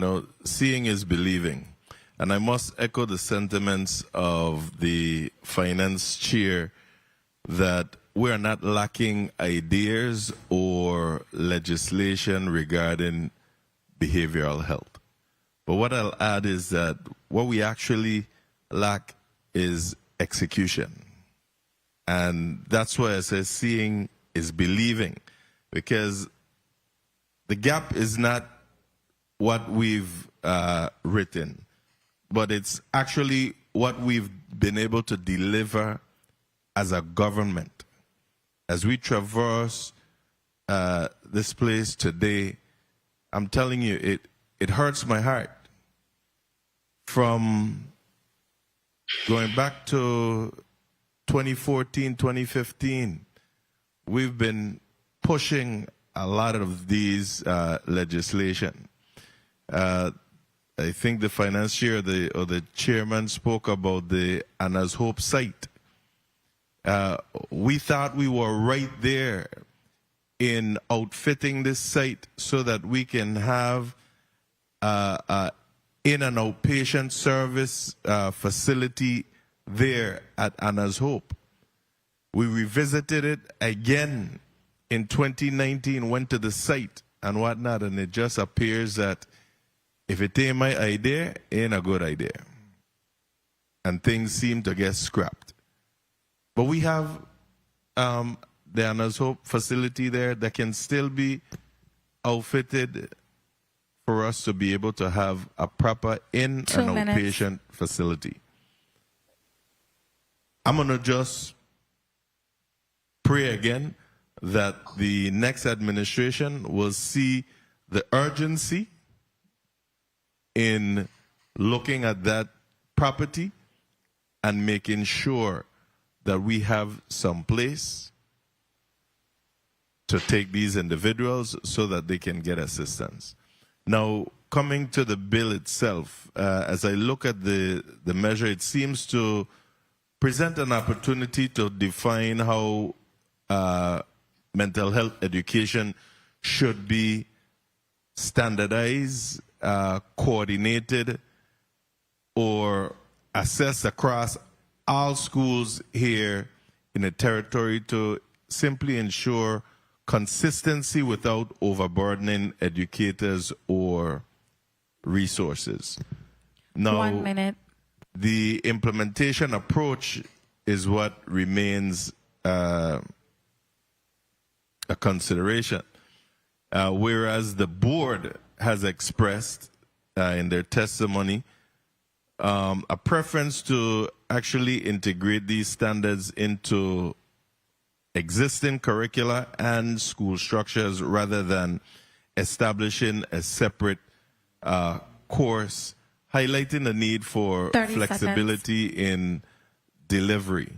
seeing is believing. And I must echo the sentiments of the finance chair that we are not lacking ideas or legislation regarding behavioral health. But what I'll add is that what we actually lack is execution. And that's why I say seeing is believing, because the gap is not what we've written, but it's actually what we've been able to deliver as a government. As we traverse this place today, I'm telling you, it hurts my heart. From going back to 2014, 2015, we've been pushing a lot of these legislation. I think the finance chair or the chairman spoke about the Anna's Hope site. We thought we were right there in outfitting this site so that we can have in an outpatient service facility there at Anna's Hope. We revisited it again in 2019, went to the site and whatnot, and it just appears that if it ain't my idea, it ain't a good idea. And things seem to get scrapped. But we have the Anna's Hope facility there that can still be outfitted for us to be able to have a proper outpatient facility. I'm going to just pray again that the next administration will see the urgency in looking at that property and making sure that we have some place to take these individuals so that they can get assistance. Now, coming to the bill itself, as I look at the measure, it seems to present an opportunity to define how mental health education should be standardized, coordinated, or assessed across all schools here in the territory to simply ensure consistency without overburdening educators or resources. Now, 1 minute. The implementation approach is what remains a consideration. Whereas the board has expressed in their testimony a preference to actually integrate these standards into existing curricula and school structures rather than establishing a separate course, highlighting the need for flexibility in delivery.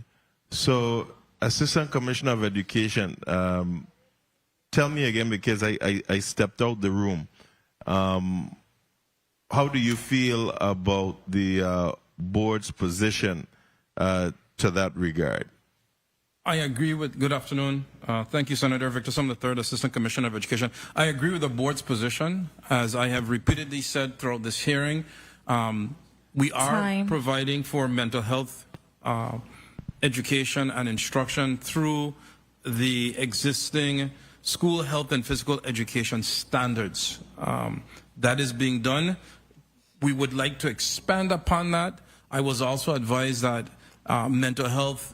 So, Assistant Commissioner of Education, tell me again, because I stepped out the room. How do you feel about the board's position to that regard? I agree with, good afternoon. Thank you, Senator Victor Sum, the third Assistant Commissioner of Education. I agree with the board's position. As I have repeatedly said throughout this hearing, we are providing for mental health education and instruction through the existing school health and physical education standards. That is being done. We would like to expand upon that. I was also advised that mental health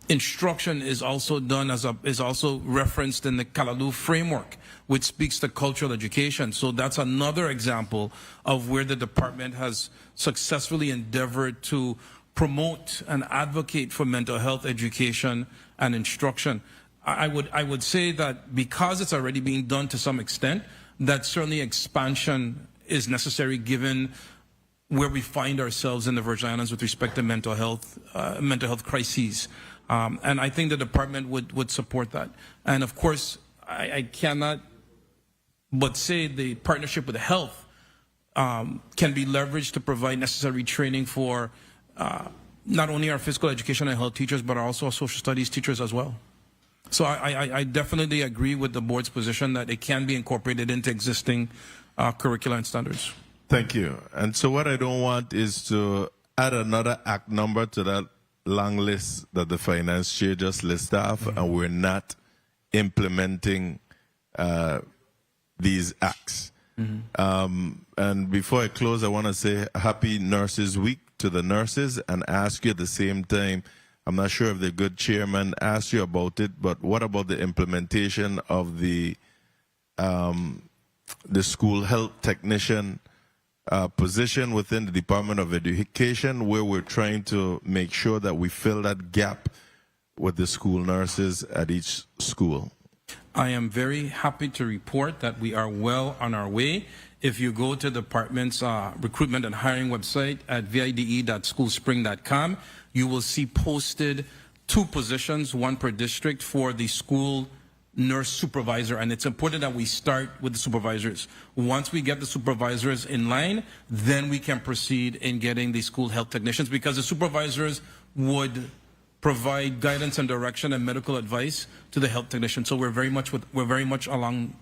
instruction is also done is also referenced in the Kalaloo framework, which speaks to cultural education. So that's another example of where the department has successfully endeavored to promote and advocate for mental health education and instruction. I would say that because it's already being done to some extent, that certainly expansion is necessary given where we find ourselves in the Virgin Islands with respect to mental health crises. And I think the department would support that. And of course, I cannot but say the partnership with health can be leveraged to provide necessary training for not only our physical education and health teachers, but also our social studies teachers as well. So I definitely agree with the board's position that it can be incorporated into existing curricula and standards. Thank you. And so what I don't want is to add another act number to that long list that the finance chair just listed off, and we're not implementing these acts. And before I close, I want to say Happy Nurses Week to the nurses and ask you at the same time, I'm not sure if the good chairman asked you about it, but what about the implementation of the school health technician position within the Department of Education, where we're trying to make sure that we fill that gap with the school nurses at each school? I am very happy to report that we are well on our way. If you go to the department's recruitment and hiring website at vide.schoolspring.com, you will see posted 2 positions, 1 per district, for the school nurse supervisor. And it's important that we start with the supervisors. Once we get the supervisors in line, then we can proceed in getting the school health technicians, because the supervisors would provide guidance and direction and medical advice to the health technician. So we're very much along,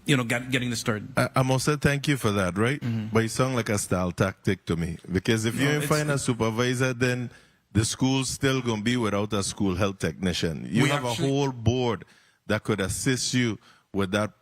getting this started. I must say thank you for that, right? But it sounds like a style tactic to me, because if you find a supervisor, then the school's still going to be without a school health technician. You have a whole board that could assist you with that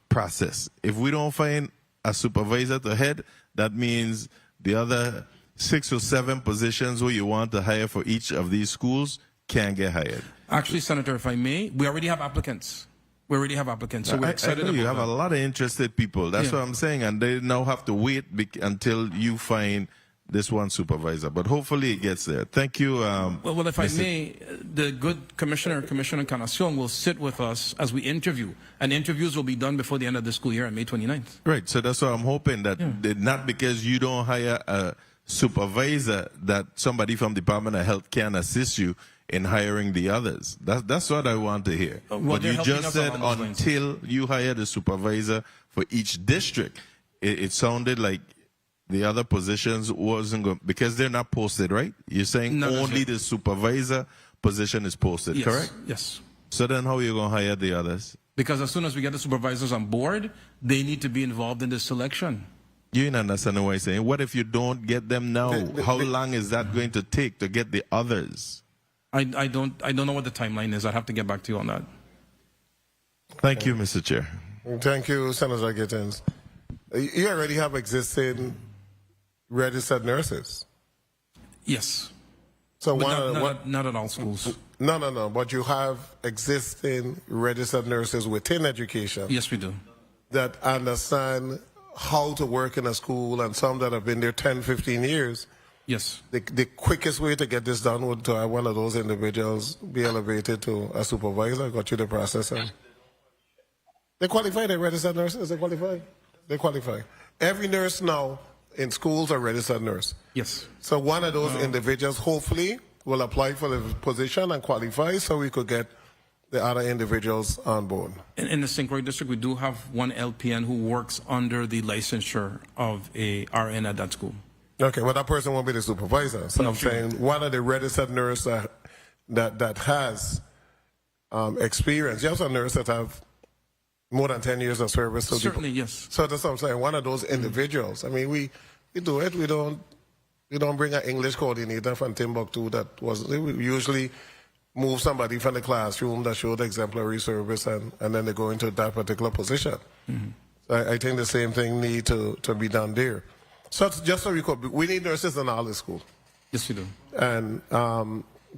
process. If we don't find a supervisor to head, that means the other 6 or 7 positions where you want to hire for each of these schools can't get hired. Actually, Senator, if I may, we already have applicants. So we're excited about you have a lot of interested people. That's what I'm saying. And they now have to wait until you find this one supervisor. But hopefully it gets there. Thank you. Well, if I may, the good Commissioner Encarnacion will sit with us as we interview. And interviews will be done before the end of the school year on May 29th. Right. So that's what I'm hoping, that not because you don't hire a supervisor that somebody from Department of Health can assist you in hiring the others. That's what I want to hear. But you just said until you hire the supervisor for each district. It sounded like the other positions wasn't going, because they're not posted, right? You're saying only the supervisor position is posted, correct? Yes. So then how are you going to hire the others? Because as soon as we get the supervisors on board, they need to be involved in the selection. You didn't understand what I'm saying. What if you don't get them now? How long is that going to take to get the others? I don't know what the timeline is. I'd have to get back to you on that. Thank you, Mr. Chair. Thank you, Senator Gittins. You already have existing registered nurses. Yes. So not at all schools. No. But you have existing registered nurses within education. Yes, we do. That understand how to work in a school, and some that have been there 10, 15 years. Yes. The quickest way to get this done would to have one of those individuals be elevated to a supervisor, got you the process. And they qualify, they're registered nurses, they qualify. Every nurse now in schools are registered nurse. Yes. So one of those individuals hopefully will apply for the position and qualify, so we could get the other individuals on board. In the St. Croix district, we do have one LPN who works under the licensure of a RN at that school. Okay, well, that person won't be the supervisor. So I'm saying one of the registered nurses that has experience. You have some nurses that have more than 10 years of service. So certainly, yes. So that's what I'm saying. One of those individuals. I mean, we do it. We don't bring an English coordinator from Timbuktu we usually move somebody from the classroom that showed exemplary service, and then they go into that particular position. So I think the same thing need to be done there. So just so we need nurses in all the schools. Yes, we do. And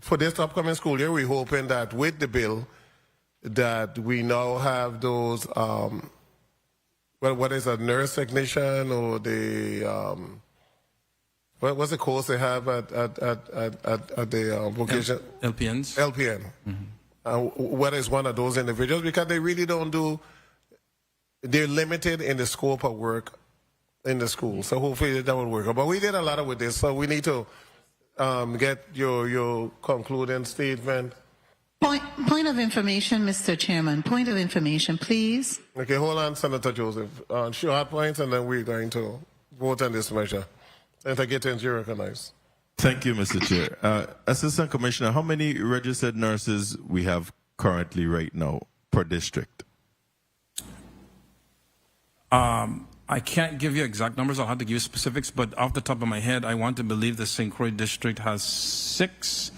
for this upcoming school year, we're hoping that with the bill, that we now have those, what is a nurse technician or the, what's the course they have at the vocation? LPNs. LPN. What is one of those individuals? Because they really don't do, they're limited in the scope of work in the school. So hopefully that will work. But we did a lot with this, so we need to get your concluding statement. Point of information, Mr. Chairman. Point of information, please. Okay, hold on, Senator Joseph. Short points, and then we're going to vote on this measure. Senator Gittins, you recognize. Thank you, Mr. Chair. Assistant Commissioner, how many registered nurses we have currently right now per district? I can't give you exact numbers. I'll have to give you specifics, but off the top of my head, I want to believe the St. Croix district has 6,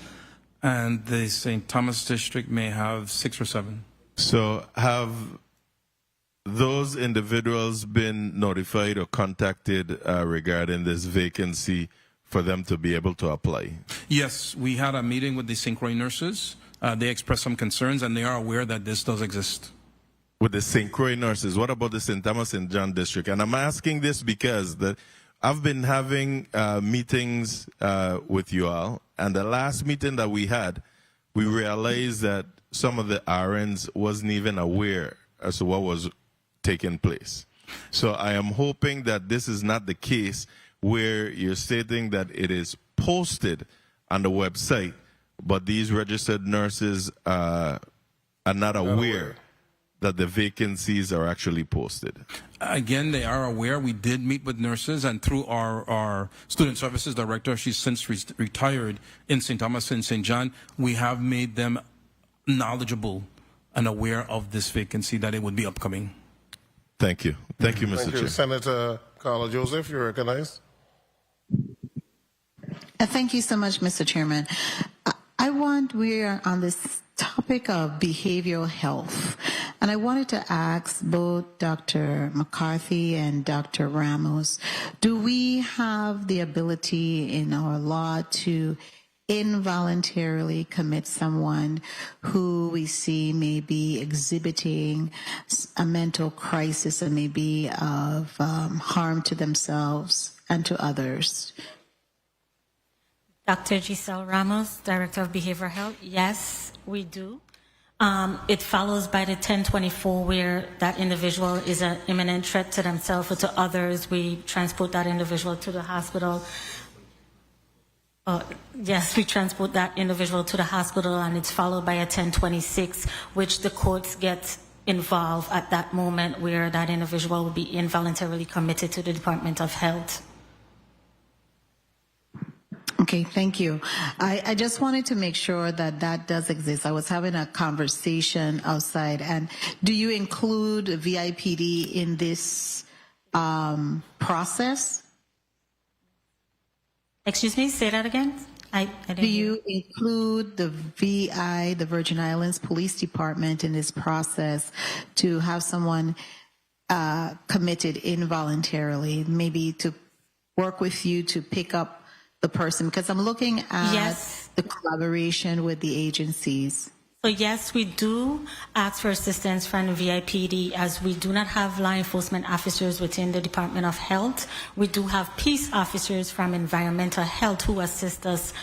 and the St. Thomas district may have 6 or 7. So have those individuals been notified or contacted regarding this vacancy for them to be able to apply? Yes, we had a meeting with the St. Croix nurses. They expressed some concerns, and they are aware that this does exist. With the St. Croix nurses, what about the St. Thomas and John district? And I'm asking this because I've been having meetings with you all, and the last meeting that we had, we realized that some of the RNs wasn't even aware as to what was taking place. So I am hoping that this is not the case where you're stating that it is posted on the website, but these registered nurses are not aware that the vacancies are actually posted. Again, they are aware. We did meet with nurses, and through our student services director, she's since retired in St. Thomas and St. John, we have made them knowledgeable and aware of this vacancy, that it would be upcoming. Thank you. Thank you, Mr. Thank you. Chair. Senator Carla Joseph, you recognize. Thank you so much, Mr. Chairman. We are on this topic of behavioral health, and I wanted to ask both Dr. McCarthy and Dr. Ramos, do we have the ability in our law to involuntarily commit someone who we see may be exhibiting a mental crisis and may be of harm to themselves and to others? Dr. Giselle Ramos, Director of Behavioral Health. Yes, we do. It follows by the 1024 where that individual is an imminent threat to themselves or to others. We transport that individual to the hospital. Yes, we transport that individual to the hospital, and it's followed by a 1026, which the courts get involved at that moment where that individual will be involuntarily committed to the Department of Health. Okay, thank you. I just wanted to make sure that that does exist. I was having a conversation outside, and do you include VIPD in this process? Excuse me, say that again? I didn't Do you include the VI, the Virgin Islands Police Department, in this process to have someone committed involuntarily, maybe to work with you to pick up the person? Because I'm looking at the collaboration with the agencies. So yes, we do ask for assistance from the VIPD, as we do not have law enforcement officers within the Department of Health. We do have peace officers from environmental health who assist us,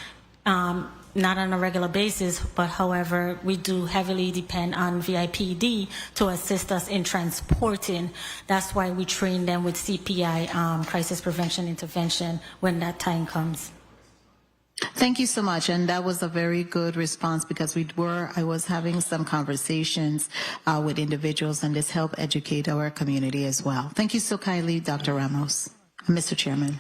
not on a regular basis, but however, we do heavily depend on VIPD to assist us in transporting. That's why we train them with CPI, crisis prevention intervention, when that time comes. Thank you so much, and that was a very good response, because I was having some conversations with individuals, and this helped educate our community as well. Thank you so kindly, Dr. Ramos. Mr. Chairman.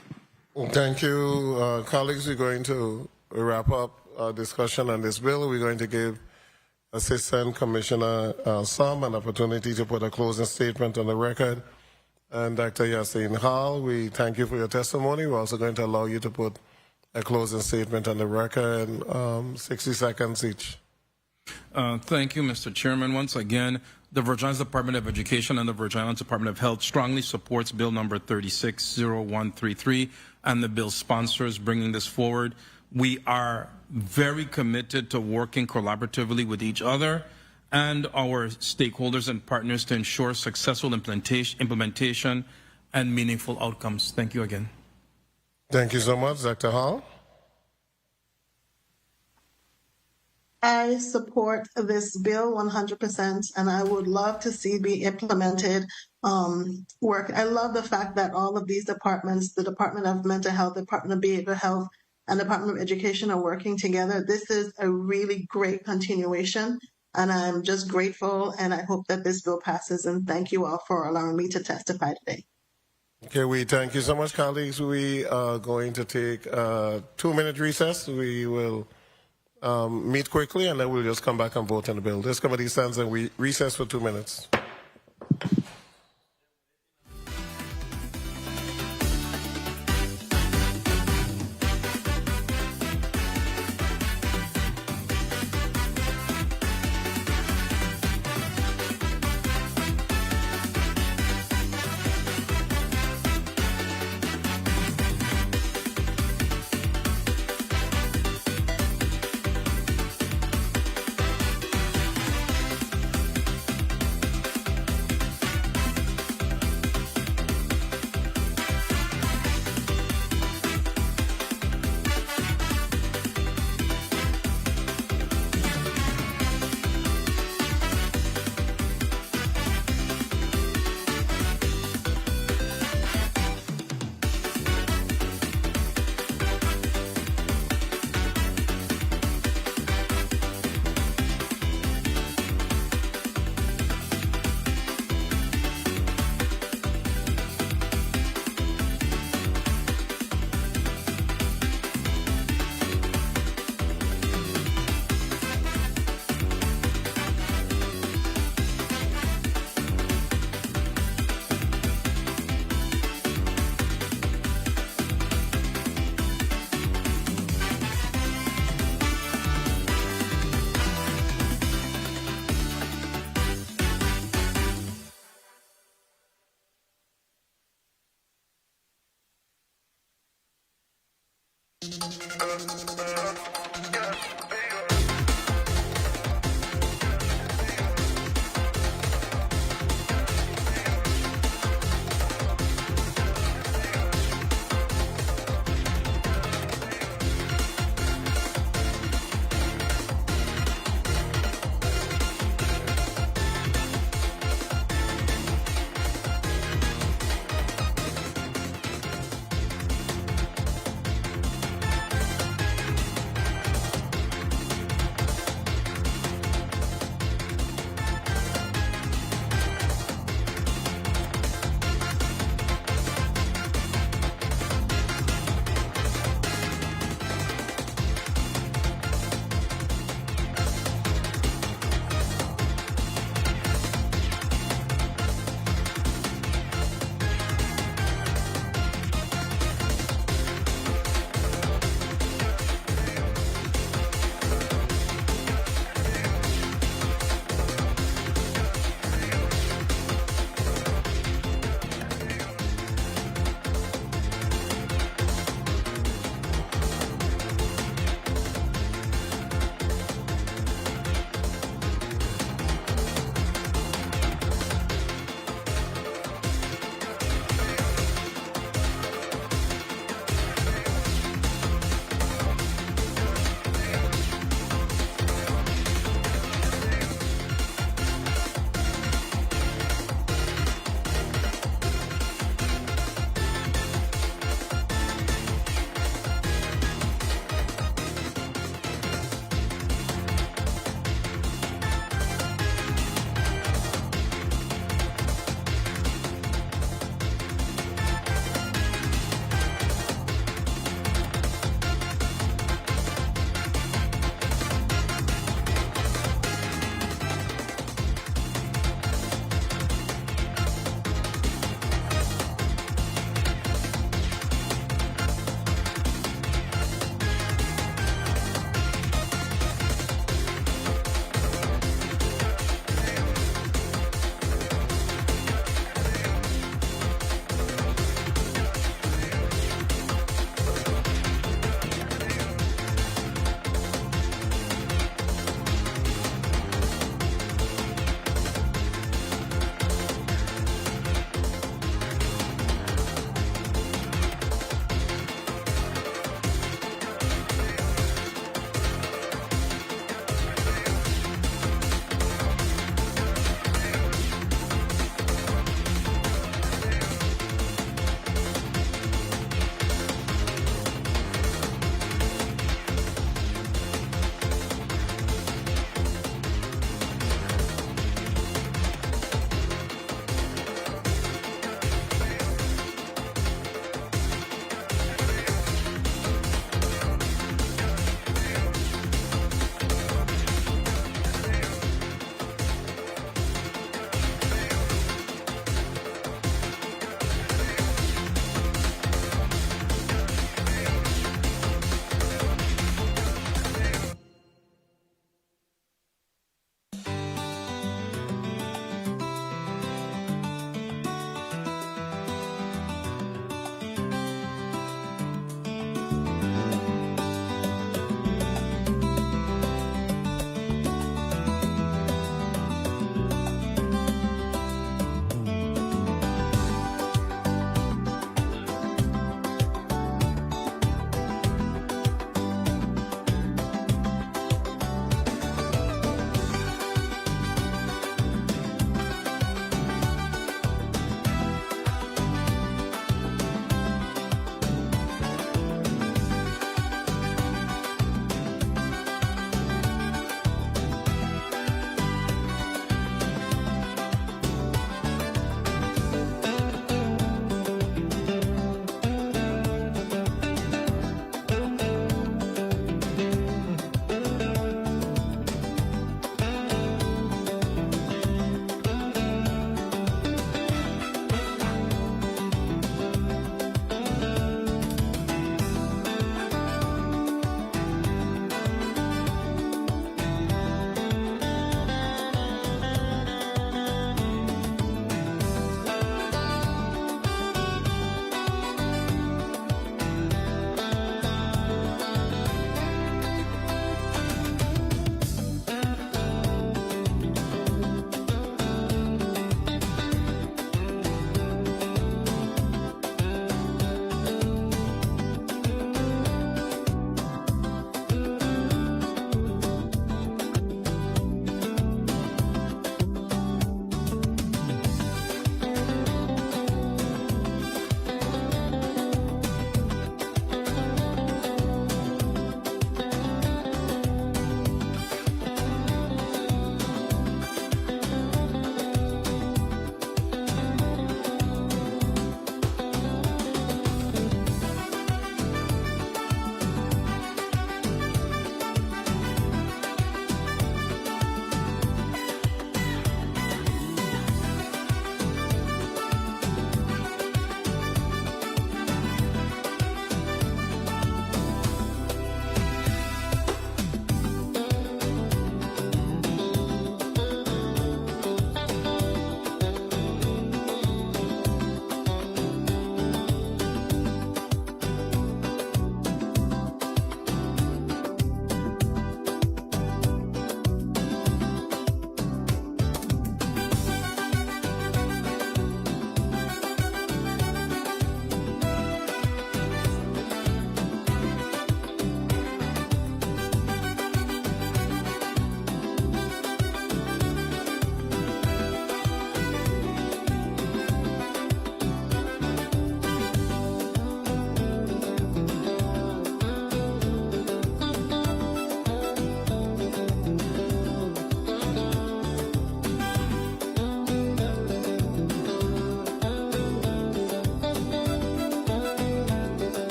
Thank you, colleagues. We're going to wrap up our discussion on this bill. We're going to give Assistant Commissioner Som an opportunity to put a closing statement on the record. And Dr. Yassine Hall, we thank you for your testimony. We're also going to allow you to put a closing statement on the record, 60 seconds each. Thank you, Mr. Chairman. Once again, the Virgin Islands Department of Education and the Virgin Islands Department of Health strongly supports Bill number 360133 and the bill sponsors bringing this forward. We are very committed to working collaboratively with each other and our stakeholders and partners to ensure successful implementation and meaningful outcomes. Thank you again. Thank you so much, Dr. Hall. I support this bill 100%, and I would love to see be implemented work. I love the fact that all of these departments, the Department of Mental Health, the Department of Behavioral Health, and the Department of Education are working together. This is a really great continuation, and I'm just grateful, and I hope that this bill passes, and thank you all for allowing me to testify today. Okay, we thank you so much, colleagues. We are going to take a 2-minute recess. We will meet quickly, and then we'll just come back and vote on the bill. This committee stands and we recess for 2 minutes.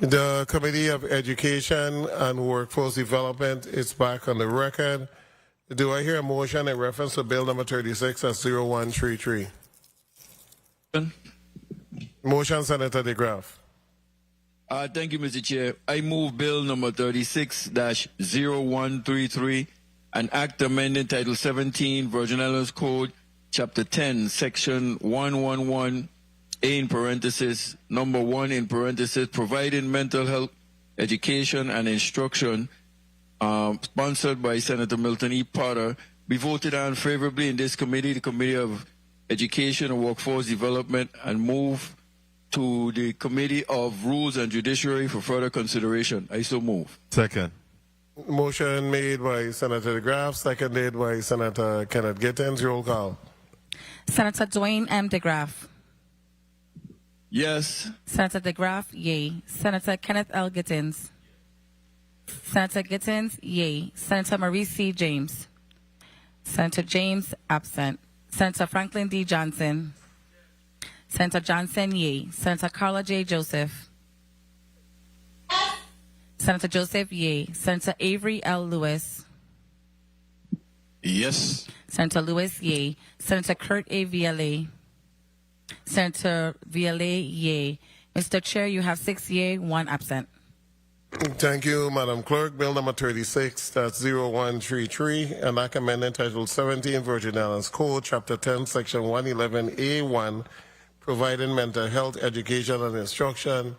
The Committee of Education and Workforce Development is back on the record. Do I hear a motion in reference to Bill number 36 as 0133? Motion, Senator DeGraff. Thank you, Mr. Chair. I move Bill number 36-0133, an act amending Title 17, Virgin Islands Code, Chapter 10, Section 111, A in parenthesis, number 1 in parenthesis, providing mental health education and instruction, sponsored by Senator Milton E. Potter, be voted on favorably in this committee, the Committee of Education and Workforce Development, and move to the Committee of Rules and Judiciary for further consideration. I so move. Second. Motion made by Senator DeGraff, seconded by Senator Kenneth Gittens. Roll call. Senator Dwayne M. DeGraff. Yes. Senator DeGraff, yay. Senator Kenneth L. Gittens. Senator Gittens, yay. Senator Maurice C. James. Senator James, absent. Senator Franklin D. Johnson. Senator Johnson, yay. Senator Carla J. Joseph. Senator Joseph, yay. Senator Avery L. Lewis. Yes. Senator Lewis, yay. Senator Kurt A. Viale. Senator Viale, yay. Mr. Chair, you have 6 yay, 1 absent. Thank you, Madam Clerk. Bill number 36, that's 0133, an act amending Title 17, Virgin Islands Code, Chapter 10, Section 111A1, providing mental health education and instruction,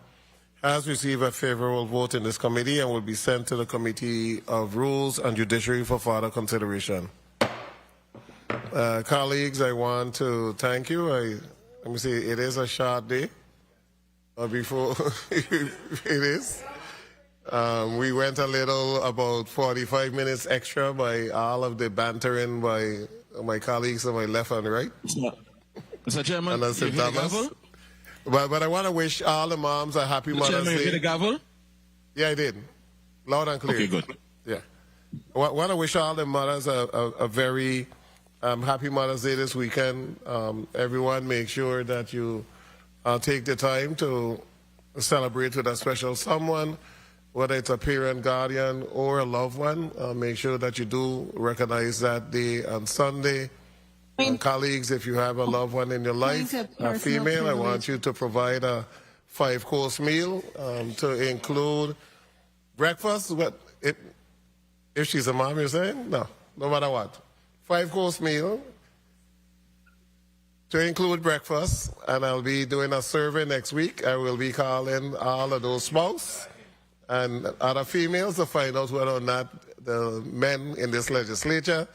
has received a favorable vote in this committee and will be sent to the Committee of Rules and Judiciary for further consideration. Colleagues, I want to thank you. Let me see, it is a short day. Before it is. We went a little, about 45 minutes extra by all of the bantering by my colleagues on my left and right. Mr. Chairman, and you hit the gavel? But I want to wish all the moms a happy Mother's Chairman, Day. you hit the gavel? Yeah, I did. Loud and clear. Okay, good. Yeah. I want to wish all the mothers a very happy Mother's Day this weekend. Everyone, make sure that you take the time to celebrate with a special someone, whether it's a parent, guardian, or a loved one. Make sure that you do recognize that day on Sunday. And colleagues, if you have a loved one in your life, a female, I want you to provide a 5-course meal to include breakfast. If she's a mom, you're saying? No matter what. 5-course meal to include breakfast, and I'll be doing a survey next week. I will be calling all of those spouses and other females to find out whether or not the men in this legislature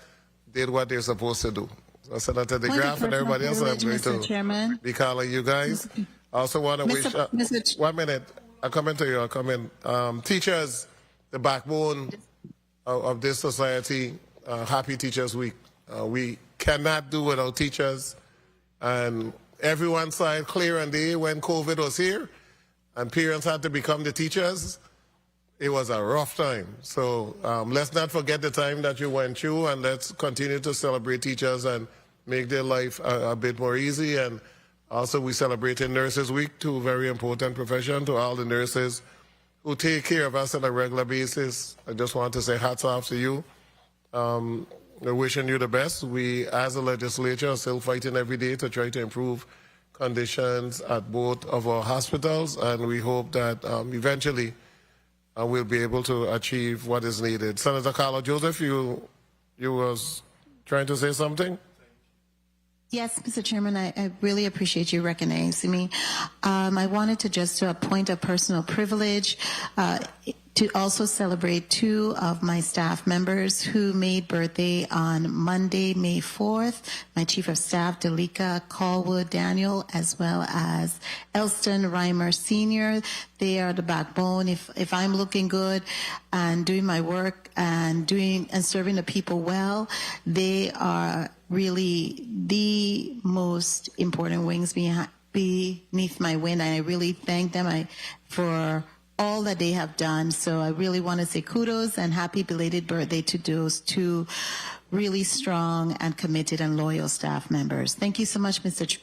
did what they're supposed to do. So Senator DeGraff and everybody else, I'm going to be calling you guys. I also want to wish... 1 minute. I'll come into you. I'll come in. Teachers, the backbone of this society, happy Teachers Week. We cannot do without teachers. And everyone saw it clear and day when COVID was here and parents had to become the teachers. It was a rough time. So let's not forget the time that you went through, and let's continue to celebrate teachers and make their life a bit more easy. And also we celebrated Nurses Week, two very important professions, to all the nurses who take care of us on a regular basis. I just want to say hats off to you. We're wishing you the best. We, as a legislature, are still fighting every day to try to improve conditions at both of our hospitals, and we hope that eventually we'll be able to achieve what is needed. Senator Carla Joseph, you was trying to say something? Yes, Mr. Chairman, I really appreciate you recognizing me. I wanted to just appoint a personal privilege to also celebrate 2 of my staff members who made birthday on Monday, May 4th. My Chief of Staff, Delika Callwood Daniel, as well as Elston Reimer Sr. They are the backbone. If I'm looking good and doing my work and serving the people well, they are really the most important wings beneath my wing, and I really thank them for all that they have done. So I really want to say kudos and happy belated birthday to those 2 really strong and committed and loyal staff members. Thank you so much, Mr.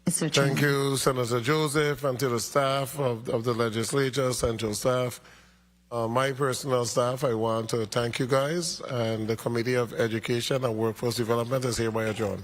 Mr. Chairman. Thank you, Senator Joseph, and to the staff of the legislature, central staff. My personal staff, I want to thank you guys, and the Committee of Education and Workforce Development is hereby adjourned.